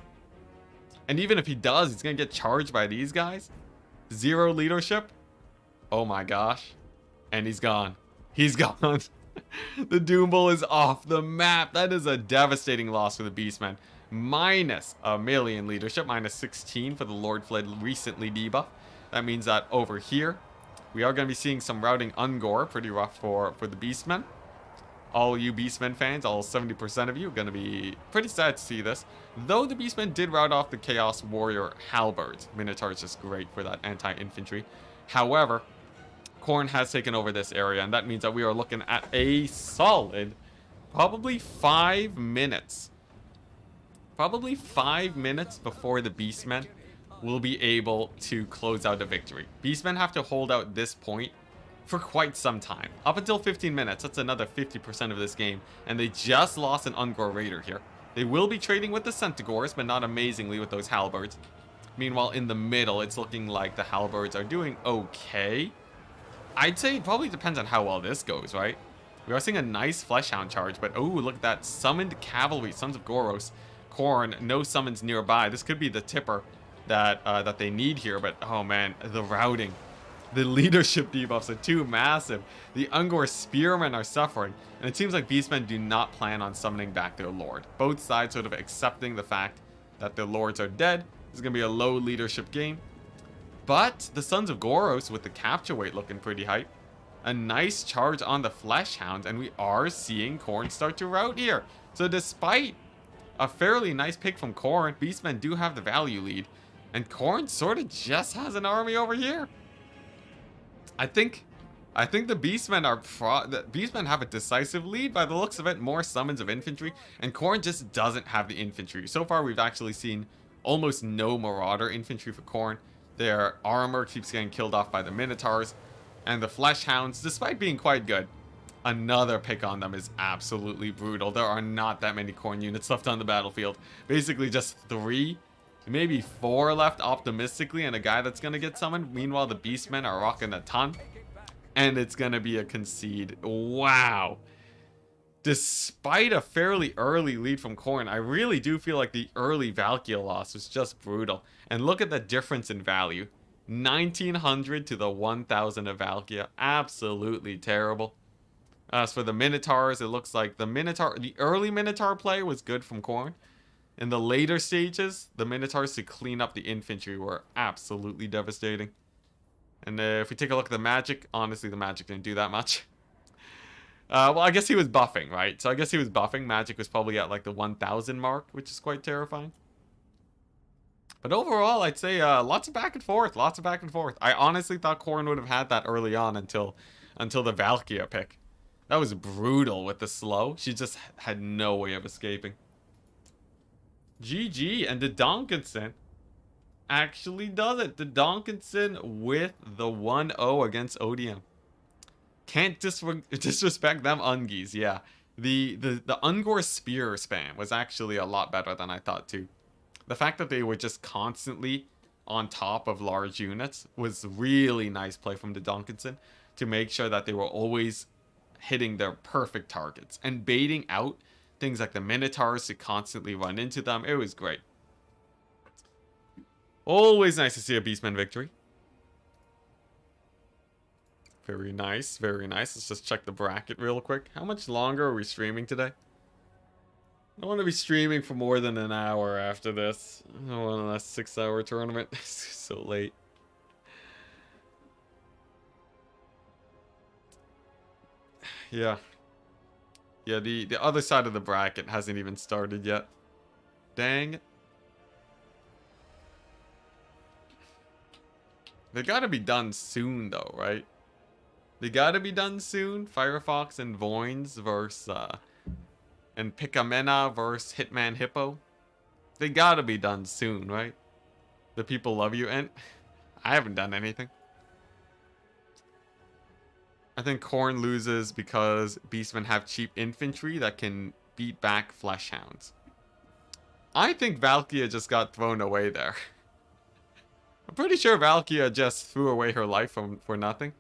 And even if he does, he's going to get charged by these guys. 0 leadership. Oh my gosh. And he's gone. He's gone. The Doom Bull is off the map. That is a devastating loss for the Beastmen. Minus a million leadership. Minus 16 for the Lord Fled recently debuff. That means that over here, we are going to be seeing some routing Ungor. Pretty rough for the Beastmen. All you Beastmen fans, all 70% of you, are going to be pretty sad to see this. Though the Beastmen did rout off the Chaos Warrior Halberds. Minotaur is just great for that anti-infantry. However, Khorne has taken over this area, and that means that we are looking at a solid, probably 5 minutes. Probably 5 minutes before the Beastmen will be able to close out a victory. Beastmen have to hold out this point for quite some time. Up until 15 minutes, that's another 50% of this game, and they just lost an Ungor Raider here. They will be trading with the Centaurs, but not amazingly with those Halberds. Meanwhile, in the middle, it's looking like the Halberds are doing okay. I'd say it probably depends on how well this goes, right? We are seeing a nice Fleshhound charge, but oh, look at that. Summoned Cavalry, Sons of Goros. Khorne, no summons nearby. This could be the tipper that they need here, but oh man, the routing. The leadership debuffs are too massive. The Ungor Spearmen are suffering, and it seems like Beastmen do not plan on summoning back their lord. Both sides sort of accepting the fact that their lords are dead. This is going to be a low leadership game. But the Sons of Goros with the capture weight looking pretty hype. A nice charge on the Fleshhounds, and we are seeing Khorne start to rout here. So despite a fairly nice pick from Khorne, Beastmen do have the value lead. And Khorne sort of just has an army over here. I think the Beastmen have a decisive lead by the looks of it. More summons of infantry, and Khorne just doesn't have the infantry. So far, we've actually seen almost no Marauder infantry for Khorne. Their armor keeps getting killed off by the Minotaurs, and the Fleshhounds, despite being quite good, another pick on them is absolutely brutal. There are not that many Khorne units left on the battlefield. Basically, just 3. Maybe 4 left optimistically, and a guy that's going to get summoned. Meanwhile, the Beastmen are rocking a ton. And it's going to be a concede. Wow. Despite a fairly early lead from Khorne, I really do feel like the early Valkia loss was just brutal. And look at the difference in value. 1900 to the 1000 of Valkia. Absolutely terrible. As for the Minotaurs, it looks like the early Minotaur play was good from Khorne. In the later stages, the Minotaurs to clean up the infantry were absolutely devastating. And if we take a look at the magic, honestly, the magic didn't do that much. Well, I guess he was buffing, right? So I guess he was buffing. Magic was probably at like the 1000 mark, which is quite terrifying. But overall, I'd say lots of back and forth. Lots of back and forth. I honestly thought Khorne would have had that early on until the Valkia pick. That was brutal with the slow. She just had no way of escaping. GG, and the Donkinson actually does it. The Donkinson with the 1-0 against Odium. Can't disrespect them Ungies, yeah. The Ungor Spear spam was actually a lot better than I thought too. The fact that they were just constantly on top of large units was really nice play from the Donkinson to make sure that they were always hitting their perfect targets and baiting out things like the Minotaurs to constantly run into them. It was great. Always nice to see a Beastman victory. Very nice, very nice. Let's just check the bracket real quick. How much longer are we streaming today? I don't want to be streaming for more than an hour after this. I don't want a 6-hour tournament. It's so late. Yeah. Yeah, the other side of the bracket hasn't even started yet. Dang. They gotta be done soon, though, right? They gotta be done soon. Firefox and Voins versus, and Picamena versus Hitman Hippo. They gotta be done soon, right? The people love you, and I haven't done anything. I think Khorne loses because Beastmen have cheap infantry that can beat back Fleshhounds. I think Valkyria just got thrown away there. I'm pretty sure Valkyria just threw away her life for nothing.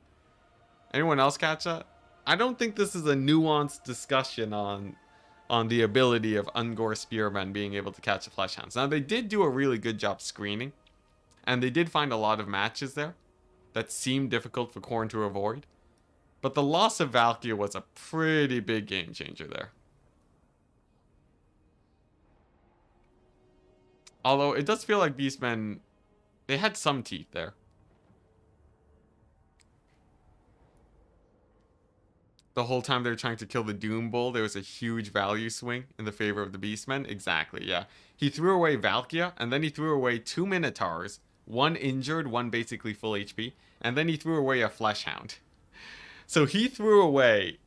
Anyone else catch that? I don't think this is a nuanced discussion on the ability of Ungor Spearmen being able to catch the Fleshhounds. Now, they did do a really good job screening, and they did find a lot of matches there that seemed difficult for Khorne to avoid. But the loss of Valkyria was a pretty big game changer there. Although, it does feel like Beastmen, they had some teeth there. The whole time they were trying to kill the Doom Bull, there was a huge value swing in the favor of the Beastmen. Exactly, yeah. He threw away Valkyria, and then he threw away 2 Minotaurs. One injured, one basically full HP. And then he threw away a Fleshhound. So he threw away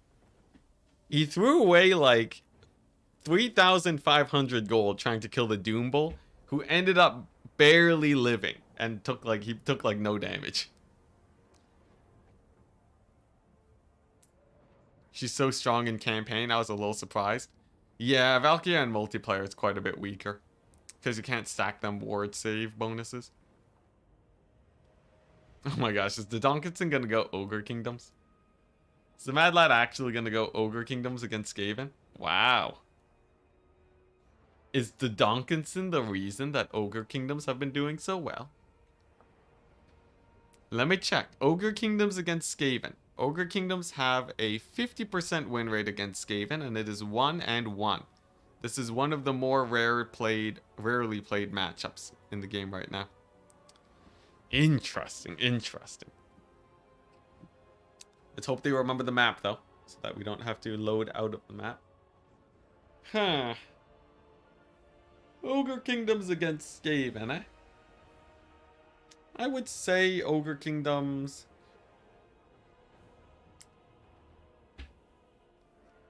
like 3,500 gold trying to kill the Doom Bull, who ended up barely living and took like no damage. She's so strong in campaign, I was a little surprised. Yeah, Valkyria in multiplayer is quite a bit weaker, because you can't stack them ward save bonuses. Oh my gosh, is the Donkinson gonna go Ogre Kingdoms? Is the Mad Lad actually gonna go Ogre Kingdoms against Skaven? Wow. Is the Donkinson the reason that Ogre Kingdoms have been doing so well? Let me check. Ogre Kingdoms against Skaven. Ogre Kingdoms have a 50% win rate against Skaven, and it is 1-1. This is one of the more rarely played matchups in the game right now. Interesting, interesting. Let's hope they remember the map, though, so that we don't have to load out of the map. Huh. Ogre Kingdoms against Skaven, eh? I would say Ogre Kingdoms...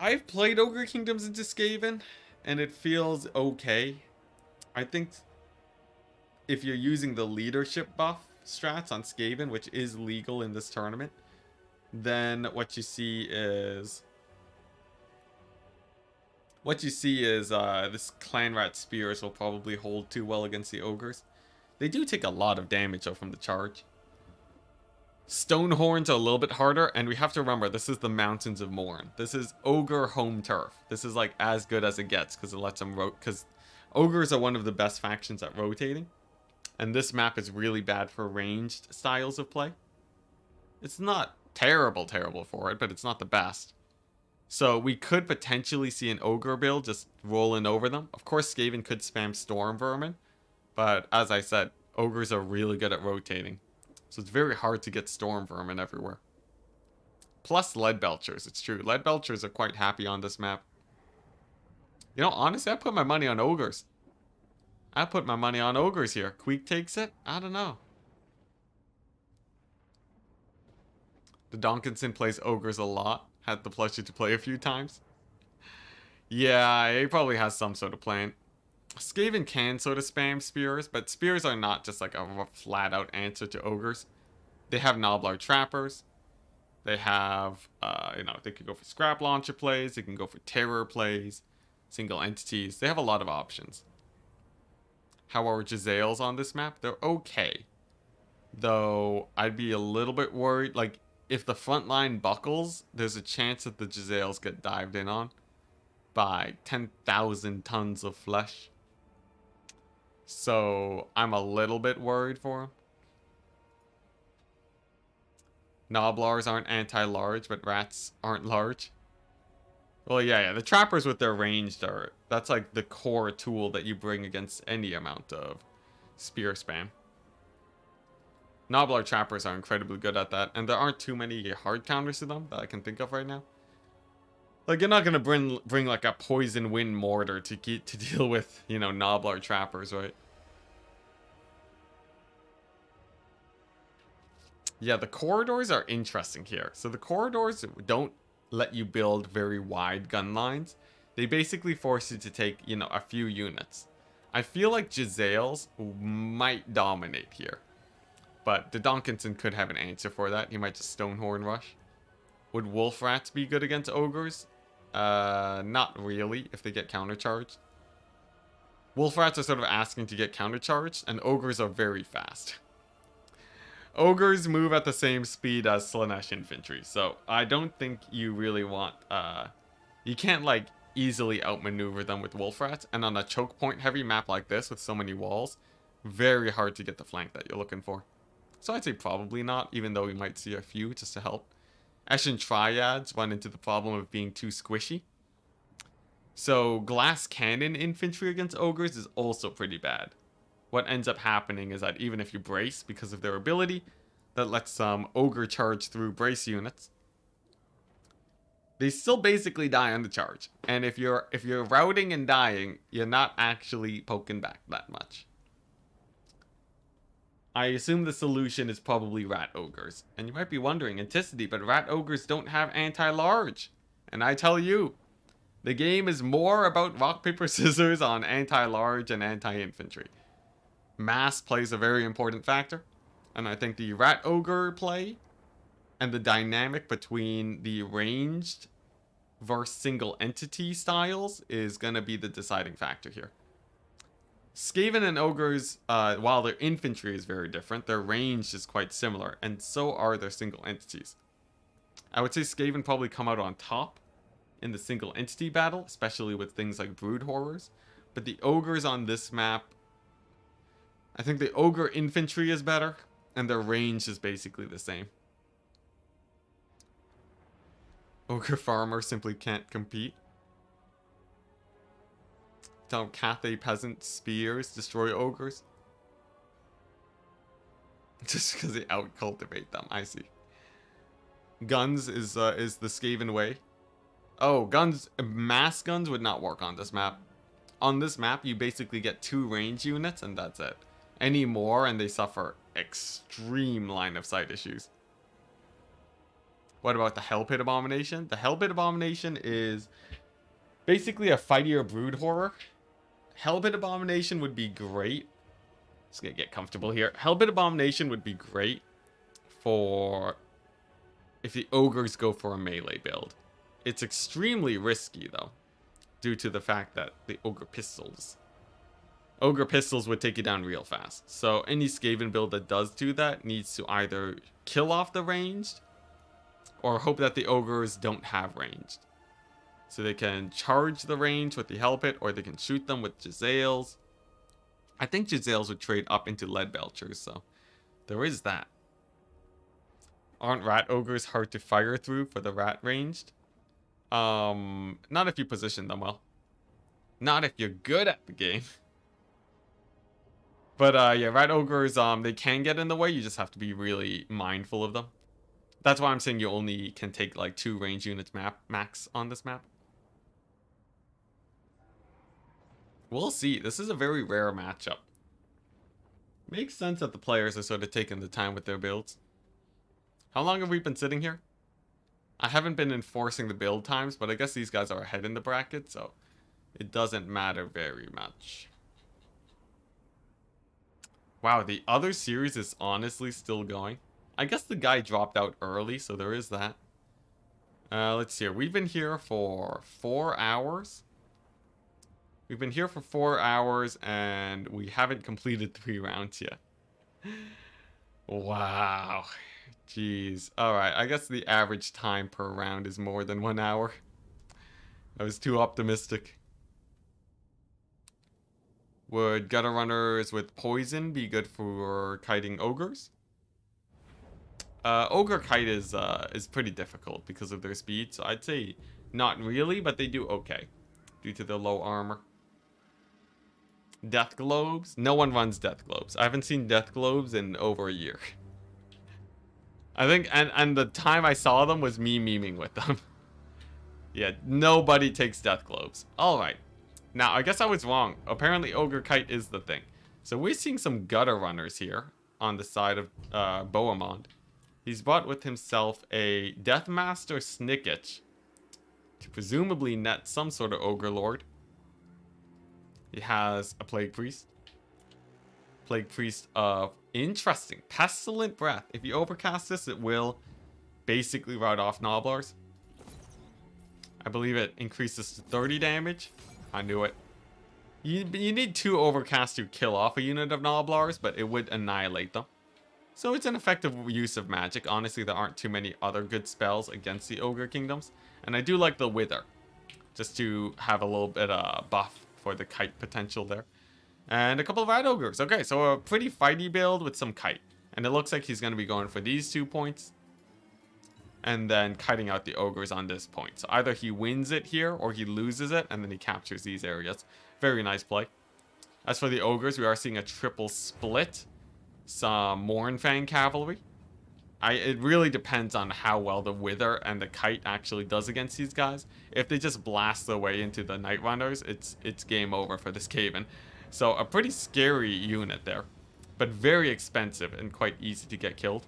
I've played Ogre Kingdoms into Skaven, and it feels okay. I think if you're using the leadership buff strats on Skaven, which is legal in this tournament, then what you see is this Clan Rat Spears will probably hold too well against the Ogres. They do take a lot of damage though from the charge. Stonehorns are a little bit harder, and we have to remember, this is the Mountains of Morn. This is Ogre home turf. This is like as good as it gets, because it lets them because Ogres are one of the best factions at rotating. And this map is really bad for ranged styles of play. It's not terrible for it, but it's not the best. So we could potentially see an Ogre build just rolling over them. Of course, Skaven could spam Storm Vermin, but as I said, Ogres are really good at rotating. So it's very hard to get Storm Vermin everywhere. Plus Lead Belchers, it's true. Lead Belchers are quite happy on this map. You know, honestly, I put my money on Ogres. I put my money on Ogres here. Queek takes it? I don't know. The Donkinson plays Ogres a lot. Had the pleasure to play a few times. Yeah, he probably has some sort of plan. Skaven can sort of spam Spears, but Spears are not just like a flat out answer to Ogres. They have Noblar Trappers. They have, they could go for Scrap Launcher plays. They can go for Terror plays. Single Entities. They have a lot of options. how are Jezzails on this map? They're okay. Though, I'd be a little bit worried. Like, if the front line buckles, there's a chance that the Jezzails get dived in on by 10,000 tons of flesh. So, I'm a little bit worried for him. Noblars aren't anti-large, but rats aren't large. Well, yeah, the trappers with their ranged are... That's like the core tool that you bring against any amount of spear spam. Noblar trappers are incredibly good at that, and there aren't too many hard counters to them that I can think of right now. Like, you're not gonna bring like a poison wind mortar to deal with, you know, Noblar trappers, right? Yeah, the corridors are interesting here. So the corridors don't let you build very wide gun lines. They basically force you to take, you know, a few units. I feel like Jezzails might dominate here. But the Donkinson could have an answer for that. He might just Stonehorn rush. Would Wolf Rats be good against Ogres? Not really, if they get countercharged. Wolf Rats are sort of asking to get countercharged, and Ogres are very fast. Ogres move at the same speed as Slaanesh infantry, so I don't think you really want, you can't, like, easily outmaneuver them with Wolf Rats, and on a choke point heavy map like this with so many walls, very hard to get the flank that you're looking for. So I'd say probably not, even though we might see a few just to help. Eshin Triads run into the problem of being too squishy. So glass cannon infantry against ogres is also pretty bad. What ends up happening is that even if you brace because of their ability, that lets some ogre charge through brace units. They still basically die on the charge. And if you're routing and dying, you're not actually poking back that much. I assume the solution is probably rat ogres. And you might be wondering, Enticity, but rat ogres don't have anti-large. And I tell you, the game is more about rock, paper, scissors on anti-large and anti-infantry. Mass plays a very important factor. And I think the rat ogre play and the dynamic between the ranged versus single entity styles is going to be the deciding factor here. Skaven and ogres, while their infantry is very different, their range is quite similar, and so are their single entities. I would say Skaven probably come out on top in the single entity battle, especially with things like brood horrors. But the ogres on this map, I think the ogre infantry is better, and their range is basically the same. Ogre farmer simply can't compete. Don't Cathay peasant spears destroy ogres? Just because they out-cultivate them, I see. Guns is the Skaven way. Oh, guns, mass guns would not work on this map. On this map, you basically get 2 range units and that's it. Any more and they suffer extreme line of sight issues. What about the Hell Pit Abomination? The Hell Pit Abomination is basically a fightier brood horror. Hellbit Abomination would be great. Just gonna get comfortable here. Hellbit Abomination would be great for if the ogres go for a melee build. It's extremely risky though, due to the fact that the ogre pistols would take you down real fast. So any Skaven build that does do that needs to either kill off the ranged or hope that the ogres don't have ranged. So they can charge the range with the Hell Pit, or they can shoot them with Jezzails. I think Jezzails would trade up into Lead Belchers, so there is that. Aren't rat ogres hard to fire through for the rat ranged? Not if you position them well. Not if you're good at the game. But yeah, rat ogres, they can get in the way. You just have to be really mindful of them. That's why I'm saying you only can take like 2 range units max on this map. We'll see. This is a very rare matchup. Makes sense that the players are sort of taking the time with their builds. How long have we been sitting here? I haven't been enforcing the build times, but I guess these guys are ahead in the bracket, so it doesn't matter very much. Wow, the other series is honestly still going. I guess the guy dropped out early, so there is that. Let's see here. We've been here for 4 hours. We've been here for 4 hours, and we haven't completed 3 rounds yet. Wow. Jeez. Alright, I guess the average time per round is more than 1 hour. I was too optimistic. Would gutter runners with poison be good for kiting ogres? Ogre kite is pretty difficult because of their speed, so I'd say not really, but they do okay due to their low armor. Death globes? No one runs death globes. I haven't seen death globes in over a year. I think, and the time I saw them was me memeing with them. Yeah, nobody takes death globes. Alright. Now, I guess I was wrong. Apparently, ogre kite is the thing. So we're seeing some gutter runners here on the side of Bohemond. He's brought with himself a Deathmaster Snicketch to presumably net some sort of ogre lord. He has a Plague Priest. Plague Priest of interesting Pestilent Breath. If you overcast this, it will basically rout off Nobblers. I believe it increases to 30 damage. I knew it. You need 2 overcasts to kill off a unit of Nobblers, but it would annihilate them. So it's an effective use of magic. Honestly, there aren't too many other good spells against the Ogre Kingdoms. And I do like the Wither, just to have a little bit of buff for the kite potential there. And a couple of Rat Ogres. Okay, so a pretty fighty build with some kite. And it looks like he's going to be going for these 2 points. And then kiting out the Ogres on this point. So either he wins it here, or he loses it, and then he captures these areas. Very nice play. As for the Ogres, we are seeing a triple split. Some Mournfang Cavalry. It really depends on how well the Wither and the Kite actually does against these guys. If they just blast their way into the Night Runners, it's game over for this Skaven. So a pretty scary unit there, but very expensive and quite easy to get killed.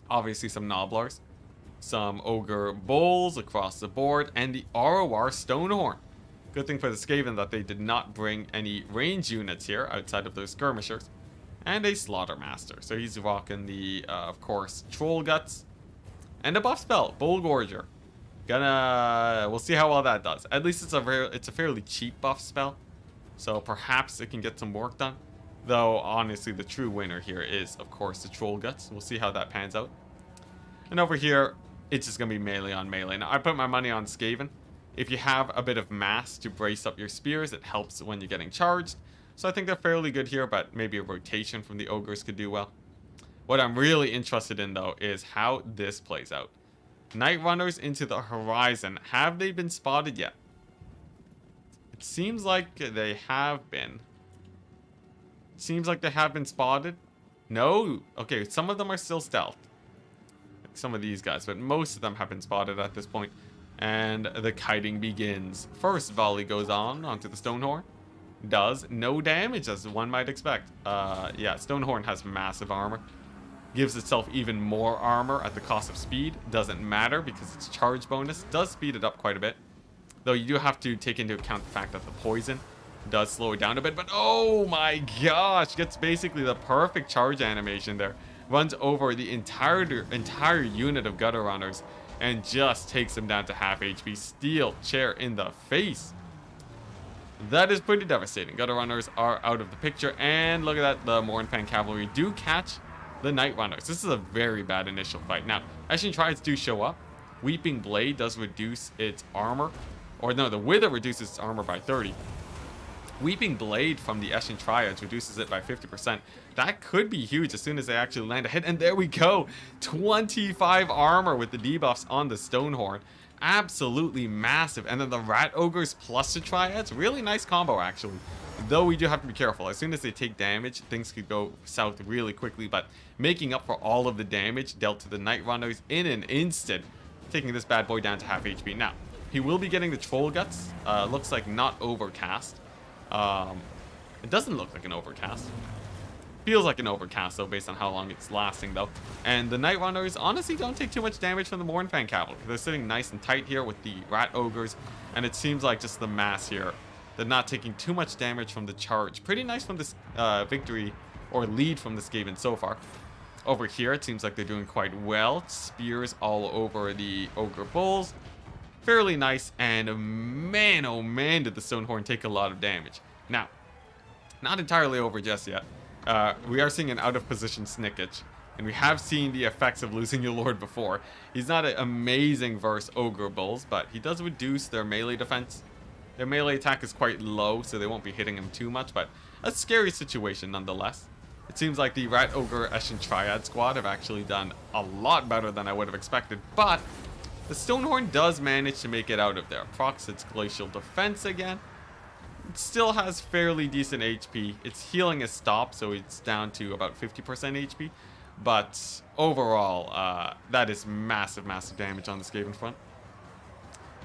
Obviously some Nobblers, some Ogre Bulls across the board, and the ROR Stonehorn. Good thing for the Skaven that they did not bring any range units here outside of those skirmishers. And a Slaughtermaster. So he's rocking the, of course, Troll Guts. And a buff spell, Bull Gorger. We'll see how well that does. At least it's a fairly cheap buff spell. So perhaps it can get some work done. Though, honestly, the true winner here is, of course, the Troll Guts. We'll see how that pans out. And over here, it's just going to be melee on melee. Now, I put my money on Skaven. If you have a bit of mass to brace up your spears, it helps when you're getting charged. So I think they're fairly good here, but maybe a rotation from the Ogres could do well. What I'm really interested in, though, is how this plays out. Night Runners into the horizon. Have they been spotted yet? It seems like they have been. It seems like they have been spotted. No? Okay, some of them are still stealth. Like some of these guys, but most of them have been spotted at this point. And the kiting begins. First volley goes onto the Stonehorn. Does no damage, as one might expect. Yeah, Stonehorn has massive armor. Gives itself even more armor at the cost of speed. Doesn't matter because its charge bonus does speed it up quite a bit. Though you do have to take into account the fact that the poison does slow it down a bit. But oh my gosh, gets basically the perfect charge animation there. Runs over the entire unit of Gutter Runners and just takes them down to half HP. Steel chair in the face. That is pretty devastating. Gutter Runners are out of the picture. And look at that, the Mournfang Cavalry do catch the Night Runners. This is a very bad initial fight. Now, Eshin Triads do show up. Weeping Blade does reduce its armor. Or no, the Wither reduces its armor by 30. Weeping Blade from the Eshin Triads reduces it by 50%. That could be huge as soon as they actually land a hit. And there we go. 25 armor with the debuffs on the Stonehorn. Absolutely massive. And then the Rat Ogres plus the Triads. Really nice combo, actually. Though we do have to be careful. As soon as they take damage, things could go south really quickly. But making up for all of the damage dealt to the Night Runners in an instant, taking this bad boy down to half HP. Now, he will be getting the Troll Guts. Looks like not Overcast. It doesn't look like an Overcast. Feels like an Overcast, though, based on how long it's lasting, though. And the Night Runners honestly don't take too much damage from the Mournfang Cavalry. They're sitting nice and tight here with the Rat Ogres, and it seems like just the mass here. They're not taking too much damage from the charge. Pretty nice from this victory, or lead from this Skaven so far. Over here, it seems like they're doing quite well. Spears all over the Ogre Bulls. fairly nice. And man, oh man, did the Stonehorn take a lot of damage. Now, not entirely over just yet. We are seeing an out of position Snickage. And we have seen the effects of losing your Lord before. He's not an amazing versus Ogre Bulls, but he does reduce their melee defense. Their melee attack is quite low, so they won't be hitting him too much, but a scary situation nonetheless. It seems like the Rat Ogre Eshin Triad squad have actually done a lot better than I would have expected, but the Stonehorn does manage to make it out of there. Procs its Glacial Defense again. It still has fairly decent HP. Its healing is stopped, so it's down to about 50% HP. But overall, that is massive, massive damage on the Skaven front.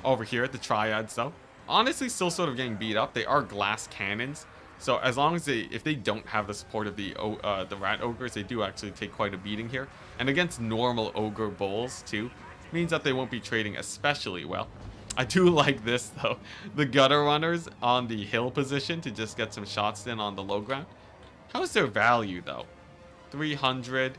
Over here, the Triads, though, honestly still sort of getting beat up. They are glass cannons, so as long as if they don't have the support of the Rat Ogres, they do actually take quite a beating here. And against normal Ogre Bulls, too, means that they won't be trading especially well. I do like this, though. The Gutter Runners on the hill position to just get some shots in on the low ground. How's their value, though? 300,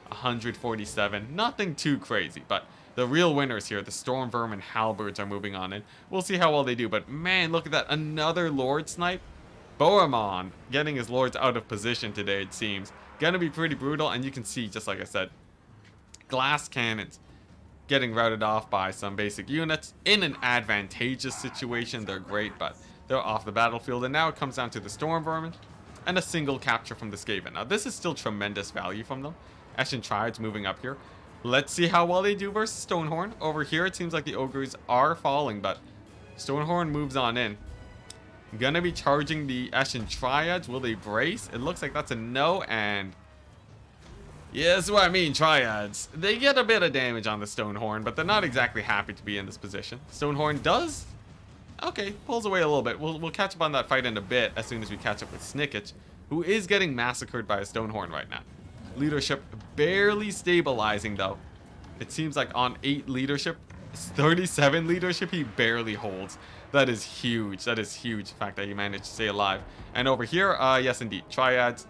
147, nothing too crazy, but the real winners here, the Storm Vermin Halberds, are moving on in. We'll see how well they do, but man, look at that, another Lord Snipe. Bohemond getting his Lords out of position today, it seems. Gonna be pretty brutal, and you can see, just like I said, glass cannons getting routed off by some basic units. In an advantageous situation, they're great, but they're off the battlefield, and now it comes down to the Storm Vermin and a single capture from the Skaven. Now, this is still tremendous value from them. Eshin Triads moving up here. Let's see how well they do versus Stonehorn. Over here, it seems like the Ogres are falling, but Stonehorn moves on in. Gonna be charging the Eshin Triads. Will they brace? It looks like that's a no, and yeah, that's what I mean, Triads. They get a bit of damage on the Stonehorn, but they're not exactly happy to be in this position. Stonehorn does... okay, pulls away a little bit. We'll catch up on that fight in a bit as soon as we catch up with Snickage, who is getting massacred by a Stonehorn right now. Leadership barely stabilizing, though. It seems like on 8 leadership, 37 leadership, he barely holds. That is huge. That is huge, the fact that he managed to stay alive. And over here, yes indeed, Triads,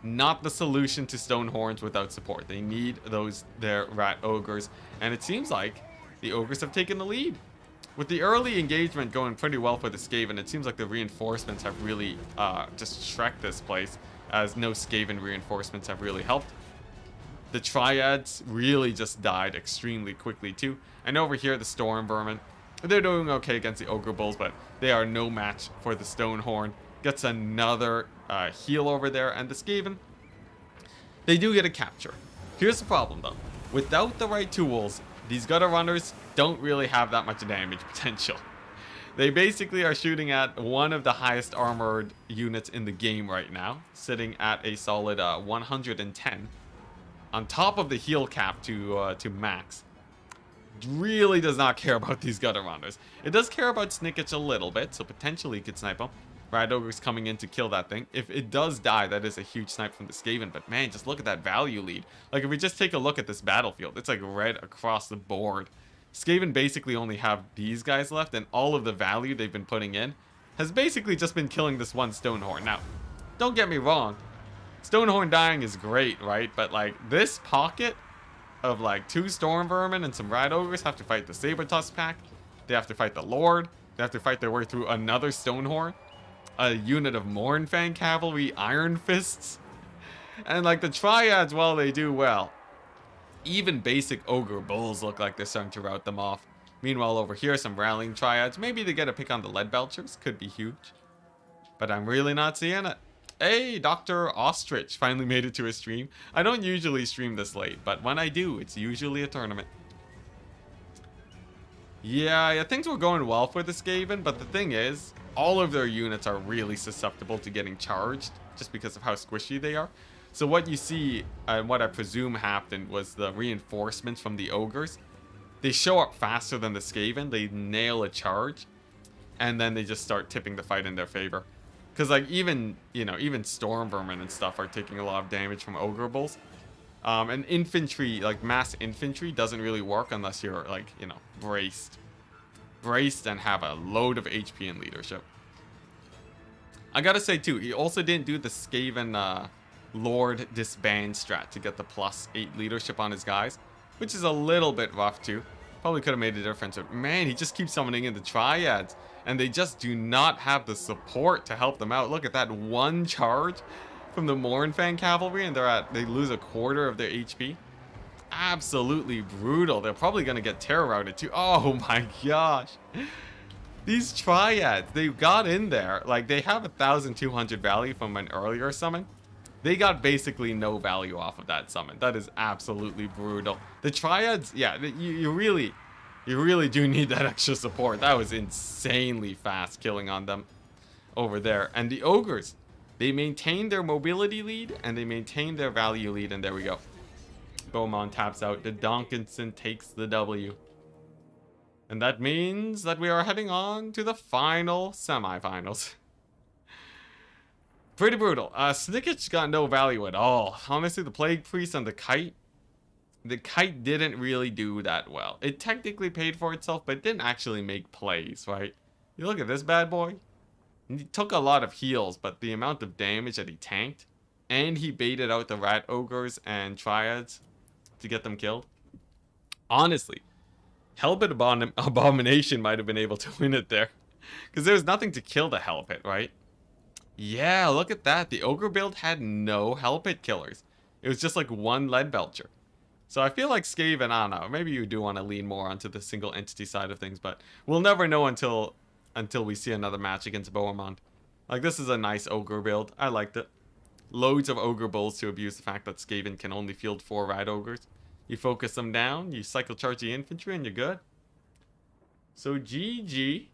not the solution to Stonehorns without support. They need their Rat Ogres, and it seems like the Ogres have taken the lead. With the early engagement going pretty well for the Skaven, it seems like the reinforcements have really just shreked this place, as no Skaven reinforcements have really helped. The Triads really just died extremely quickly too. And over here, the Storm Vermin, they're doing okay against the Ogre Bulls, but they are no match for the Stonehorn. Gets another heal over there, and the Skaven, they do get a capture. Here's the problem though. Without the right tools, these Gutter Runners don't really have that much damage potential. They basically are shooting at one of the highest armored units in the game right now, sitting at a solid 110, on top of the heal cap to max. Really does not care about these Gutter Runners. It does care about Snickage a little bit, so potentially it could snipe him. Rat Ogre's coming in to kill that thing. If it does die, that is a huge snipe from the Skaven, but man, just look at that value lead. Like, if we just take a look at this battlefield, it's like red across the board. Skaven basically only have these guys left, and all of the value they've been putting in has basically just been killing this one Stonehorn. Now, don't get me wrong, Stonehorn dying is great, right? But like, this pocket of like 2 Storm Vermin and some Rat Ogres have to fight the Saber-Tusk pack, they have to fight the Lord, they have to fight their way through another Stonehorn, a unit of Mournfang Cavalry Iron Fists, and like the Triads, while they do well, even basic Ogre Bulls look like they're starting to rout them off. Meanwhile, over here, some Rallying Triads. Maybe they get a pick on the Lead Belchers. Could be huge. But I'm really not seeing it. Hey, Dr. Ostrich finally made it to a stream. I don't usually stream this late, but when I do, it's usually a tournament. Yeah, things were going well for the Skaven, but the thing is, all of their units are really susceptible to getting charged, just because of how squishy they are. So what you see, and what I presume happened, was the reinforcements from the Ogres. They show up faster than the Skaven, they nail a charge, and then they just start tipping the fight in their favor. Because like even Storm Vermin and stuff are taking a lot of damage from Ogre Bulls. And infantry, like mass infantry, doesn't really work unless you're like, braced and have a load of HP and leadership. I gotta say too, he also didn't do the Skaven Lord disband strat to get the +8 leadership on his guys, which is a little bit rough too. Probably could have made a difference. But man, he just keeps summoning in the triads. And they just do not have the support to help them out. Look at that one charge from the Mournfang Cavalry, and they lose a quarter of their HP. Absolutely brutal. They're probably going to get terror routed too. Oh my gosh. These triads, they got in there. Like, they have 1,200 value from an earlier summon. They got basically no value off of that summon. That is absolutely brutal. The triads, yeah, you really do need that extra support. That was insanely fast killing on them over there. And the ogres, they maintain their mobility lead and they maintain their value lead. And there we go. Beaumont taps out. The Donkinson takes the W. And that means that we are heading on to the final semifinals. Pretty brutal. Snicket's got no value at all. Honestly, the Plague Priest and the Kite didn't really do that well. It technically paid for itself, but it didn't actually make plays, right? You look at this bad boy. He took a lot of heals, but the amount of damage that he tanked, and he baited out the Rat Ogres and Triads to get them killed. Honestly, Hellpit Abomination might have been able to win it there. Because there was nothing to kill the Hellpit, right? Yeah, look at that. The Ogre build had no Hellpit killers. It was just like one Lead Belcher. So I feel like Skaven, I don't know, maybe you do want to lean more onto the single entity side of things, but we'll never know until we see another match against Bohemond. Like, this is a nice Ogre build. I liked it. Loads of Ogre Bulls to abuse the fact that Skaven can only field 4 Rat Ogres. You focus them down, you cycle charge the infantry, and you're good. So GG.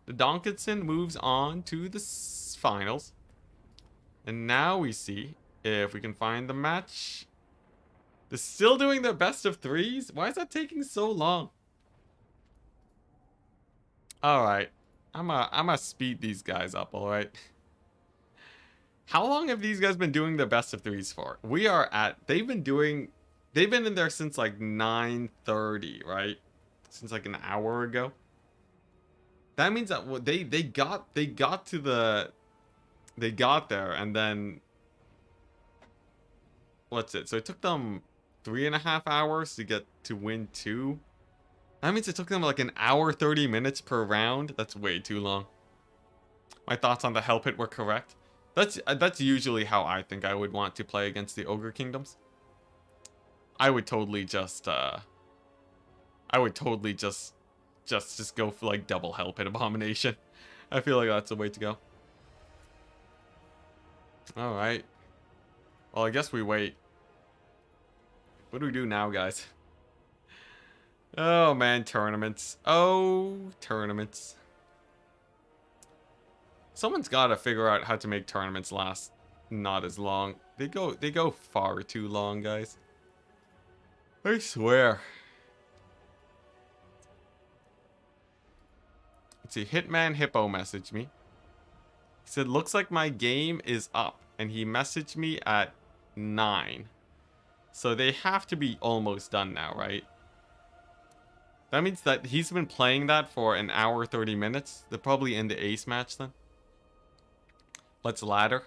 The Donkinson moves on to the finals. And now we see if we can find the match. They're still doing their best of 3s? Why is that taking so long? Alright. I'm gonna speed these guys up, alright? How long have these guys been doing their best of 3s for? We are at... They've been in there since like 9:30, right? Since like an hour ago. That means that they got there and then... What's it? So it took them 3.5 hours to get to win 2. That means it took them like an hour 30 minutes per round. That's way too long. My thoughts on the Hellpit were correct. That's usually how I think I would want to play against the Ogre Kingdoms. I would totally just go for like double Hellpit Abomination. I feel like that's the way to go. Alright. Well, I guess we wait. What do we do now, guys? Oh, man, tournaments. Oh, tournaments. Someone's got to figure out how to make tournaments last not as long. They go far too long, guys. I swear. Let's see. Hitman Hippo messaged me. He said, looks like my game is up. And he messaged me at 9. So they have to be almost done now, right? That means that he's been playing that for an hour 30 minutes. They're probably in the ace match then. Let's ladder.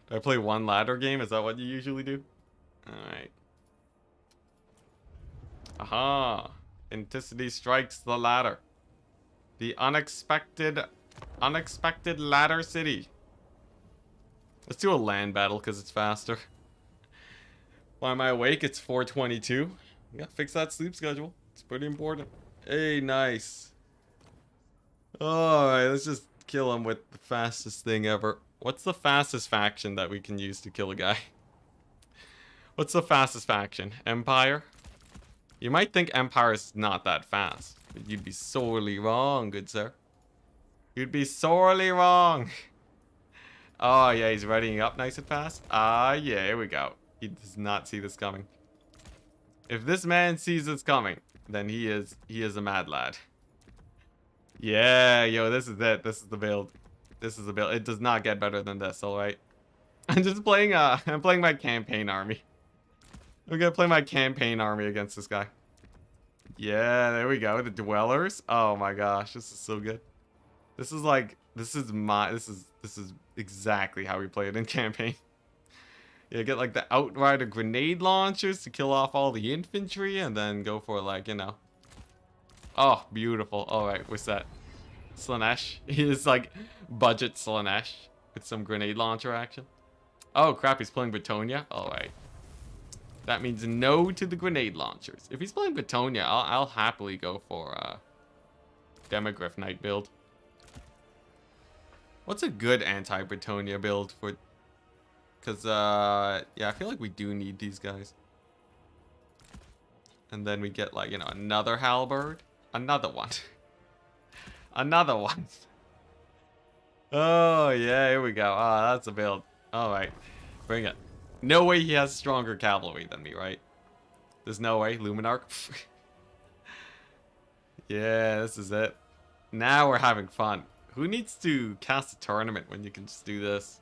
Do I play one ladder game? Is that what you usually do? Alright. Aha. Enticity strikes the ladder. The unexpected ladder city. Let's do a land battle because it's faster. Why am I awake? It's 4:22. You gotta fix that sleep schedule. It's pretty important. Hey, nice. Alright, let's just kill him with the fastest thing ever. What's the fastest faction that we can use to kill a guy? What's the fastest faction? Empire? You might think Empire is not that fast, but you'd be sorely wrong, good sir. You'd be sorely wrong. Oh, yeah, he's readying up nice and fast. Ah, yeah, here we go. He does not see this coming. If this man sees this coming, then he is a mad lad. Yeah, yo, this is it. This is the build. This is the build. It does not get better than this, alright? I'm just playing, I'm playing my campaign army. I'm gonna play my campaign army against this guy. Yeah, there we go. The Dwellers. Oh my gosh, this is so good. This is exactly how we play it in campaign. Yeah, get like the Outrider grenade launchers to kill off all the infantry, and then go for like, you know. Oh, beautiful. All right, what's that? Slanesh. He's like budget Slanesh with some grenade launcher action. Oh crap, he's playing Bretonia. All right. That means no to the grenade launchers. If he's playing Bretonia, I'll happily go for Demogryph Knight build. What's a good anti-Bretonia build for? Because yeah, I feel like we do need these guys. And then we get like, you know, another halberd, another one. Another one. Oh, yeah, here we go. Ah, that's a build. All right, bring it. No way he has stronger cavalry than me, right? There's no way. Luminarch. Yeah, this is it. Now we're having fun. Who needs to cast a tournament when you can just do this?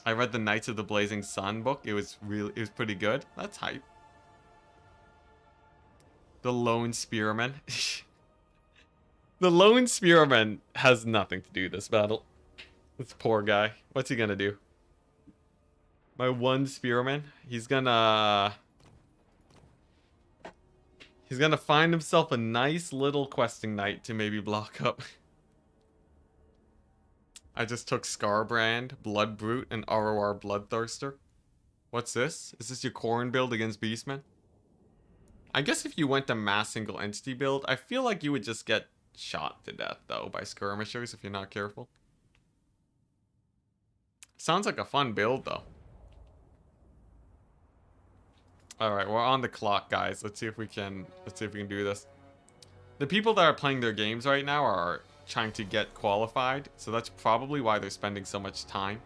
I read the Knights of the Blazing Sun book. It was pretty good. That's hype. The Lone Spearman. The Lone Spearman has nothing to do with this battle. This poor guy. What's he gonna do? My one Spearman. He's gonna find himself a nice little questing knight to maybe block up. I just took Scarbrand, Blood Brute, and ROR Bloodthirster. What's this? Is this your Corn build against Beastmen? I guess if you went to mass single entity build, I feel like you would just get shot to death, though, by skirmishers if you're not careful. Sounds like a fun build, though. Alright, we're on the clock, guys. Let's see if we can do this. The people that are playing their games right now are trying to get qualified, so that's probably why they're spending so much time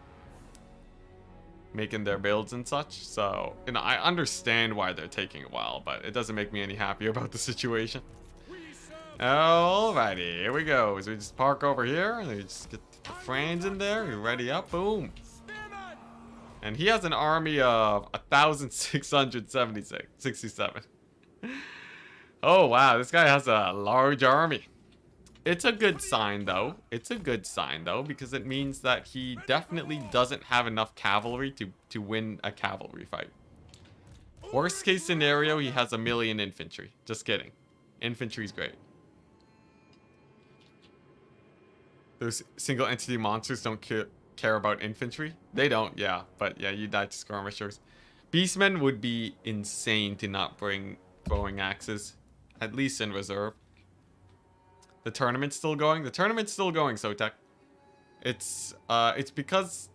making their builds and such. So, you know, I understand why they're taking a while, but it doesn't make me any happier about the situation. Alrighty, here we go. So we just park over here, and we just get the friends in there. We ready up, boom. And he has an army of 1,667. Oh wow, this guy has a large army. It's a good sign though. It's a good sign though, because it means that he definitely doesn't have enough cavalry to win a cavalry fight. Worst case scenario, he has 1,000,000 infantry. Just kidding. Infantry's great. Those single entity monsters don't care about infantry. They don't, yeah. But yeah, you die to skirmishers. Beastmen would be insane to not bring throwing axes. At least in reserve. The tournament's still going? The tournament's still going, Sotek. It's because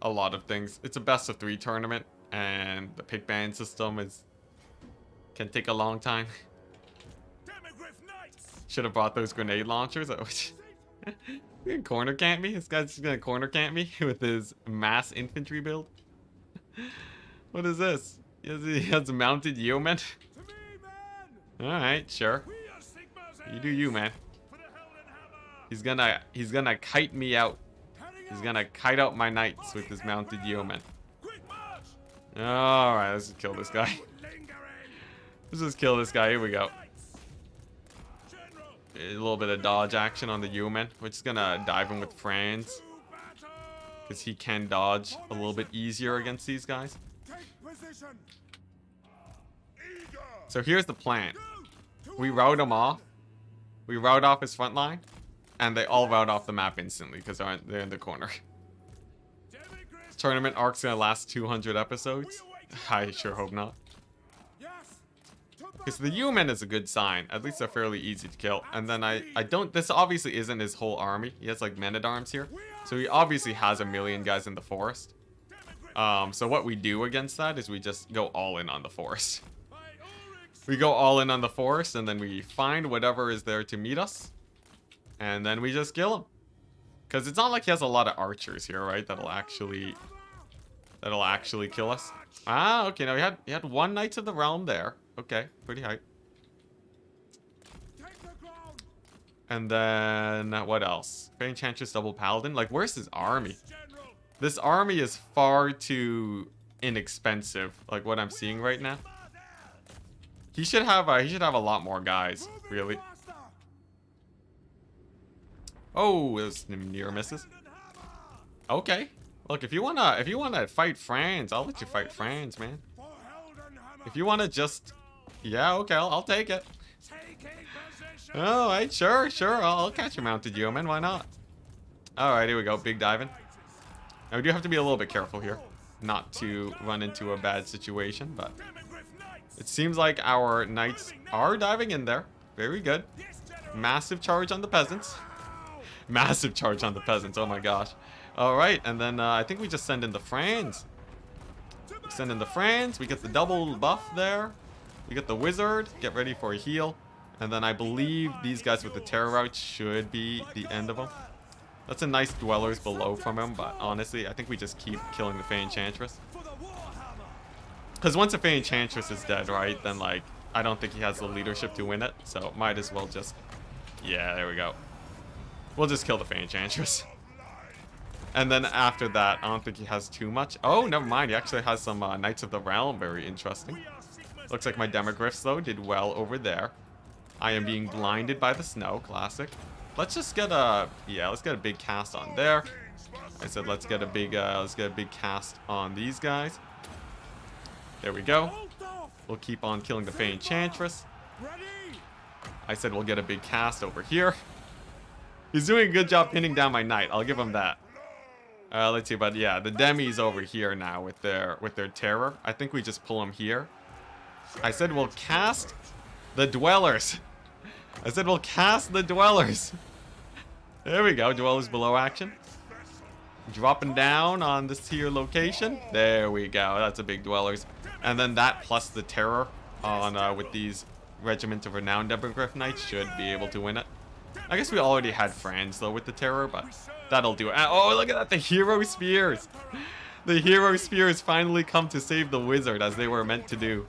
a lot of things. It's a best of 3 tournament, and the pick ban system can take a long time. Should have bought those grenade launchers. You can corner camp me? This guy's just gonna corner camp me with his mass infantry build? What is this? He has mounted yeomen? Alright, sure. You do you, man. He's gonna kite me out. He's gonna kite out my knights with his mounted yeomen. Alright, let's just kill this guy. Let's just kill this guy. Here we go. A little bit of dodge action on the yeoman. We're just gonna dive him with Franz, because he can dodge a little bit easier against these guys. So here's the plan. We rout him off. We rout off his front line. And they all rout off the map instantly because they're in the corner. This tournament arc's gonna last 200 episodes. I sure hope not. Because the yeoman is a good sign. At least they're fairly easy to kill. And then this obviously isn't his whole army. He has like men-at-arms here. So he obviously has 1,000,000 guys in the forest. So what we do against that is we just go all in on the forest. We go all in on the forest, and then we find whatever is there to meet us. And then we just kill him. Because it's not like he has a lot of archers here, right? That'll actually kill us. Ah, okay, no, he had 1 Knights of the Realm there. Okay, pretty hype. And then what else? Fair Enchantress double paladin. Like, where's his army? This army is far too inexpensive, like what I'm seeing right now. He should have a lot more guys, really. Oh, those near misses. Okay. Look, if you wanna fight France, I'll let you fight France, man. If you wanna just, yeah, okay, I'll take it. All right, sure, I'll catch a mounted yeoman. Why not? All right, here we go. Big diving. Now we do have to be a little bit careful here, not to run into a bad situation, but it seems like our knights are diving in there. Very good. Massive charge on the peasants. Massive charge on the peasants. Oh my gosh. All right, and then I think we just send in the Franz. We send in the Franz. We get the double buff there. We get the wizard. Get ready for a heal. And then I believe these guys with the terror route should be the end of them. That's a nice dwellers below from him, but honestly, I think we just keep killing the Fey Enchantress. Because once the Fey Enchantress is dead, right, then, like, I don't think he has the leadership to win it. So might as well just... Yeah, there we go. We'll just kill the Fey Enchantress. And then after that, I don't think he has too much. Oh, never mind. He actually has some Knights of the Realm. Very interesting. Looks like my Demogryphs, though, did well over there. I am being blinded by the snow. Classic. Let's just get a... Yeah, let's get a big cast on there. I said let's get a big cast on these guys. There we go. We'll keep on killing the Fey Enchantress. I said we'll get a big cast over here. He's doing a good job pinning down my knight. I'll give him that. Let's see, but yeah, the Demi's over here now with their terror. I think we just pull them here. I said we'll cast the dwellers. I said we'll cast the dwellers. There we go, dwellers below action. Dropping down on this here location. There we go, that's a big dwellers. And then that plus the terror on with these Regiment of Renowned Demogryph Knights should be able to win it. I guess we already had Franz though with the terror, but that'll do it. Oh, look at that, the hero spears. The hero spears finally come to save the wizard as they were meant to do.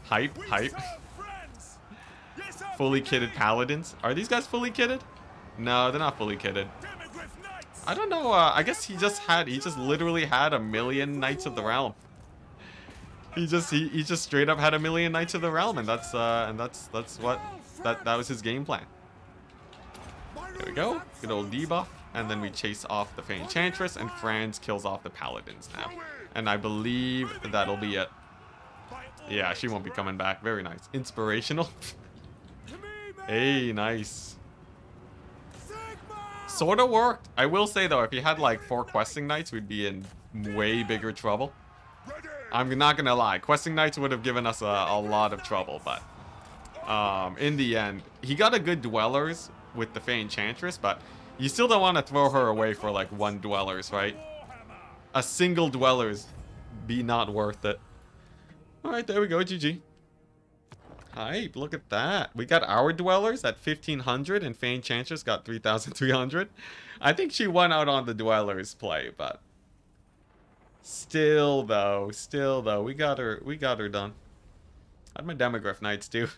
Hype, hype. Fully kitted paladins. Are these guys fully kitted? No, they're not fully kitted. I don't know. I guess he just literally had 1,000,000 Knights of the Realm. He just straight up had 1,000,000 Knights of the Realm, and that's what that was his game plan. There we go. Good old debuff, and then we chase off the Fey Enchantress, and Franz kills off the paladins now. And I believe that'll be it. Yeah, she won't be coming back. Very nice. Inspirational. Hey, nice. Sort of worked. I will say though, if you had like 4 questing knights, we'd be in way bigger trouble. I'm not gonna lie, questing knights would have given us a lot of trouble, but in the end, he got a good dwellers with the Fey Enchantress, but you still don't want to throw her away for like 1 dwellers, right? A single dwellers be not worth it. All right, there we go, GG. Hype, look at that. We got our dwellers at 1,500 and Fey Enchantress got 3,300. I think she won out on the dwellers play, but still though, we got her done. How'd my Demogryph Knights do?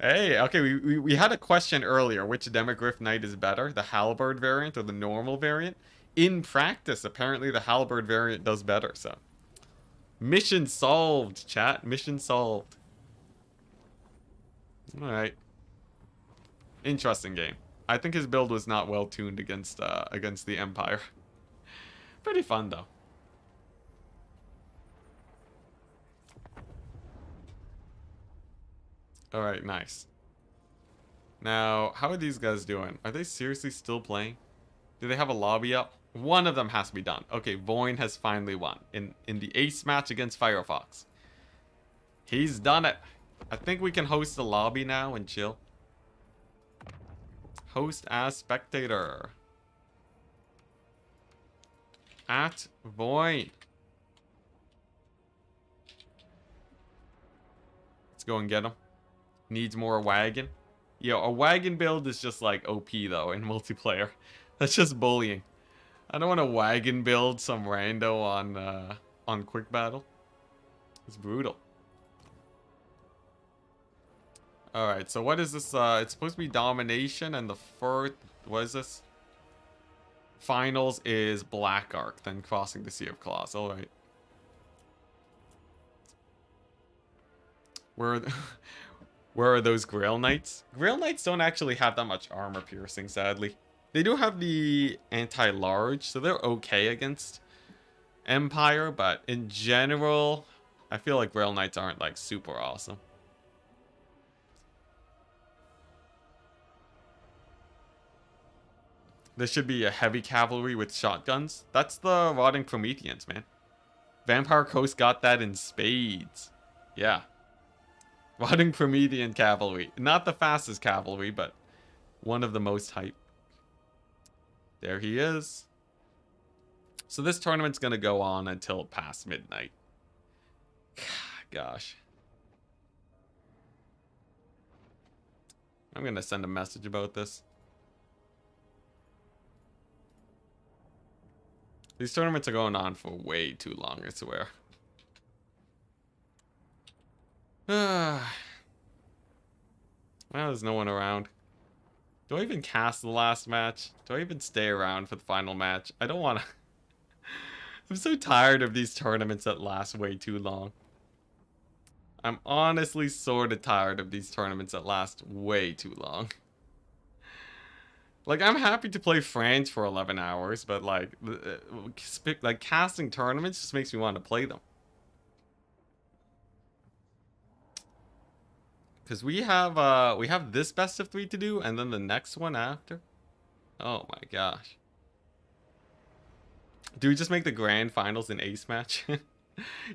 Hey, okay, we had a question earlier, which Demogryph Knight is better, the Halberd variant or the normal variant? In practice, apparently the Halberd variant does better, so. Mission solved, chat, mission solved. Alright. Interesting game. I think his build was not well tuned against the Empire. Pretty fun though. Alright, nice. Now, how are these guys doing? Are they seriously still playing? Do they have a lobby up? One of them has to be done. Okay, Voin has finally won in the ace match against Firefox. He's done it. I think we can host the lobby now and chill. Host as spectator. At Voin. Let's go and get him. Needs more wagon. Yo, a wagon build is just like OP though in multiplayer. That's just bullying. I don't want to wagon build some rando on quick battle. It's brutal. Alright, so what is this? It's supposed to be domination, and the fourth, what is this? Finals is Black Ark, then crossing the Sea of Claws. Alright. Where are those Grail Knights? Grail Knights don't actually have that much armor piercing, sadly. They do have the anti-large, so they're okay against Empire, but in general, I feel like Rail Knights aren't like super awesome. There should be a heavy cavalry with shotguns. That's the Rotting Prometheans, man. Vampire Coast got that in spades. Yeah. Rotting Promethean cavalry. Not the fastest cavalry, but one of the most hype. There he is. So this tournament's going to go on until past midnight. Gosh. I'm going to send a message about this. These tournaments are going on for way too long, I swear. Well, there's no one around. Do I even cast the last match? Do I even stay around for the final match? I don't want to... I'm so tired of these tournaments that last way too long. I'm honestly sort of tired of these tournaments that last way too long. Like, I'm happy to play France for 11 hours, but like casting tournaments just makes me want to play them. Because we have this best of 3 to do, and then the next one after. Oh my gosh. Do we just make the grand finals an ace match?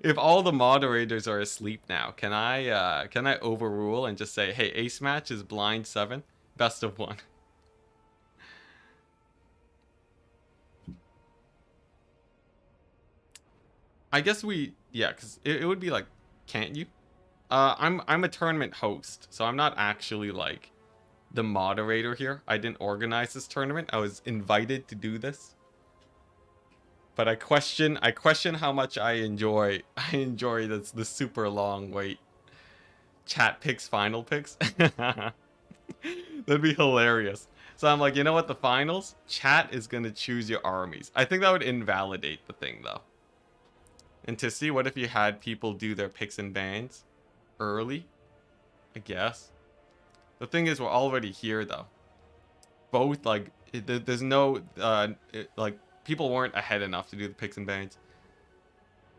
If all the moderators are asleep now, can I overrule and just say, hey, ace match is blind 7, best of 1. I guess yeah, because it would be like, can't you? I'm a tournament host, so I'm not actually like the moderator here. I didn't organize this tournament. I was invited to do this. But I question how much I enjoy the super long wait. Chat picks final picks. That'd be hilarious. So I'm like, you know what, the finals? Chat is gonna choose your armies. I think that would invalidate the thing though. Enticity, what if you had people do their picks and bans early? I guess. The thing is, we're already here though. Both like there's no like people weren't ahead enough to do the picks and bans.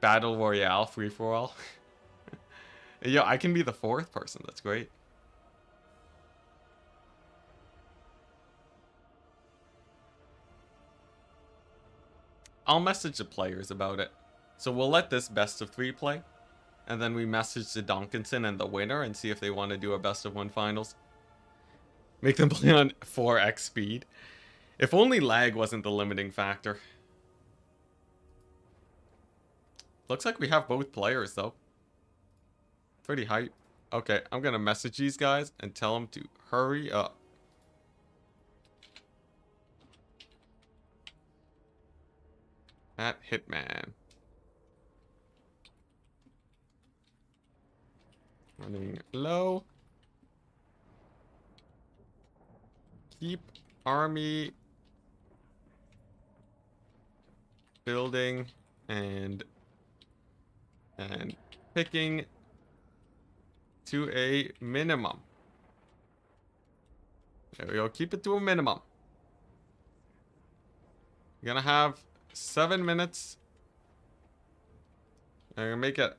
Battle Royale free for all. Yo, I can be the 4th person. That's great. I'll message the players about it. So we'll let this best of 3 play. And then we message the Donkinson and the winner and see if they want to do a best of 1 finals. Make them play on 4x speed. If only lag wasn't the limiting factor. Looks like we have both players though. Pretty hype. Okay, I'm gonna message these guys and tell them to hurry up. At Hitman. Running low. Keep army building and picking to a minimum. There we go. Keep it to a minimum. You're gonna have 7 minutes. I'm gonna make it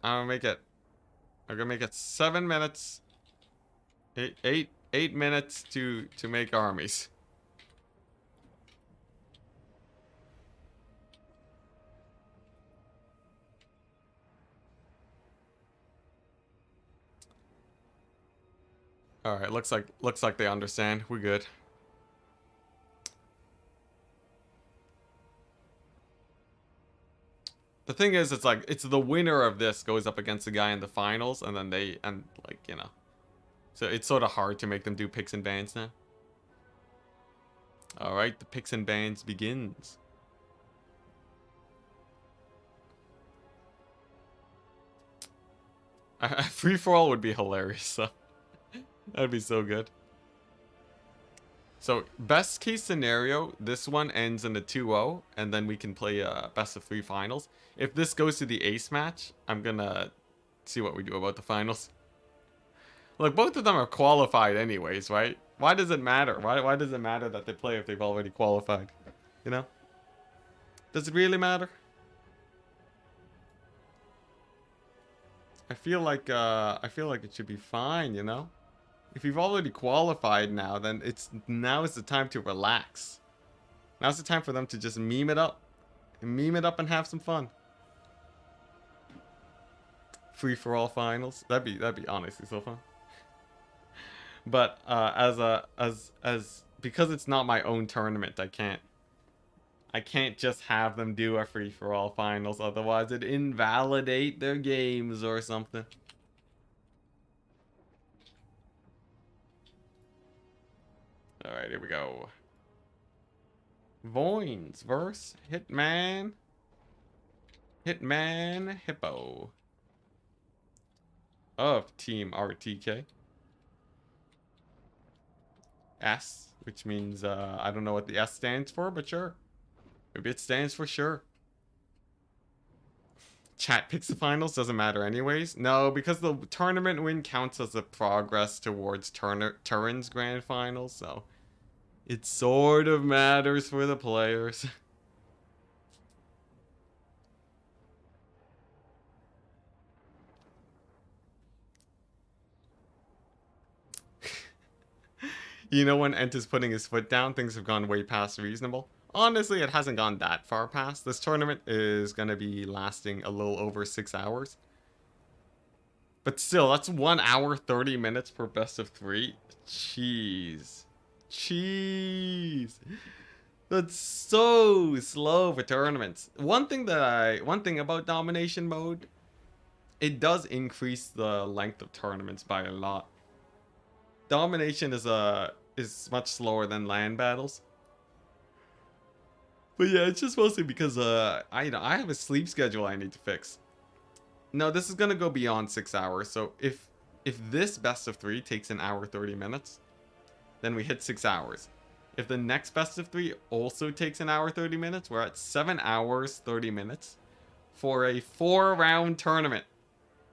7 minutes. Eight minutes to make armies. All right, looks like they understand. We're good. The thing is, it's like it's the winner of this goes up against the guy in the finals, and then like, you know. So it's sort of hard to make them do picks and bans now. All right, the picks and bans begins. Free for all would be hilarious. So that'd be so good. So best case scenario, this one ends in a 2-0, and then we can play best of 3 finals. If this goes to the ace match, I'm gonna see what we do about the finals. Look, both of them are qualified anyways, right? Why does it matter? Why does it matter that they play if they've already qualified? You know? Does it really matter? I feel like it should be fine, you know? If you've already qualified now, then now is the time to relax. Now's the time for them to just meme it up. Meme it up and have some fun. Free for all finals. That'd be honestly so fun. But because it's not my own tournament, I can't just have them do a free for all finals, otherwise it'd invalidate their games or something. Alright, here we go. Voins versus Hitman Hippo of Team RTK. S, which means I don't know what the S stands for, but sure. Maybe it stands for sure. Chat picks the finals, doesn't matter anyways. No, because the tournament win counts as a progress towards Turin's grand finals, so it sort of matters for the players. You know, when Ent is putting his foot down, things have gone way past reasonable. Honestly, it hasn't gone that far past. This tournament is going to be lasting a little over 6 hours. But still, that's 1 hour, 30 minutes per best of 3. Jeez. Jeez. That's so slow for tournaments. One thing about domination mode, it does increase the length of tournaments by a lot. Domination is much slower than land battles. But yeah, it's just mostly because I have a sleep schedule I need to fix. No, this is gonna go beyond 6 hours. So if this best of 3 takes 1 hour 30 minutes, then we hit 6 hours. If the next best of 3 also takes 1 hour 30 minutes, we're at 7 hours 30 minutes for a 4-round tournament.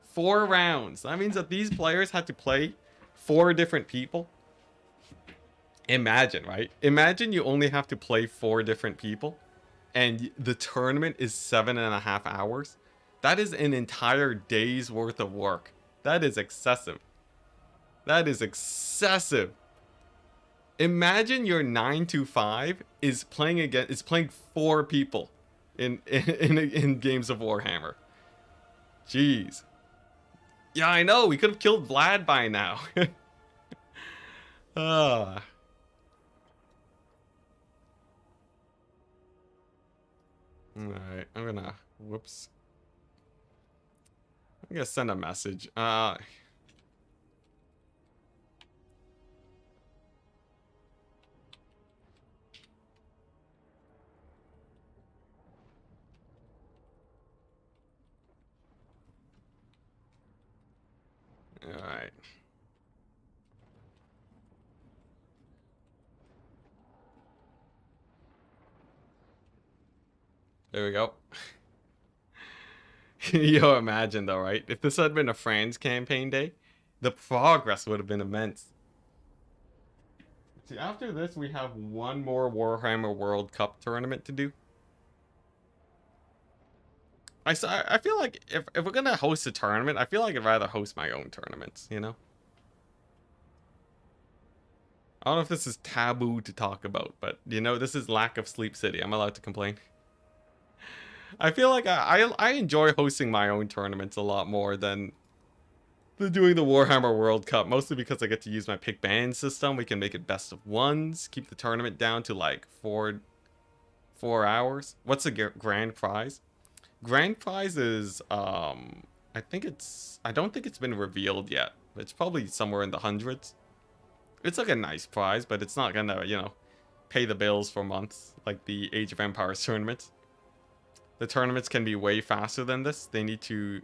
4 rounds. That means that these players had to play 4 different people. Imagine, right? Imagine you only have to play 4 different people and the tournament is 7.5 hours. That is an entire day's worth of work. That is excessive. That is excessive. Imagine your 9 to 5 is playing 4 people in games of Warhammer. Jeez. Yeah, I know. We could have killed Vlad by now. Alright, I'm gonna... Whoops. I'm gonna send a message. Alright. There we go. Yo, imagine though, right? If this had been a France campaign day, the progress would have been immense. See, after this, we have one more Warhammer World Cup tournament to do. I feel like if we're gonna host a tournament, I feel like I'd rather host my own tournaments, you know? I don't know if this is taboo to talk about, but, you know, this is lack of Sleep City. I'm allowed to complain. I feel like I enjoy hosting my own tournaments a lot more than doing the Warhammer World Cup, mostly because I get to use my pick band system. We can make it best of ones, keep the tournament down to like 4 hours. What's the grand prize? Grand prize is I don't think it's been revealed yet. It's probably somewhere in the hundreds. It's like a nice prize, but it's not gonna, you know, pay the bills for months like the Age of Empires tournaments. The tournaments can be way faster than this. They need to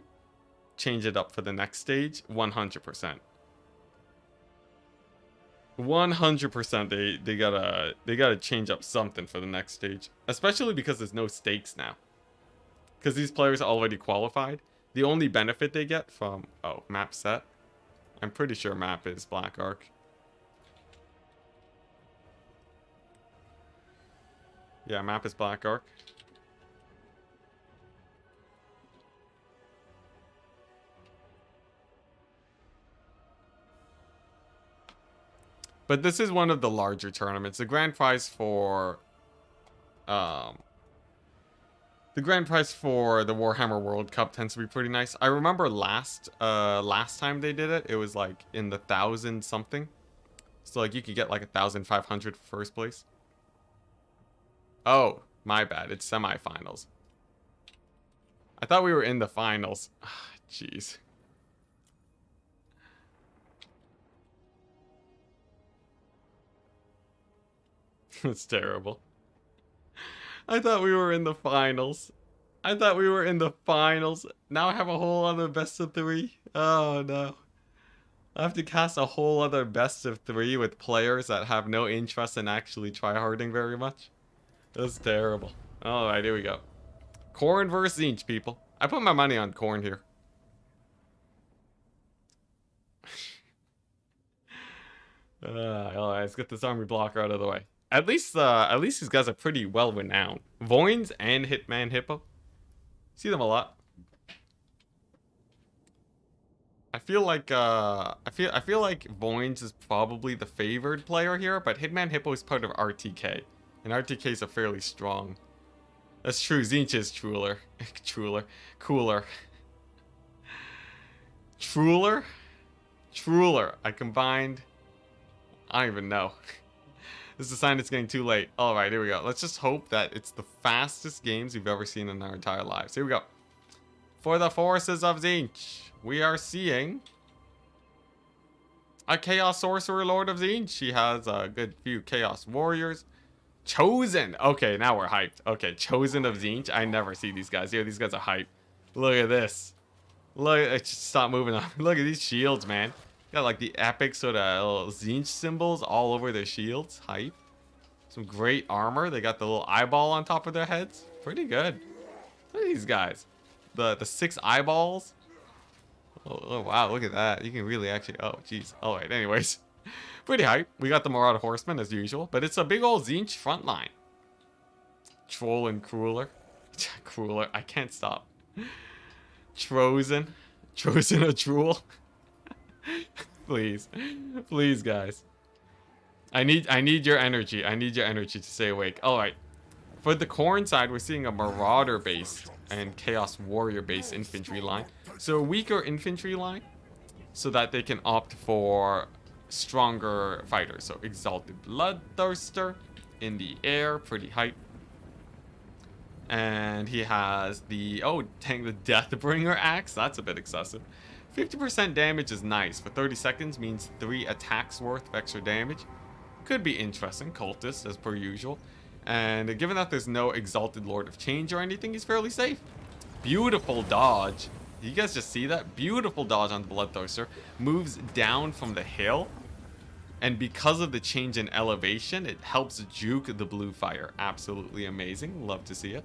change it up for the next stage. 100%. 100% they gotta change up something for the next stage. Especially because there's no stakes now. Because these players are already qualified. The only benefit they get from... Oh, map set. I'm pretty sure map is Black Ark. Yeah, map is Black Orc. But this is one of the larger tournaments. The grand prize for the Warhammer World Cup tends to be pretty nice. I remember last time they did it, it was like in the 1,000 something. So like you could get like 1,500 for first place. Oh, my bad. It's semifinals. I thought we were in the finals. Jeez. That's terrible. I thought we were in the finals. I thought we were in the finals. Now I have a whole other best of 3. Oh no. I have to cast a whole other best of 3 with players that have no interest in actually tryharding very much. That's terrible. Alright, here we go. Khorne versus Tzeentch, people. I put my money on Khorne here. Alright, let's get this army blocker out of the way. At least these guys are pretty well renowned. Voins and Hitman Hippo. See them a lot. I feel like Voins is probably the favored player here, but Hitman Hippo is part of RTK, and RTK is a fairly strong. That's true. Tzeentch is cooler. Truler. I combined. I don't even know. This is a sign it's getting too late. Alright, here we go. Let's just hope that it's the fastest games we've ever seen in our entire lives. Here we go. For the forces of Tzeentch, we are seeing a Chaos Sorcerer Lord of Tzeentch. He has a good few Chaos Warriors. Chosen! Okay, now we're hyped. Okay, Chosen of Tzeentch. I never see these guys. Yo, these guys are hyped. Look at this. Look, stop moving on. Look at these shields, man. Got like the epic sort of Tzeentch symbols all over their shields. Hype. Some great armor. They got the little eyeball on top of their heads. Pretty good. Look at these guys. The 6 eyeballs. Oh wow, look at that. You can really actually... Oh, jeez. Alright, anyways. Pretty hype. We got the Marauder Horseman as usual. But it's a big old Tzeentch front line. Troll and Crueler. Crueler. I can't stop. Trozen or Trool. Please. Please, guys. I need your energy. I need your energy to stay awake. Alright. For the Khorne side, we're seeing a Marauder-based and Chaos Warrior-based infantry line. So a weaker infantry line, so that they can opt for stronger fighters. So Exalted Bloodthirster in the air, pretty hype. And he has the the Deathbringer axe. That's a bit excessive. 50% damage is nice. For 30 seconds means 3 attacks worth of extra damage. Could be interesting. Cultist as per usual. And given that there's no Exalted Lord of Change or anything, he's fairly safe. Beautiful dodge. You guys just see that? Beautiful dodge on the Bloodthirster. Moves down from the hill. And because of the change in elevation, it helps juke the blue fire. Absolutely amazing. Love to see it.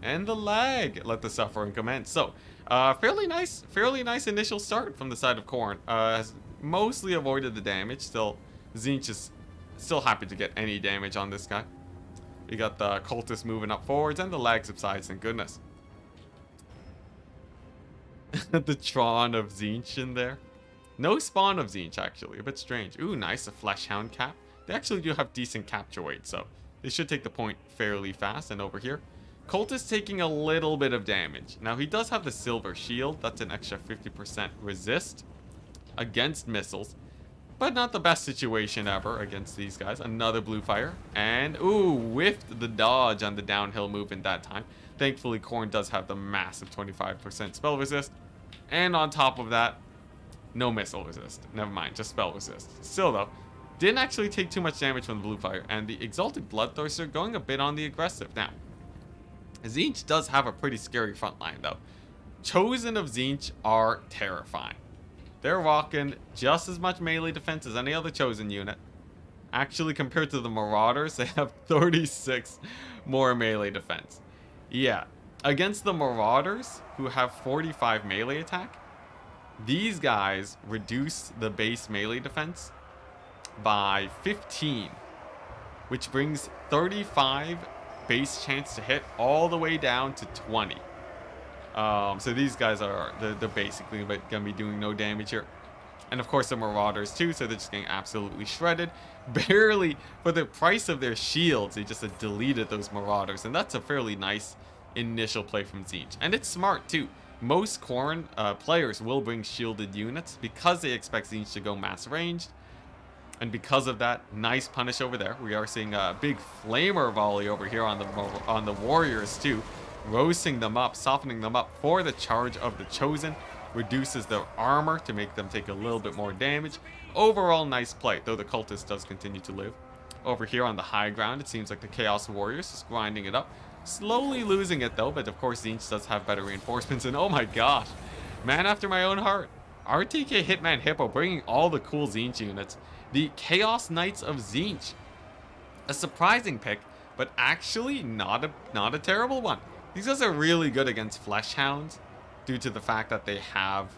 And the lag. Let the suffering commence. So, fairly nice initial start from the side of Khorne. Has mostly avoided the damage. Still, Tzeentch is still happy to get any damage on this guy. We got the cultist moving up forwards, and the lag subsides, thank goodness. The Tron of Tzeentch in there. No spawn of Tzeentch, actually. A bit strange. Ooh, nice. A Fleshhound cap. They actually do have decent capture weight, so they should take the point fairly fast. And over here, Cultist taking a little bit of damage. Now, he does have the Silver Shield. That's an extra 50% resist against missiles. But not the best situation ever against these guys. Another blue fire. And, ooh, whiffed the dodge on the downhill movement that time. Thankfully, Khorne does have the massive 25% spell resist. And on top of that, no missile resist. Never mind, just spell resist. Still, though, didn't actually take too much damage from the blue fire. And the Exalted Bloodthirster going a bit on the aggressive. Now, Tzeentch does have a pretty scary front line, though. Chosen of Tzeentch are terrifying. They're rocking just as much melee defense as any other Chosen unit. Actually, compared to the Marauders, they have 36 more melee defense. Yeah, against the Marauders, who have 45 melee attack, these guys reduce the base melee defense by 15, which brings 35 base chance to hit all the way down to 20. So these guys they're basically gonna be doing no damage here. And of course the Marauders too, so they're just getting absolutely shredded. Barely, for the price of their shields, they just deleted those Marauders, and that's a fairly nice initial play from Tzeentch. And it's smart too. Most Khorne players will bring shielded units because they expect Tzeentch to go mass ranged. And because of that, nice punish over there. We are seeing a big flamer volley over here on the warriors too, roasting them up, softening them up for the charge of the Chosen. Reduces their armor to make them take a little bit more damage. Overall, nice play, though the cultist does continue to live. Over here on the high ground, it seems like the Chaos Warriors is grinding it up. Slowly losing it though, but of course Tzeentch does have better reinforcements. And oh my gosh, man after my own heart. RTK Hitman Hippo bringing all the cool Tzeentch units. The Chaos Knights of Tzeentch. A surprising pick, but actually not a terrible one. These guys are really good against Flesh Hounds, due to the fact that they have,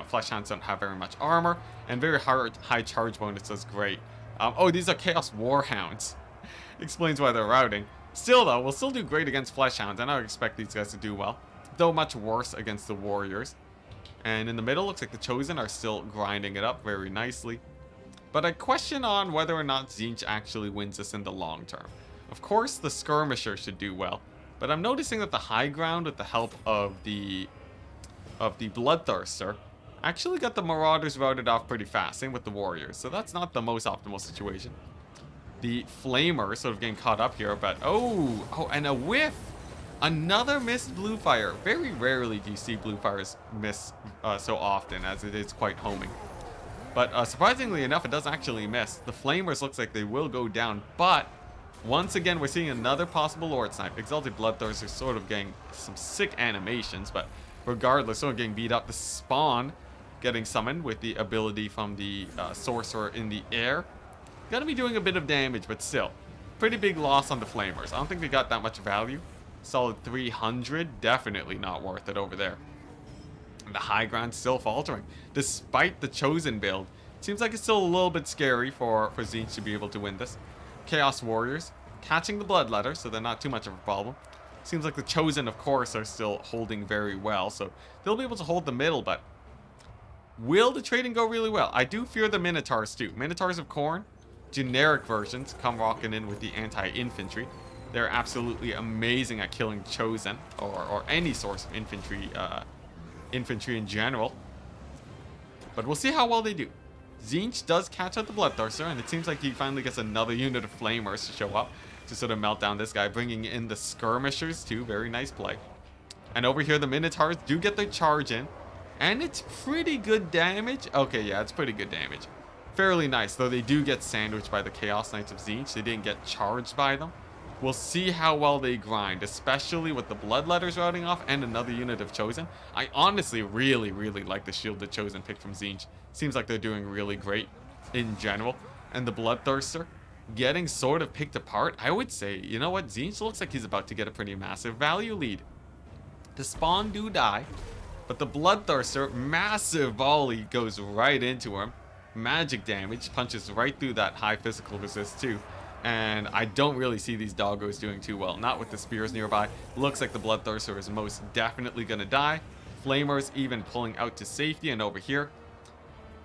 Flesh Hounds don't have very much armor, and very high charge bonus is great. Oh, these are Chaos Warhounds. Explains why they're routing. Still though, we'll still do great against Flesh Hounds, and I would expect these guys to do well. Though much worse against the Warriors. And in the middle, looks like the Chosen are still grinding it up very nicely. But I question on whether or not Tzeentch actually wins this in the long term. Of course, the Skirmisher should do well. But I'm noticing that the high ground, with the help of the Bloodthirster, actually got the Marauders routed off pretty fast. Same with the Warriors. So that's not the most optimal situation. The Flamer sort of getting caught up here, but oh, and a whiff! Another missed blue fire. Very rarely do you see blue fires miss so often, as it is quite homing. But surprisingly enough, it does actually miss. The Flamers looks like they will go down, but once again, we're seeing another possible Lord Snipe. Exalted Bloodthirster sort of getting some sick animations, but regardless, sort of getting beat up. The Spawn getting summoned with the ability from the Sorcerer in the air. Gonna be doing a bit of damage, but still. Pretty big loss on the Flamers. I don't think they got that much value. Solid 300, definitely not worth it over there. And the high ground still faltering, despite the Chosen build. Seems like it's still a little bit scary for Tzeentch to be able to win this. Chaos Warriors catching the Bloodletter, so they're not too much of a problem. Seems like the Chosen, of course, are still holding very well, so they'll be able to hold the middle, but will the trading go really well? I do fear the Minotaurs too. Minotaurs of Khorne, generic versions, come rocking in with the anti-infantry. They're absolutely amazing at killing Chosen, or any source of infantry in general. But we'll see how well they do. Tzeentch does catch out the Bloodthirster, and it seems like he finally gets another unit of Flamers to show up to sort of melt down this guy, bringing in the Skirmishers too. Very nice play. And over here, the Minotaurs do get their charge in, and it's pretty good damage. Okay, yeah, it's pretty good damage. Fairly nice, though they do get sandwiched by the Chaos Knights of Tzeentch. They didn't get charged by them. We'll see how well they grind, especially with the Bloodletters routing off and another unit of Chosen. I honestly really like the Shielded Chosen pick from Tzeentch. Seems like they're doing really great in general. And the Bloodthirster getting sort of picked apart. I would say, you know what? Tzeentch looks like he's about to get a pretty massive value lead. The Spawn do die, but the Bloodthirster, massive volley goes right into him. Magic damage, punches right through that high physical resist too. And I don't really see these doggos doing too well. Not with the spears nearby. Looks like the Bloodthirster is most definitely going to die. Flamers even pulling out to safety. And over here,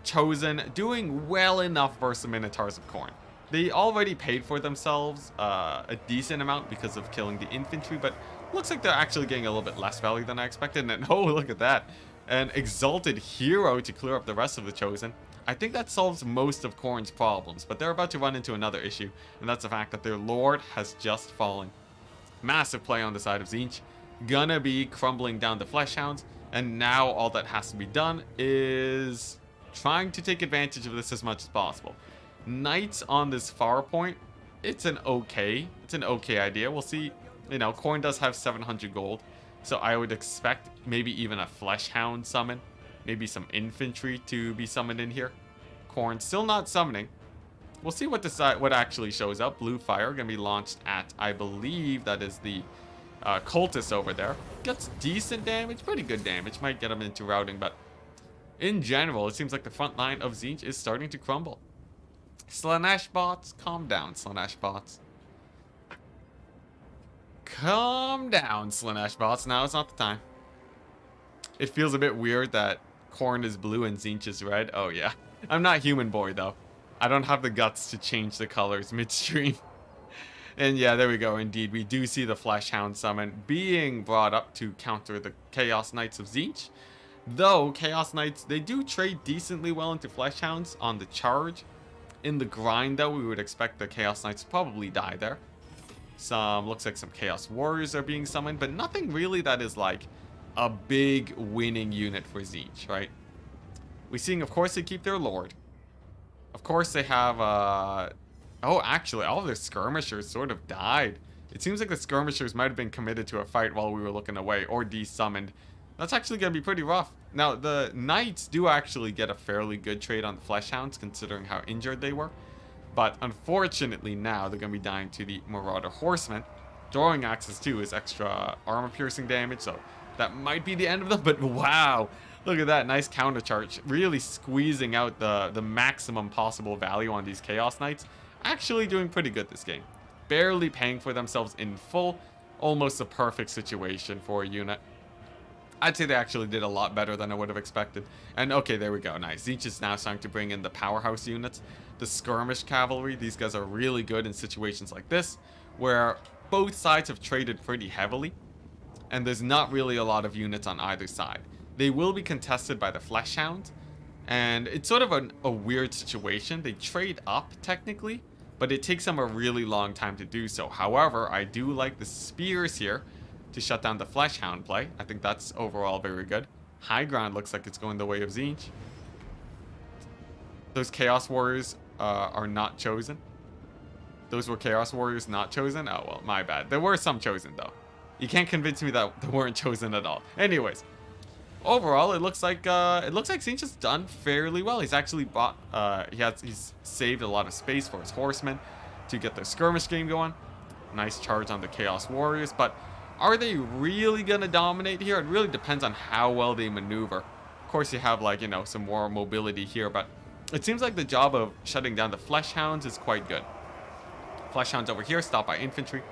Chosen doing well enough versus the Minotaurs of Khorne. They already paid for themselves a decent amount because of killing the infantry. But looks like they're actually getting a little bit less value than I expected. And oh, look at that. An Exalted Hero to clear up the rest of the Chosen. I think that solves most of Khorne's problems, but they're about to run into another issue, and that's the fact that their Lord has just fallen. Massive play on the side of Tzeentch. Gonna be crumbling down the Flesh Hounds, and now all that has to be done is trying to take advantage of this as much as possible. Knights on this far point, it's an okay idea. We'll see, Khorne does have 700 gold, so I would expect maybe even a Flesh Hound summon. Maybe some infantry to be summoned in here. Khorne still not summoning. We'll see what actually shows up. Blue fire gonna be launched at, I believe that is the cultist over there. Gets decent damage, pretty good damage. Might get him into routing, but in general, it seems like the front line of Tzeentch is starting to crumble. Slanesh bots, calm down, Slanesh bots. Calm down, Slanesh bots. Now it's not the time. It feels a bit weird that Khorne is blue and Tzeentch is red. Oh, yeah. I'm not human boy, though. I don't have the guts to change the colors midstream. And yeah, there we go. Indeed, we do see the Fleshhound summon being brought up to counter the Chaos Knights of Tzeentch. Though, Chaos Knights, they do trade decently well into Fleshhounds on the charge. In the grind, though, we would expect the Chaos Knights to probably die there. Looks like some Chaos Warriors are being summoned, but nothing really that is like a big winning unit for Tzeentch, right? We're seeing, of course, they keep their Lord. Of course, they have, oh, actually, all of their skirmishers sort of died. It seems like the skirmishers might have been committed to a fight while we were looking away, or desummoned. That's actually going to be pretty rough. Now, the Knights do actually get a fairly good trade on the Fleshhounds, considering how injured they were. But unfortunately now, they're going to be dying to the Marauder Horsemen. Throwing Axes, too, is extra armor-piercing damage, so that might be the end of them. But wow, look at that, nice counter charge. Really squeezing out the maximum possible value on these Chaos Knights. Actually doing pretty good this game. Barely paying for themselves in full. Almost a perfect situation for a unit. I'd say they actually did a lot better than I would have expected. And okay, there we go. Nice. Tzeentch is now starting to bring in the powerhouse units. The skirmish cavalry. These guys are really good in situations like this, where both sides have traded pretty heavily. And there's not really a lot of units on either side. They will be contested by the Fleshhound. And it's sort of a weird situation. They trade up, technically, but it takes them a really long time to do so. However, I do like the spears here to shut down the Fleshhound play. I think that's overall very good. High ground looks like it's going the way of Tzeentch. Those Chaos Warriors are not chosen. Those were Chaos Warriors not chosen? Oh, well, my bad. There were some chosen, though. You can't convince me that they weren't chosen at all. Anyways, overall, it looks like Tzeentch has done fairly well. He's actually bought, he's saved a lot of space for his horsemen to get their skirmish game going. Nice charge on the Chaos Warriors, but are they really gonna dominate here? It really depends on how well they maneuver. Of course, you have, like, you know, some more mobility here, but it seems like the job of shutting down the Fleshhounds is quite good. Fleshhounds over here, stopped by infantry.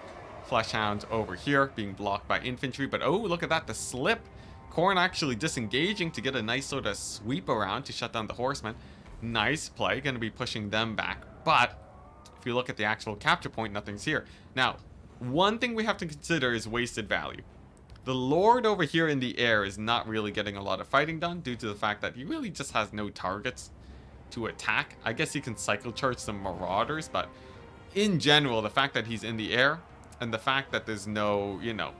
Fleshhounds over here, being blocked by infantry. But oh, look at that, the slip. Khorne actually disengaging to get a nice sort of sweep around to shut down the horsemen. Nice play, gonna be pushing them back. But if you look at the actual capture point, nothing's here. Now, one thing we have to consider is wasted value. The Lord over here in the air is not really getting a lot of fighting done due to the fact that he really just has no targets to attack. I guess he can cycle charge some Marauders, but in general, the fact that he's in the air and the fact that there's no, you know,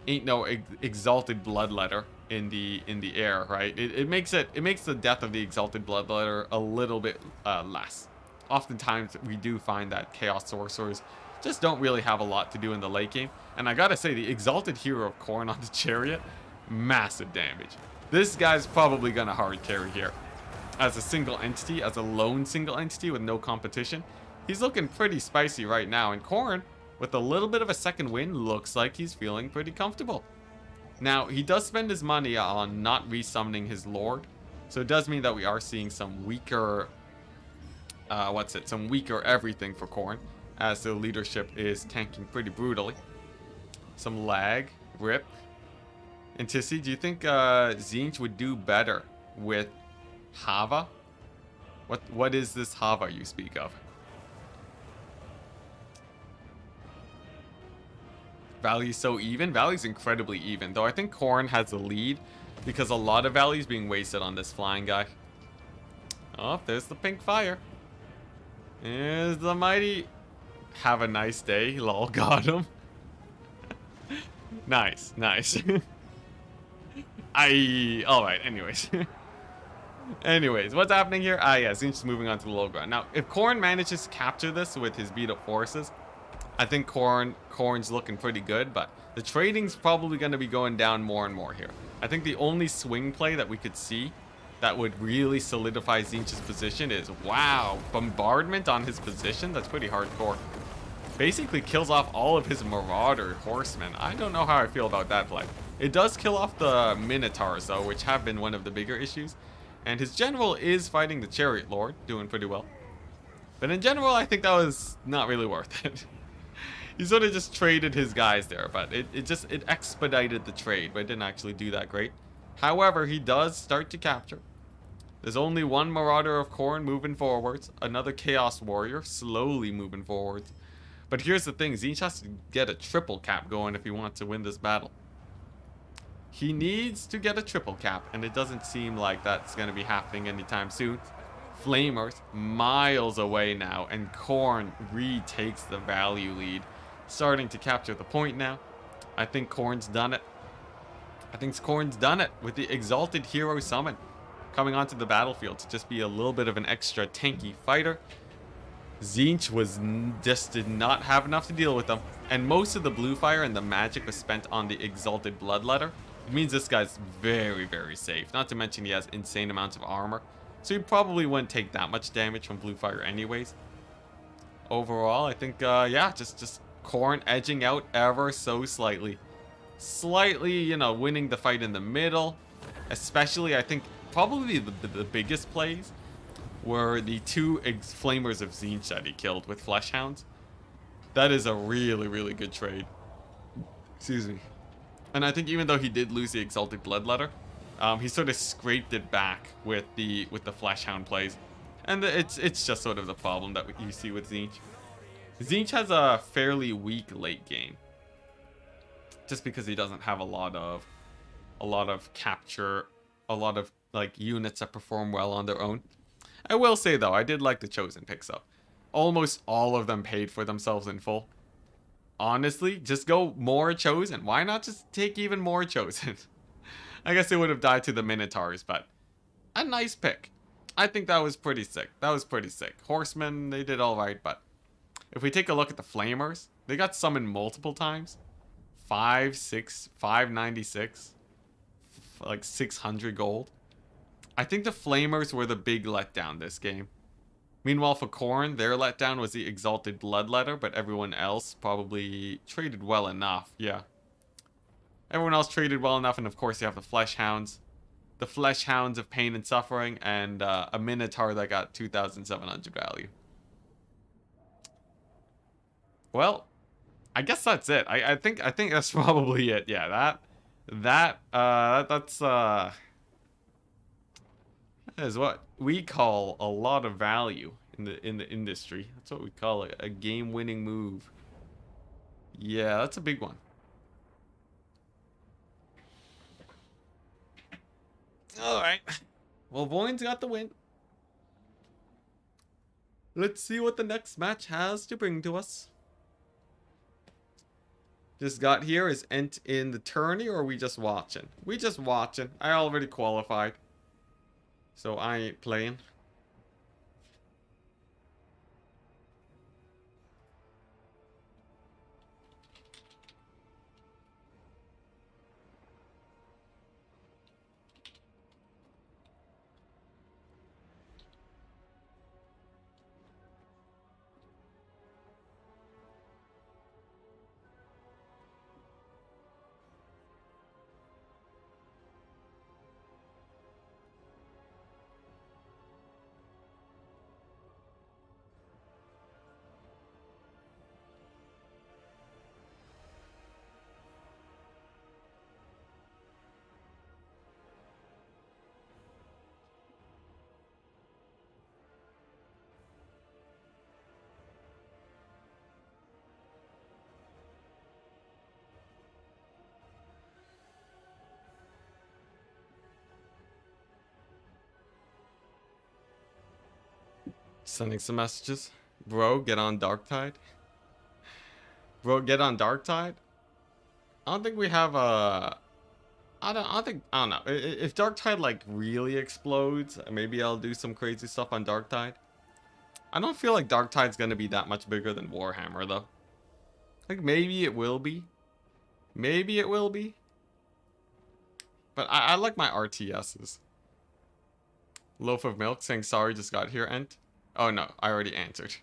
ain't no exalted bloodletter in the air, right? It makes the death of the exalted bloodletter a little bit less. Oftentimes we do find that Chaos Sorcerers just don't really have a lot to do in the late game. And I gotta say, the Exalted Hero of Khorne on the Chariot, massive damage. This guy's probably gonna hard carry here. As a single entity, as a lone single entity with no competition, he's looking pretty spicy right now. And Khorne, with a little bit of a second win, looks like he's feeling pretty comfortable. Now, he does spend his money on not resummoning his Lord. So it does mean that we are seeing some weaker... some weaker everything for Khorne, as the leadership is tanking pretty brutally. Some lag, rip. Enticity, do you think Tzeentch would do better with Hava? What is this Hava you speak of? Valley's so even? Valley's incredibly even, though I think Khorne has the lead because a lot of Valley's being wasted on this flying guy. Oh, there's the pink fire. There's the mighty. Have a nice day. Lol, got him. Nice, nice. Alright, anyways. Anyways, what's happening here? Yeah, Tzeentch's moving on to the low ground. Now, if Khorne manages to capture this with his beat up forces, I think Khorne's looking pretty good, but the trading's probably going to be going down more and more here. I think the only swing play that we could see that would really solidify Tzeentch's position is, wow, bombardment on his position? That's pretty hardcore. Basically kills off all of his Marauder horsemen. I don't know how I feel about that play. It does kill off the Minotaurs, though, which have been one of the bigger issues. And his general is fighting the Chariot Lord, doing pretty well. But in general, I think that was not really worth it. He sort of just traded his guys there, but it expedited the trade, but it didn't actually do that great. However, he does start to capture. There's only one Marauder of Khorne moving forwards, another Chaos Warrior slowly moving forwards. But here's the thing, Tzeentch has to get a triple cap going if he wants to win this battle. He needs to get a triple cap, and it doesn't seem like that's going to be happening anytime soon. Flamers miles away now, and Khorne retakes the value lead, starting to capture the point now. I think Khorne's done it. I think Khorne's done it with the Exalted Hero Summon coming onto the battlefield to just be a little bit of an extra tanky fighter. Tzeentch just did not have enough to deal with them, and most of the blue fire and the magic was spent on the Exalted Bloodletter. It means this guy's very, very safe. Not to mention he has insane amounts of armor. So he probably wouldn't take that much damage from blue fire anyways. Overall, I think, yeah, just Khorne edging out ever so slightly. Slightly, you know, winning the fight in the middle. Especially, I think, probably the biggest plays were the two Flamers of Tzeentch that he killed with Flesh Hounds. That is a really, really good trade. Excuse me. And I think even though he did lose the Exalted Bloodletter, he sort of scraped it back with the Flesh Hound plays. And it's just sort of the problem that you see with Tzeentch. Tzeentch has a fairly weak late game. Just because he doesn't have a lot of capture, a lot of like units that perform well on their own. I will say though, I did like the Chosen picks up. Almost all of them paid for themselves in full. Honestly, just go more Chosen. Why not just take even more Chosen? I guess it would have died to the Minotaurs, but a nice pick. I think that was pretty sick. That was pretty sick. Horsemen, they did alright, but if we take a look at the Flamers, they got summoned multiple times. 596, like 600 gold. I think the Flamers were the big letdown this game. Meanwhile, for Khorne, their letdown was the Exalted Bloodletter, but everyone else probably traded well enough. Yeah. Everyone else traded well enough, and of course you have the Flesh Hounds. The Flesh Hounds of Pain and Suffering, and a Minotaur that got 2,700 value. Well, I guess that's it. I think that's probably it. Yeah, that is what we call a lot of value in the industry. That's what we call it, a game-winning move. Yeah, that's a big one. All right. Well, Void's got the win. Let's see what the next match has to bring to us. Just got here. Is Ent in the tourney, or are we just watching? We just watching. I already qualified, so I ain't playing. Sending some messages. Bro, get on Darktide. Bro, get on Darktide. I don't think we have a... I don't know. If Darktide like really explodes, maybe I'll do some crazy stuff on Darktide. I don't feel like Darktide's gonna be that much bigger than Warhammer though. Like maybe it will be. Maybe it will be. But I like my RTSs. Loaf of Milk saying sorry, just got here, Ent. Oh no, I already answered.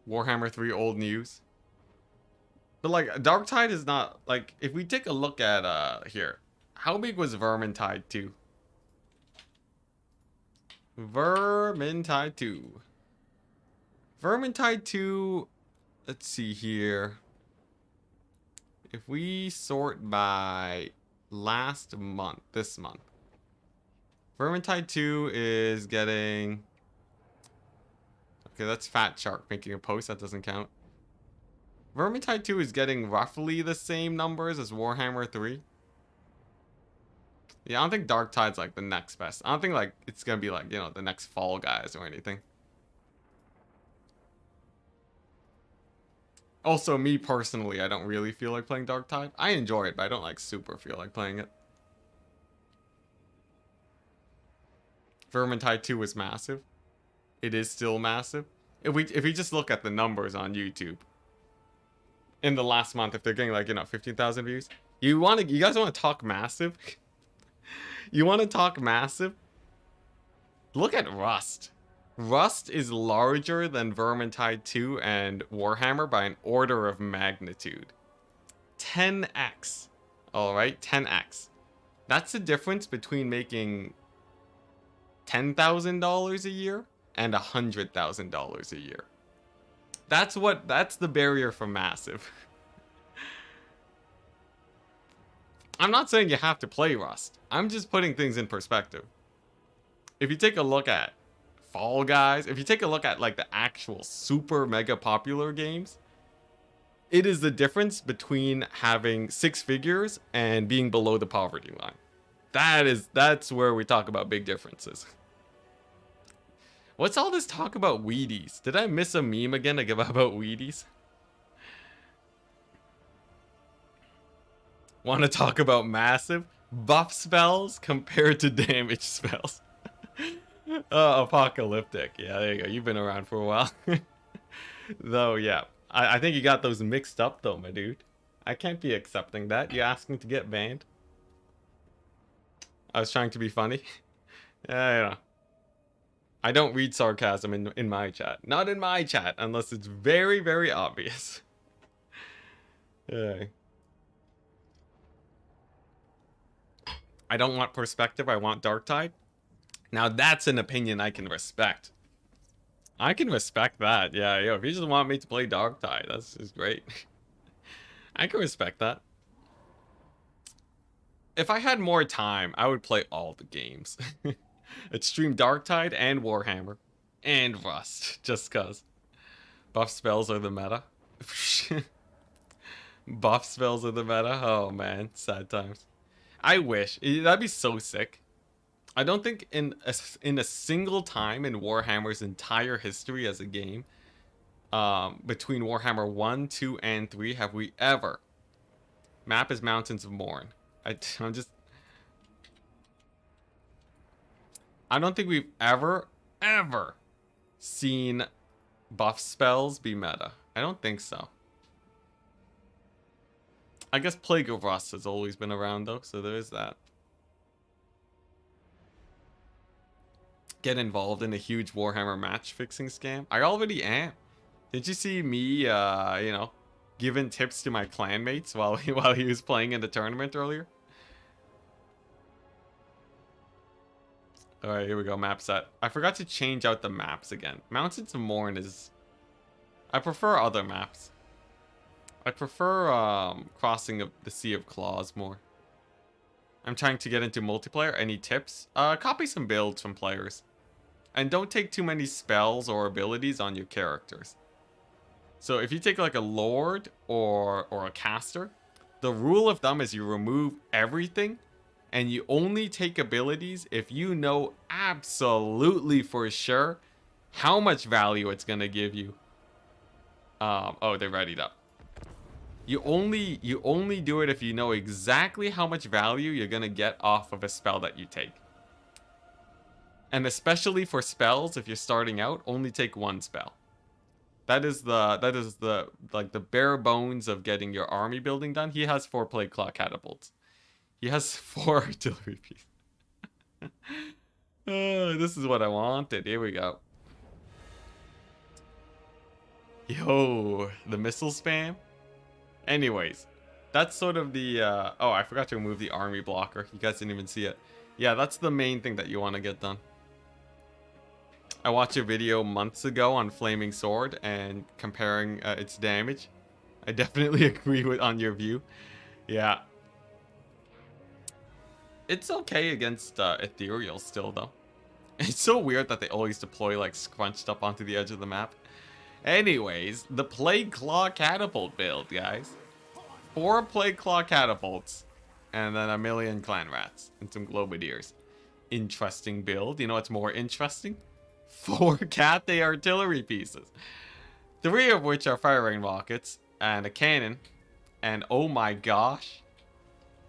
Warhammer 3 old news. But like Darktide is not like, if we take a look at here, how big was Vermintide 2? Vermintide 2. Vermintide 2, let's see here. If we sort by last month, this month, Vermintide 2 is getting... Okay, that's Fat Shark making a post. That doesn't count. Vermintide 2 is getting roughly the same numbers as Warhammer 3. Yeah, I don't think Darktide's like the next best. I don't think like it's gonna be like, you know, the next Fall Guys or anything. Also, me personally, I don't really feel like playing Darktide. I enjoy it, but I don't like super feel like playing it. Vermintide 2 was massive. It is still massive. If we just look at the numbers on YouTube in the last month, if they're getting like, you know, 15,000 views, you guys want to talk massive? You want to talk massive? Look at Rust. Rust is larger than Vermintide 2 and Warhammer by an order of magnitude. 10x. Alright, 10x. That's the difference between making $10,000 a year and $100,000 a year. That's the barrier for massive. I'm not saying you have to play Rust. I'm just putting things in perspective. If you take a look at Fall Guys, if you take a look at like the actual super mega popular games, it is the difference between having 6 figures and being below the poverty line. That's where we talk about big differences. What's all this talk about Wheaties? Did I miss a meme again about Wheaties? Want to talk about massive buff spells compared to damage spells? Apocalyptic. Yeah, there you go. You've been around for a while. Though, yeah. I think you got those mixed up, though, my dude. I can't be accepting that. You asking to get banned? I was trying to be funny. Yeah. I don't read sarcasm in my chat. Not in my chat, unless it's very, very obvious. Yeah. I don't want perspective, I want Darktide. Now that's an opinion I can respect. I can respect that. Yeah, yo, if you just want me to play Darktide, that's just great. I can respect that. If I had more time, I would play all the games. I'd stream Darktide and Warhammer. And Rust, just cuz. Buff spells are the meta. Buff spells are the meta? Oh man, sad times. I wish. That'd be so sick. I don't think in a single time in Warhammer's entire history as a game, between Warhammer 1, 2, and 3, have we ever... Map is Mountains of Morn. I don't think we've ever seen buff spells be meta. I don't think so. I guess Plague of Rust has always been around though, so there is that. Get involved in a huge Warhammer match fixing scam? I already am. Did you see me, you know, giving tips to my clanmates while he was playing in the tournament earlier? Alright, here we go, map set. I forgot to change out the maps again. Mountains of Morn is... I prefer other maps. I prefer crossing the Sea of Claws more. I'm trying to get into multiplayer. Any tips? Copy some builds from players. And don't take too many spells or abilities on your characters. So if you take like a Lord or a caster, the rule of thumb is you remove everything and you only take abilities if you know absolutely for sure how much value it's going to give you. Oh, they readied up. You only do it if you know exactly how much value you're going to get off of a spell that you take. And especially for spells, if you're starting out, only take one spell. That is the like the bare bones of getting your army building done. He has 4 plague claw catapults. He has 4 artillery pieces. This is what I wanted. Here we go. Yo, the missile spam. Anyways, that's sort of the oh, I forgot to remove the army blocker. You guys didn't even see it. Yeah, that's the main thing that you want to get done. I watched a video months ago on Flaming Sword and comparing its damage. I definitely agree with on your view. Yeah. It's okay against Ethereal still, though. It's so weird that they always deploy, like, scrunched up onto the edge of the map. Anyways, the Plague Claw Catapult build, guys. 4 Plague Claw Catapults. And then 1,000,000 Clan Rats. And some Globadiers. Interesting build. You know what's more interesting? 4 Cathay artillery pieces. 3 of which are fire rain rockets. And a cannon. And oh my gosh.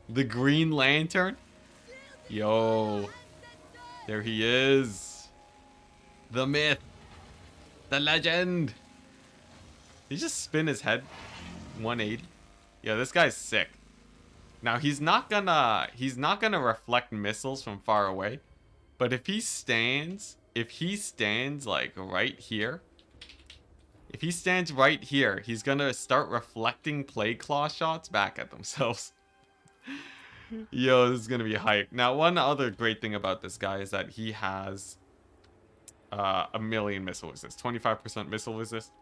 The Green Lantern. Yo. There he is. The myth. The legend. He just spin his head 180. Yeah, this guy's sick. Now he's not gonna reflect missiles from far away. But if he stands like right here. If he stands right here, he's gonna start reflecting Plague Claw shots back at themselves. Yo, this is gonna be hype. Now, one other great thing about this guy is that he has 1,000,000 missile resist, 25% missile resist.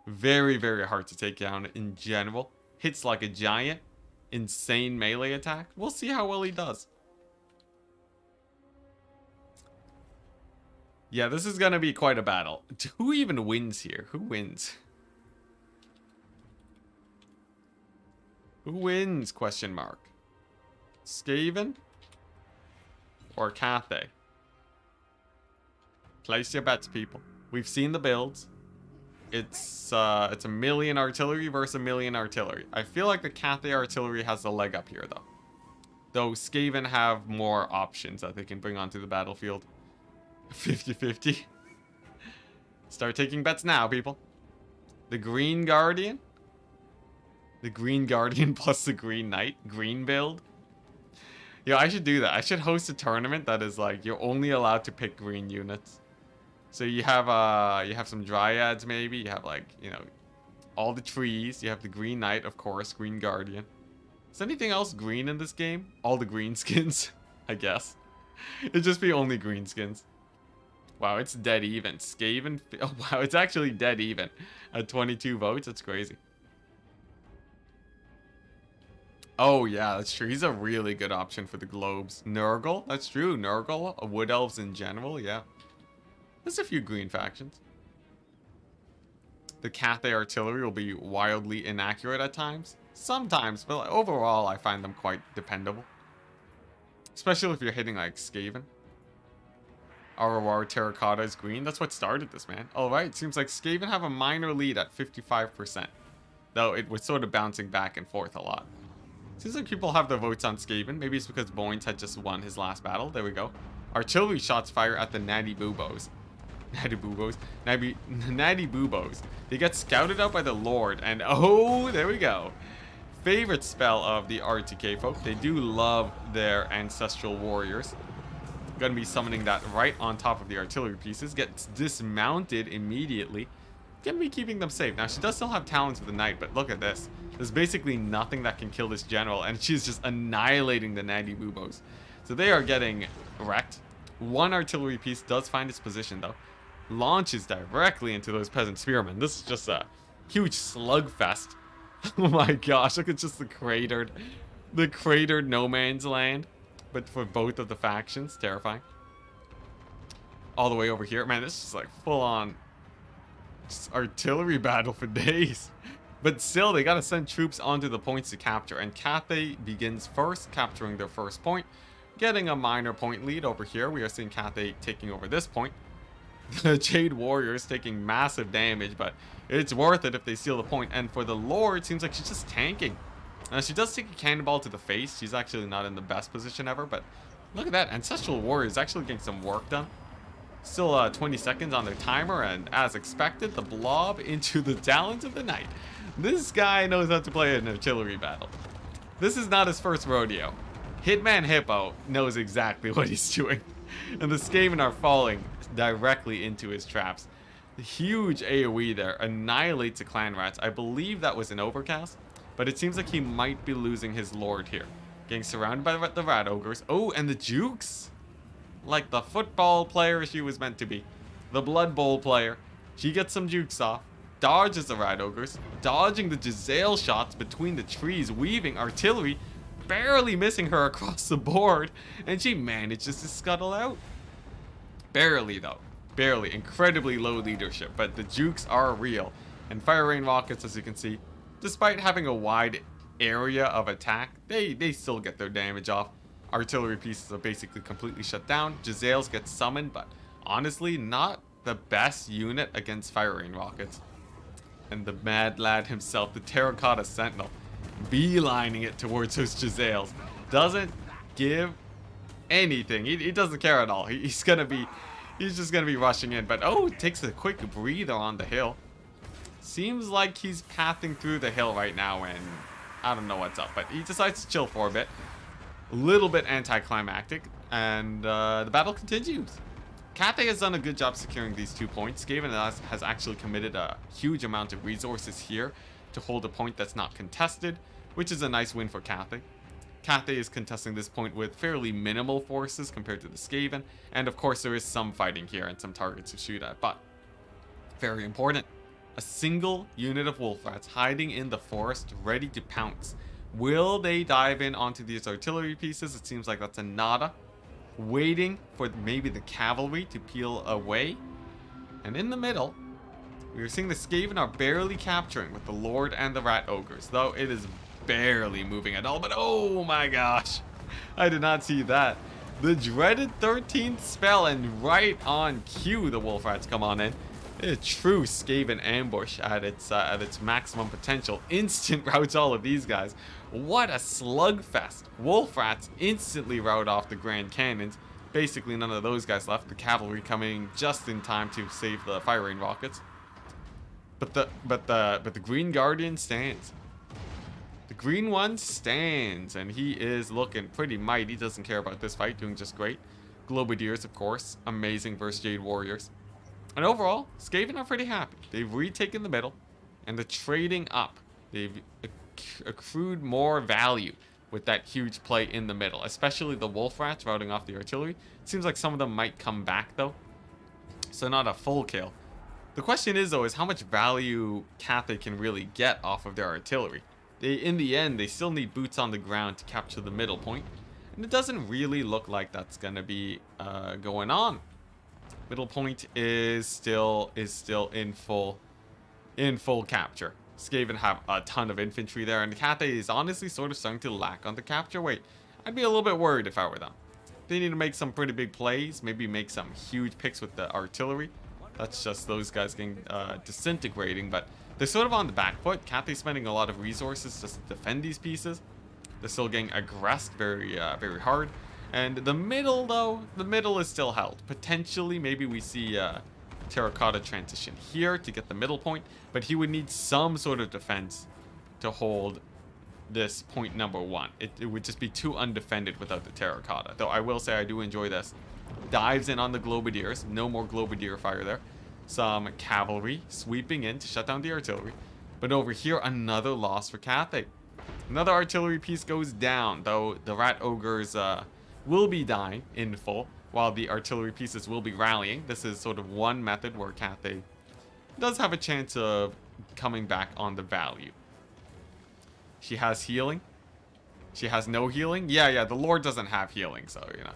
Very, very hard to take down in general. Hits like a giant. Insane melee attack. We'll see how well he does. Yeah, this is gonna be quite a battle. Who even wins here? Who wins? Who wins? Question mark. Skaven or Cathay? Place your bets, people. We've seen the builds. It's 1,000,000 artillery versus 1,000,000 artillery. I feel like the Cathay artillery has the leg up here, though. Though Skaven have more options that they can bring onto the battlefield. 50-50. Start taking bets now, people. The Green Guardian. The Green Guardian plus the Green Knight. Green build. Yeah, I should do that. I should host a tournament that is like you're only allowed to pick green units. So you have some dryads maybe. You have like, you know, all the trees. You have the Green Knight, of course, Green Guardian. Is anything else green in this game? All the green skins, I guess. It'd just be only green skins. Wow, it's dead even. Skaven. Oh wow, it's actually dead even at 22 votes. That's crazy. Oh, yeah, that's true. He's a really good option for the globes. Nurgle, that's true. Nurgle, Wood Elves in general, yeah. There's a few green factions. The Cathay artillery will be wildly inaccurate at times. Sometimes, but overall, I find them quite dependable. Especially if you're hitting, like, Skaven. Aurora Terracotta is green. That's what started this, man. Alright, seems like Skaven have a minor lead at 55%. Though it was sort of bouncing back and forth a lot. Seems like people have their votes on Skaven. Maybe it's because Boynes had just won his last battle. There we go. Artillery shots fire at the Natty Boobos. Natty Boobos. Natty Boobos. They get scouted out by the Lord. And oh, there we go. Favorite spell of the RTK folk. They do love their ancestral warriors. Gonna be summoning that right on top of the artillery pieces. Gets dismounted immediately. Gonna be keeping them safe. Now, she does still have talons with the knight, but look at this. There's basically nothing that can kill this general, and she's just annihilating the Natty Boobos. So they are getting wrecked. One artillery piece does find its position, though. Launches directly into those peasant spearmen. This is just a huge slugfest. Oh my gosh, look at just the cratered no man's land. But for both of the factions, terrifying. All the way over here. Man, this is like full on artillery battle for days. But still, they gotta send troops onto the points to capture. And Cathay begins first, capturing their first point. Getting a minor point lead over here. We are seeing Cathay taking over this point. The Jade Warriors taking massive damage, but it's worth it if they steal the point. And for the Lord, it seems like she's just tanking. She does take a cannonball to the face. She's actually not in the best position ever, but look at that. Ancestral Warriors actually getting some work done. Still 20 seconds on their timer, and as expected, the blob into the talons of the knight. This guy knows how to play an artillery battle. This is not his first rodeo. Hitman Hippo knows exactly what he's doing. And the Skaven are falling directly into his traps. The huge AoE there annihilates the clan rats. I believe that was an overcast, but it seems like he might be losing his lord here. Getting surrounded by the rat ogres. Oh, and the jukes! Like the football player she was meant to be. the Blood Bowl player. She gets some jukes off, dodges the Rat Ogres, dodging the Giselle shots between the trees, weaving artillery, barely missing her across the board, and she manages to scuttle out. Barely though, barely. Incredibly low leadership, but the jukes are real. And Fire Rain Rockets, as you can see, despite having a wide area of attack, they still get their damage off. Artillery pieces are basically completely shut down. Giselles get summoned, but honestly, not the best unit against Fire Rain Rockets. And the mad lad himself, the Terracotta Sentinel, beelining it towards those Giselles. Doesn't give anything. He doesn't care at all. He's just gonna be rushing in. But oh, takes a quick breather on the hill. Seems like he's pathing through the hill right now, and I don't know what's up, but he decides to chill for a bit. A little bit anticlimactic, and the battle continues. Cathay has done a good job securing these 2 points. Skaven has actually committed a huge amount of resources here to hold a point that's not contested, which is a nice win for Cathay. Cathay is contesting this point with fairly minimal forces compared to the Skaven, and of course there is some fighting here and some targets to shoot at, but very important. A single unit of wolf rats hiding in the forest, ready to pounce. Will they dive in onto these artillery pieces? It seems like that's a nada. Waiting for maybe the cavalry to peel away. And in the middle, we are seeing the Skaven are barely capturing with the Lord and the Rat Ogres, though it is barely moving at all. But oh my gosh, I did not see that. The dreaded 13th spell, and right on cue the wolf rats come on in. A true Skaven ambush at its maximum potential. Instant routes all of these guys. What a slugfest. Wolf rats instantly rout off the Grand Cannons. Basically none of those guys left. The cavalry coming just in time to save the Fire Rain Rockets. But the Green Guardian stands. The green one stands, and he is looking pretty mighty. Doesn't care about this fight, doing just great. Globadiers, of course, amazing versus Jade Warriors. And overall, Skaven are pretty happy. They've retaken the middle, and the trading up. They've accrued more value with that huge play in the middle, especially the wolf rats routing off the artillery. It seems like some of them might come back though, so not a full kill. The question is though, is how much value Cathay can really get off of their artillery. In the end, they still need boots on the ground to capture the middle point, and it doesn't really look like that's gonna be going on. Middle point is still in full capture. Skaven have a ton of infantry there, and Cathay is honestly sort of starting to lack on the capture weight. I'd be a little bit worried if I were them. They need to make some pretty big plays, maybe make some huge picks with the artillery. That's just those guys getting disintegrating, but they're sort of on the back foot. Cathay's spending a lot of resources just to defend these pieces. They're still getting aggressed very hard. And the middle, though, the middle is still held. Potentially, maybe we see Terracotta transition here to get the middle point, but he would need some sort of defense to hold this point number one. It would just be too undefended without the Terracotta. Though I will say I do enjoy this. Dives in on the Globadiers. No more Globadier fire there. Some cavalry sweeping in to shut down the artillery. But over here, another loss for Cathay. Another artillery piece goes down, though the Rat Ogres will be dying in full, while the artillery pieces will be rallying. This is sort of one method where Cathay does have a chance of coming back on the value. She has healing. She has no healing. Yeah, the Lord doesn't have healing, so, you know.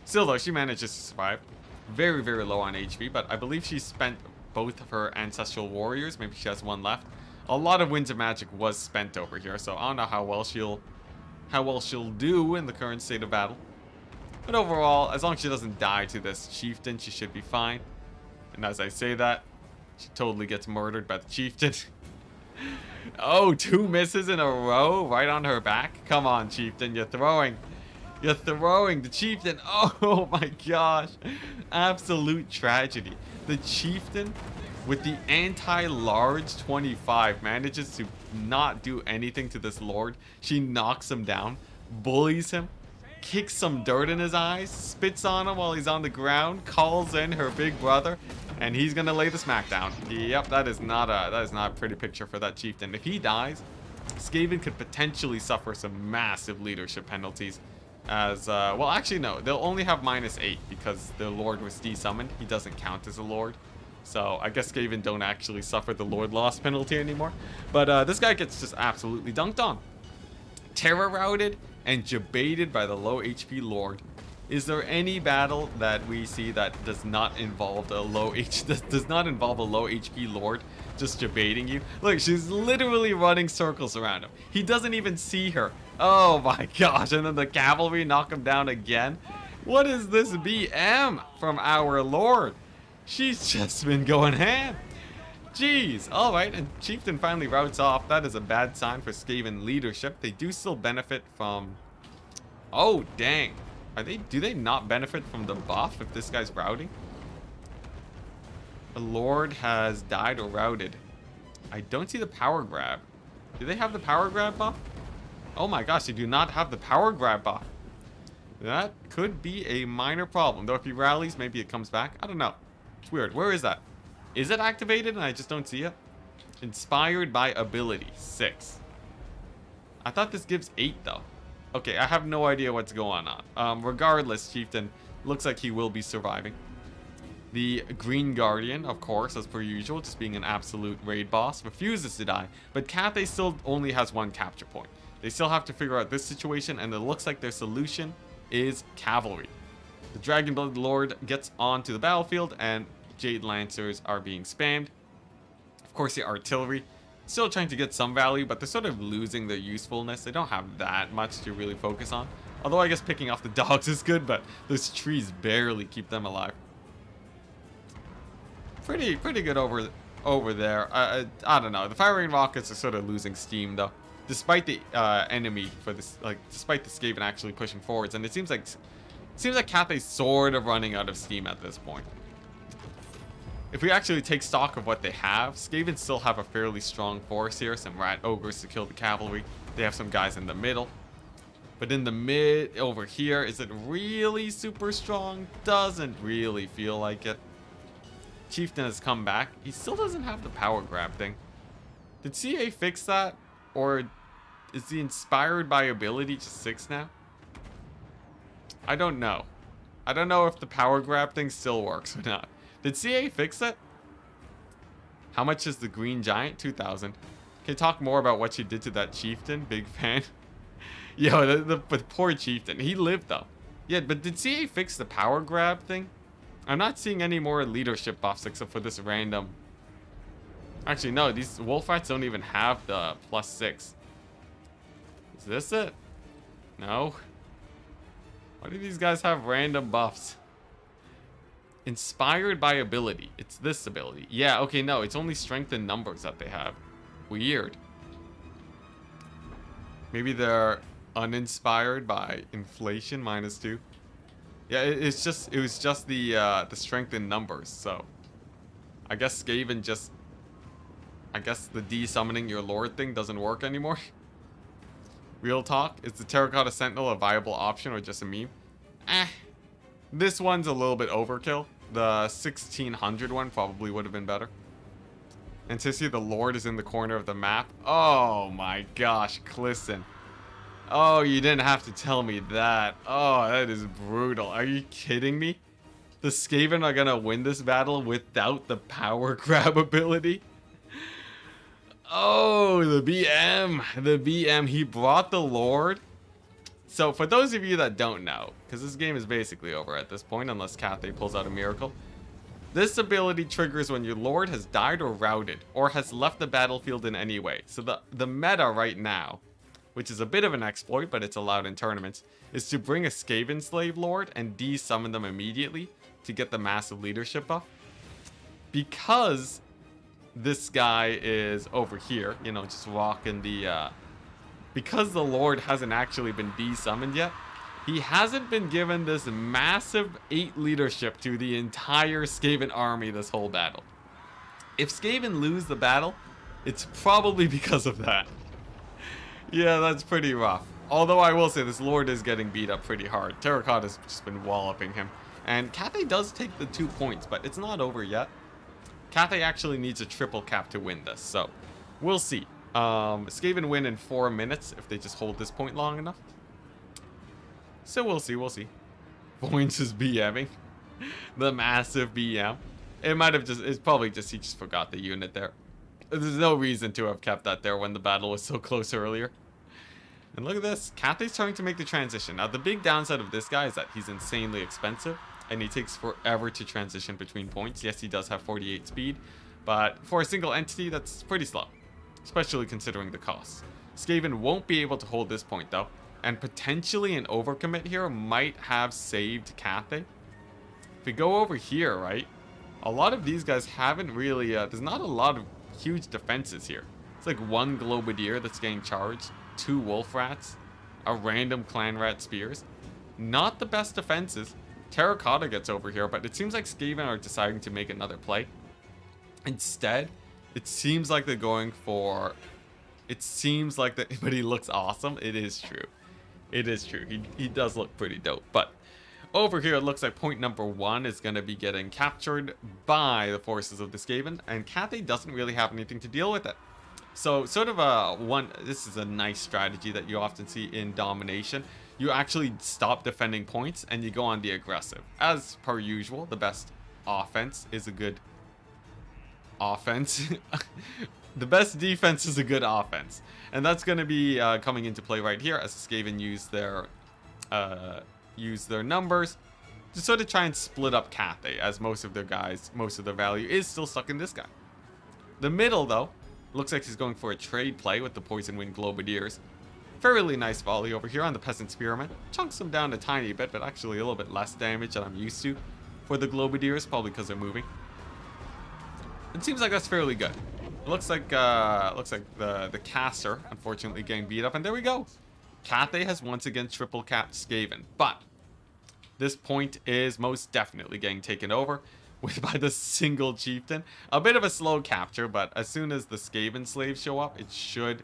Still, though, she manages to survive. Very low on HP, but I believe she spent both of her Ancestral Warriors. Maybe she has one left. A lot of Winds of Magic was spent over here, so I don't know how well she'll do in the current state of battle. But overall, as long as she doesn't die to this chieftain, she should be fine. And as I say that, she totally gets murdered by the chieftain. Oh, 2 misses in a row right on her back. Come on, chieftain, you're throwing. You're throwing the chieftain. Oh my gosh. Absolute tragedy. The chieftain with the anti-large 25 manages to not do anything to this lord. She knocks him down, bullies him, kicks some dirt in his eyes, spits on him while he's on the ground, calls in her big brother, and he's gonna lay the smackdown. Yep, that is not a pretty picture for that chieftain. If he dies, Skaven could potentially suffer some massive leadership penalties. As, well, actually, no. They'll only have -8 because the Lord was desummoned. He doesn't count as a Lord. So, I guess Skaven don't actually suffer the Lord loss penalty anymore. But, this guy gets just absolutely dunked on. Terror routed and jebaited by the low HP Lord. Is there any battle that we see that does not involve a low HP Lord just jebaiting you? Look, she's literally running circles around him. He doesn't even see her. Oh my gosh, and then the cavalry knock him down again. What is this BM from our Lord? She's just been going ham. Jeez. Alright, and Chieftain finally routes off. That is a bad sign for Skaven leadership. They do still benefit from... Oh, dang. Do they not benefit from the buff if this guy's routing? The Lord has died or routed. I don't see the power grab. Do they have the power grab buff? Oh my gosh, they do not have the power grab buff. That could be a minor problem. Though if he rallies, maybe it comes back. I don't know. It's weird. Where is that? Is it activated and I just don't see it? Inspired by ability, 6. I thought this gives 8 though. Okay, I have no idea what's going on. Regardless, Chieftain looks like he will be surviving. The Green Guardian, of course, as per usual, just being an absolute raid boss, refuses to die. But Cathay still only has 1 capture point. They still have to figure out this situation, and it looks like their solution is cavalry. The Dragonblood Lord gets onto the battlefield, and Jade Lancers are being spammed. Of course, the artillery still trying to get some value, but they're sort of losing their usefulness. They don't have that much to really focus on. Although I guess picking off the dogs is good, but those trees barely keep them alive. Pretty good over there. I don't know. The firing rockets are sort of losing steam though, despite the enemy for this, like despite the Skaven actually pushing forwards, and it seems like Cathay's sort of running out of steam at this point. If we actually take stock of what they have, Skaven still have a fairly strong force here. Some rat ogres to kill the cavalry. They have some guys in the middle. But in the mid over here, is it really super strong? Doesn't really feel like it. Chieftain has come back. He still doesn't have the power grab thing. Did CA fix that? Or is he inspired by ability just 6 now? I don't know. I don't know if the power grab thing still works or not. Did CA fix it? How much is the Green Giant? 2,000. Can you talk more about what you did to that Chieftain? Big fan. Yo, the poor Chieftain. He lived though. Yeah, but did CA fix the power grab thing? I'm not seeing any more leadership buffs except for this random... Actually, no. These Wolfites don't even have the +6. Is this it? No. Why do these guys have random buffs? Inspired by ability. It's this ability. Yeah, okay, no. It's only strength in numbers that they have. Weird. Maybe they're uninspired by inflation -2. Yeah, it was just the strength in numbers, so I guess Skaven just... I guess the de-summoning your lord thing doesn't work anymore. Real talk, is the Terracotta Sentinel a viable option or just a meme? This one's a little bit overkill. The 1600 one probably would have been better. Enticity, the Lord is in the corner of the map. Oh my gosh, Clisson. Oh, you didn't have to tell me that. Oh, that is brutal. Are you kidding me? The Skaven are gonna win this battle without the power grab ability? Oh, the BM. The BM. He brought the Lord. So, for those of you that don't know, because this game is basically over at this point, unless Cathay pulls out a miracle, this ability triggers when your Lord has died or routed, or has left the battlefield in any way. So, the meta right now, which is a bit of an exploit, but it's allowed in tournaments, is to bring a Skaven Slave Lord and de-summon them immediately to get the massive leadership buff. Because this guy is over here, you know, just rocking the... because the Lord hasn't actually been de-summoned yet, he hasn't been given this massive 8 leadership to the entire Skaven army this whole battle. If Skaven lose the battle, it's probably because of that. Yeah, that's pretty rough. Although I will say this Lord is getting beat up pretty hard. Terracotta's just been walloping him. And Cathay does take the 2 points, but it's not over yet. Cathay actually needs a triple cap to win this, so we'll see. Skaven win in 4 minutes if they just hold this point long enough. So we'll see, we'll see. Voince is BMing. The massive BM. It might have just, it's probably just, he just forgot the unit there. There's no reason to have kept that there when the battle was so close earlier. And look at this. Cathay's trying to make the transition. Now, the big downside of this guy is that he's insanely expensive, and he takes forever to transition between points. Yes, he does have 48 speed, but for a single entity, that's pretty slow, especially considering the costs. Skaven won't be able to hold this point, though, and potentially an overcommit here might have saved Cathay. If we go over here, right, a lot of these guys haven't really, there's not a lot of huge defenses here. It's like one Globadier that's getting charged, 2 Wolf Rats, a random Clan Rat Spears. Not the best defenses. Terracotta gets over here, but it seems like Skaven are deciding to make another play. Instead, it seems like they're going for... It seems like that, but he looks awesome. It is true. It is true. He does look pretty dope, but... Over here, it looks like point number 1 is going to be getting captured by the forces of the Skaven, and Cathay doesn't really have anything to deal with it. So, sort of this is a nice strategy that you often see in domination. You actually stop defending points, and you go on the aggressive. As per usual, the best offense is a good offense. The best defense is a good offense. And that's going to be coming into play right here as the Skaven use their numbers to sort of try and split up Cathay, as most of their guys, most of their value is still stuck in this guy. The middle, though, looks like he's going for a trade play with the Poison Wind Globadiers. Fairly nice volley over here on the Peasant Spearman. Chunks him down a tiny bit, but actually a little bit less damage than I'm used to for the Globadiers, probably because they're moving. It seems like that's fairly good. It looks like the caster, unfortunately, getting beat up, and there we go. Cathay has once again triple capped Skaven, but this point is most definitely getting taken over by the single chieftain. A bit of a slow capture, but as soon as the Skaven slaves show up, it should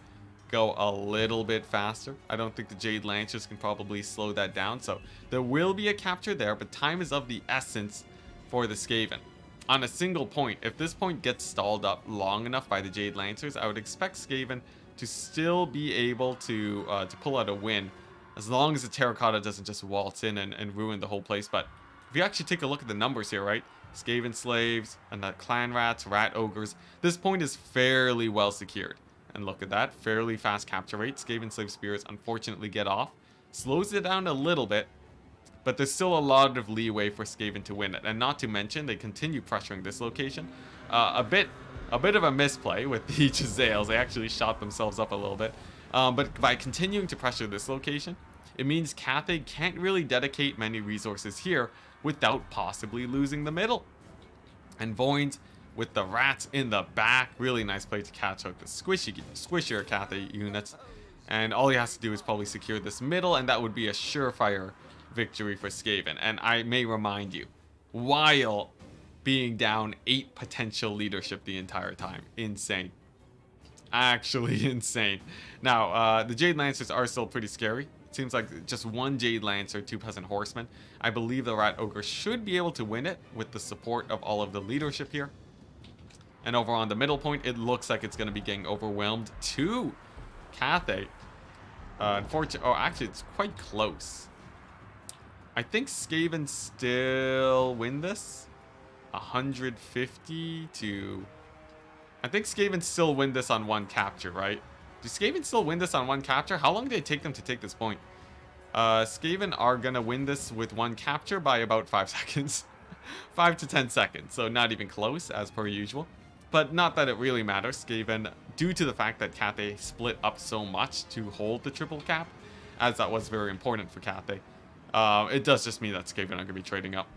go a little bit faster. I don't think the Jade Lancers can probably slow that down, so there will be a capture there, but time is of the essence for the Skaven. On a single point, if this point gets stalled up long enough by the Jade Lancers, I would expect Skaven to still be able to pull out a win, as long as the Terracotta doesn't just waltz in and ruin the whole place. But if you actually take a look at the numbers here, right? Skaven slaves and the Clan Rats, Rat Ogres, this point is fairly well secured. And look at that, fairly fast capture rate. Skaven slave spears unfortunately get off. Slows it down a little bit, but there's still a lot of leeway for Skaven to win it. And not to mention, they continue pressuring this location. A bit of a misplay with the Chazales. They actually shot themselves up a little bit. But by continuing to pressure this location, it means Cathay can't really dedicate many resources here without possibly losing the middle. And Voins with the rats in the back. Really nice play to catch out the squishier Cathay units. And all he has to do is probably secure this middle, and that would be a surefire victory for Skaven. And I may remind you, while being down 8 potential leadership the entire time. Insane. Actually insane. Now, the Jade Lancers are still pretty scary. It seems like just 1 Jade Lancer, 2 Peasant Horsemen. I believe the Rat Ogre should be able to win it with the support of all of the leadership here. And over on the middle point, it looks like it's going to be getting overwhelmed to Cathay. Unfortunately, oh, actually, it's quite close. I think Skaven still win this. 150 to... I think Skaven still win this on 1 capture, right? Do Skaven still win this on 1 capture? How long did it take them to take this point? Skaven are gonna win this with 1 capture by about 5 seconds. 5 to 10 seconds, so not even close, as per usual. But not that it really matters. Skaven, due to the fact that Cathay split up so much to hold the triple cap, as that was very important for Cathay, it does just mean that Skaven are going to be trading up.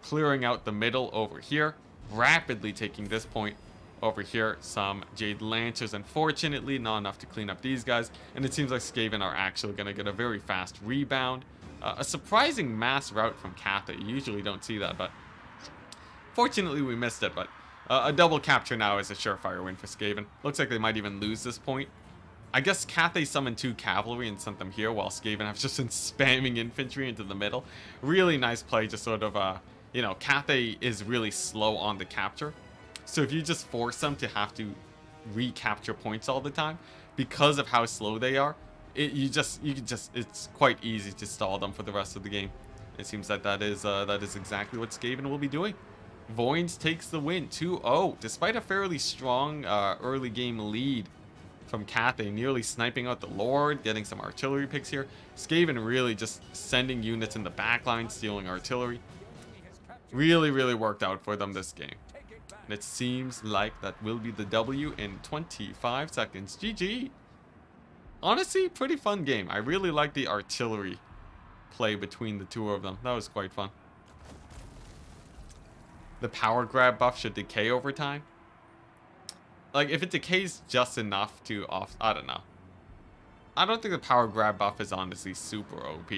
Clearing out the middle over here, rapidly taking this point over here. Some Jade Lancers, unfortunately, not enough to clean up these guys. And it seems like Skaven are actually going to get a very fast rebound. A surprising mass route from Cathay. You usually don't see that, but fortunately we missed it. But a double capture now is a surefire win for Skaven. Looks like they might even lose this point. I guess Cathay summoned 2 cavalry and sent them here, while Skaven have just been spamming infantry into the middle. Really nice play, just sort of, you know, Cathay is really slow on the capture. So if you just force them to have to recapture points all the time, because of how slow they are, it's quite easy to stall them for the rest of the game. It seems that that is exactly what Skaven will be doing. Voins takes the win 2-0 despite a fairly strong early game lead from Cathay, nearly sniping out the Lord, getting some artillery picks here. Skaven really just sending units in the backline, stealing artillery. Really, really worked out for them this game. And it seems like that will be the W in 25 seconds. GG. Honestly, pretty fun game. I really like the artillery play between the two of them. That was quite fun. The power grab buff should decay over time. Like, if it decays just enough to off... I don't know. I don't think the power grab buff is honestly super OP.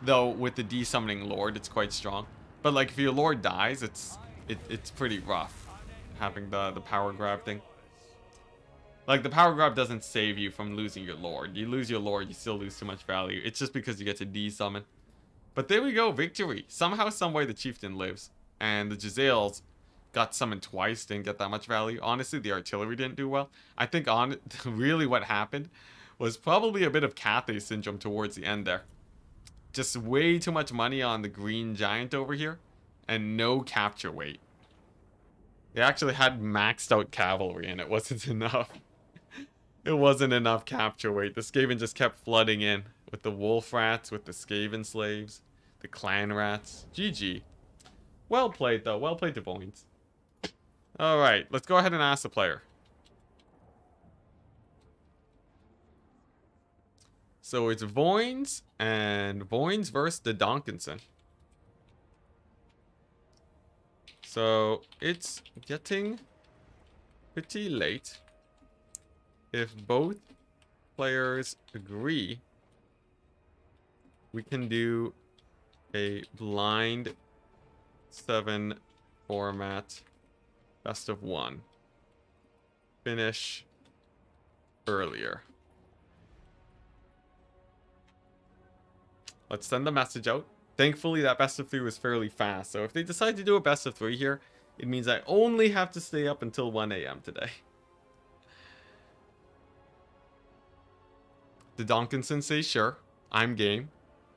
Though, with the desummoning Lord, it's quite strong. But, like, if your Lord dies, it's pretty rough having the power grab thing. Like, the power grab doesn't save you from losing your Lord. You lose your Lord, you still lose too much value. It's just because you get to desummon. But there we go, victory. Somehow, someway, the Chieftain lives. And the Jezzails got summoned twice, didn't get that much value. Honestly, the artillery didn't do well. I think really what happened was probably a bit of Cathay syndrome towards the end there. Just way too much money on the green giant over here, and no capture weight. They actually had maxed out cavalry, and it wasn't enough. It wasn't enough capture weight. The Skaven just kept flooding in with the wolf rats, with the Skaven slaves, the clan rats. GG. Well played, though. Well played, Devoins. Alright, let's go ahead and ask the player. So it's Voins, and Voins versus the Donkinson. So it's getting pretty late. If both players agree, we can do a blind 7 format. Best of 1. Finish earlier. Let's send the message out. Thankfully, that best of 3 was fairly fast. So if they decide to do a best of 3 here, it means I only have to stay up until 1 a.m. today. The Donkinson says, sure, I'm game.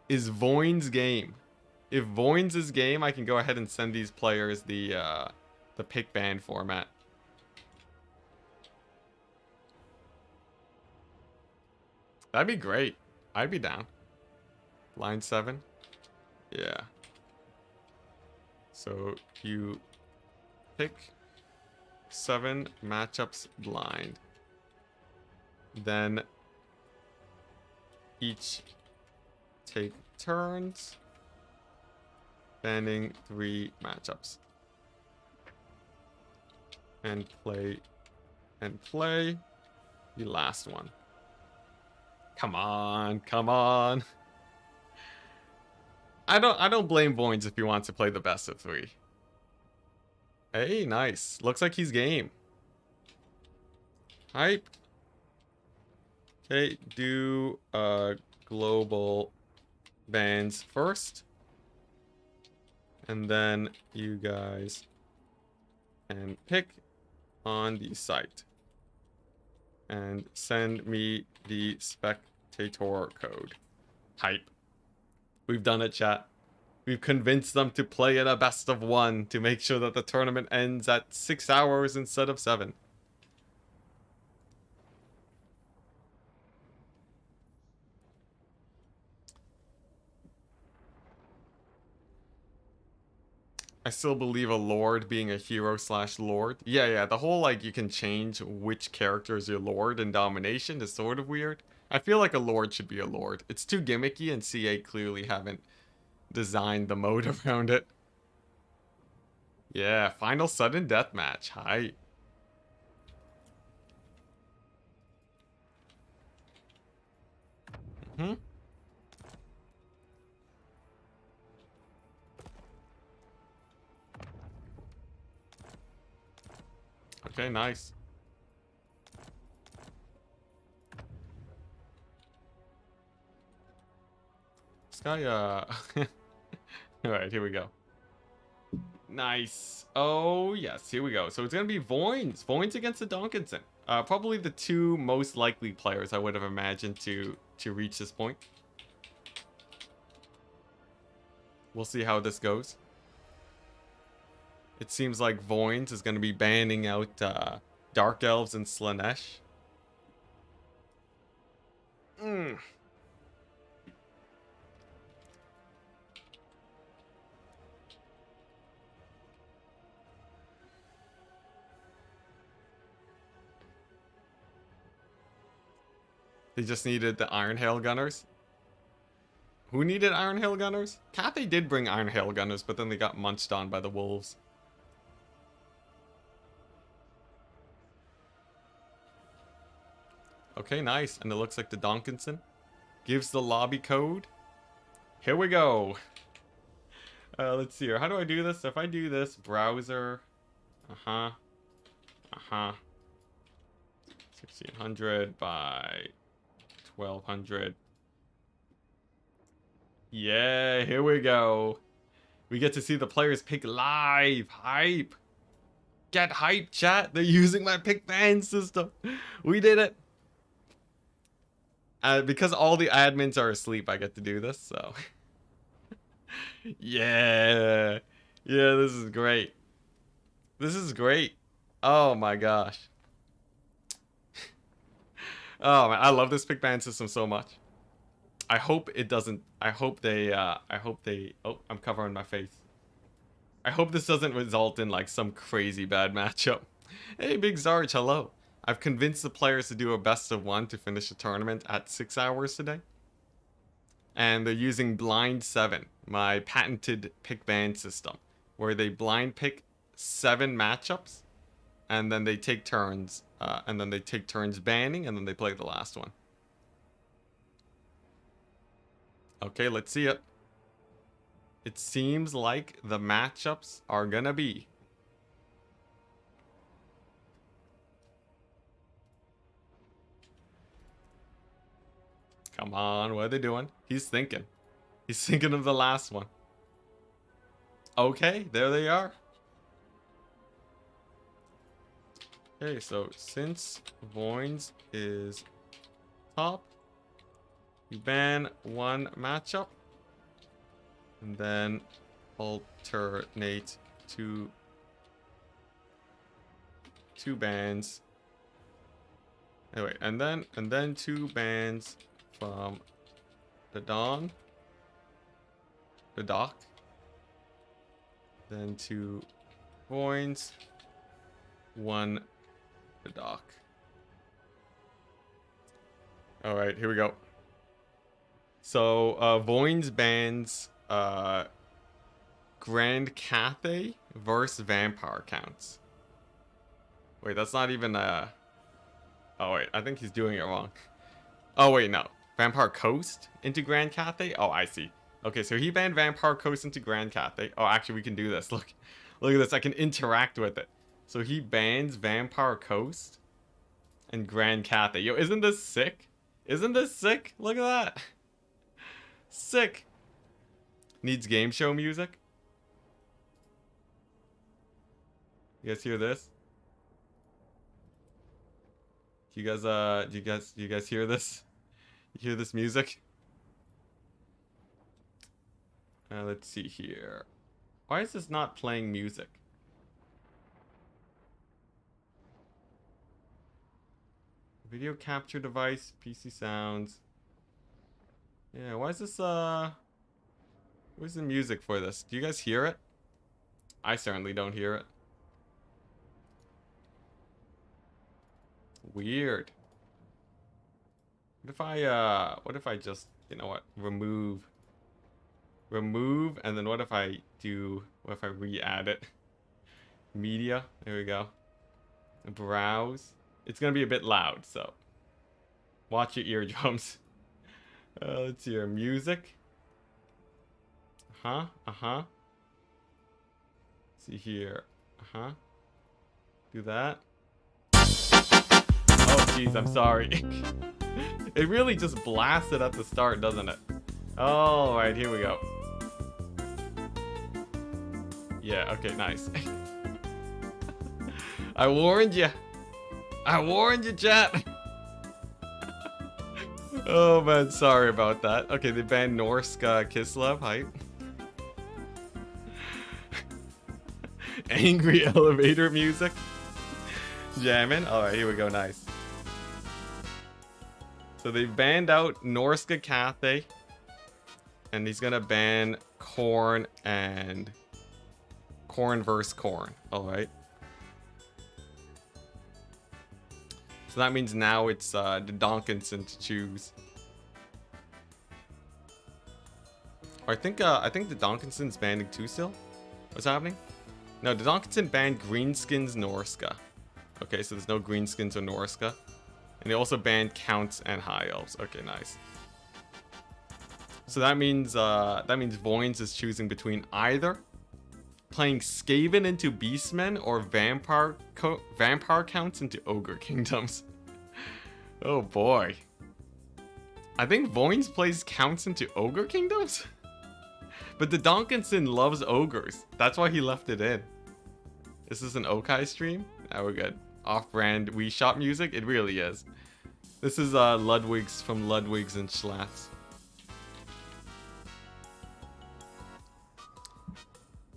Is Voins game? If Voins is game, I can go ahead and send these players the pick band format. That'd be great. I'd be down. Line 7. Yeah. So you pick 7 matchups blind. Then each take turns, banning 3 matchups. And play the last one. Come on, come on. I don't blame Voins if he wants to play the best of 3. Hey, nice. Looks like he's game. Hype. Okay, do global bans first. And then you guys can pick on the site. And send me the spectator code. Hype. We've done it, chat. We've convinced them to play in a best of 1 to make sure that the tournament ends at 6 hours instead of 7. I still believe a lord being a hero / lord. Yeah, the whole, like, you can change which character is your lord in domination is sort of weird. I feel like a lord should be a lord. It's too gimmicky, and CA clearly haven't designed the mode around it. Yeah, final sudden death match. Hi. Okay, nice. This guy, Alright, here we go. Nice. Oh, yes, here we go. So it's gonna be Voins. Voins against the Donkinson. Probably the two most likely players I would have imagined to reach this point. We'll see how this goes. It seems like Voins is going to be banning out Dark Elves and Slaanesh. They just needed the Iron Hail Gunners. Who needed Iron Hail Gunners? Cathay did bring Iron Hail Gunners, but then they got munched on by the wolves. Okay, nice. And it looks like the Donkinson gives the lobby code. Here we go. Let's see here. How do I do this? If I do this, browser. 1600 by 1200. Yeah, here we go. We get to see the players pick live. Hype. Get hype, chat. They're using my pick ban system. We did it. Because all the admins are asleep, I get to do this, so. Yeah. Yeah, this is great. This is great. Oh my gosh. Oh man, I love this pick ban system so much. I hope it doesn't. I hope they. Oh, I'm covering my face. I hope this doesn't result in like some crazy bad matchup. Hey, Big Zarge, hello. I've convinced the players to do a best of one to finish the tournament at 6 hours today. And they're using Blind 7, my patented pick ban system, where they blind pick 7 matchups, and then they take turns, banning, and then they play the last one. Okay, let's see it. It seems like the matchups are gonna be come on, what are they doing? He's thinking. He's thinking of the last one. Okay, there they are. Okay, so since Voins is top, you ban one matchup, and then alternate two bans. Anyway, and then 2 bans from the Dawn, the Dock, then 2 Voins, 1 the Dock. All right, here we go. So Voins bans Grand Cathay versus Vampire counts. Wait, that's not even oh wait, I think he's doing it wrong. Oh wait, no. Vampire Coast into Grand Cathay? Oh, I see. Okay, so he banned Vampire Coast into Grand Cathay. Oh, actually, we can do this. Look at this. I can interact with it. So he bans Vampire Coast and Grand Cathay. Yo, isn't this sick? Isn't this sick? Look at that. Sick. Needs game show music. You guys hear this? Do you guys hear this? You hear this music? Let's see here. Why is this not playing music? Video capture device, PC sounds. Yeah, why is this where's the music for this? Do you guys hear it? I certainly don't hear it. Weird. What if I just, you know what, remove, and then what if I re-add it? Media, there we go. Browse. It's gonna be a bit loud, so watch your eardrums. Let's see here, music. See here, do that. Oh jeez, I'm sorry. It really just blasted at the start, doesn't it? All right, here we go. Yeah, okay, nice. I warned you. I warned you, chat. Oh man, sorry about that. Okay, they banned Norsk Kislev height. Angry elevator music. Jamming. Alright, here we go, nice. So they banned out Norska Cathay. And he's gonna ban Corn and Corn versus Corn. Alright. So that means now it's the Donkinson to choose. Or I think the Donkinson's banning too still. What's happening? No, the Donkinson banned Greenskins Norska. Okay, so there's no Greenskins or Norska. And they also banned Counts and High Elves. Okay, nice. So that means Voynes is choosing between either playing Skaven into Beastmen or Vampire Counts into Ogre Kingdoms. Oh boy. I think Voynes plays Counts into Ogre Kingdoms? But the Donkinson loves ogres. That's why he left it in. Is this an Okai stream? Now we're good. Off-brand Wii Shop music? It really is. This is Ludwig's from Ludwig's and Schlatts.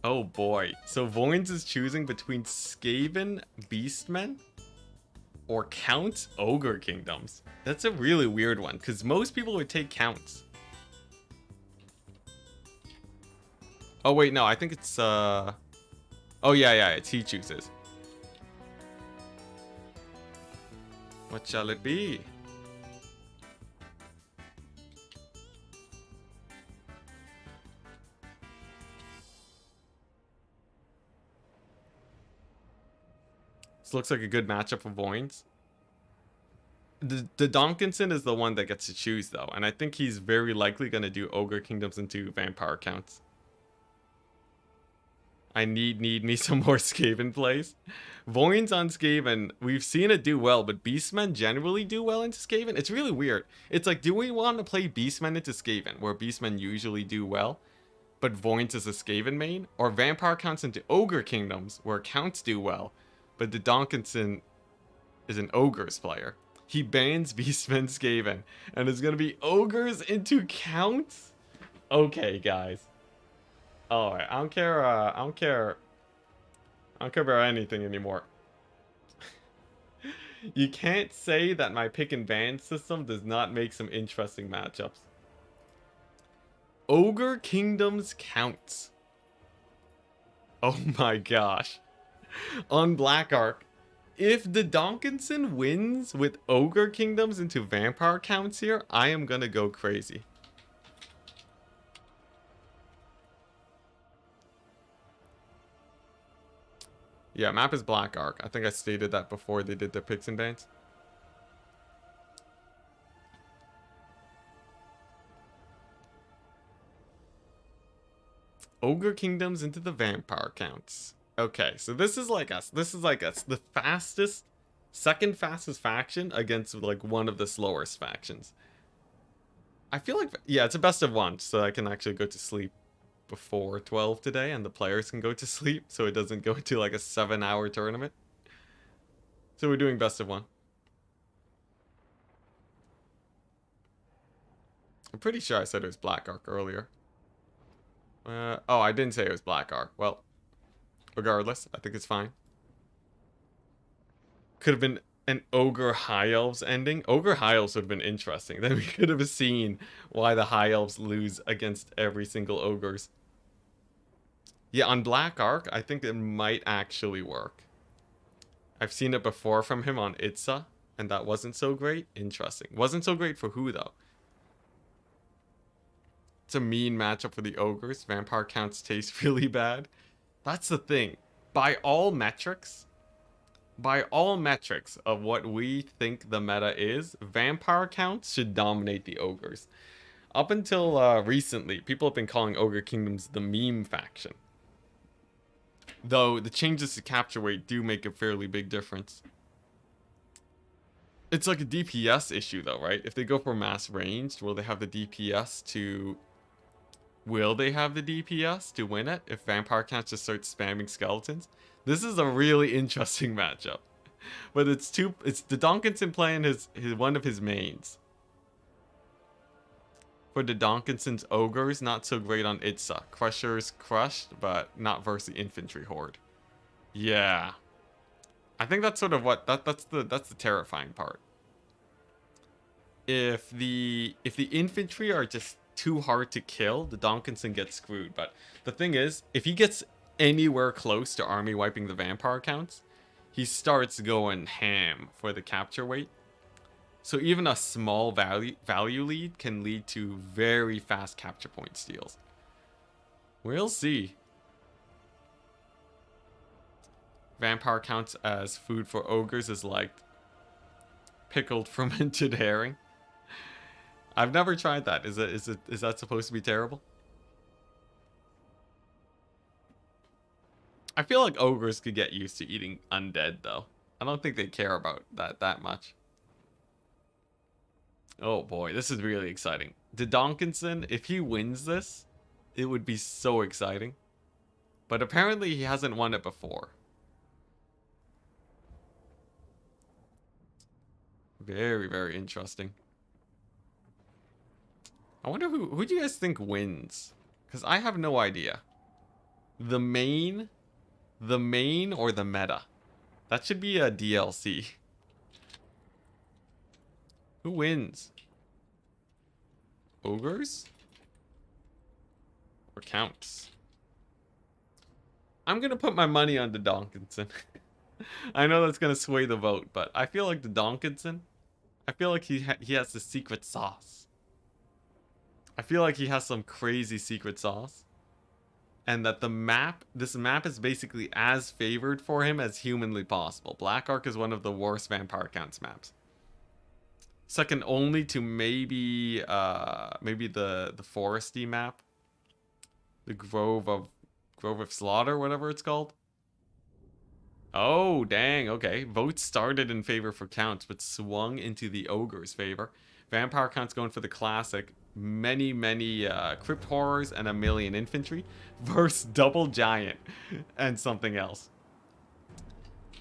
Oh boy. So Voynes is choosing between Skaven Beastmen or Count Ogre Kingdoms. That's a really weird one, because most people would take Counts. Oh wait, no, I think it's oh yeah, it's he chooses. What shall it be? This looks like a good matchup for Voynes. The Donkinson is the one that gets to choose though, and I think he's very likely going to do Ogre Kingdoms into Vampire Counts. I need me some more Skaven plays. Voynes on Skaven, we've seen it do well, but Beastmen generally do well into Skaven. It's really weird. It's like, do we want to play Beastmen into Skaven, where Beastmen usually do well, but Voynes is a Skaven main? Or Vampire Counts into Ogre Kingdoms, where Counts do well, but the Donkinson is an Ogres player. He bans Beastmen Skaven, and it's going to be Ogres into Counts? Okay, guys. Alright, I don't care about anything anymore. You can't say that my pick and ban system does not make some interesting matchups. Ogre Kingdoms Counts. Oh my gosh. On Black Ark, if the Donkinson wins with Ogre Kingdoms into Vampire Counts here, I am gonna go crazy. Yeah, map is Black Ark. I think I stated that before they did their picks and bans. Ogre Kingdoms into the Vampire Counts. Okay, so this is like us. This is like us. The fastest, second fastest faction against like one of the slowest factions. I feel like, yeah, it's a best of one, so I can actually go to sleep before 12 today, and the players can go to sleep, so it doesn't go to like a 7-hour tournament. So we're doing best of one. I'm pretty sure I said it was Black Ark earlier. Oh, I didn't say it was Black Ark. Well, regardless, I think it's fine. Could have been an Ogre High Elves ending. Ogre High Elves would have been interesting. Then we could have seen why the High Elves lose against every single Ogres. Yeah, on Black Ark, I think it might actually work. I've seen it before from him on Itza, and that wasn't so great. Interesting. Wasn't so great for who, though? It's a mean matchup for the Ogres. Vampire Counts taste really bad. That's the thing. By all metrics of what we think the meta is, Vampire Counts should dominate the Ogres. Up until recently, people have been calling Ogre Kingdoms the meme faction. Though the changes to capture weight do make a fairly big difference. It's like a DPS issue though, right? If they go for mass ranged, will they have the DPS to... Will they have the DPS to win it if Vampire Counts just start spamming skeletons? This is a really interesting matchup. But it's the Donkinson playing his one of his mains. For the Donkinson's ogres, not so great on Itza. Crusher's crushed, but not versus the infantry horde. Yeah. I think that's sort of what that's the terrifying part. If the infantry are just too hard to kill, the Donkinson gets screwed. But the thing is, if he gets anywhere close to army wiping the vampire counts, he starts going ham for the capture weight. So even a small value lead can lead to very fast capture point steals. We'll see. Vampire counts as food for ogres is like pickled fermented herring. I've never tried that. Is that supposed to be terrible? I feel like ogres could get used to eating undead though. I don't think they care about that much. Oh boy, this is really exciting. The Donkinson, if he wins this, it would be so exciting. But apparently he hasn't won it before. Very, very interesting. I wonder who do you guys think wins? Because I have no idea. The main or the meta? That should be a DLC. Who wins? Ogres? Or counts? I'm gonna put my money on the Donkinson. I know that's gonna sway the vote, but I feel like the Donkinson, I feel like he has the secret sauce. I feel like he has some crazy secret sauce. And that this map is basically as favored for him as humanly possible. Black Ark is one of the worst vampire counts maps. Second only to maybe the foresty map. The Grove of Slaughter, whatever it's called. Oh, dang, okay. Votes started in favor for counts, but swung into the ogre's favor. Vampire counts going for the classic. Many crypt horrors and a million infantry versus double giant and something else.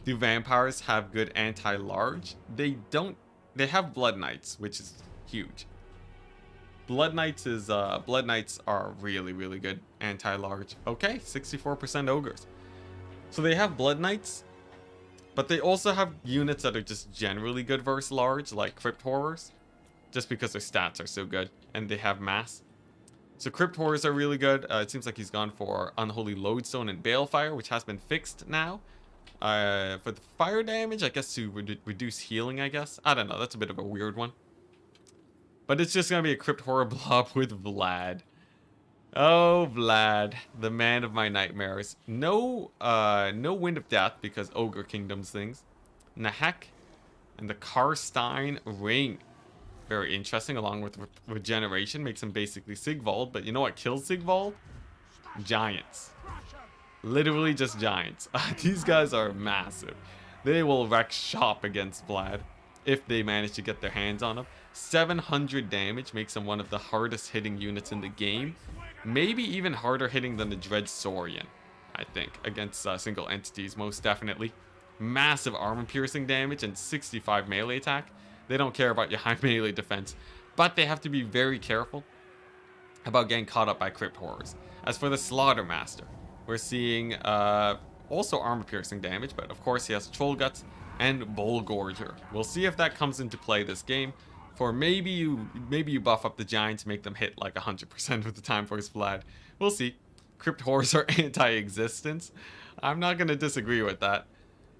Do vampires have good anti-large? They don't. They have blood knights, which is huge. Blood knights are really good anti-large. Okay, 64% ogres. So they have blood knights, but they also have units that are just generally good versus large, like crypt horrors. Just because their stats are so good and they have mass. So crypt horrors are really good. It seems like he's gone for unholy lodestone and balefire, which has been fixed now. For the fire damage, I guess to reduce healing, I guess. I don't know, that's a bit of a weird one. But it's just gonna be a crypt horror blob with Vlad. Oh, Vlad, the man of my nightmares. No Wind of Death because Ogre Kingdoms things. Nahek and the Karstein Ring. Very interesting, along with regeneration. Makes him basically Sigvald, but you know what kills Sigvald? Giants. Literally just giants. These guys are massive. They will wreck shop against Vlad if they manage to get their hands on him. 700 damage makes him one of the hardest hitting units in the game. Maybe even harder hitting than the Dread Saurian, I think, against single entities, most definitely. Massive armor piercing damage and 65 melee attack. They don't care about your high melee defense, but they have to be very careful about getting caught up by crypt horrors. As for the Slaughtermaster, we're seeing also armor piercing damage, but of course he has Troll Guts and Bull Gorger. We'll see if that comes into play this game. For maybe you buff up the giants, make them hit like 100% of the time for his Vlad. We'll see. Crypt horrors are anti-existence. I'm not gonna disagree with that.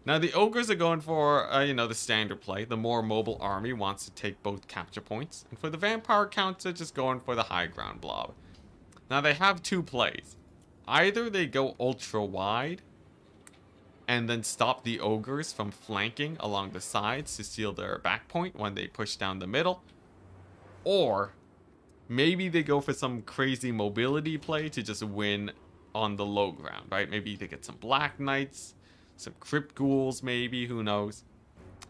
Now the ogres are going for, the standard play. The more mobile army wants to take both capture points. And for the vampire counts, they're just going for the high ground blob. Now they have two plays. Either they go ultra wide and then stop the ogres from flanking along the sides to steal their back point when they push down the middle. Or maybe they go for some crazy mobility play to just win on the low ground, right? Maybe they get some Black Knights, some Crypt Ghouls maybe, who knows.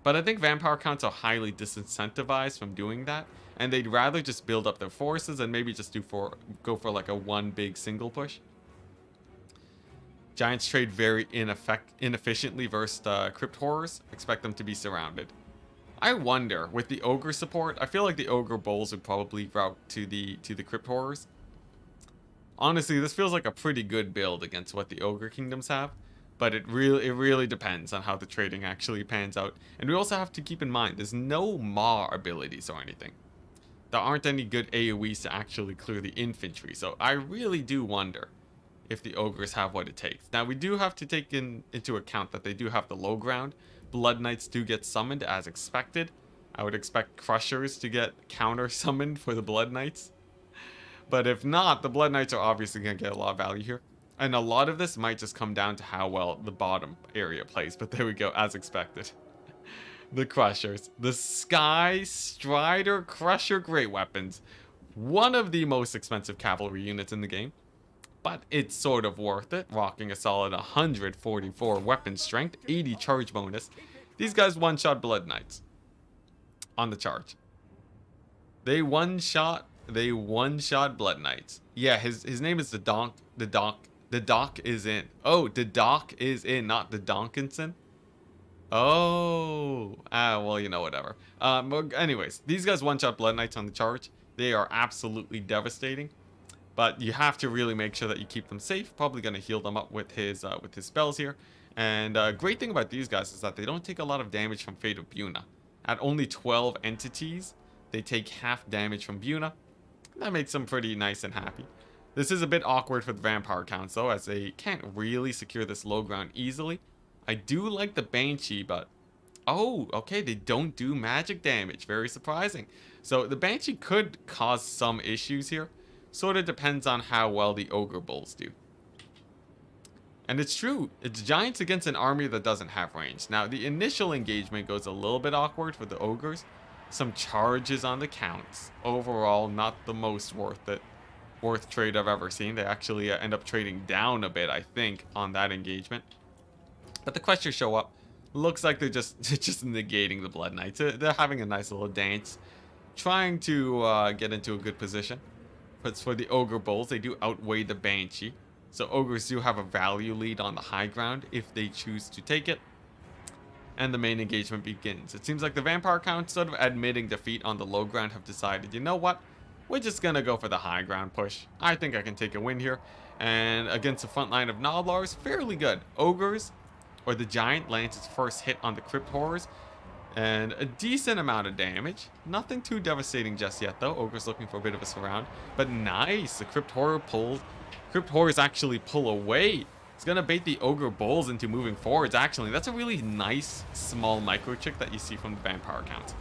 But I think vampire counts are highly disincentivized from doing that, and they'd rather just build up their forces and maybe just go for like a one big single push. Giants trade very inefficiently versus Crypt Horrors. Expect them to be surrounded. I wonder, with the Ogre support, I feel like the Ogre Bulls would probably route to the Crypt Horrors. Honestly, this feels like a pretty good build against what the Ogre Kingdoms have. But it really depends on how the trading actually pans out. And we also have to keep in mind, there's no Maw abilities or anything. There aren't any good AoEs to actually clear the infantry. So I really do wonder if the Ogres have what it takes. Now, we do have to take into account that they do have the low ground. Blood Knights do get summoned as expected. I would expect Crushers to get counter-summoned for the Blood Knights. But if not, the Blood Knights are obviously going to get a lot of value here. And a lot of this might just come down to how well the bottom area plays. But there we go, as expected. The Crushers. The Sky Strider Crusher Great Weapons. One of the most expensive cavalry units in the game. But it's sort of worth it, rocking a solid 144 weapon strength, 80 charge bonus. These guys one-shot Blood Knights on the charge. They one-shot Blood Knights. Yeah, his name is the Donk. The Doc is in. Oh, the Doc is in, not the Donkinson. Oh, well, you know, whatever. Anyways, these guys one-shot Blood Knights on the charge. They are absolutely devastating. But you have to really make sure that you keep them safe. Probably going to heal them up with his spells here. And great thing about these guys is that they don't take a lot of damage from Fate of Buna. At only 12 entities, they take half damage from Buna. That makes them pretty nice and happy. This is a bit awkward for the Vampire Counts, though, as they can't really secure this low ground easily. I do like the Banshee, but... Oh, okay, they don't do magic damage. Very surprising. So the Banshee could cause some issues here. Sort of depends on how well the Ogre Bulls do. And it's true, it's Giants against an army that doesn't have range. Now, the initial engagement goes a little bit awkward for the Ogres. Some charges on the Counts. Overall, not the most worth trade I've ever seen. They actually end up trading down a bit, I think, on that engagement. But the Questers show up. Looks like they're just negating the Blood Knights. They're having a nice little dance. Trying to get into a good position. But for the Ogre Bulls, they do outweigh the Banshee. So Ogres do have a value lead on the high ground if they choose to take it. And the main engagement begins. It seems like the Vampire Counts, sort of admitting defeat on the low ground, have decided, you know what? We're just going to go for the high ground push. I think I can take a win here. And against the front line of Noblars, fairly good. Ogres, or the Giant, lands its first hit on the Crypt Horrors. And a decent amount of damage. Nothing too devastating just yet, though. Ogre's looking for a bit of a surround. But nice. The Crypt Horrors actually pull away. It's going to bait the Ogre Bulls into moving forwards, actually. That's a really nice, small micro-trick that you see from the Vampire Counts.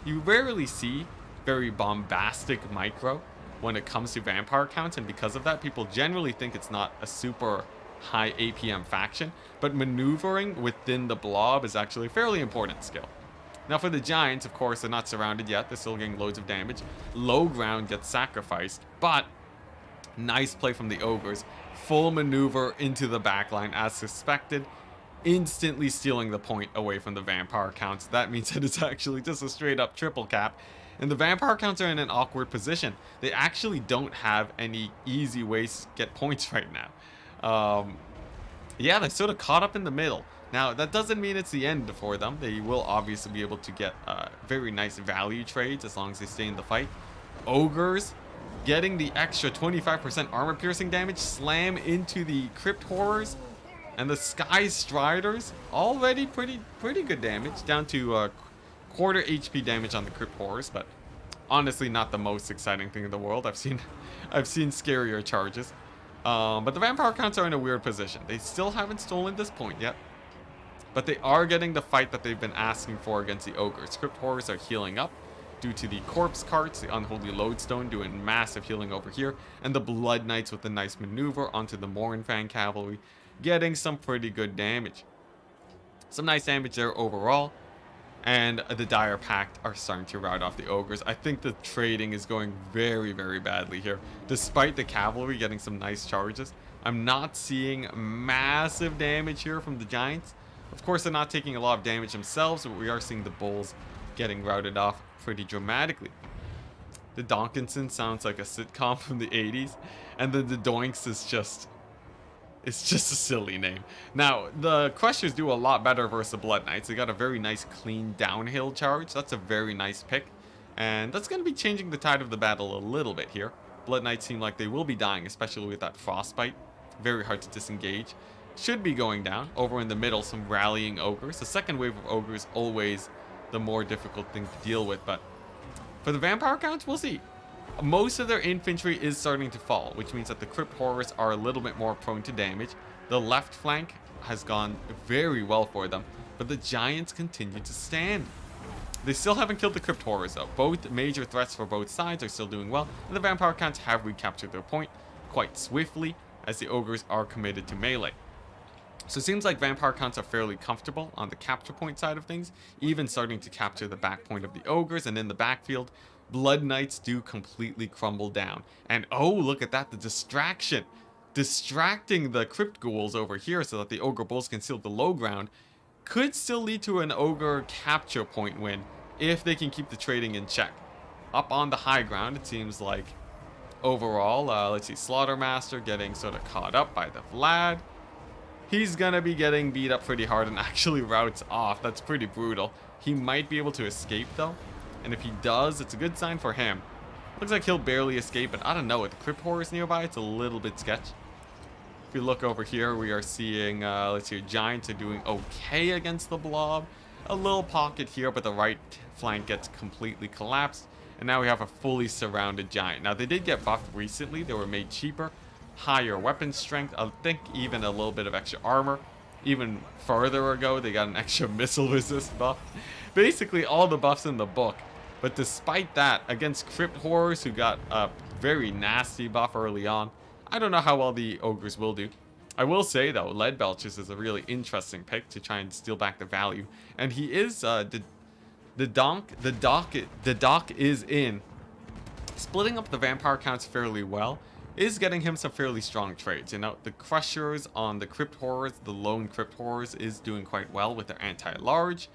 You rarely see very bombastic micro when it comes to Vampire Counts. And because of that, people generally think it's not a super high APM faction. But maneuvering within the blob is actually a fairly important skill. Now for the Giants, of course, they're not surrounded yet. They're still getting loads of damage. Low ground gets sacrificed, but nice play from the Ogres. Full maneuver into the backline as suspected, instantly stealing the point away from the Vampire Counts. That means that it's actually just a straight up triple cap. And the Vampire Counts are in an awkward position. They actually don't have any easy ways to get points right now. Yeah, they're sort of caught up in the middle. Now, that doesn't mean it's the end for them. They will obviously be able to get very nice value trades as long as they stay in the fight. Ogres getting the extra 25% armor piercing damage, slam into the Crypt Horrors, and the Sky Striders already pretty good damage, down to quarter HP damage on the Crypt Horrors, but honestly not the most exciting thing in the world. I've seen scarier charges. But the Vampire Counts are in a weird position. They still haven't stolen this point yet. But they are getting the fight that they've been asking for against the Ogres. Crypt Horrors are healing up due to the Corpse Carts, the Unholy Lodestone doing massive healing over here, and the Blood Knights with a nice maneuver onto the Mournfang Cavalry, getting some pretty good damage. Some nice damage there overall, and the Dire Pact are starting to rout off the Ogres. I think the trading is going very, very badly here. Despite the Cavalry getting some nice charges, I'm not seeing massive damage here from the Giants. Of course, they're not taking a lot of damage themselves, but we are seeing the Bulls getting routed off pretty dramatically. The Donkinson sounds like a sitcom from the 80s, and then the Doinks is just... It's just a silly name. Now, the Crushers do a lot better versus the Blood Knights. They got a very nice clean downhill charge. That's a very nice pick. And that's going to be changing the tide of the battle a little bit here. Blood Knights seem like they will be dying, especially with that Frostbite. Very hard to disengage. Should be going down. Over in the middle, some rallying Ogres. The second wave of Ogres always the more difficult thing to deal with. But for the Vampire counts, we'll see. Most of their infantry is starting to fall, which means that the Crypt Horrors are a little bit more prone to damage. The left flank has gone very well for them, but the Giants continue to stand. They still haven't killed the Crypt Horrors though. Both major threats for both sides are still doing well, and the Vampire counts have recaptured their point quite swiftly, as the Ogres are committed to melee. So it seems like Vampire counts are fairly comfortable on the capture point side of things, even starting to capture the back point of the Ogres, and in the backfield, Blood Knights do completely crumble down. And oh, look at that, the distraction. Distracting the Crypt Ghouls over here so that the Ogre Bulls can seal the low ground could still lead to an Ogre capture point win if they can keep the trading in check. Up on the high ground, it seems like overall, let's see, Slaughtermaster getting sort of caught up by the Vlad. He's gonna be getting beat up pretty hard and actually routes off. That's pretty brutal. He might be able to escape though. And if he does, it's a good sign for him. Looks like he'll barely escape, but I don't know. With the Crypt Horrors nearby, it's a little bit sketch. If we look over here, we are seeing, let's see, Giants are doing okay against the Blob. A little pocket here, but the right flank gets completely collapsed. And now we have a fully surrounded Giant. Now, they did get buffed recently. They were made cheaper. Higher weapon strength. I think even a little bit of extra armor. Even further ago, they got an extra missile resist buff. Basically, all the buffs in the book. But despite that, against Crypt Horrors, who got a very nasty buff early on, I don't know how well the Ogres will do. I will say, though, Lead Belchers is a really interesting pick to try and steal back the value. And he is, the dock is in. Splitting up the Vampire counts fairly well is getting him some fairly strong trades. You know, the Crushers on the Crypt Horrors, the lone Crypt Horrors, is doing quite well with their anti-large,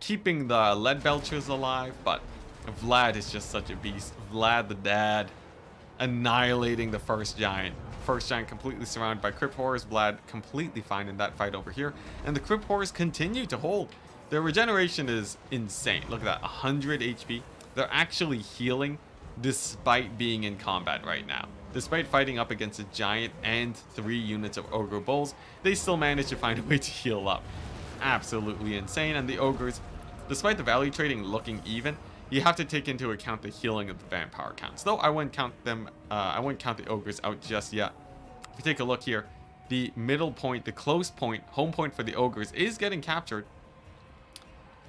keeping the Lead Belchers alive, but Vlad is just such a beast. Vlad the Dad annihilating the first Giant. First Giant completely surrounded by Crypt Horrors. Vlad completely fine in that fight over here. And the Crypt Horrors continue to hold. Their regeneration is insane. Look at that, 100 HP. They're actually healing despite being in combat right now. Despite fighting up against a Giant and 3 units of Ogre Bulls, they still manage to find a way to heal up. Absolutely insane. And the Ogres, despite the value trading looking even, you have to take into account the healing of the Vampire counts. Though I wouldn't count them, I wouldn't count the Ogres out just yet. If you take a look here, the middle point, the close point, home point for the Ogres is getting captured.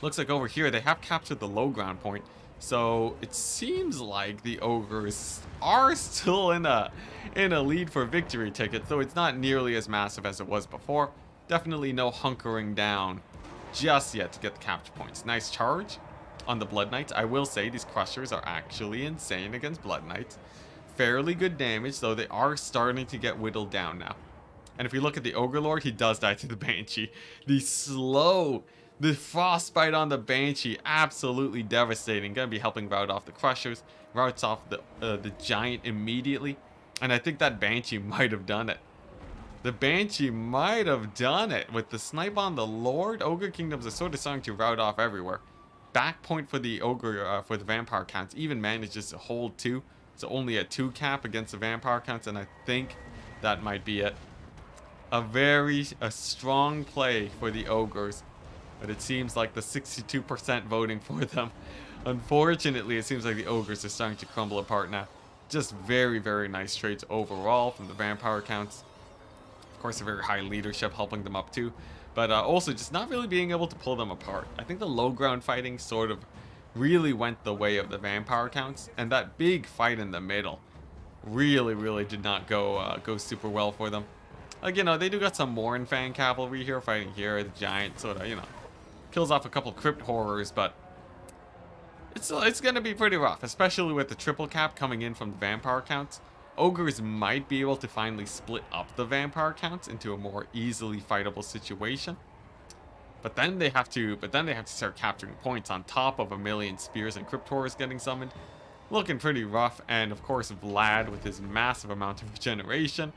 Looks like over here they have captured the low ground point. So it seems like the Ogres are still in a lead for victory ticket, though it's not nearly as massive as it was before. Definitely no hunkering down just yet to get the capture points. Nice charge on the Blood Knights. I will say these Crushers are actually insane against Blood Knights. Fairly good damage, though they are starting to get whittled down now. And if you look at the Ogre Lord, he does die to the Banshee. The Frostbite on the Banshee, absolutely devastating. Gonna be helping rout off the Crushers. Routs off the Giant immediately. And I think that Banshee might have done it. The Banshee might have done it. With the snipe on the Lord, Ogre Kingdoms are sort of starting to rout off everywhere. Back point for the Ogre, for the Vampire counts, even manages to hold 2. So only a 2 cap against the Vampire counts, and I think that might be it. A strong play for the Ogres, but it seems like the 62% voting for them. Unfortunately, it seems like the Ogres are starting to crumble apart now. Just very, very nice trades overall from the Vampire counts. Of course, a very high leadership helping them up too. But also just not really being able to pull them apart. I think the low ground fighting sort of really went the way of the Vampire counts. And that big fight in the middle really, really did not go super well for them. Like, you know, they do got some Mournfang cavalry here fighting here. The Giant sort of, you know, kills off a couple Crypt Horrors, but it's going to be pretty rough, especially with the triple cap coming in from the Vampire counts. Ogres might be able to finally split up the Vampire counts into a more easily fightable situation. But then they have to start capturing points on top of a million spears and Crypt Horrors getting summoned. Looking pretty rough, and of course Vlad with his massive amount of regeneration.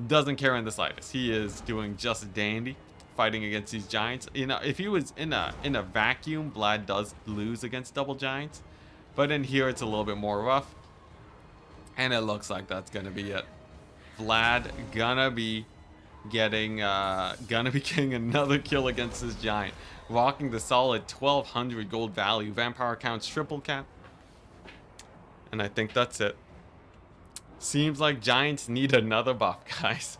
Doesn't care in the slightest. He is doing just dandy fighting against these giants. You know, if he was in a vacuum, Vlad does lose against double giants. But in here, it's a little bit more rough. And it looks like that's gonna be it. Vlad gonna be getting another kill against this giant. Rocking the solid 1200 gold value. Vampire counts triple cap. And I think that's it. Seems like giants need another buff, guys.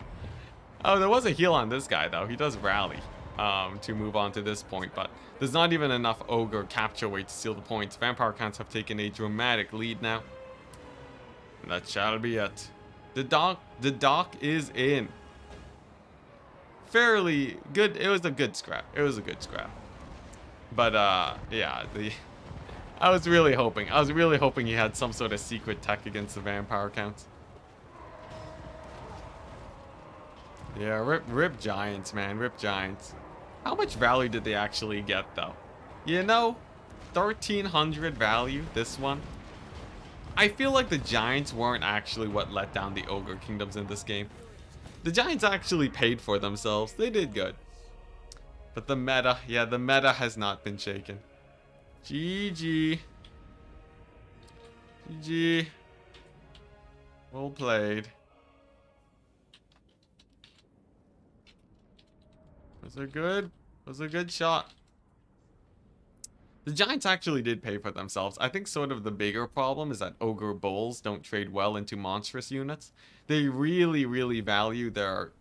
Oh, there was a heal on this guy, though. He does rally to move on to this point, but there's not even enough ogre capture weight to seal the points. Vampire counts have taken a dramatic lead now. And that shall be it. The dock is in. Fairly good. It was a good scrap. It was a good scrap. But yeah, I was really hoping he had some sort of secret tech against the vampire counts. Yeah, rip giants, man. Rip giants. How much value did they actually get, though? You know, 1300 value, this one. I feel like the giants weren't actually what let down the ogre kingdoms in this game. The giants actually paid for themselves. They did good. But the meta, yeah, the meta has not been shaken. GG. GG. Well played. Was a good shot. The giants actually did pay for themselves. I think sort of the bigger problem is that ogre bulls don't trade well into monstrous units. They really value their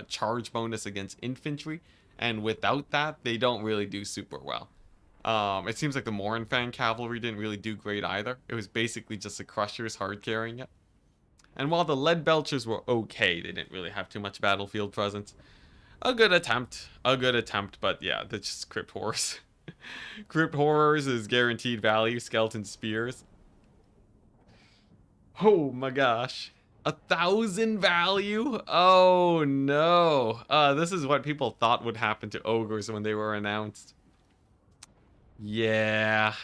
charge bonus against infantry, and without that, they don't really do super well. It seems like the Morinfang cavalry didn't really do great either. It was basically just the Crushers hard carrying it. And while the Lead Belchers were okay, they didn't really have too much battlefield presence. A good attempt, but yeah, that's just Crypt Horrors. Crypt Horrors is guaranteed value, Skeleton Spears. Oh my gosh. 1,000 value? Oh no. This is what people thought would happen to ogres when they were announced. Yeah,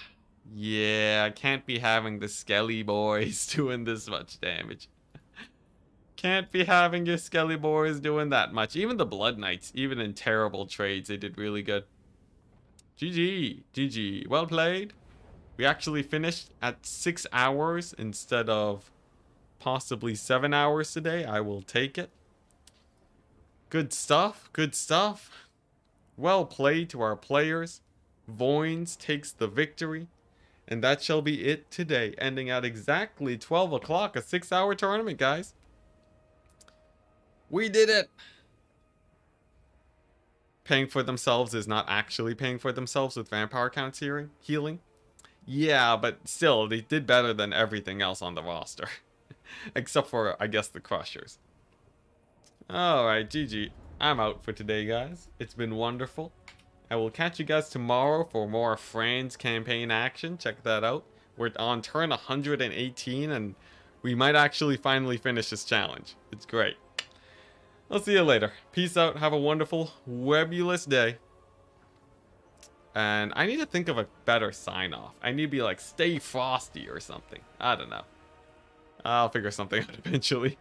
can't be having the Skelly boys doing this much damage. Can't be having your Skelly boys doing that much. Even the Blood Knights, even in terrible trades, they did really good. GG. Well played. We actually finished at 6 hours instead of possibly 7 hours today. I will take it. Good stuff. Well played to our players. Voins takes the victory. And that shall be it today. Ending at exactly 12 o'clock. A 6-hour tournament, guys. We did it! Paying for themselves is not actually paying for themselves with vampire counts healing. Yeah, but still, they did better than everything else on the roster. Except for, I guess, the Crushers. Alright, GG. I'm out for today, guys. It's been wonderful. I will catch you guys tomorrow for more Franz campaign action. Check that out. We're on turn 118, and we might actually finally finish this challenge. It's great. I'll see you later. Peace out. Have a wonderful, webulous day. And I need to think of a better sign-off. I need to be like, stay frosty or something. I don't know. I'll figure something out eventually.